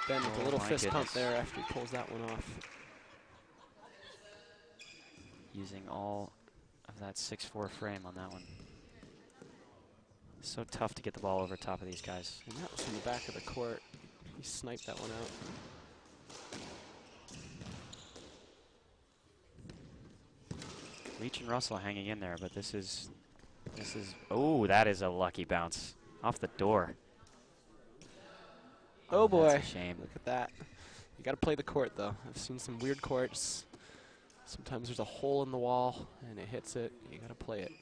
[SPEAKER 6] Ben with a little
[SPEAKER 19] my
[SPEAKER 6] fist pump
[SPEAKER 19] goodness.
[SPEAKER 6] there after he pulls that one off.
[SPEAKER 19] Using all of that 6'4" frame on that one. So tough to get the ball over top of these guys.
[SPEAKER 6] And that was from the back of the court. He sniped that one out.
[SPEAKER 19] Leach and Russell hanging in there, but this is, oh, that is a lucky bounce. Off the door.
[SPEAKER 6] Oh boy.
[SPEAKER 19] That's a shame.
[SPEAKER 6] Look at that. You got to play the court, though. I've seen some weird courts. Sometimes there's a hole in the wall, and it hits it. You got to play it.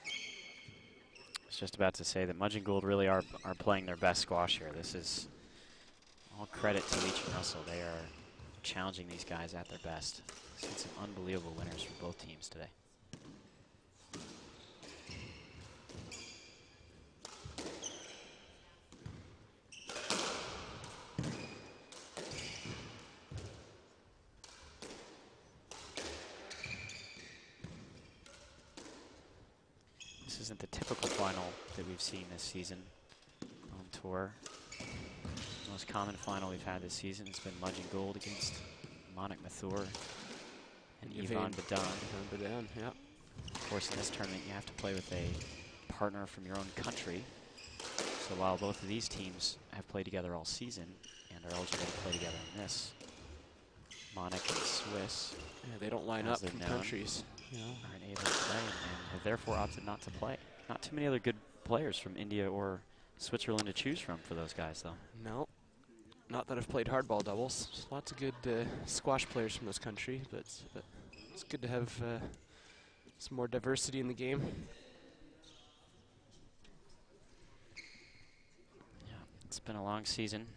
[SPEAKER 19] I was just about to say that Mudgeon Gould really are playing their best squash here. This is all credit to Leach and Russell. They are challenging these guys at their best. Seen some unbelievable winners from both teams today. This isn't the typical final that we've seen this season on tour. The most common final we've had this season has been Mudgeon Gould against Monik Mathur and Yvonne Badin.
[SPEAKER 6] Yvonne Badin, yeah.
[SPEAKER 19] Of course, in this tournament, you have to play with a partner from your own country. So while both of these teams have played together all season and are eligible to play together in this, Monik and Swiss,
[SPEAKER 6] Yeah, they don't line
[SPEAKER 19] as
[SPEAKER 6] up
[SPEAKER 19] they're
[SPEAKER 6] from
[SPEAKER 19] known,
[SPEAKER 6] countries. You know?
[SPEAKER 19] aren't able to play and have therefore opted not to play. Not too many other good players from India or Switzerland to choose from for those guys, though.
[SPEAKER 6] No. Not that I've played hardball doubles. There's lots of good squash players from this country, but it's good to have some more diversity in the game.
[SPEAKER 19] Yeah, it's been a long season,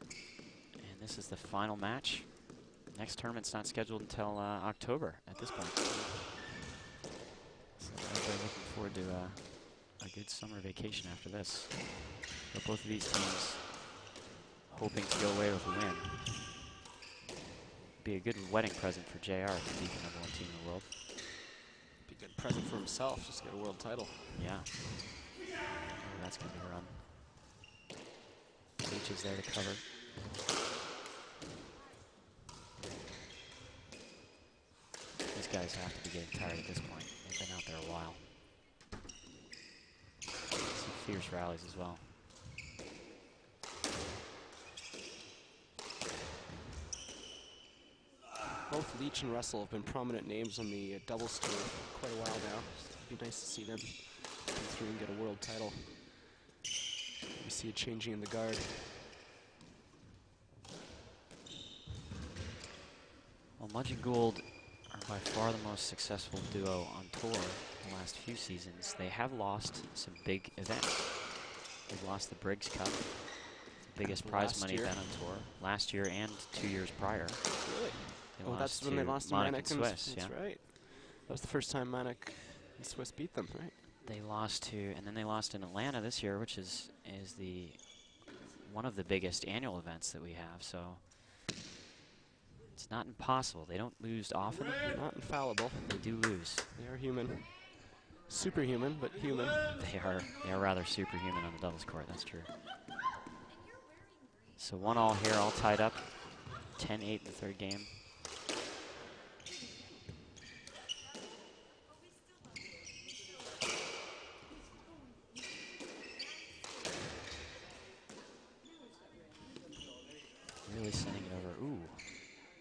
[SPEAKER 19] and this is the final match. Next tournament's not scheduled until October at this point. So everybody looking forward to a good summer vacation after this. But both of these teams hoping to go away with a win. Be a good wedding present for JR to be the #1 team in the world.
[SPEAKER 6] Be a good present for himself, just get a world title.
[SPEAKER 19] Yeah. Oh, that's going to be run. Leach is there to cover. These guys have to be getting tired at this point. They've been out there a while. Some fierce rallies as well.
[SPEAKER 6] Both Leach and Russell have been prominent names on the doubles tour for quite a while now. It'd be nice to see them come through and get a world title. We see a changing in the guard.
[SPEAKER 19] Well, Mudgeon Gould are by far the most successful duo on tour the last few seasons. They have lost some big events. They've lost the Briggs Cup, the biggest prize
[SPEAKER 6] Last
[SPEAKER 19] money
[SPEAKER 6] year.
[SPEAKER 19] event on tour, last year and 2 years prior.
[SPEAKER 6] Really?
[SPEAKER 19] They
[SPEAKER 6] Oh, that's when they lost to
[SPEAKER 19] Monik
[SPEAKER 6] Monik
[SPEAKER 19] and
[SPEAKER 6] and
[SPEAKER 19] Swiss,
[SPEAKER 6] That's
[SPEAKER 19] yeah.
[SPEAKER 6] right. That was the first time Manik and Swiss beat them, right?
[SPEAKER 19] They lost to, and then they lost in Atlanta this year, which is the one of the biggest annual events that we have. So it's not impossible. They don't lose often.
[SPEAKER 6] Not infallible.
[SPEAKER 19] They do lose.
[SPEAKER 6] They are human. Superhuman, but human.
[SPEAKER 19] They are rather superhuman on the doubles court. That's true. So 1-1 here, all tied up. 10-8 in the third game. Really sending it over. Ooh.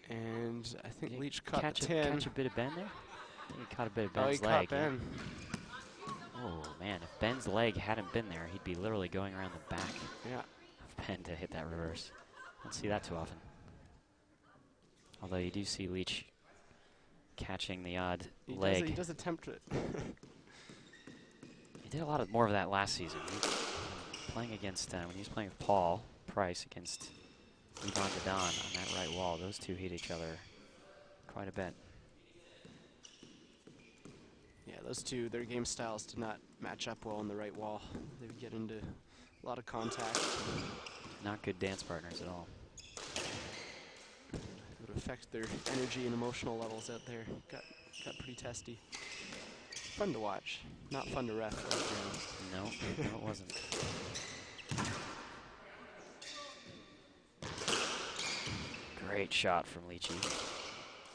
[SPEAKER 6] And I think Leach caught
[SPEAKER 19] catch
[SPEAKER 6] the 10.
[SPEAKER 19] Catch a bit of Ben there? I think he caught a bit of
[SPEAKER 6] Oh,
[SPEAKER 19] Ben's
[SPEAKER 6] he
[SPEAKER 19] leg.
[SPEAKER 6] caught Ben.
[SPEAKER 19] Oh, man. If Ben's leg hadn't been there, he'd be literally going around the back
[SPEAKER 6] Yeah.
[SPEAKER 19] of Ben to hit that reverse. Don't see that too often. Although you do see Leach catching the odd leg.
[SPEAKER 6] He does attempt it.
[SPEAKER 19] He did a lot more of that last season. Playing against, when he was playing with Paul Price against Yvonne Dadon on that right wall, those two hit each other quite a bit.
[SPEAKER 6] Yeah, those two, their game styles did not match up well on the right wall. They would get into a lot of contact.
[SPEAKER 19] Not good dance partners at all.
[SPEAKER 6] It would affect their energy and emotional levels out there. Got pretty testy. Fun to watch, not fun to ref.
[SPEAKER 19] No, it wasn't. Great shot from Leachy.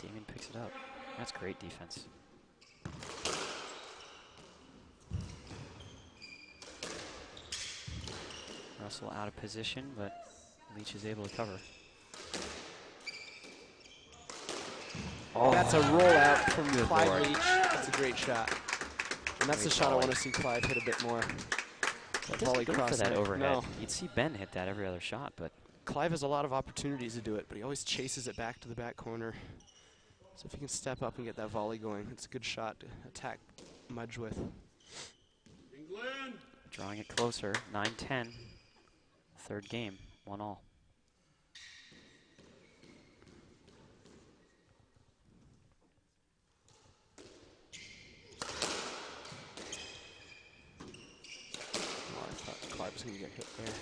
[SPEAKER 19] Damien picks it up. That's great defense. Russell out of position, but Leach is able to cover.
[SPEAKER 6] Oh, that's a rollout from
[SPEAKER 19] Good
[SPEAKER 6] Clive
[SPEAKER 19] Lord.
[SPEAKER 6] Leach. That's a great shot. And that's
[SPEAKER 19] Great
[SPEAKER 6] the shot I
[SPEAKER 19] volley.
[SPEAKER 6] want to see Clive hit a bit more. That
[SPEAKER 19] He
[SPEAKER 6] volley
[SPEAKER 19] doesn't go for
[SPEAKER 6] cross
[SPEAKER 19] that
[SPEAKER 6] net.
[SPEAKER 19] overhead.
[SPEAKER 6] No.
[SPEAKER 19] You'd see Ben hit that every other shot, but
[SPEAKER 6] Clive has a lot of opportunities to do it, but he always chases it back to the back corner. So if he can step up and get that volley going, it's a good shot to attack Mudge with.
[SPEAKER 13] England!
[SPEAKER 19] drawing it closer. 9-10. Third game, 1-1.
[SPEAKER 6] I thought Clive was going to get hit there.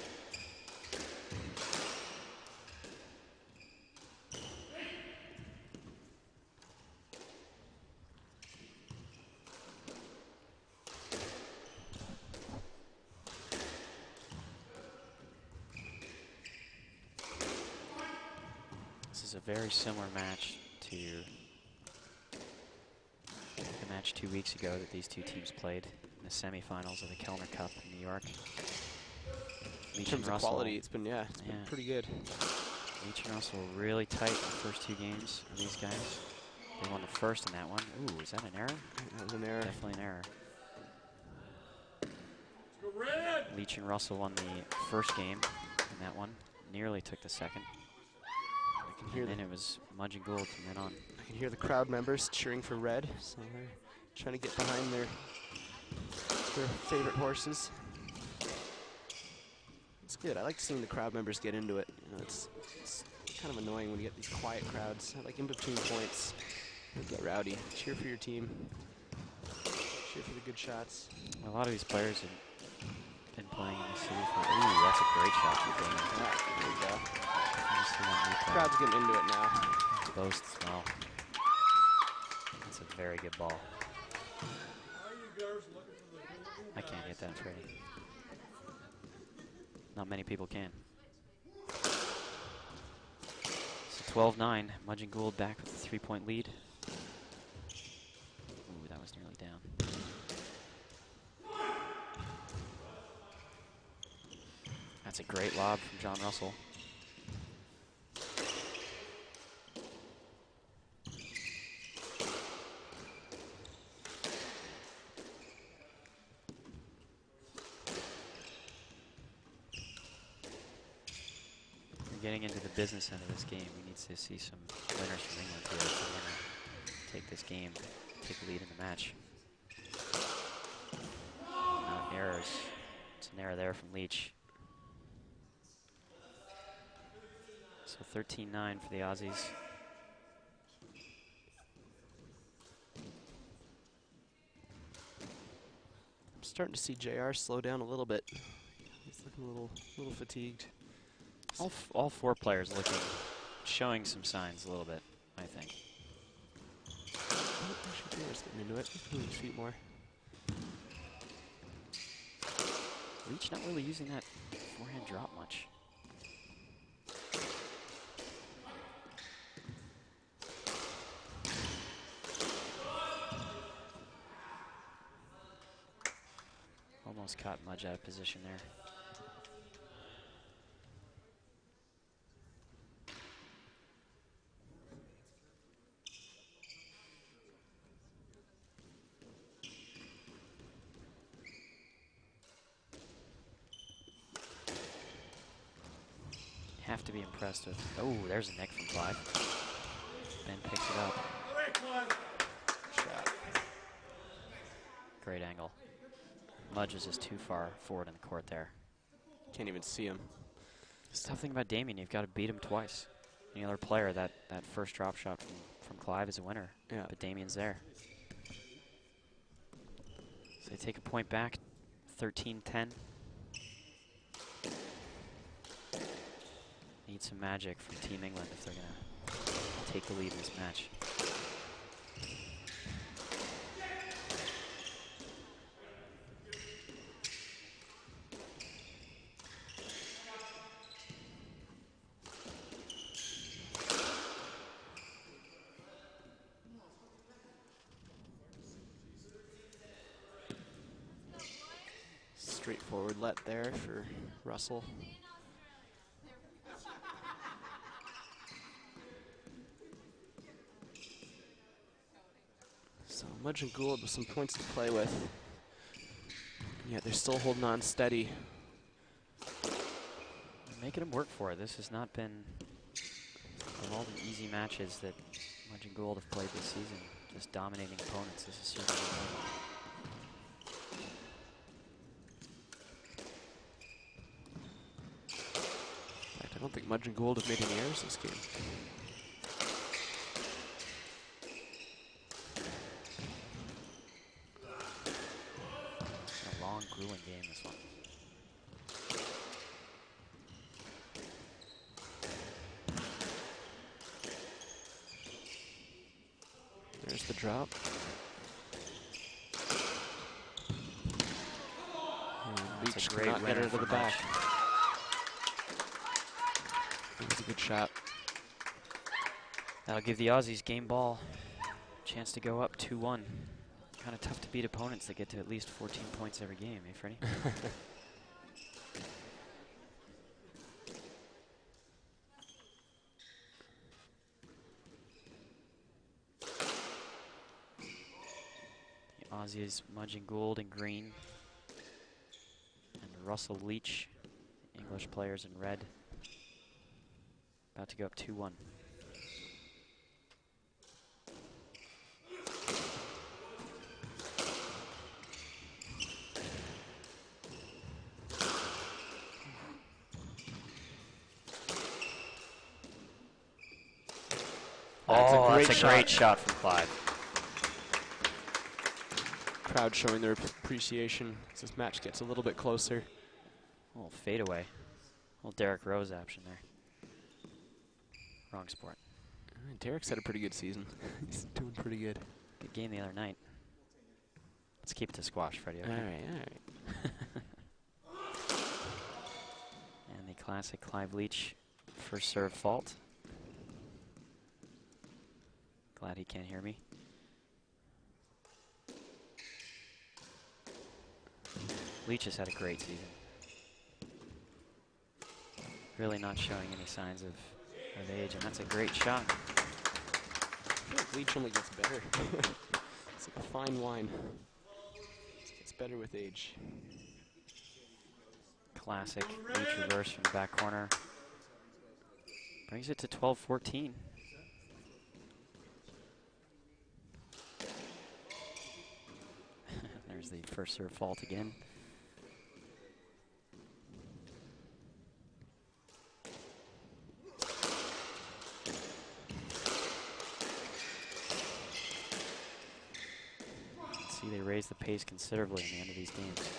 [SPEAKER 19] This is a very similar match to the match 2 weeks ago that these two teams played in the semifinals of the Kellner Cup in New York.
[SPEAKER 6] In terms of quality, it's been pretty good.
[SPEAKER 19] Leach and Russell really tight in the first two games of these guys. They won the first in that one. Ooh, is that an error?
[SPEAKER 6] That was an error.
[SPEAKER 19] Definitely an error.
[SPEAKER 13] Red.
[SPEAKER 19] Leach and Russell won the first game in that one. Nearly took the second.
[SPEAKER 6] I can hear
[SPEAKER 19] and then it was Mudge and Gould from then on.
[SPEAKER 6] I can hear the crowd members cheering for Red, so they're trying to get behind their favorite horses. It's good. I like seeing the crowd members get into it. You know, it's kind of annoying when you get these quiet crowds. Like in between points, they get rowdy. Cheer for your team. Cheer for the good shots.
[SPEAKER 19] A lot of these players have been playing in the city for. Ooh, that's a great shot from Damon.
[SPEAKER 6] There you go.
[SPEAKER 19] The
[SPEAKER 6] crowd's getting into it now.
[SPEAKER 19] Boast as well. That's a very good ball. I can't hit that, Freddie. Not many people can. So 12-9, Mudge and Gould back with a 3-point lead. Ooh, that was nearly down. That's a great lob from John Russell. Getting into the business end of this game, we need to see some winners from England here if we're going to take this game, take the lead in the match. Not errors. It's an error there from Leach. So 13-9 for the Aussies.
[SPEAKER 6] starting to see JR slow down a little bit. He's looking a little fatigued.
[SPEAKER 19] All four players showing some signs a little bit, I think.
[SPEAKER 6] JR's getting into it. Moving his feet more.
[SPEAKER 19] Leach not really using that forehand drop much. Almost caught Mudge out of position there. Have to be impressed with. Oh, there's a neck from Clive. Ben picks it up. Shot. Great angle. Mudge is just too far forward in the court there.
[SPEAKER 6] Can't even see him.
[SPEAKER 19] The tough thing about Damien, you've got to beat him twice. Any other player, that first drop shot from Clive is a winner.
[SPEAKER 6] Yeah.
[SPEAKER 19] But Damien's there. So they take a point back, 13-10. Need some magic from Team England if they're going to take the lead in this match.
[SPEAKER 6] Straightforward let there for Russell. So Mudge and Gould with some points to play with. And yet they're still holding on steady.
[SPEAKER 19] Making them work for it. This has not been, of all the easy matches that Mudge and Gould have played this season, just dominating opponents. This is certainly one.
[SPEAKER 6] In fact, I don't think Mudge and Gould have made any errors this game.
[SPEAKER 19] A long, grueling game, this one.
[SPEAKER 6] There's the drop. Leach
[SPEAKER 19] great
[SPEAKER 6] cannot get
[SPEAKER 19] winner
[SPEAKER 6] it to the
[SPEAKER 19] for
[SPEAKER 6] back. It was a good shot.
[SPEAKER 19] That'll give the Aussies game ball. Chance to go up 2-1. Kind of tough to beat opponents that get to at least 14 points every game, eh, Freddie? The Aussies, Mudge and Gould in green. And Russell Leach, English players in red. About to go up 2-1. Oh, that's a great shot from Clive.
[SPEAKER 6] Crowd showing their appreciation as this match gets a little bit closer.
[SPEAKER 19] A little fadeaway. A little Derek Rose action there. Wrong sport.
[SPEAKER 6] Derek's had a pretty good season. He's doing pretty good.
[SPEAKER 19] Good game the other night. Let's keep it to squash, Freddie. Okay?
[SPEAKER 6] All right.
[SPEAKER 19] And the classic Clive Leach first serve fault. Glad he can't hear me. Leach has had a great season. Really not showing any signs of age, and that's a great shot.
[SPEAKER 6] I feel like Leach only gets better. It's like a fine wine. It gets better with age.
[SPEAKER 19] Classic Leach reverse from the back corner. Brings it to 12-14. There's the first serve fault again. See, they raise the pace considerably in the end of these games.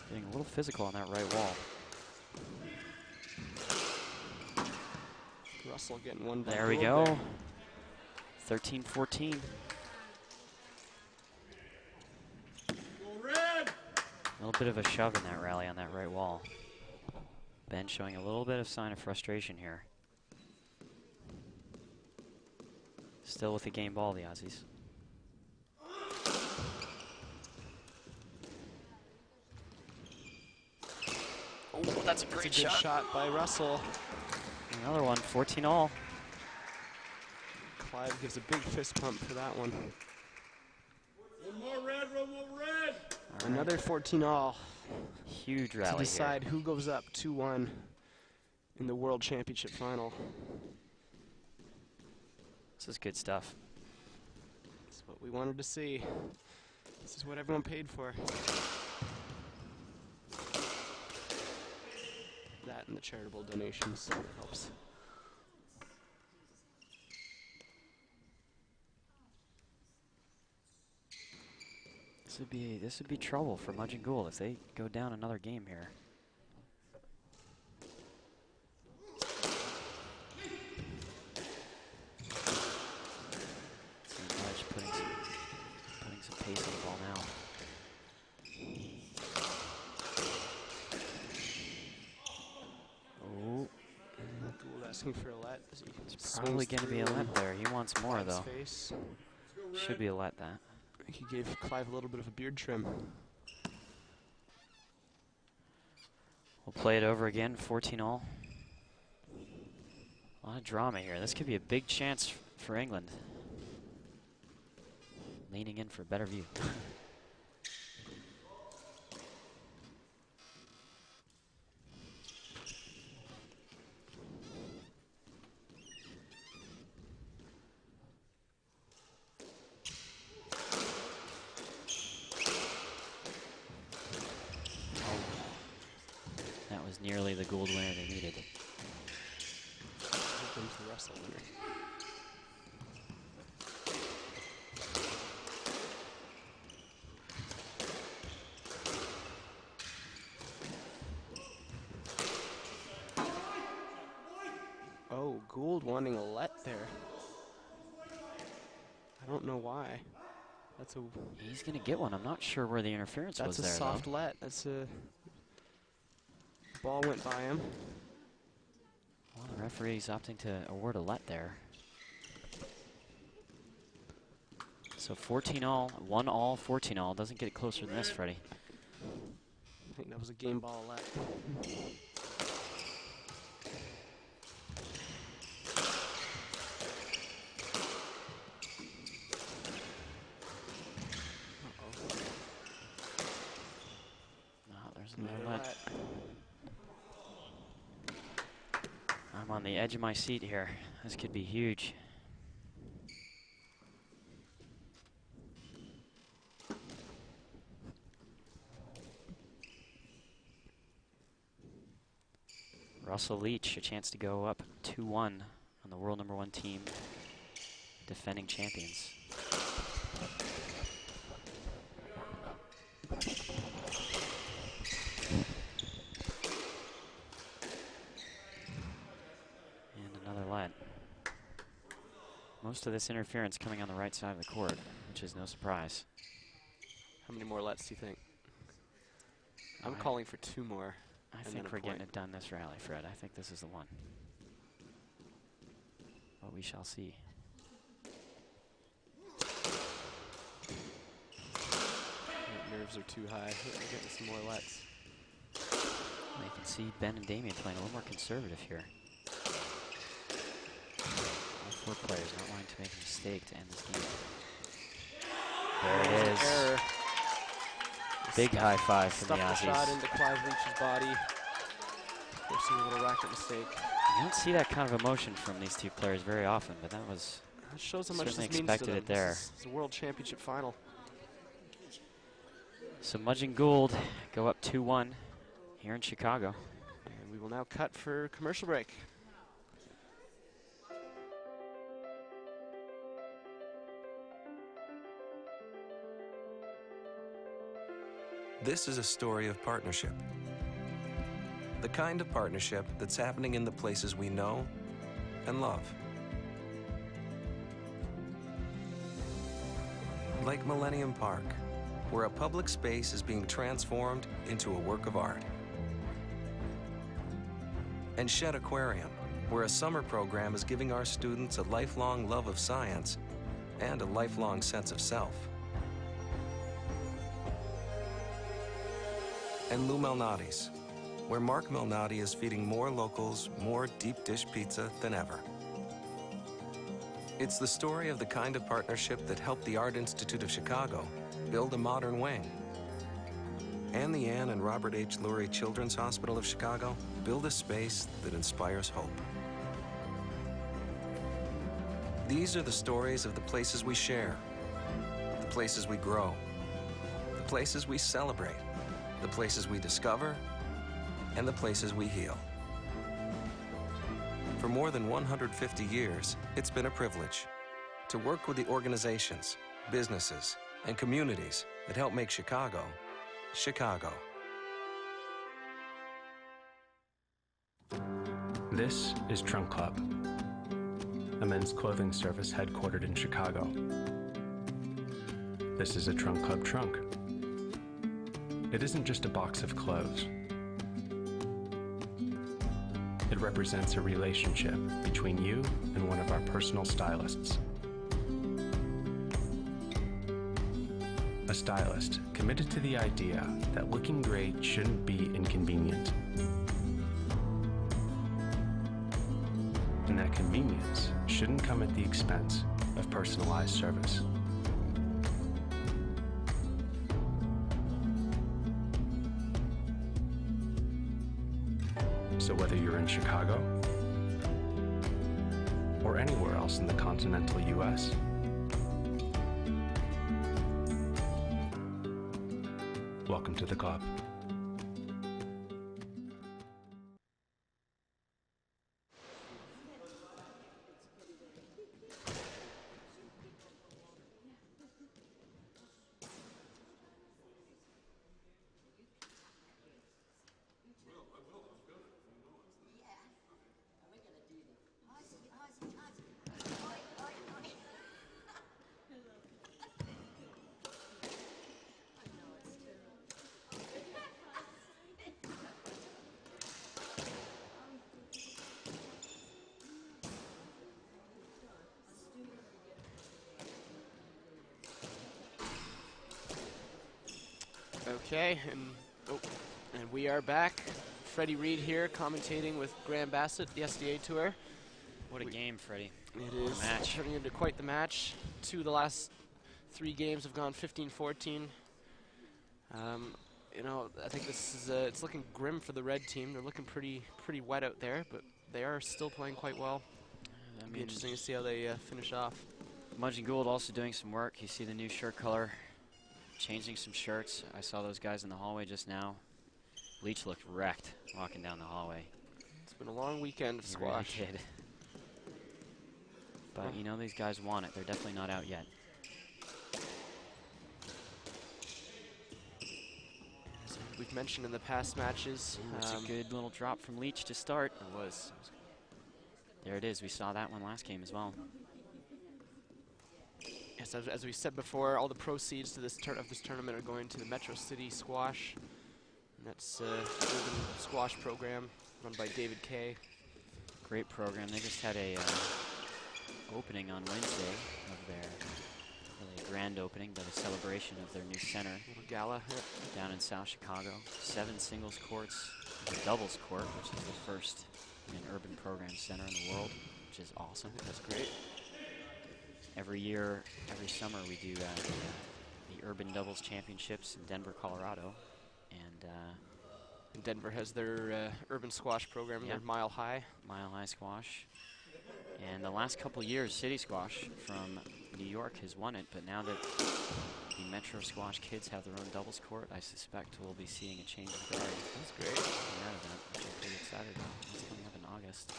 [SPEAKER 19] Getting a little physical on that right wall.
[SPEAKER 6] Russell getting one by
[SPEAKER 19] There we
[SPEAKER 6] Gould
[SPEAKER 19] go. 13-14. A little bit of a shove in that rally on that right wall. Ben showing a little bit of sign of frustration here. Still with the game ball, the Aussies.
[SPEAKER 6] Oh, that's a great shot by Russell.
[SPEAKER 19] Another one, 14-all.
[SPEAKER 6] Clive gives a big fist pump for that one.
[SPEAKER 2] One more red, one more red.
[SPEAKER 6] Another 14-all.
[SPEAKER 19] Huge rally
[SPEAKER 6] to decide
[SPEAKER 19] here.
[SPEAKER 6] who goes up 2-1 in the World Championship final.
[SPEAKER 19] This is good stuff.
[SPEAKER 6] That's what we wanted to see. This is what everyone paid for. That and the charitable donations, so it helps.
[SPEAKER 19] This would be trouble for Mudge and Gould if they go down another game here. See Mudge putting some pace on the ball now. Oh,
[SPEAKER 6] Gould asking for a let.
[SPEAKER 19] It's probably going to be a let there. He wants more though.
[SPEAKER 6] Face.
[SPEAKER 19] Should be a let that.
[SPEAKER 6] I think he gave Clive a little bit of a beard trim.
[SPEAKER 19] We'll play it over again, 14-all. A lot of drama here. This could be a big chance for England. Leaning in for a better view. Nearly the Gould winner they needed.
[SPEAKER 6] Here comes the Russell winner. Oh, Gould wanting a let there. I don't know why. That's a.
[SPEAKER 19] He's gonna get one. I'm not sure where the interference was there.
[SPEAKER 6] That's a soft
[SPEAKER 19] though.
[SPEAKER 6] let. That's a. Ball went by him.
[SPEAKER 19] Well, the referee's opting to award a let there. So 14-all, 1-all, 14-all. Doesn't get closer than this, Freddie.
[SPEAKER 6] I think that was a game ball let.
[SPEAKER 19] There's another let. I'm on the edge of my seat here. This could be huge. Russell Leach, a chance to go up 2-1 on the world #1 team, defending champions. Most of this interference coming on the right side of the court, which is no surprise.
[SPEAKER 6] How many more lets do you think? I'm calling for 2 more.
[SPEAKER 19] I think we're getting it done this rally, Fred. I think this is the one. But we shall see.
[SPEAKER 6] Nerves are too high. We're getting some more lets.
[SPEAKER 19] Well, you can see Ben and Damien playing a little more conservative here. All 4 players not wanting to make a mistake to end this game. There it is.
[SPEAKER 6] Error.
[SPEAKER 19] Big high five from the
[SPEAKER 6] Stuffed the
[SPEAKER 19] Aussies.
[SPEAKER 6] shot into Clive Leach's body. Forcing a little racket mistake.
[SPEAKER 19] You don't see that kind of emotion from these 2 players very often, but that was
[SPEAKER 6] That shows how much
[SPEAKER 19] certainly
[SPEAKER 6] this means to
[SPEAKER 19] expected
[SPEAKER 6] them.
[SPEAKER 19] it there.
[SPEAKER 6] This is a World Championship final.
[SPEAKER 19] So Mudge and Gould go up 2-1 here in Chicago.
[SPEAKER 6] And we will now cut for commercial break.
[SPEAKER 9] This is a story of partnership. The kind of partnership that's happening in the places we know and love. Like Millennium Park, where a public space is being transformed into a work of art. And Shed Aquarium, where a summer program is giving our students a lifelong love of science and a lifelong sense of self. And Lou Malnati's, where Mark Malnati is feeding more locals more deep dish pizza than ever. It's the story of the kind of partnership that helped the Art Institute of Chicago build a modern wing. And the Anne and Robert H. Lurie Children's Hospital of Chicago build a space that inspires hope. These are the stories of the places we share, the places we grow, the places we celebrate, the places we discover, and the places we heal. For more than 150 years, it's been a privilege to work with the organizations, businesses, and communities that help make Chicago, Chicago.
[SPEAKER 8] This is Trunk Club, a men's clothing service headquartered in Chicago. This is a Trunk Club trunk. It isn't just a box of clothes. It represents a relationship between you and one of our personal stylists. A stylist committed to the idea that looking great shouldn't be inconvenient. And that convenience shouldn't come at the expense of personalized service. So whether you're in Chicago or anywhere else in the continental U.S., welcome to the club.
[SPEAKER 6] Okay, and we are back. Freddie Reed here, commentating with Graham Bassett, the SDA Tour.
[SPEAKER 19] What a game, Freddie.
[SPEAKER 6] It is turning into quite the match. Two of the last 3 games have gone 15-14. You know, I think this is it's looking grim for the red team. They're looking pretty wet out there, but they are still playing quite well. It'll be interesting to see how they finish off.
[SPEAKER 19] Mudge and Gould also doing some work. You see the new shirt color, changing some shirts. I saw those guys in the hallway just now. Leach looked wrecked walking down the hallway.
[SPEAKER 6] It's been a long weekend of squash.
[SPEAKER 19] Really did. But you know, these guys want it. They're definitely not out yet.
[SPEAKER 6] As we've mentioned in the past matches.
[SPEAKER 19] It's a good little drop from Leach to start.
[SPEAKER 6] It was.
[SPEAKER 19] There it is. We saw that one last game as well.
[SPEAKER 6] Yes, as we said before, all the proceeds to this tournament are going to the Metro City Squash. And that's the urban squash program run by David Kay.
[SPEAKER 19] Great program. They just had a opening on Wednesday of their really grand opening, but a celebration of their new center.
[SPEAKER 6] Little gala
[SPEAKER 19] down in South Chicago. 7 singles courts, a doubles court, which is the first in an urban program center in the world, which is awesome.
[SPEAKER 6] That's great.
[SPEAKER 19] Every year, every summer, we do the Urban Doubles Championships in Denver, Colorado.
[SPEAKER 6] And Denver has their urban squash program, their Mile High.
[SPEAKER 19] Mile High Squash. And the last couple years, City Squash from New York has won it, but now that the Metro Squash kids have their own doubles court, I suspect we'll be seeing a change of guard.
[SPEAKER 6] That's great.
[SPEAKER 19] In that event, which I'm pretty excited about. It's coming up in August.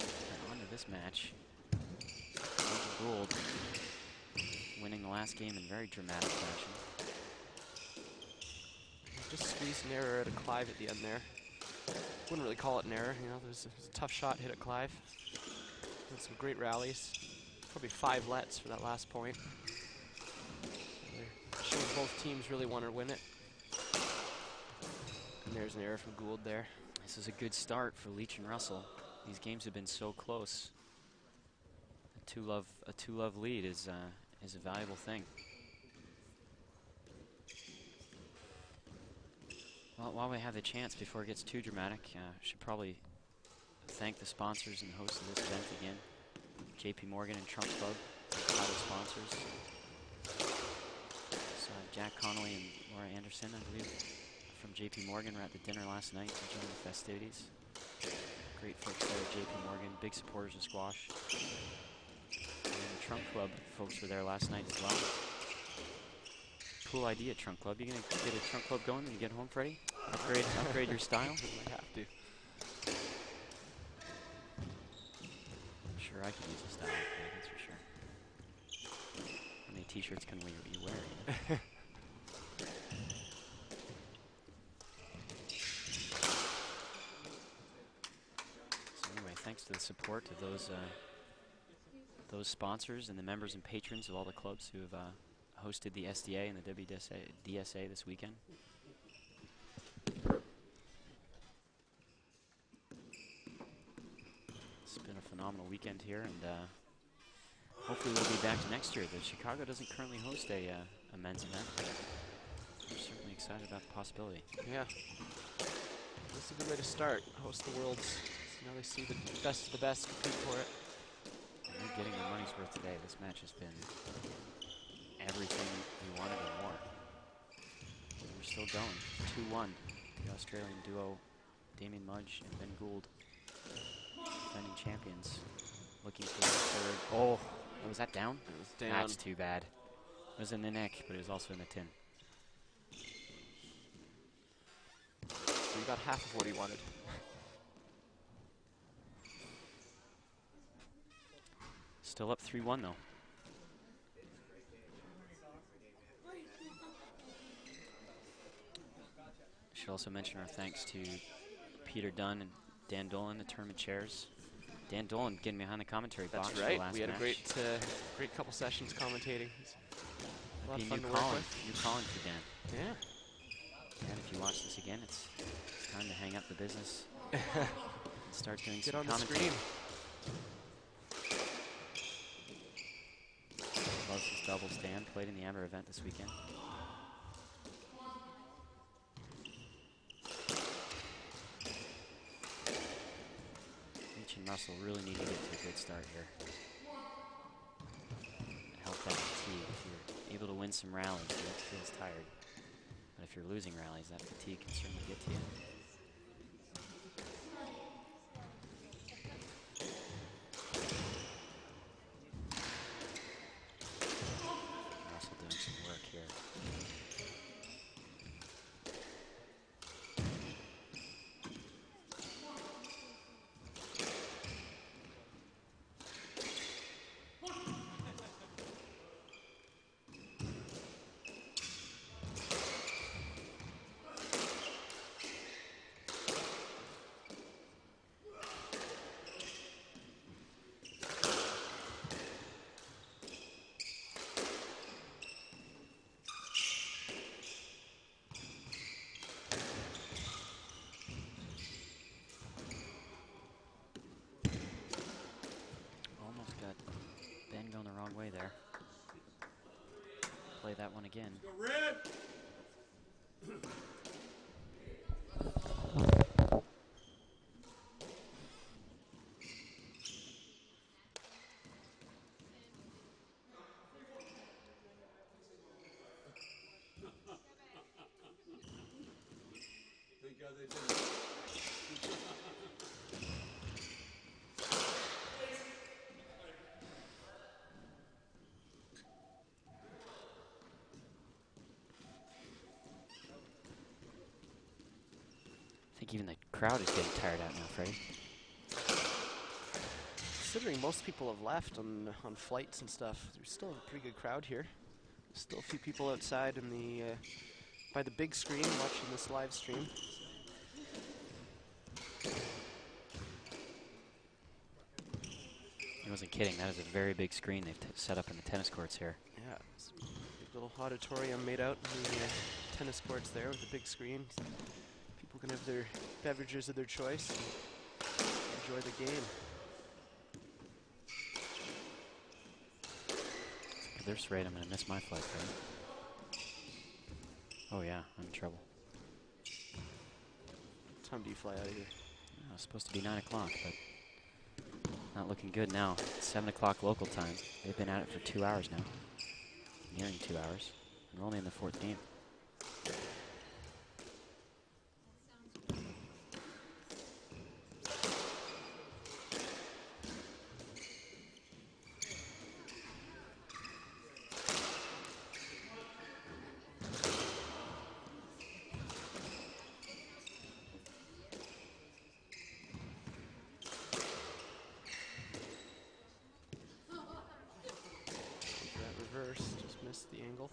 [SPEAKER 19] And on to this match. Roger Gould winning the last game in very dramatic fashion.
[SPEAKER 6] Just squeezed an error at a Clive at the end there. Wouldn't really call it an error, you know. There's a tough shot hit at Clive. And some great rallies. Probably 5 lets for that last point. They're showing both teams really want to win it. And there's an error from Gould there.
[SPEAKER 19] This is a good start for Leach and Russell. These games have been so close. A 2-love lead is a valuable thing. Well, while we have the chance, before it gets too dramatic, should probably thank the sponsors and the hosts of this event again. JP Morgan and Trump Club, title sponsors. So Jack Connolly and Laura Anderson, I believe, from JP Morgan were at the dinner last night to join the festivities. Great folks there at JP Morgan, big supporters of squash. And the Trunk Club folks were there last night as well. Cool idea, Trunk Club. You gonna get a Trunk Club going when you get home, Freddie? Upgrade your style?
[SPEAKER 6] Might have to.
[SPEAKER 19] I'm sure I could use a style upgrade, that's for sure. How many t-shirts can you wear? So anyway, thanks to the support of those sponsors and the members and patrons of all the clubs who have hosted the SDA and the WDSA this weekend. It's been a phenomenal weekend here, and hopefully we'll be back next year. The Chicago doesn't currently host a men's event. We're certainly excited about the possibility.
[SPEAKER 6] Yeah. That's a good way to start. Host the Worlds. So now they see the best of the best compete for it.
[SPEAKER 19] And they're getting their money's worth today. This match has been everything we wanted and more. And we're still going. 2-1. The Australian duo, Damien Mudge and Ben Gould, defending champions, looking for their third. Oh, was that down?
[SPEAKER 6] It was down.
[SPEAKER 19] That's too bad. It was in the neck, but it was also in the tin.
[SPEAKER 6] So you got half of what he wanted.
[SPEAKER 19] Still up 3-1 though. Should also mention our thanks to Peter Dunn and Dan Dolan, the tournament chairs. Dan Dolan getting behind the commentary box.
[SPEAKER 6] That's
[SPEAKER 19] for
[SPEAKER 6] right.
[SPEAKER 19] the last
[SPEAKER 6] We had
[SPEAKER 19] match.
[SPEAKER 6] a great couple sessions commentating. A lot of fun to work
[SPEAKER 19] Colin.
[SPEAKER 6] with.
[SPEAKER 19] New Colin for Dan.
[SPEAKER 6] Yeah.
[SPEAKER 19] And if you watch this again, it's time to hang up the business and start doing
[SPEAKER 6] Get
[SPEAKER 19] some
[SPEAKER 6] on the
[SPEAKER 19] commentary.
[SPEAKER 6] screen.
[SPEAKER 19] Loves his doubles. Dan played in the Amber event this weekend. Leach and Russell really need to get to a good start here. Help that fatigue. If you're able to win some rallies, you don't feel as tired. But if you're losing rallies, that fatigue can certainly get to you. Russell doing some work here. Almost got Ben going the wrong way there. Play that one again.
[SPEAKER 13] Go red! Thank God they didn't.
[SPEAKER 19] think even the crowd is getting tired out now, Freddie.
[SPEAKER 6] Considering most people have left on flights and stuff, there's still a pretty good crowd here. Still a few people outside in the by the big screen watching this live stream.
[SPEAKER 19] I wasn't kidding. That is a very big screen they've set up in the tennis courts here.
[SPEAKER 6] Yeah, it's a big little auditorium made out in the tennis courts there with a big screen. People can have their beverages of their choice and enjoy the game.
[SPEAKER 19] At this rate, I'm going to miss my flight, Freddie. Oh yeah, I'm in trouble.
[SPEAKER 6] What time do you fly out of here?
[SPEAKER 19] Oh, it's supposed to be 9 o'clock, but not looking good now. It's 7 o'clock local time. They've been at it for 2 hours now. Nearing 2 hours. And we're only in the 4th game.
[SPEAKER 6] Just missed the angle.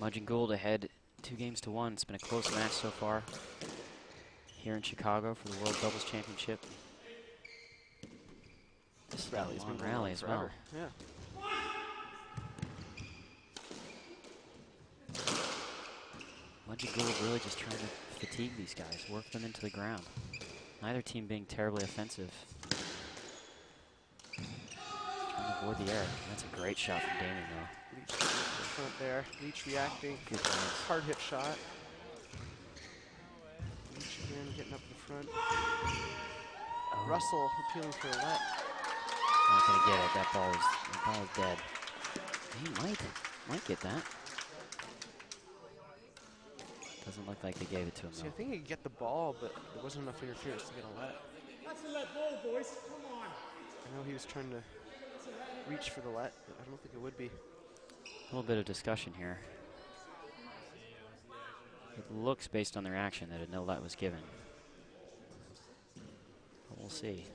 [SPEAKER 19] Mudge and Gould ahead 2-1. It's been a close match so far here in Chicago for the World Doubles Championship. This rally's been going on as well.
[SPEAKER 6] Yeah.
[SPEAKER 19] Mudge and Gould really just trying to fatigue these guys, work them into the ground. Neither team being terribly offensive. Trying to avoid the error. That's a great shot from Damon, though.
[SPEAKER 6] Leach in the front there. Leach reacting.
[SPEAKER 19] Good points.
[SPEAKER 6] Hard hit shot. Leach again getting up in front.
[SPEAKER 19] Oh.
[SPEAKER 6] Russell appealing for a let.
[SPEAKER 19] Not gonna get it. That ball is dead. He might get that. Doesn't look like they gave it to him,
[SPEAKER 6] See,
[SPEAKER 19] though.
[SPEAKER 6] I think he could get the ball, but there wasn't enough interference to get a let.
[SPEAKER 14] That's a let ball, boys. Come on.
[SPEAKER 6] I know he was trying to reach for the let, but I don't think it would be.
[SPEAKER 19] A little bit of discussion here. It looks, based on their action, that a no let was given. But we'll see.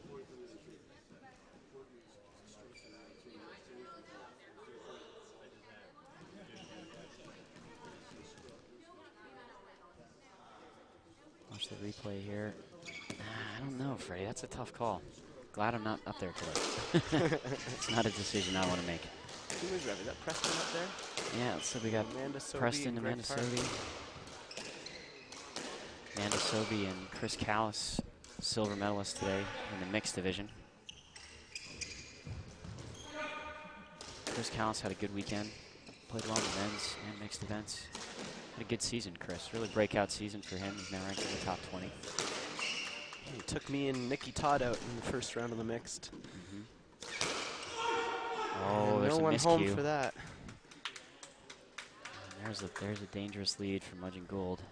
[SPEAKER 19] Watch the replay here. I don't know, Freddie. That's a tough call. Glad I'm not up there today. It's not a decision I want to make.
[SPEAKER 6] Who is that? Is that Preston up there?
[SPEAKER 19] Yeah, so we got
[SPEAKER 6] Amanda Sobey
[SPEAKER 19] Preston,
[SPEAKER 6] and Greg
[SPEAKER 19] Amanda
[SPEAKER 6] Park.
[SPEAKER 19] Sobey. Amanda Sobey and Chris Callis, silver medalists today in the mixed division. Chris Callis had a good weekend. Played well in the men's and mixed events. Had a good season, Chris. Really breakout season for him. He's now ranked in the top 20.
[SPEAKER 6] He took me and Nikki Todd out in the first round of the mixed.
[SPEAKER 19] Oh,
[SPEAKER 6] and
[SPEAKER 19] there's
[SPEAKER 6] no
[SPEAKER 19] a
[SPEAKER 6] one
[SPEAKER 19] miscue.
[SPEAKER 6] home for that.
[SPEAKER 19] And there's a dangerous lead for Mudge and Gould.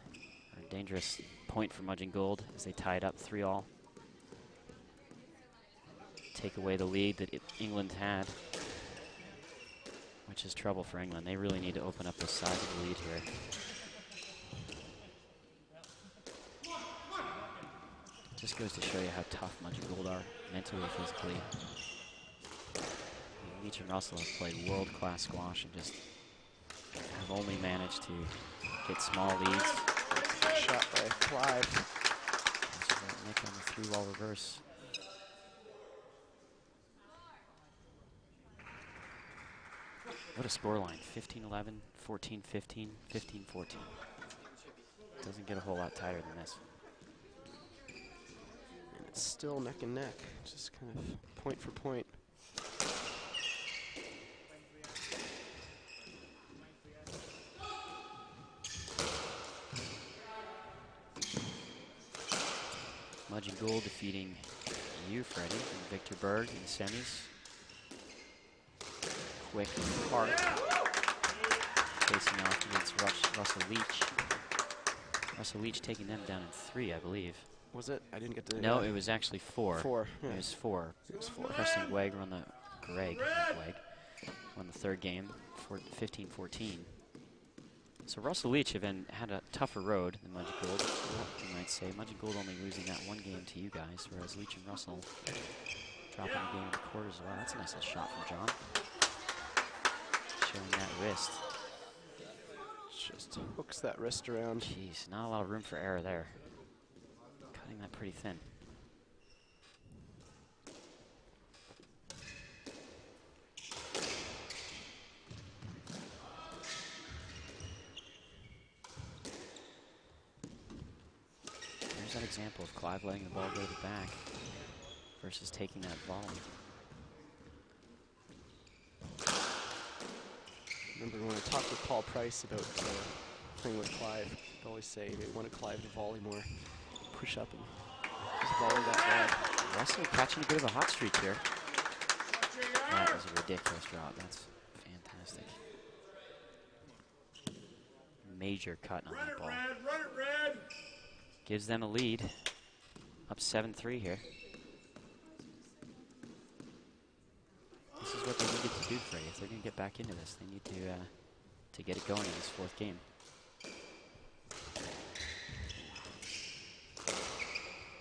[SPEAKER 19] Or a dangerous point for Mudge and Gould as they tie it up 3-all. Take away the lead that England had, which is trouble for England. They really need to open up the size of the lead here. Just goes to show you how tough Mudge and Gould are, mentally, physically. Leach and Russell have played world-class squash and just have only managed to get small leads.
[SPEAKER 6] Shot by Clive.
[SPEAKER 19] Nick on the 3-ball reverse. What a scoreline. 15-11, 14-15, 15-14. Doesn't get a whole lot tighter than this.
[SPEAKER 6] And it's still neck and neck, just kind of point for point.
[SPEAKER 19] Mudge and Gould defeating you, Freddie, and Victor Berg in the semis. Quick Park facing off against Russell Leach. Russell Leach taking them down in 3, I believe.
[SPEAKER 6] Was it? I didn't get to.
[SPEAKER 19] No, it was actually 4.
[SPEAKER 6] 4. Yeah.
[SPEAKER 19] It was 4.
[SPEAKER 6] It was 4.
[SPEAKER 19] Preston Gweg won the won the third game, 15-14. So Russell Leach had a tougher road than Mudge and Gould, you might say. Mudge and Gould only losing that 1 game to you guys, whereas Leach and Russell dropping the game in the quarters as well. That's a nice little shot from John. Showing that wrist.
[SPEAKER 6] Just hooks that wrist around.
[SPEAKER 19] Jeez, not a lot of room for error there. Cutting that pretty thin. There's that example of Clive letting the ball go to the back versus taking that volley.
[SPEAKER 6] Remember when I talked with Paul Price about playing with Clive, he'd always say they wanted Clive to volley more, push up and just volley that bad.
[SPEAKER 19] Russell catching a bit of a hot streak here. That was a ridiculous drop. That's fantastic. Major cut on that ball. Gives them a lead. Up 7-3 here. This is what they needed to do, Freddie. If they're going to get back into this, they need to get it going in this 4th game.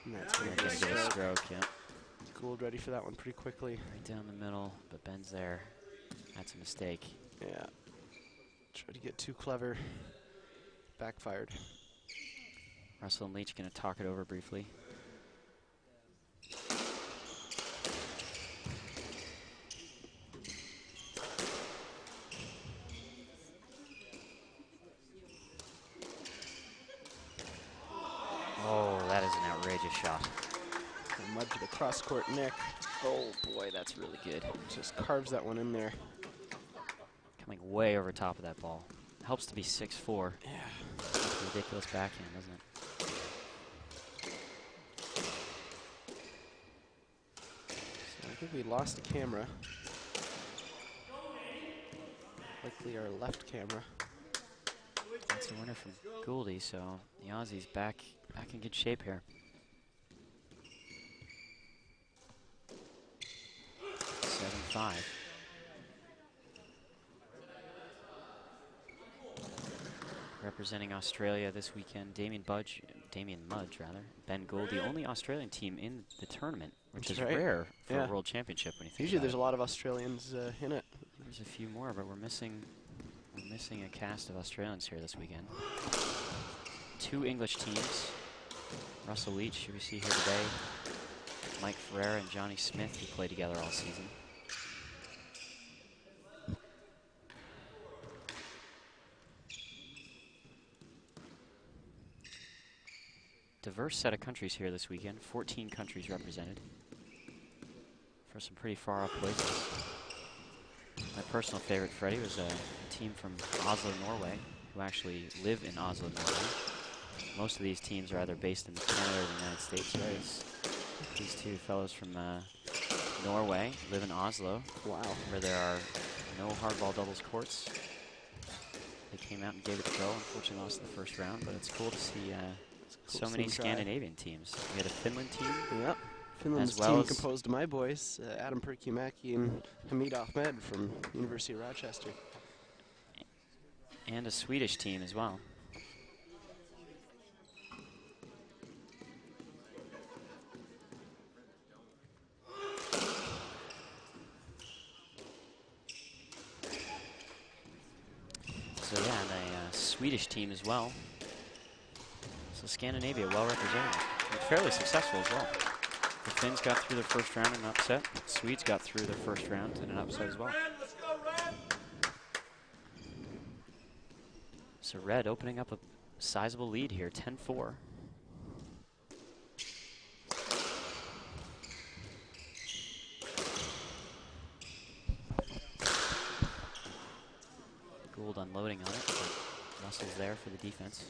[SPEAKER 6] And that's going to
[SPEAKER 19] get a stroke, yeah.
[SPEAKER 6] Gould ready for that one pretty quickly.
[SPEAKER 19] Right down the middle, but Ben's there. That's a mistake.
[SPEAKER 6] Yeah. Tried to get too clever. Backfired.
[SPEAKER 19] Russell and Leach going to talk it over briefly. Oh, that is an outrageous shot.
[SPEAKER 6] Mudge to the cross-court neck.
[SPEAKER 19] Oh boy, that's really good.
[SPEAKER 6] Just carves that one in there.
[SPEAKER 19] Coming way over top of that ball. Helps to be 6'4".
[SPEAKER 6] Yeah.
[SPEAKER 19] That's a ridiculous backhand, doesn't it?
[SPEAKER 6] So I think we lost the camera. Likely our left camera.
[SPEAKER 19] That's a winner from Gouldy, so the Aussies back in good shape here. 7-5. Representing Australia this weekend, Damien Mudge, Ben Gould, the only Australian team in the tournament, which
[SPEAKER 6] That's
[SPEAKER 19] is
[SPEAKER 6] right.
[SPEAKER 19] rare for
[SPEAKER 6] Yeah.
[SPEAKER 19] a World Championship when you think
[SPEAKER 6] Usually
[SPEAKER 19] about
[SPEAKER 6] there's
[SPEAKER 19] it.
[SPEAKER 6] a lot of Australians in it.
[SPEAKER 19] There's a few more, but we're missing a cast of Australians here this weekend. 2 English teams. Russell Leach, who we see here today. Mike Ferreira and Johnny Smith, who play together all season. Diverse set of countries here this weekend. 14 countries represented for some pretty far off places. My personal favorite, Freddie, was a team from Oslo, Norway, who actually live in Oslo, Norway. Most of these teams are either based in Canada or the United States. Right? These 2 fellows from Norway live in Oslo.
[SPEAKER 6] Wow.
[SPEAKER 19] Where there are no hardball doubles courts. They came out and gave it a go. Unfortunately lost in the first round, but it's cool to see so many Scandinavian teams. We had a Finland team.
[SPEAKER 6] Yep. Finland's
[SPEAKER 19] as well
[SPEAKER 6] team
[SPEAKER 19] as
[SPEAKER 6] composed of my boys, Adam Perkimäki and Hamid Ahmed from University of Rochester.
[SPEAKER 19] And a Swedish team as well. So yeah, and a Swedish team as well. So Scandinavia well represented and fairly successful as well. The Finns got through their first round in an upset. Swedes got through their first round in an upset as well. So Red opening up a sizable lead here, 10-4. Gould unloading on it, but Russell's there for the defense.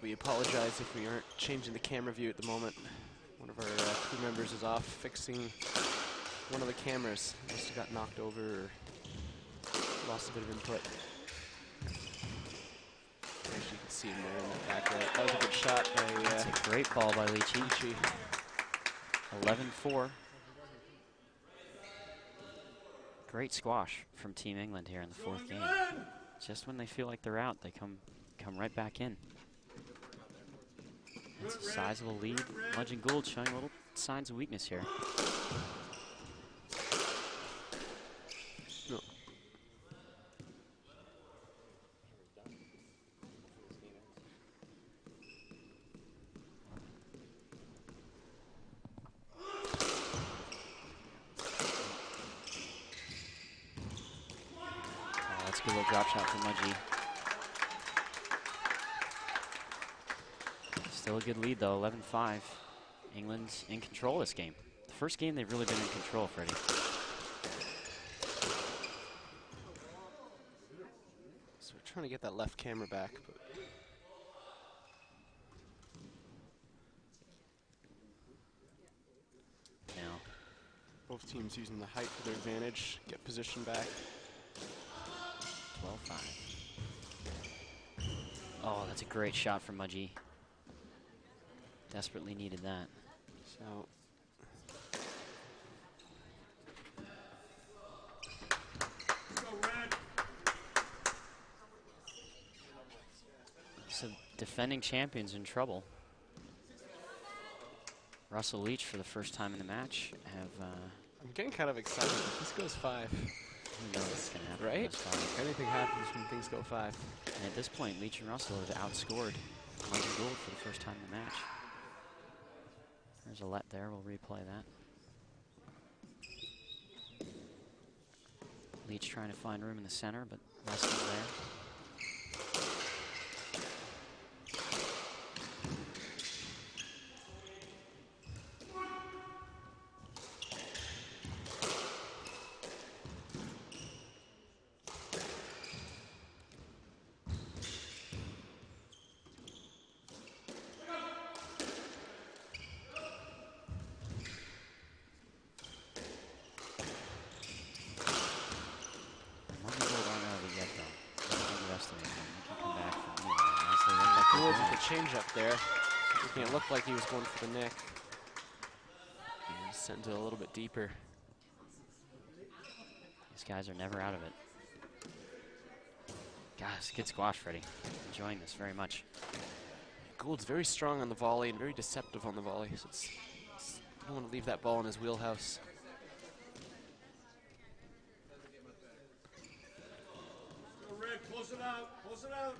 [SPEAKER 6] We apologize if we aren't changing the camera view at the moment. One of our crew members is off fixing one of the cameras. Must have got knocked over or lost a bit of input. As you can see him there in the back right. That was a good shot by
[SPEAKER 19] That's a great ball by Leachy. 11-4. Great squash from Team England here in the fourth game. Just when they feel like they're out, they come right back in. That's a sizable lead. Mudge and Gould showing little signs of weakness here.
[SPEAKER 6] No.
[SPEAKER 19] Oh, that's a good little drop shot from Mudgee. Still a good lead though, 11-5. England's in control this game. The first game they've really been in control, Freddie.
[SPEAKER 6] So we're trying to get that left camera back, but
[SPEAKER 19] now
[SPEAKER 6] both teams using the height to their advantage, get position back.
[SPEAKER 19] 12-5. Oh, that's a great shot from Mudgee. Desperately needed that.
[SPEAKER 6] So
[SPEAKER 19] defending champions in trouble. Russell Leach for the first time in the match have
[SPEAKER 6] I'm getting kind of excited. If this goes 5.
[SPEAKER 19] Who knows what's going to happen?
[SPEAKER 6] Right?
[SPEAKER 19] That's fine.
[SPEAKER 6] Anything happens when things go 5.
[SPEAKER 19] And at this point, Leach and Russell have outscored Mudge and Gould for the first time in the match. There's a let there. We'll replay that. Leach trying to find room in the center, but Russell's there.
[SPEAKER 6] Change up there. It looked like he was going for the neck. He sent it a little bit deeper.
[SPEAKER 19] These guys are never out of it. Guys, good squash, Freddie. Enjoying this very much.
[SPEAKER 6] Gould's very strong on the volley and very deceptive on the volley. So I don't want to leave that ball in his wheelhouse.
[SPEAKER 2] Go red, close it out, close it out.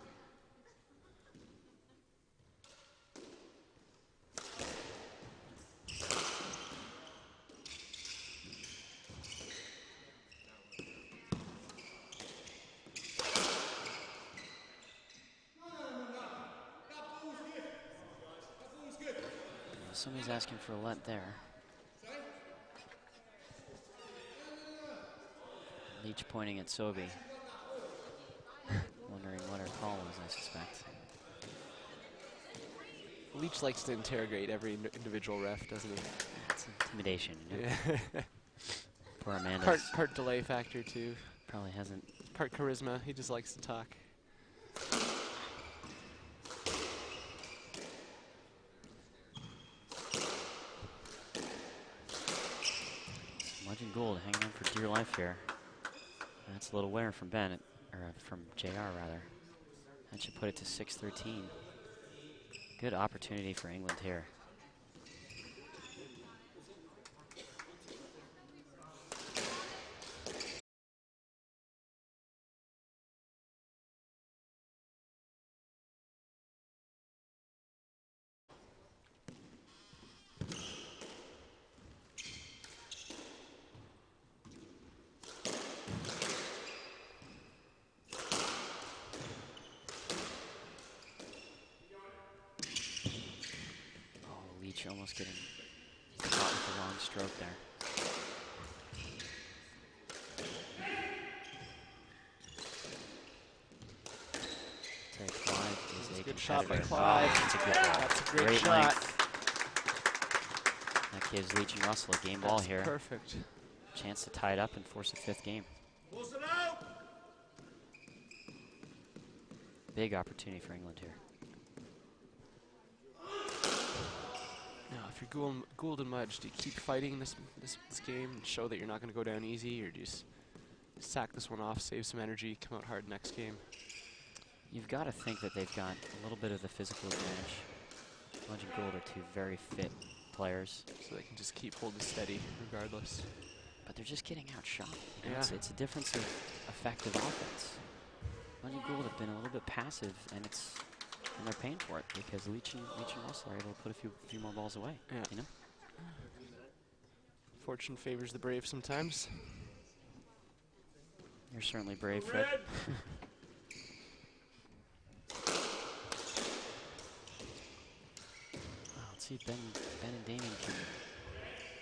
[SPEAKER 19] Somebody's asking for a let there. Leach pointing at Sobey. Wondering what her call was, I suspect.
[SPEAKER 6] Leach likes to interrogate every individual ref, doesn't he?
[SPEAKER 19] It's intimidation, you know?
[SPEAKER 6] Yeah.
[SPEAKER 19] Poor Amanda.
[SPEAKER 6] Part delay factor, too.
[SPEAKER 19] Probably hasn't.
[SPEAKER 6] Part charisma. He just likes to talk.
[SPEAKER 19] Mudge and Gould hanging on for dear life here. That's a little wear from Bennett, or from JR rather. That should put it to 6-13. Good opportunity for England here. Almost getting caught with the long stroke there. Take 5 is a
[SPEAKER 6] Good shot by
[SPEAKER 19] competitor.
[SPEAKER 6] Clyde.
[SPEAKER 19] Oh, that's a good ball.
[SPEAKER 6] That's a great shot.
[SPEAKER 19] length. That gives Leach and Russell a game ball
[SPEAKER 6] That's
[SPEAKER 19] here.
[SPEAKER 6] perfect.
[SPEAKER 19] Chance to tie it up and force a 5th game. Big opportunity for England here.
[SPEAKER 6] Now, if you're Gould and Mudge, do you keep fighting this game and show that you're not going to go down easy, or do you just sack this one off, save some energy, come out hard next game?
[SPEAKER 19] You've got to think that they've got a little bit of the physical advantage. Mudge and Gould are two very fit players.
[SPEAKER 6] So they can just keep holding steady regardless.
[SPEAKER 19] But they're just getting outshot. You know,
[SPEAKER 6] Yeah.
[SPEAKER 19] it's a difference of effective offense. Mudge and Gould have been a little bit passive, and they're paying for it because Leach and Russell are able to put a few more balls away.
[SPEAKER 6] Yeah.
[SPEAKER 19] You know?
[SPEAKER 6] Fortune favors the brave sometimes.
[SPEAKER 19] You're certainly brave, Fred. Let's see if Ben and Damien can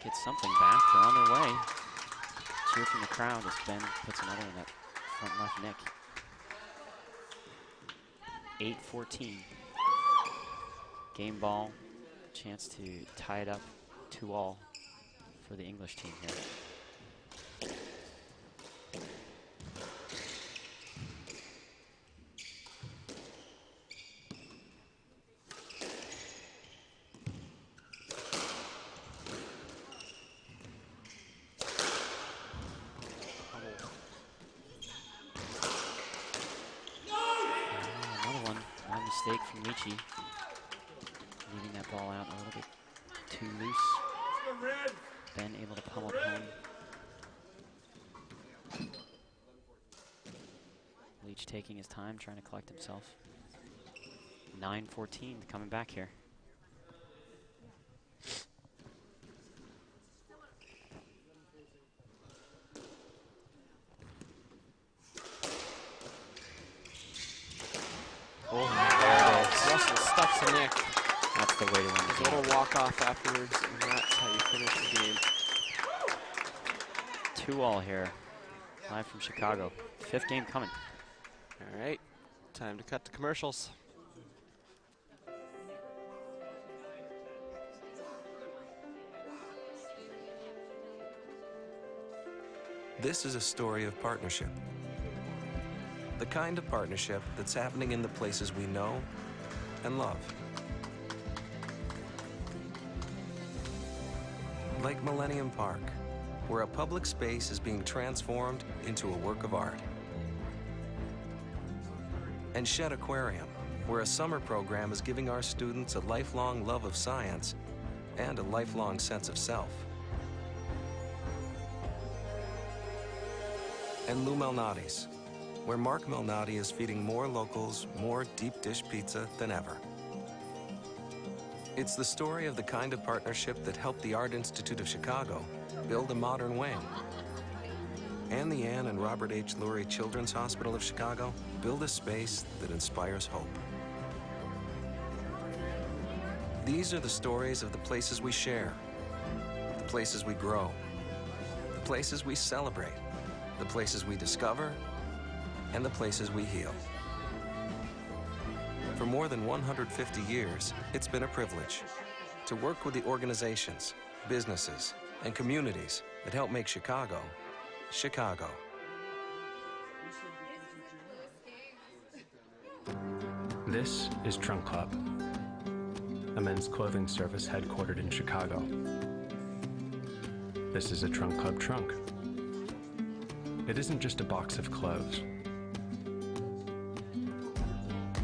[SPEAKER 19] get something back. They're on their way. Cheer from the crowd as Ben puts another in that front left nick. 8-14. Game ball. Chance to tie it up 2-all for the English team here. Another one, my mistake from Leachy. Leaving that ball out a little bit too loose. Ben able to pummel it home. Leach taking his time, trying to collect himself. 9-14 coming back here. Oh, there it is.
[SPEAKER 6] Russell stuffs the nick.
[SPEAKER 19] That's the way to win the
[SPEAKER 6] There's a
[SPEAKER 19] game.
[SPEAKER 6] little walk-off afterwards, and that's how you finish the game.
[SPEAKER 19] 2-all here. Live from Chicago. 5th game coming.
[SPEAKER 6] All right, time to cut to commercials.
[SPEAKER 9] This is a story of partnership. The kind of partnership that's happening in the places we know and love. Like Millennium Park, where a public space is being transformed into a work of art. And Shed Aquarium, where a summer program is giving our students a lifelong love of science and a lifelong sense of self. And Lou Malnati's, where Mark Malnati is feeding more locals more deep dish pizza than ever. It's the story of the kind of partnership that helped the Art Institute of Chicago build a modern wing. And the Anne and Robert H. Lurie Children's Hospital of Chicago build a space that inspires hope. These are the stories of the places we share, the places we grow, the places we celebrate, the places we discover, and the places we heal. For more than 150 years, it's been a privilege to work with the organizations, businesses, and communities that help make Chicago, Chicago.
[SPEAKER 8] This is Trunk Club, a men's clothing service headquartered in Chicago. This is a Trunk Club trunk. It isn't just a box of clothes.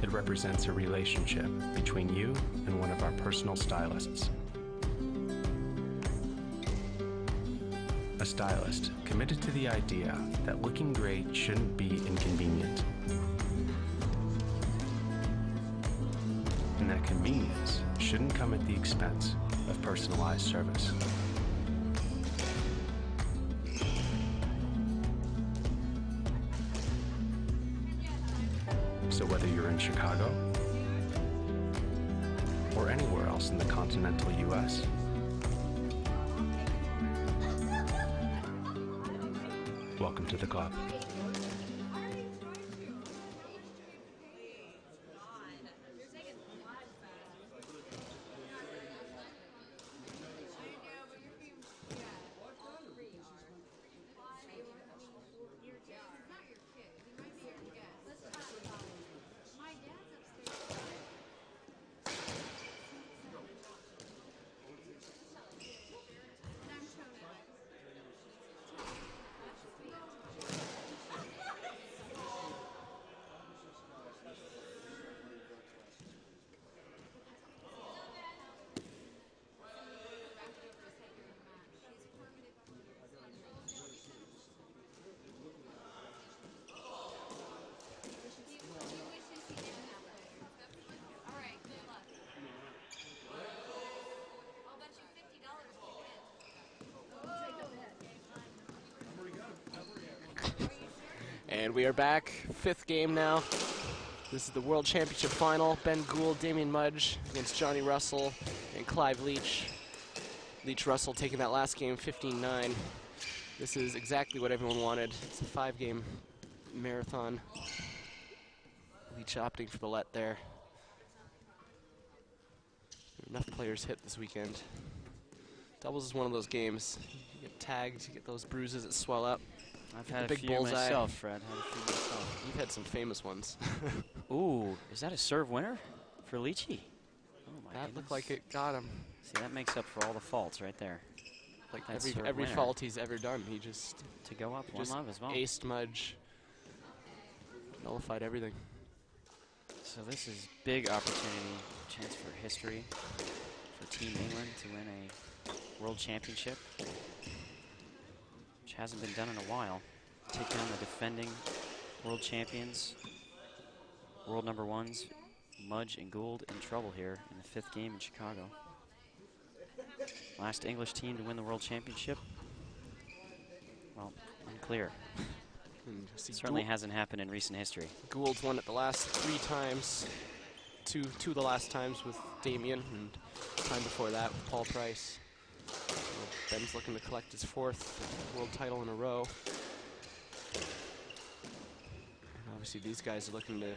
[SPEAKER 8] It represents a relationship between you and one of our personal stylists. A stylist committed to the idea that looking great shouldn't be inconvenient. And that convenience shouldn't come at the expense of personalized service. So whether you're in Chicago or anywhere else in the continental U.S., welcome to the club.
[SPEAKER 6] And we are back, 5th game now. This is the World Championship final. Ben Gould, Damian Mudge against Johnny Russell and Clive Leach. Leach Russell taking that last game 15-9. This is exactly what everyone wanted. It's a 5-game marathon. Leach opting for the let there. Enough players hit this weekend. Doubles is one of those games. You get tagged, you get those bruises that swell up.
[SPEAKER 19] I've
[SPEAKER 6] Get
[SPEAKER 19] had
[SPEAKER 6] the
[SPEAKER 19] a
[SPEAKER 6] big
[SPEAKER 19] few
[SPEAKER 6] bullseye.
[SPEAKER 19] myself, Fred. Had a few myself.
[SPEAKER 6] You've had some famous ones.
[SPEAKER 19] Ooh, is that a serve winner for Leachy? Oh my
[SPEAKER 6] That
[SPEAKER 19] goodness.
[SPEAKER 6] looked like it got him.
[SPEAKER 19] See, that makes up for all the faults right there.
[SPEAKER 6] Like
[SPEAKER 19] That
[SPEAKER 6] every
[SPEAKER 19] serve winner.
[SPEAKER 6] fault he's ever done, he just
[SPEAKER 19] to go up one
[SPEAKER 6] just
[SPEAKER 19] love as well.
[SPEAKER 6] aced Mudge, nullified everything.
[SPEAKER 19] So this is big opportunity, chance for history for Team England to win a World Championship, which hasn't been done in a while. Take down the defending World Champions, World number 1s, Mudge and Gould in trouble here in the 5th game in Chicago. Last English team to win the World Championship? Well, unclear. Certainly hasn't happened in recent history.
[SPEAKER 6] Gould's won it the last 3 times. Two of the last times with Damian, and time before that with Paul Price. Ben's looking to collect his 4th world title in a row. And obviously these guys are looking to,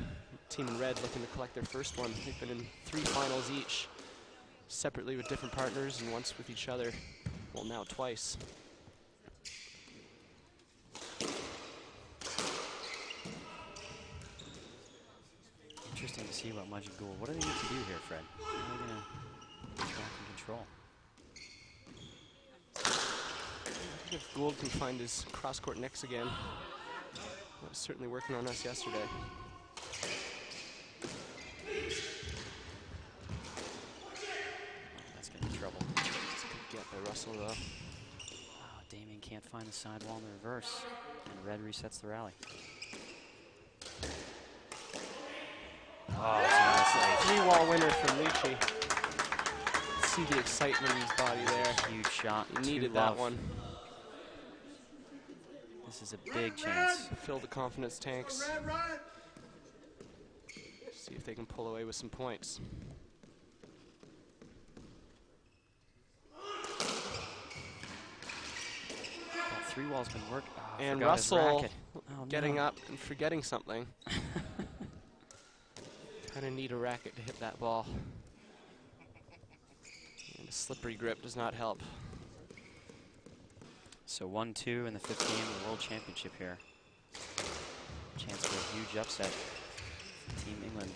[SPEAKER 6] Team in Red looking to collect their 1st one. They've been in 3 finals each, separately with different partners and once with each other. Well, now twice.
[SPEAKER 19] Interesting to see what Mudge and Gould, what do they need to do here, Fred? How are they going to get back in control?
[SPEAKER 6] I think if Gould can find his cross-court nicks again, that was certainly working on us yesterday.
[SPEAKER 19] That's going to be trouble.
[SPEAKER 6] It's a good get by Russell, though.
[SPEAKER 19] Oh, Damian can't find the sidewall in the reverse, and Red resets the rally. Oh,
[SPEAKER 6] that's a 3-wall winner from Leachy. See the excitement in his body there.
[SPEAKER 19] Huge shot.
[SPEAKER 6] He needed
[SPEAKER 19] 2
[SPEAKER 6] that
[SPEAKER 19] love.
[SPEAKER 6] one.
[SPEAKER 19] This is a big chance.
[SPEAKER 6] Fill the confidence tanks. See if they can pull away with some points.
[SPEAKER 19] That 3-wall's been working. Oh, I
[SPEAKER 6] And
[SPEAKER 19] forgot his
[SPEAKER 6] Russell
[SPEAKER 19] racket. Oh,
[SPEAKER 6] getting
[SPEAKER 19] no.
[SPEAKER 6] up and forgetting something. Kind of need a racket to hit that ball. And a slippery grip does not help.
[SPEAKER 19] So 1-2 in the 5th game of the World Championship here. Chance for a huge upset for Team England.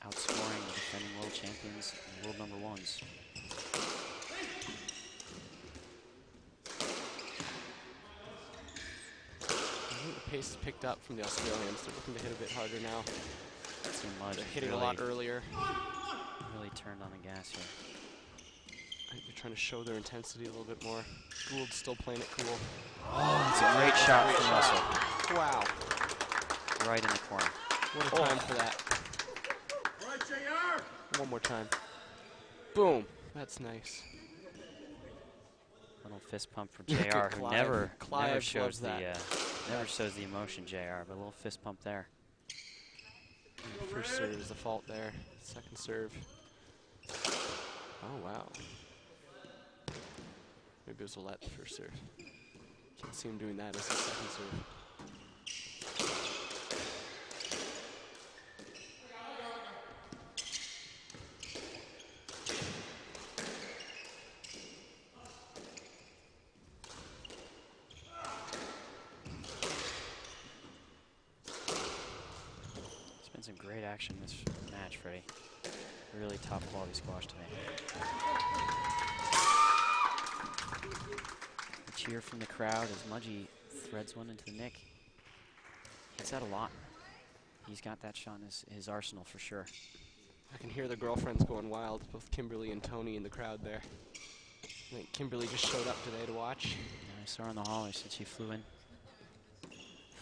[SPEAKER 19] Outscoring the defending world champions and world number 1s.
[SPEAKER 6] I think the pace has picked up from the Australians. They're looking to hit a bit harder now.
[SPEAKER 19] Team Mudge
[SPEAKER 6] They're hitting
[SPEAKER 19] really,
[SPEAKER 6] a lot earlier.
[SPEAKER 19] Really turned on the gas here.
[SPEAKER 6] I think they're trying to show their intensity a little bit more. Gould's still playing it cool.
[SPEAKER 19] Oh, that's a great shot from Russell.
[SPEAKER 6] Wow.
[SPEAKER 19] Right in the corner.
[SPEAKER 6] What a time for that.
[SPEAKER 13] Right, JR!
[SPEAKER 6] One more time. Boom. That's nice.
[SPEAKER 19] Little fist pump from
[SPEAKER 6] Look at
[SPEAKER 19] JR, who
[SPEAKER 6] Clive.
[SPEAKER 19] never
[SPEAKER 6] Clive
[SPEAKER 19] shows
[SPEAKER 6] loves
[SPEAKER 19] the
[SPEAKER 6] that.
[SPEAKER 19] never shows the emotion, JR, but a little fist pump there.
[SPEAKER 6] First serve is the fault there. Second serve. Oh, wow. Maybe it was a let the first serve. Can't see him doing that as the second serve.
[SPEAKER 19] It's been some great action this match, Freddie. Really top quality squash today. A cheer from the crowd as Mudgy threads one into the nick. Hits that a lot. He's got that shot in his arsenal for sure.
[SPEAKER 6] I can hear the girlfriends going wild, both Kimberly and Tony in the crowd there. I think Kimberly just showed up today to watch.
[SPEAKER 19] Yeah, I saw her in the hallway since she flew in.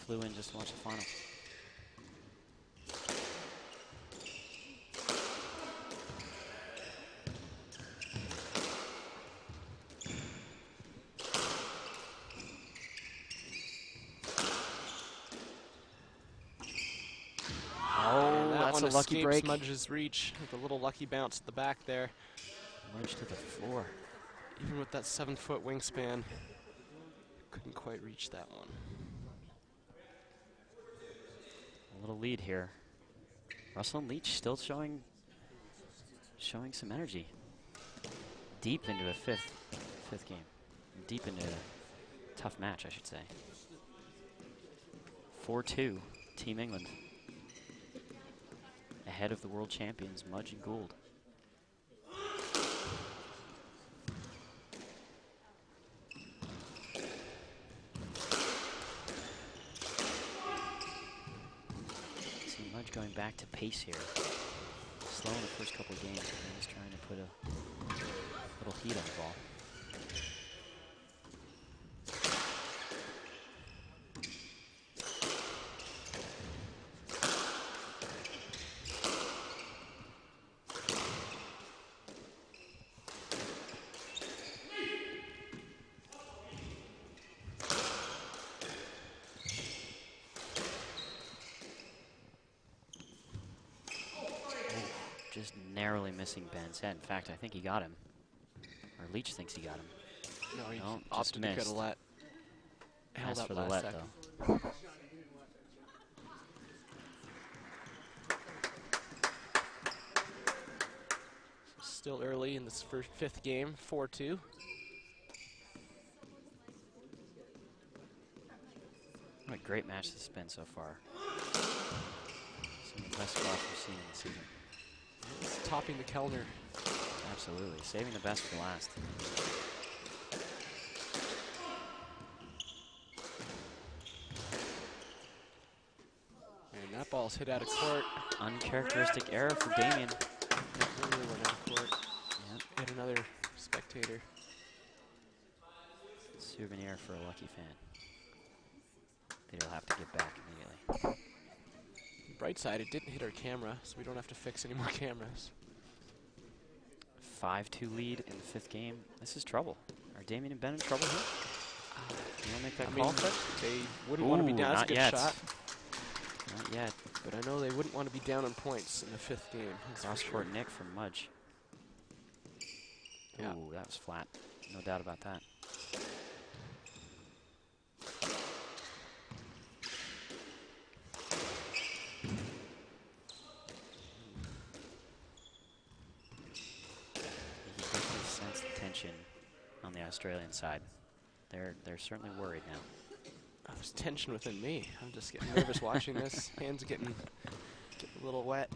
[SPEAKER 19] Flew in just to watch the final. a lucky
[SPEAKER 6] escapes
[SPEAKER 19] break.
[SPEAKER 6] Mudge's reach with a little lucky bounce at the back there.
[SPEAKER 19] Mudge to the floor.
[SPEAKER 6] Even with that 7-foot wingspan, couldn't quite reach that one.
[SPEAKER 19] A little lead here. Russell and Leach still showing some energy. Deep into a fifth game. Deep into a tough match, I should say. 4-2, Team England. Ahead of the world champions, Mudge and Gould. See Mudge going back to pace here. Slow in the first couple of games, and he's trying to put a little heat on the ball. Just narrowly missing Ben's head. In fact, I think he got him. Or Leach thinks he got him.
[SPEAKER 6] No, he
[SPEAKER 19] just
[SPEAKER 6] opted to
[SPEAKER 19] missed.
[SPEAKER 6] get a let. Held
[SPEAKER 19] Asked
[SPEAKER 6] up
[SPEAKER 19] for the
[SPEAKER 6] last
[SPEAKER 19] let,
[SPEAKER 6] second.
[SPEAKER 19] though.
[SPEAKER 6] Still early in this fifth game, 4-2.
[SPEAKER 19] What a great match this has been so far. Some of the best squash we've seen in the season.
[SPEAKER 6] It's topping the Kellner.
[SPEAKER 19] Absolutely. Saving the best for last.
[SPEAKER 6] And that ball's hit out of court.
[SPEAKER 19] Uncharacteristic error for Damien.
[SPEAKER 6] Really went out of court.
[SPEAKER 19] Yep.
[SPEAKER 6] Hit another spectator.
[SPEAKER 19] Souvenir for a lucky fan. That he'll have to get back immediately.
[SPEAKER 6] Bright side, it didn't hit our camera, so we don't have to fix any more cameras.
[SPEAKER 19] 5-2 lead in the fifth game. This is trouble. Are Damien and Ben in trouble here? You want to make that call, Fred?
[SPEAKER 6] They wouldn't want to be down. That's a good
[SPEAKER 19] yet.
[SPEAKER 6] shot.
[SPEAKER 19] Not yet.
[SPEAKER 6] But I know they wouldn't want to be down on points in the fifth game.
[SPEAKER 19] Cross-court Nick from Mudge.
[SPEAKER 6] Yeah.
[SPEAKER 19] Ooh, that was flat. No doubt about that. You can definitely sense the tension on the Australian side. They're certainly worried now.
[SPEAKER 6] There's tension within me. I'm just getting nervous watching this. Hands getting a little wet.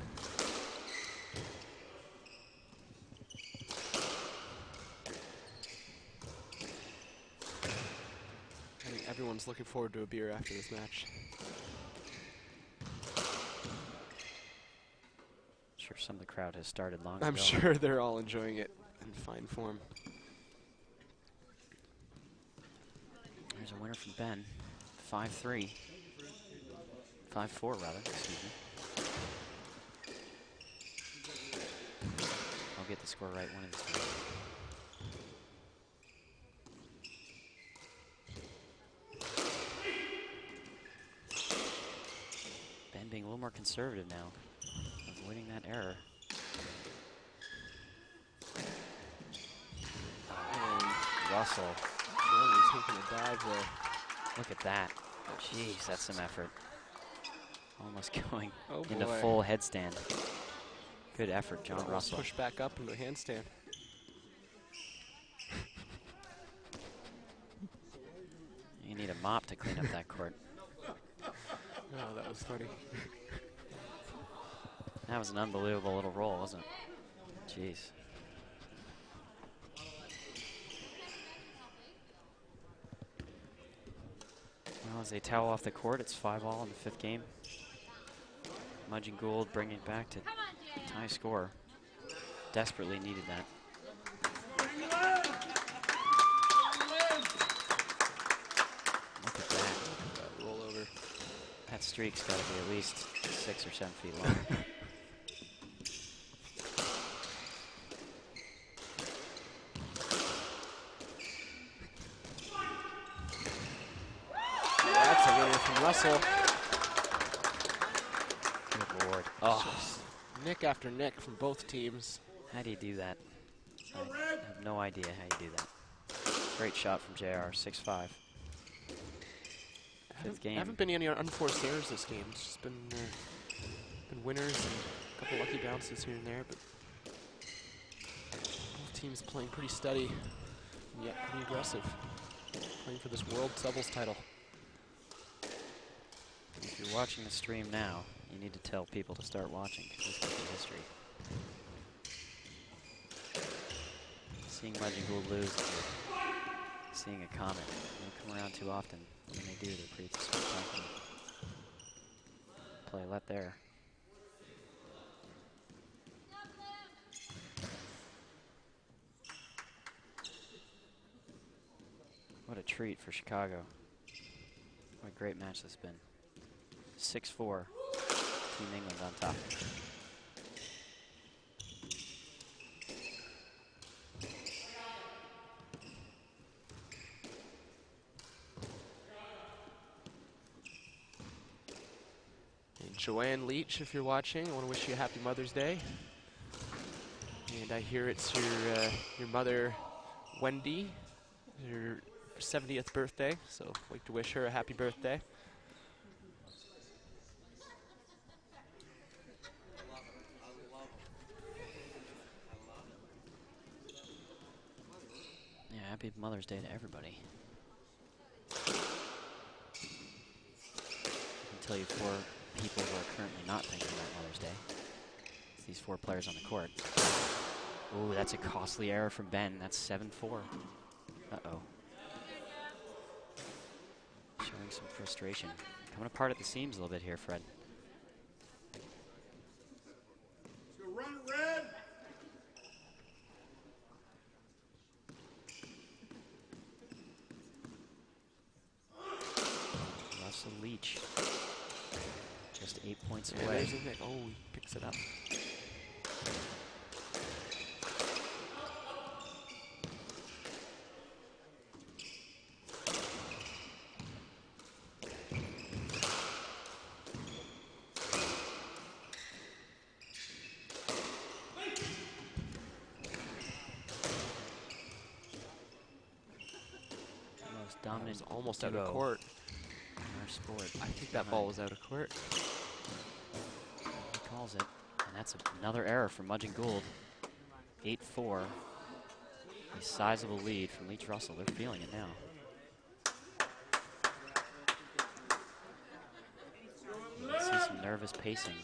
[SPEAKER 6] I think everyone's looking forward to a beer after this match.
[SPEAKER 19] Sure, some of the crowd has started long
[SPEAKER 6] I'm
[SPEAKER 19] ago.
[SPEAKER 6] sure they're all enjoying it in fine form.
[SPEAKER 19] There's a winner from Ben. 5-3. 5-4, rather. Excuse me. I'll get the score right one of these times. Ben being a little more conservative now, avoiding that error. And Russell.
[SPEAKER 6] Jeremy taking a dive there.
[SPEAKER 19] Look at that. Jeez, that's some effort. Almost going
[SPEAKER 6] Oh
[SPEAKER 19] into
[SPEAKER 6] boy.
[SPEAKER 19] full headstand. Good effort, John
[SPEAKER 6] Almost
[SPEAKER 19] Russell.
[SPEAKER 6] push back up into a handstand.
[SPEAKER 19] You need a mop to clean up that court.
[SPEAKER 6] Oh, that was funny.
[SPEAKER 19] That was an unbelievable little roll, wasn't it? Jeez. Well, as they towel off the court, it's 5-all in the fifth game. Mudge and Gould bringing it back to tie score. Desperately needed that. Look at that.
[SPEAKER 6] Roll over.
[SPEAKER 19] That streak's got to be at least 6 or 7 feet long.
[SPEAKER 6] That's a winner from Russell.
[SPEAKER 19] Good lord. Oh,
[SPEAKER 6] Nick after nick from both teams.
[SPEAKER 19] How do you do that? I have no idea how you do that. Great shot from JR, 6-5. Fifth game.
[SPEAKER 6] Haven't been any unforced errors this game. It's just been winners and a couple lucky bounces here and there, but both teams playing pretty steady and yet pretty aggressive. Playing for this world doubles title.
[SPEAKER 19] If you're watching the stream now, you need to tell people to start watching, because this could be history. Seeing Mudgee Gould lose is like seeing a comet. They don't come around too often. When they do, they're pretty spectacular. Play let there. What a treat for Chicago. What a great match this has been. 6-4, Team England on top.
[SPEAKER 6] And Joanne Leach, if you're watching, I want to wish you a happy Mother's Day. And I hear it's your mother, Wendy, her 70th birthday, so I'd like to wish her a happy birthday.
[SPEAKER 19] Yeah, happy Mother's Day to everybody. I can tell you 4 people who are currently not thinking about Mother's Day. It's these 4 players on the court. Ooh, that's a costly error from Ben. That's 7-4. Uh-oh. Showing some frustration. Coming apart at the seams a little bit here, Fred.
[SPEAKER 13] So run red.
[SPEAKER 19] Russell Leach. Just 8 points
[SPEAKER 6] Yeah,
[SPEAKER 19] away.
[SPEAKER 6] there's a Nick. Oh, he picks it up.
[SPEAKER 19] Dominant
[SPEAKER 6] almost out
[SPEAKER 19] duo
[SPEAKER 6] of court.
[SPEAKER 19] in our sport.
[SPEAKER 6] I think that ball was out of court.
[SPEAKER 19] He calls it, and that's another error from Mudgee Gould. 8-4. A sizable lead from Leach Russell. They're feeling it now. You can see some nervous pacing.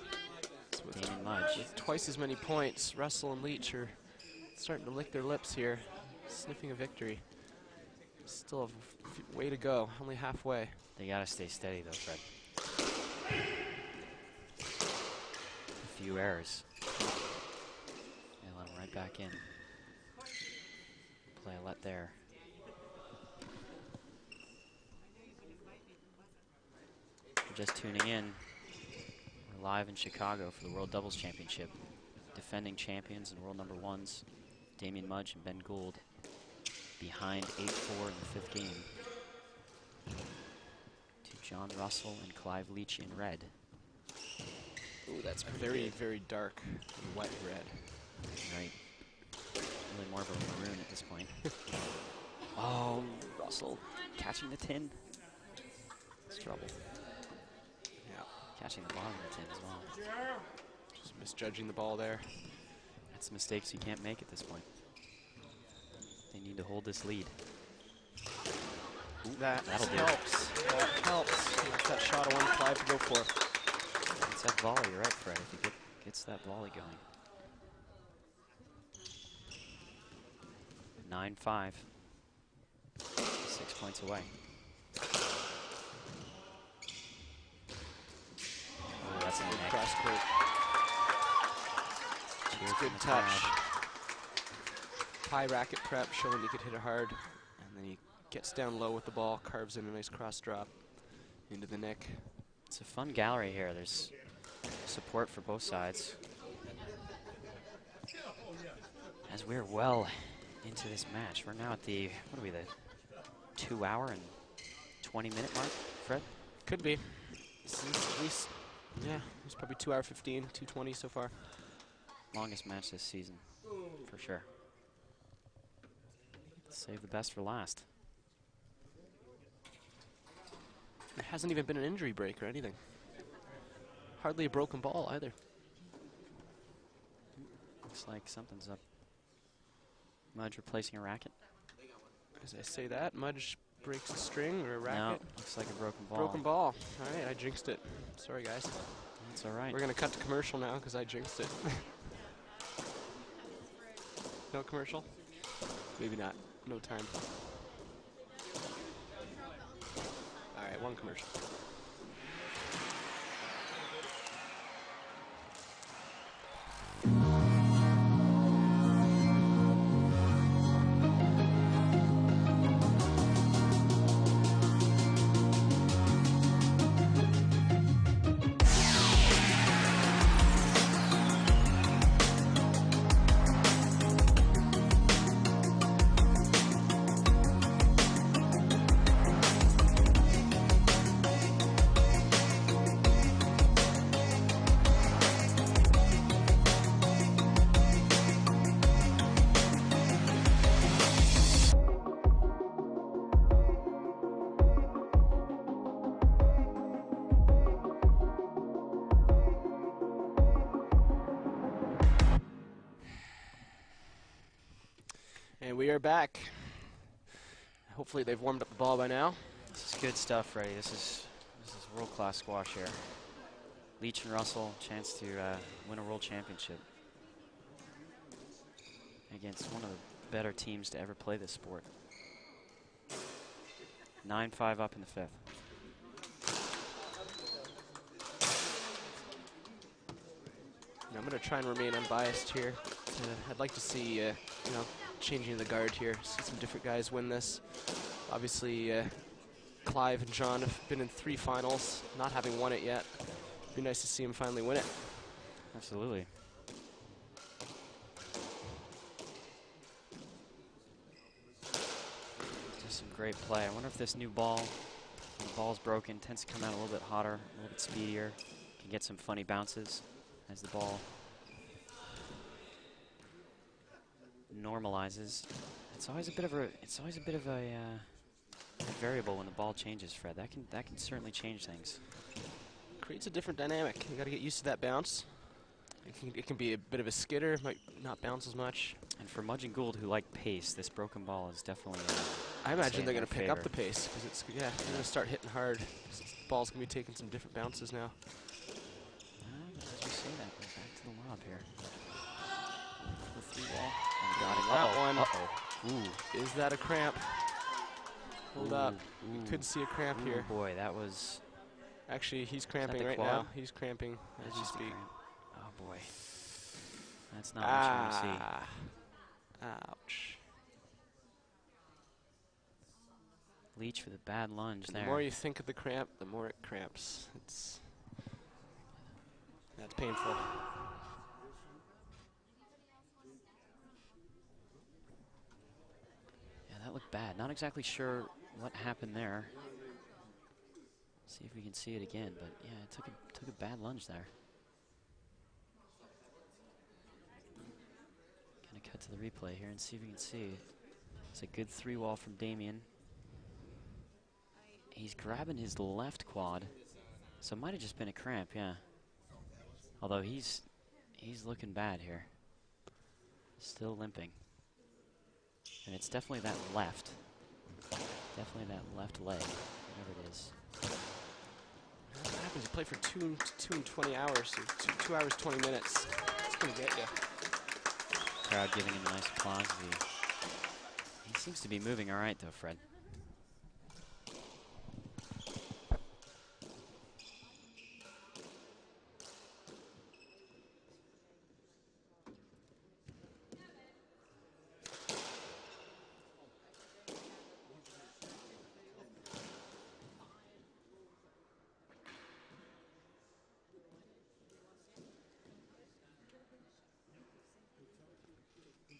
[SPEAKER 19] Damien Mudge.
[SPEAKER 6] With twice as many points, Russell and Leach are starting to lick their lips here, sniffing a victory. Still have a way to go, only halfway.
[SPEAKER 19] They gotta stay steady though, Fred. A few errors. They let him right back in. Play a let there. If you're just tuning in, we're live in Chicago for the World Doubles Championship. Defending champions and world number 1s, Damien Mudge and Ben Gould, behind 8-4 in the 5th game. To John Russell and Clive Leach in red.
[SPEAKER 6] Ooh, that's very, very dark and wet red.
[SPEAKER 19] Right. Really more of a maroon at this point.
[SPEAKER 6] Oh, Russell catching the tin. It's trouble. Yeah.
[SPEAKER 19] Catching the bottom of the tin as well.
[SPEAKER 6] Just misjudging the ball there.
[SPEAKER 19] That's mistakes you can't make at this point. They need to hold this lead.
[SPEAKER 6] Ooh, that
[SPEAKER 19] That'll do.
[SPEAKER 6] helps. That helps. That's that shot I want Clive to go for.
[SPEAKER 19] It's that volley, you're right, Fred, if he gets that volley going. 9-5. 6 points away. Oh, that's in the neck.
[SPEAKER 6] Cross court.
[SPEAKER 19] Cheers
[SPEAKER 6] Good
[SPEAKER 19] from the
[SPEAKER 6] touch.
[SPEAKER 19] crowd.
[SPEAKER 6] High racket prep, showing he could hit it hard. And then he gets down low with the ball, carves in a nice cross drop into the neck.
[SPEAKER 19] It's a fun gallery here. There's support for both sides. As we're well into this match, we're now at the, what are we, the 2 hour and 20 minute mark, Fred?
[SPEAKER 6] Could be. This is at least, yeah, it's probably 2 hour 15, 2:20 so far.
[SPEAKER 19] longest match this season, for sure. Save the best for last.
[SPEAKER 6] There hasn't even been an injury break or anything. Hardly a broken ball either.
[SPEAKER 19] Looks like something's up. Mudge replacing a racket.
[SPEAKER 6] As I say that, Mudge breaks a string or a racket.
[SPEAKER 19] No, looks like a broken ball.
[SPEAKER 6] Broken ball. All right, I jinxed it. Sorry, guys.
[SPEAKER 19] That's all right.
[SPEAKER 6] We're going to cut to commercial now because I jinxed it. No commercial? Maybe not. No time. All right, one commercial. And we are back. Hopefully they've warmed up the ball by now.
[SPEAKER 19] This is good stuff, Freddie. This is world-class squash here. Leach and Russell, chance to win a world championship against one of the better teams to ever play this sport. 9-5 up in the fifth.
[SPEAKER 6] I'm going to try and remain unbiased here. I'd like to see, you know, changing of the guard here. See some different guys win this. Obviously, Clive and John have been in 3 finals, not having won it yet. It'd be nice to see them finally win it.
[SPEAKER 19] Absolutely. Just some great play. I wonder if this new ball, when the ball's broken, tends to come out a little bit hotter, a little bit speedier. Can get some funny bounces as the ball normalizes. It's always a bit of a variable when the ball changes, Fred. That can certainly change things.
[SPEAKER 6] Creates a different dynamic. You got to get used to that bounce. It can be a bit of a skidder, might not bounce as much.
[SPEAKER 19] And for Mudge and Gould, who like pace, this broken ball is definitely.
[SPEAKER 6] I imagine they're going to pick up the pace because it's they're going to start hitting hard. The ball's going to be taking some different bounces now.
[SPEAKER 19] As we say that, we're back to the lob here. The 3-ball.
[SPEAKER 6] Got him that one. Ooh, is that a cramp? Hold up. You could see a cramp here.
[SPEAKER 19] Boy, that was.
[SPEAKER 6] Actually, he's cramping right
[SPEAKER 19] quad?
[SPEAKER 6] now. He's cramping as you speak.
[SPEAKER 19] Oh boy. That's not what you want to see.
[SPEAKER 6] Ouch.
[SPEAKER 19] Leach with a bad lunge there.
[SPEAKER 6] The more you think of the cramp, the more it cramps. That's painful.
[SPEAKER 19] Yeah, that looked bad. Not exactly sure what happened there. See if we can see it again, but yeah, it took a bad lunge there. Gonna cut to the replay here and see if we can see. It's a good 3-wall from Damien. He's grabbing his left quad, so it might have just been a cramp, yeah. Although he's looking bad here. Still limping. And it's definitely that left. Definitely that left leg, whatever it is.
[SPEAKER 6] What happens? You play for 2 and 20 hours, or 2 hours, 20 minutes. It's going to get you.
[SPEAKER 19] Crowd giving him a nice applause. He seems to be moving all right, though, Fred.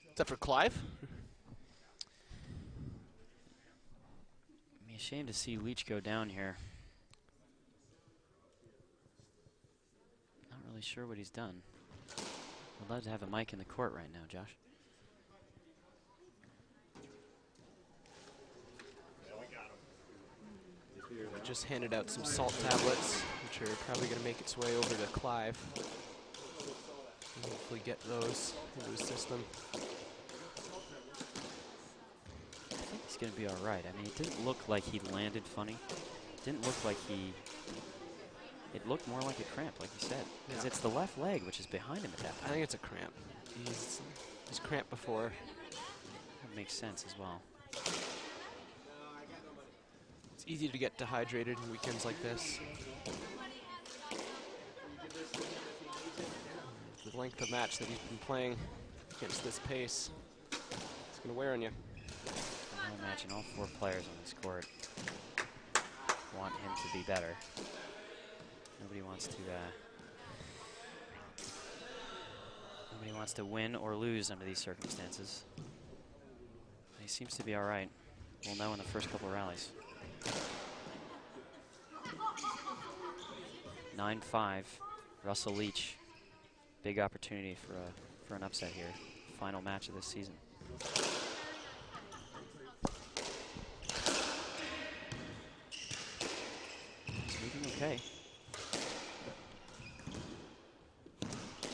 [SPEAKER 6] Is that for Clive?
[SPEAKER 19] I'm ashamed to see Leach go down here. Not really sure what he's done. We're allowed to have a mic in the court right now, Josh.
[SPEAKER 6] I just handed out some salt tablets, which are probably going to make its way over to Clive. And hopefully get those into his system.
[SPEAKER 19] I think he's going to be all right. I mean, it didn't look like he landed funny. It didn't look like he... It looked more like a cramp, like you said. Because it's the left leg, which is behind him at that point.
[SPEAKER 6] I think it's a cramp. He's cramped before.
[SPEAKER 19] That makes sense as well.
[SPEAKER 6] It's easy to get dehydrated in weekends like this. The length of match that he's been playing against this pace, it's going to wear on you.
[SPEAKER 19] I imagine all 4 players on this court want him to be better. Nobody wants to win or lose under these circumstances. He seems to be all right. We'll know in the first couple rallies. 9-5, Russell Leach. Big opportunity for an upset here. Final match of this season. He's moving okay.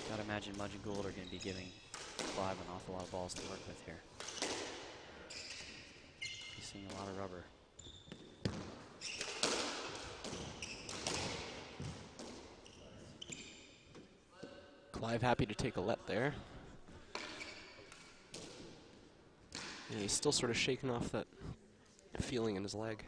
[SPEAKER 19] Gotta imagine Mudge and Gould are going to be giving Clive an awful lot of balls to work with here. He's seeing a lot of rubber.
[SPEAKER 6] Clive happy to take a let there. And he's still sort of shaking off that feeling in his leg.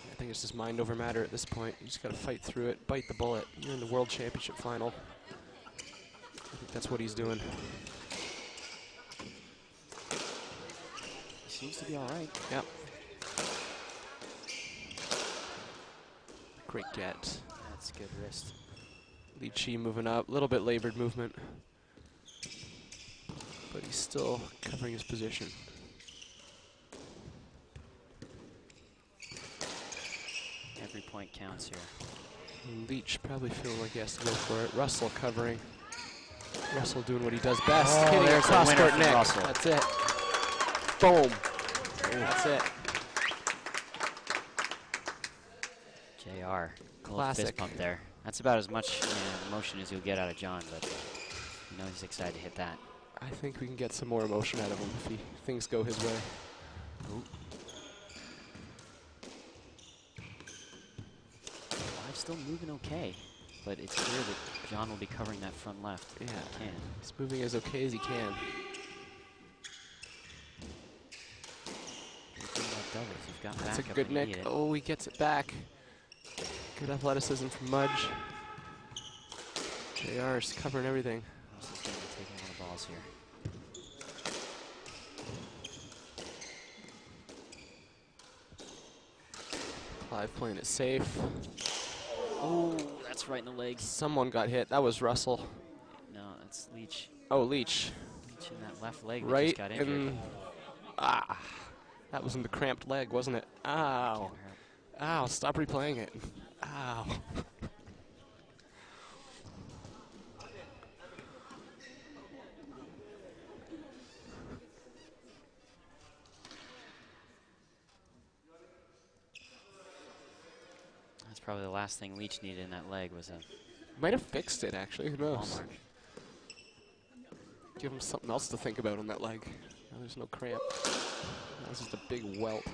[SPEAKER 6] I think it's just mind over matter at this point. You just got to fight through it, bite the bullet. You're in the World Championship final. I think that's what he's doing.
[SPEAKER 19] Seems to be all right.
[SPEAKER 6] Yep. Great get.
[SPEAKER 19] That's good wrist.
[SPEAKER 6] Leachy moving up, a little bit labored movement. But he's still covering his position.
[SPEAKER 19] Every point counts here.
[SPEAKER 6] Leach probably feeling like he has to go for it. Russell covering. Russell doing what he does best.
[SPEAKER 19] Oh,
[SPEAKER 6] hitting
[SPEAKER 19] there's the
[SPEAKER 6] cross
[SPEAKER 19] winner
[SPEAKER 6] court
[SPEAKER 19] from
[SPEAKER 6] neck.
[SPEAKER 19] Russell.
[SPEAKER 6] That's it. Boom. That's it.
[SPEAKER 19] JR.
[SPEAKER 6] Classic.
[SPEAKER 19] Fist pump there. That's about as much emotion as you'll get out of John, but you know he's excited to hit that.
[SPEAKER 6] I think we can get some more emotion out of him if things go his way.
[SPEAKER 19] Ooh. Clive's still moving okay, but it's clear that John will be covering that front left.
[SPEAKER 6] Yeah,
[SPEAKER 19] he can.
[SPEAKER 6] He's moving as okay as he can.
[SPEAKER 19] You've got
[SPEAKER 6] That's a
[SPEAKER 19] backup
[SPEAKER 6] good
[SPEAKER 19] when you
[SPEAKER 6] nick.
[SPEAKER 19] need it.
[SPEAKER 6] Oh, he gets it back. Good athleticism from Mudge. JR's covering everything.
[SPEAKER 19] Russell's going to be taking one of the balls here.
[SPEAKER 6] Clive playing it safe.
[SPEAKER 19] Oh, that's right in the legs.
[SPEAKER 6] Someone got hit. That was Russell.
[SPEAKER 19] No, that's Leach.
[SPEAKER 6] Oh, Leach.
[SPEAKER 19] Leach in that left leg that
[SPEAKER 6] Right
[SPEAKER 19] just got injured.
[SPEAKER 6] in... Ah. That was in the cramped leg, wasn't it? Ow. Ow, stop replaying it. Ow.
[SPEAKER 19] That's probably the last thing Leach needed in that leg was a...
[SPEAKER 6] Might have fixed it, actually. Who knows?
[SPEAKER 19] ball mark.
[SPEAKER 6] Give him something else to think about on that leg. Now there's no cramp. That was just a big welt.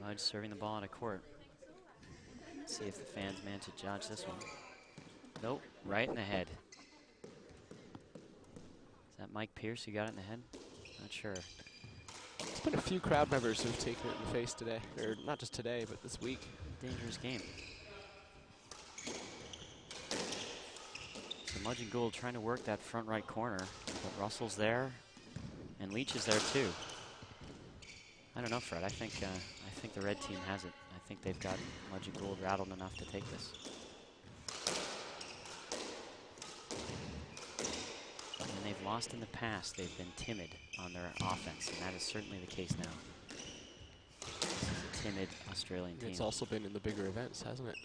[SPEAKER 19] Mudge serving the ball out of court. Let's see if the fans manage to judge this one. Nope, right in the head. Is that Mike Pierce who got it in the head? Not sure.
[SPEAKER 6] There's been a few crowd members who've taken it in the face today. Or not just today, but this week.
[SPEAKER 19] Dangerous game. So Mudge and Gould trying to work that front right corner, but Russell's there, and Leach is there too. I don't know, Fred. I think the red team has it. I think they've got Mudge and Gould rattled enough to take this. And they've lost in the past. They've been timid on their offense, and that is certainly the case now. This is a timid Australian team.
[SPEAKER 6] It's also been in the bigger events, hasn't it?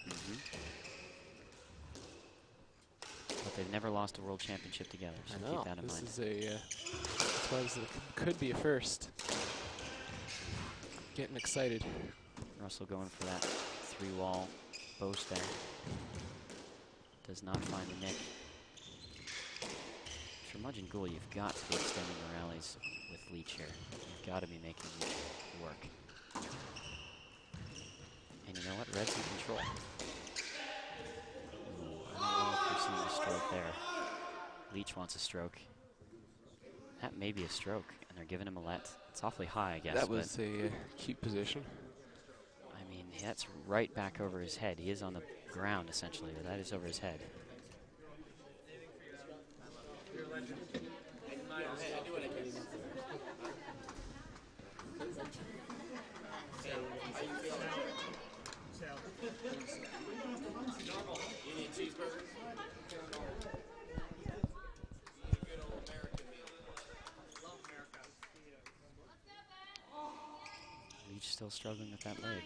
[SPEAKER 19] But they've never lost a world championship together, so
[SPEAKER 6] I know.
[SPEAKER 19] keep that in mind.
[SPEAKER 6] This is a, that's why this could be a first. Getting excited.
[SPEAKER 19] Russell going for that 3-wall boast there. Does not find the nick. For Mudgeon Ghoul, you've got to be extending the rallies with Leach here. You've got to be making Leach work. And you know what? Red's in control. I don't know if we're seeing a stroke there. Leach wants a stroke. That may be a stroke, and they're giving him a let. It's awfully high, I guess.
[SPEAKER 6] That was a cute position.
[SPEAKER 19] I mean, that's right back over his head. He is on the ground, essentially, but that is over his head. Leach still struggling with that leg.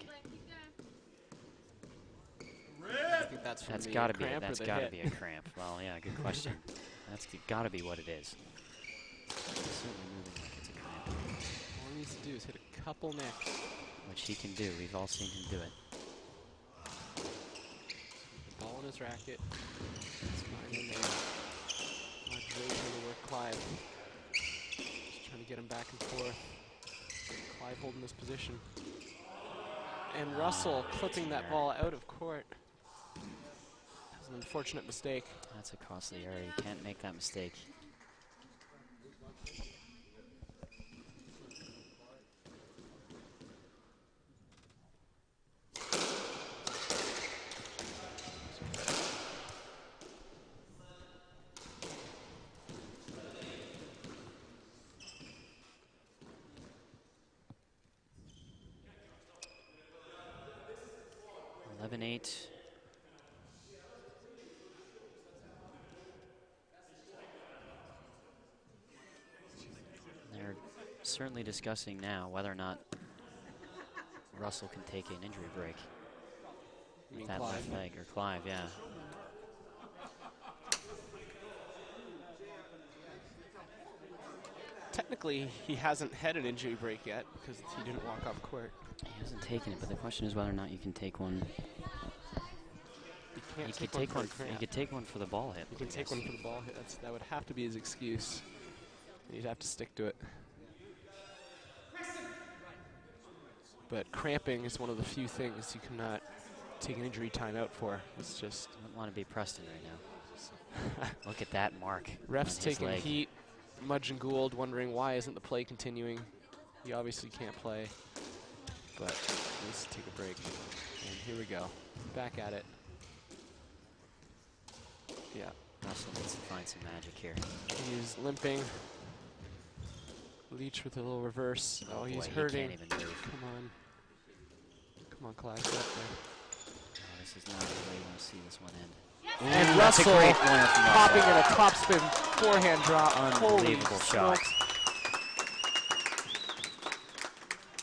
[SPEAKER 6] I think that's
[SPEAKER 19] got to be
[SPEAKER 6] cramp
[SPEAKER 19] that's
[SPEAKER 6] or the
[SPEAKER 19] got to
[SPEAKER 6] hit.
[SPEAKER 19] be a cramp. Well, yeah, good question. That's got to be what it is. It's certainly moving like it's a cramp.
[SPEAKER 6] All he needs to do is hit a couple necks.
[SPEAKER 19] Which he can do. We've all seen him do it.
[SPEAKER 6] The ball in his racket. It's fine in there. Mudge really trying to work Clive. Just trying to get him back and forth. Clive holding this position. And Russell clipping that ball out of court. That was an unfortunate mistake.
[SPEAKER 19] That's a costly error. You can't make that mistake. They're certainly discussing now whether or not Russell can take an injury break.
[SPEAKER 6] You mean
[SPEAKER 19] That
[SPEAKER 6] Clive?
[SPEAKER 19] left leg, or Clive, yeah.
[SPEAKER 6] Technically, he hasn't had an injury break yet because he didn't walk off court.
[SPEAKER 19] He hasn't taken it, but the question is whether or not you can take one.
[SPEAKER 6] You
[SPEAKER 19] He
[SPEAKER 6] can't
[SPEAKER 19] could
[SPEAKER 6] take
[SPEAKER 19] take
[SPEAKER 6] one
[SPEAKER 19] one.
[SPEAKER 6] for a
[SPEAKER 19] He
[SPEAKER 6] cramp.
[SPEAKER 19] could take one for the ball hit.
[SPEAKER 6] You can take one for the ball hit. That would have to be his excuse. He'd have to stick to it. But cramping is one of the few things you cannot take an injury time out for. It's just...
[SPEAKER 19] I wouldn't want to be Preston right now. Look at that mark.
[SPEAKER 6] Refs
[SPEAKER 19] on his
[SPEAKER 6] taking
[SPEAKER 19] leg.
[SPEAKER 6] heat. Mudgeon Gould wondering why isn't the play continuing. He obviously can't play. But he needs to take a break. And here we go. Back at it. Yeah.
[SPEAKER 19] Russell needs to find some magic here.
[SPEAKER 6] He's limping. Leach with a little reverse. Oh, he's
[SPEAKER 19] boy, he
[SPEAKER 6] hurting.
[SPEAKER 19] can't even move.
[SPEAKER 6] Come on. Come on, Clive. Get up there.
[SPEAKER 19] Oh, this is not the way you want to see this one end.
[SPEAKER 6] And
[SPEAKER 19] That's a
[SPEAKER 6] Russell
[SPEAKER 19] great one from
[SPEAKER 6] popping
[SPEAKER 19] Russell.
[SPEAKER 6] in a topspin forehand drop.
[SPEAKER 19] Unbelievable
[SPEAKER 6] Holy
[SPEAKER 19] shot.
[SPEAKER 6] smokes.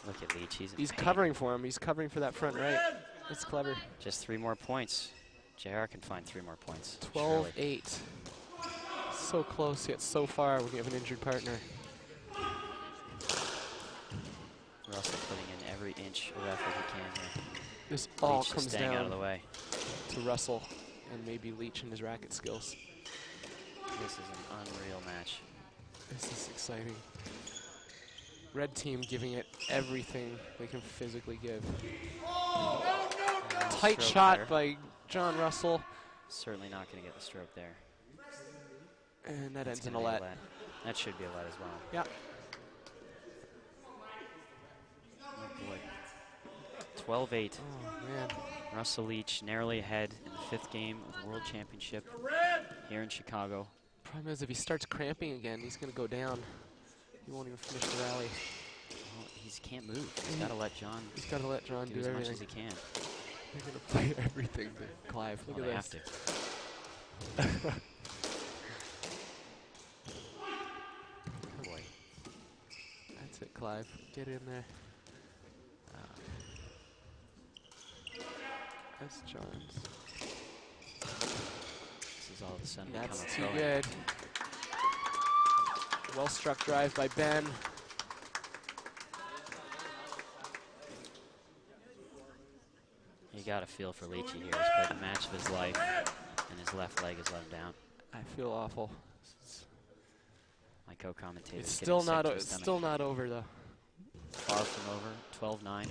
[SPEAKER 19] Look at Leach. He's in
[SPEAKER 6] He's
[SPEAKER 19] pain.
[SPEAKER 6] covering for him. He's covering for that front right. That's clever.
[SPEAKER 19] Just 3 more points. JR can find 3 more points.
[SPEAKER 6] 12-8. So close yet so far when you have an injured partner.
[SPEAKER 19] Russell putting in every inch of effort he can here.
[SPEAKER 6] This all
[SPEAKER 19] Leach
[SPEAKER 6] comes
[SPEAKER 19] staying
[SPEAKER 6] down
[SPEAKER 19] out of the way.
[SPEAKER 6] to Russell and maybe Leach and his racket skills.
[SPEAKER 19] This is an unreal match.
[SPEAKER 6] This is exciting. Red team giving it everything they can physically give. Tight
[SPEAKER 19] Stroke
[SPEAKER 6] shot
[SPEAKER 19] there.
[SPEAKER 6] by John Russell.
[SPEAKER 19] Certainly not going to get the stroke there.
[SPEAKER 6] And that
[SPEAKER 19] That's
[SPEAKER 6] ends in a
[SPEAKER 19] gonna be
[SPEAKER 6] let.
[SPEAKER 19] That should be a let as well.
[SPEAKER 6] Yeah.
[SPEAKER 19] Oh boy. 12-8.
[SPEAKER 6] Oh, man.
[SPEAKER 19] Russell Leach narrowly ahead in the 5th game of the World Championship here in Chicago.
[SPEAKER 6] Problem is, if he starts cramping again, he's going to go down. He won't even finish the rally.
[SPEAKER 19] Well, he can't move. He's got to let John.
[SPEAKER 6] He's got to let John do
[SPEAKER 19] as
[SPEAKER 6] everything.
[SPEAKER 19] much as he can.
[SPEAKER 6] They're going to play everything to Clive. Look
[SPEAKER 19] Well,
[SPEAKER 6] at
[SPEAKER 19] they
[SPEAKER 6] this.
[SPEAKER 19] have to. Oh boy.
[SPEAKER 6] That's it, Clive. Get in there. That's Johns.
[SPEAKER 19] This is all of a sudden
[SPEAKER 6] That's too
[SPEAKER 19] become a
[SPEAKER 6] good. Well struck drive by Ben.
[SPEAKER 19] You got a feel for Leachy here. He's played the match of his life, and his left leg has let him down.
[SPEAKER 6] I feel awful.
[SPEAKER 19] My co-commentator.
[SPEAKER 6] It's still not. It's still not over though.
[SPEAKER 19] Far from over. 12-9.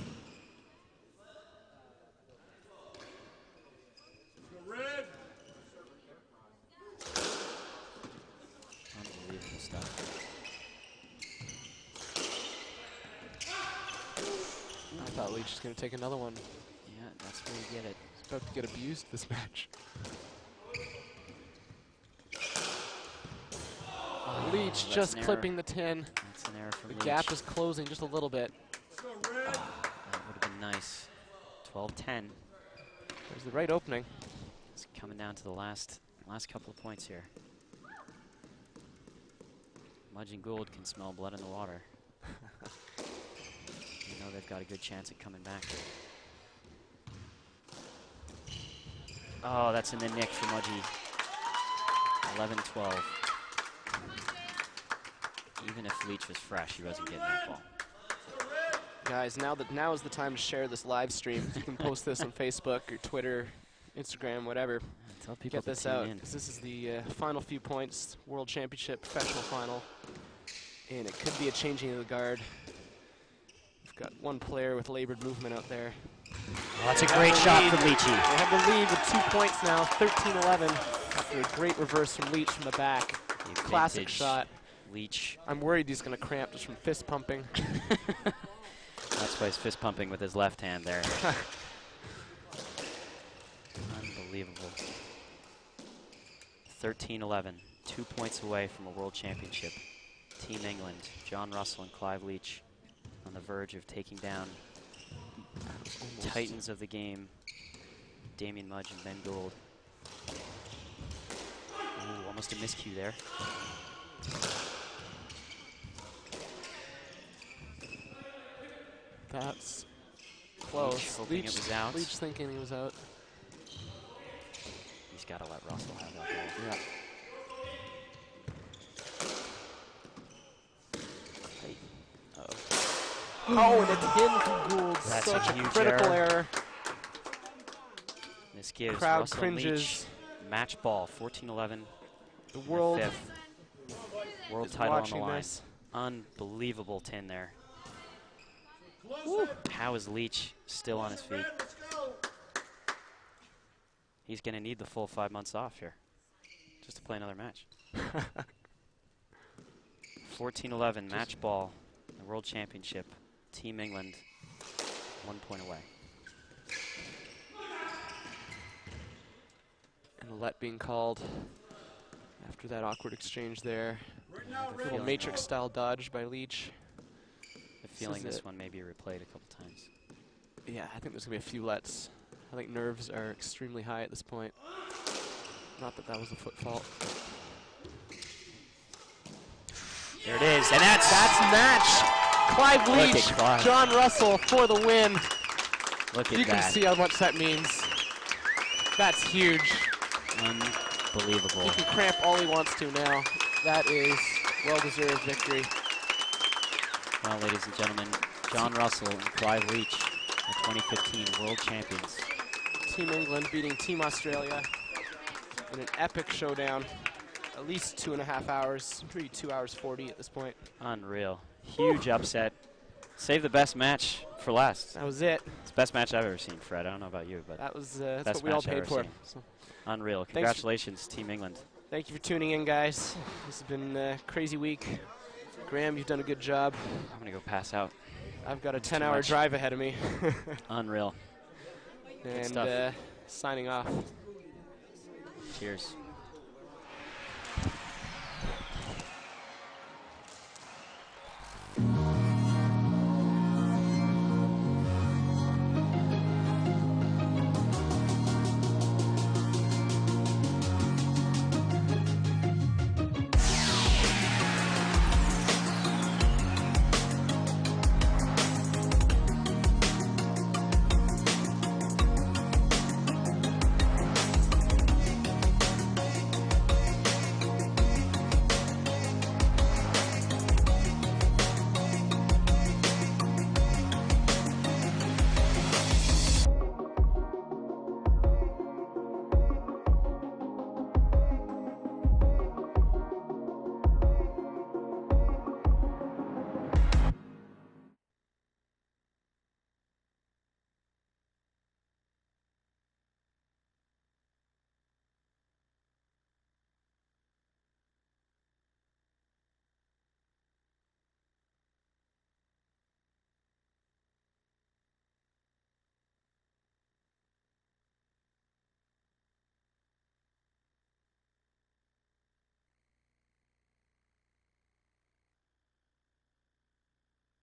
[SPEAKER 19] Unbelievable stuff.
[SPEAKER 6] I thought Leach was going to take another one.
[SPEAKER 19] Yeah, that's where you get it.
[SPEAKER 6] He's about to get abused this match. Leach
[SPEAKER 19] that's
[SPEAKER 6] just
[SPEAKER 19] an
[SPEAKER 6] clipping
[SPEAKER 19] error.
[SPEAKER 6] the 10.
[SPEAKER 19] That's an error from
[SPEAKER 6] The
[SPEAKER 19] Leach.
[SPEAKER 6] gap is closing just a little bit.
[SPEAKER 19] That would have been nice. 12-10.
[SPEAKER 6] There's the right opening.
[SPEAKER 19] It's coming down to the last couple of points here. Mudge and Gould can smell blood in the water. You know they've got a good chance at coming back. Oh, that's in the nick for Mudgey. 11-12. Even if Leach was fresh, he wasn't getting that ball.
[SPEAKER 6] Guys, now is the time to share this live stream. You can post this on Facebook or Twitter, Instagram, whatever.
[SPEAKER 19] Tell people
[SPEAKER 6] Get
[SPEAKER 19] to
[SPEAKER 6] this
[SPEAKER 19] tune
[SPEAKER 6] out,
[SPEAKER 19] in.
[SPEAKER 6] because this is the final few points, World Championship professional final, and it could be a changing of the guard. We've got one player with labored movement out there.
[SPEAKER 19] Oh, that's a great shot from Leachy.
[SPEAKER 6] They have the lead with 2 points now, 13-11, after a great reverse from Leach from the back. Classic
[SPEAKER 19] vintage
[SPEAKER 6] shot.
[SPEAKER 19] Leach.
[SPEAKER 6] I'm worried he's going to cramp just from fist pumping.
[SPEAKER 19] That's why he's fist pumping with his left hand there. Unbelievable. 13-11, 2 points away from a world championship. Team England, John Russell and Clive Leach on the verge of taking down titans of the game, Damien Mudge and Ben Gould. Ooh, almost a miscue there.
[SPEAKER 6] That's close.
[SPEAKER 19] Leach hoping it was out.
[SPEAKER 6] Leach thinking he was out.
[SPEAKER 19] He's got to let Russell have that ball.
[SPEAKER 6] Yeah. Oh, and it's in from Gould.
[SPEAKER 19] That's
[SPEAKER 6] Such
[SPEAKER 19] a
[SPEAKER 6] a
[SPEAKER 19] huge
[SPEAKER 6] critical error.
[SPEAKER 19] This gives
[SPEAKER 6] Crowd
[SPEAKER 19] Russell and Leach
[SPEAKER 6] cringes.
[SPEAKER 19] match ball, 14-11.
[SPEAKER 6] The world
[SPEAKER 19] fifth. World
[SPEAKER 6] is
[SPEAKER 19] title on the
[SPEAKER 6] watching
[SPEAKER 19] line.
[SPEAKER 6] this.
[SPEAKER 19] Unbelievable 10 there. How is Leach still on his feet? He's going to need the full 5 months off here just to play another match. 14-11, match ball, the World Championship. Team England, 1 point away.
[SPEAKER 6] And a let being called after that awkward exchange there. A little Matrix-style dodge by Leach.
[SPEAKER 19] The feeling
[SPEAKER 6] is
[SPEAKER 19] this
[SPEAKER 6] it.
[SPEAKER 19] one may be replayed a couple times.
[SPEAKER 6] Yeah, I think there's going to be a few lets. I think nerves are extremely high at this point. Not that that was a foot fault.
[SPEAKER 19] There it is, and that's
[SPEAKER 6] match. Clive
[SPEAKER 19] Look at
[SPEAKER 6] Leach,
[SPEAKER 19] Clive.
[SPEAKER 6] John Russell for the win.
[SPEAKER 19] Look at
[SPEAKER 6] You can
[SPEAKER 19] that.
[SPEAKER 6] see how much that means. That's huge.
[SPEAKER 19] Unbelievable.
[SPEAKER 6] He can cramp all he wants to now. That is well-deserved victory.
[SPEAKER 19] Well, ladies and gentlemen, John Russell and Clive Leach, the 2015 World Champions.
[SPEAKER 6] Team England beating Team Australia in an epic showdown. At least 2.5 hours, maybe 2 hours 40 at this point.
[SPEAKER 19] Unreal. Huge upset. Save the best match for last.
[SPEAKER 6] That was it.
[SPEAKER 19] It's the best match I've ever seen, Fred. I don't know about you, but
[SPEAKER 6] That was that's
[SPEAKER 19] best
[SPEAKER 6] what we all
[SPEAKER 19] match I've
[SPEAKER 6] paid
[SPEAKER 19] ever
[SPEAKER 6] for.
[SPEAKER 19] seen.
[SPEAKER 6] So
[SPEAKER 19] Unreal.
[SPEAKER 6] Thanks.
[SPEAKER 19] Congratulations, Team England.
[SPEAKER 6] Thank you for tuning in, guys. This has been a crazy week. Graham, you've done a good job.
[SPEAKER 19] I'm going to go pass out.
[SPEAKER 6] I've got a
[SPEAKER 19] Too
[SPEAKER 6] 10-hour
[SPEAKER 19] much.
[SPEAKER 6] drive ahead of me.
[SPEAKER 19] Unreal.
[SPEAKER 6] And
[SPEAKER 19] stuff.
[SPEAKER 6] signing off.
[SPEAKER 19] Cheers.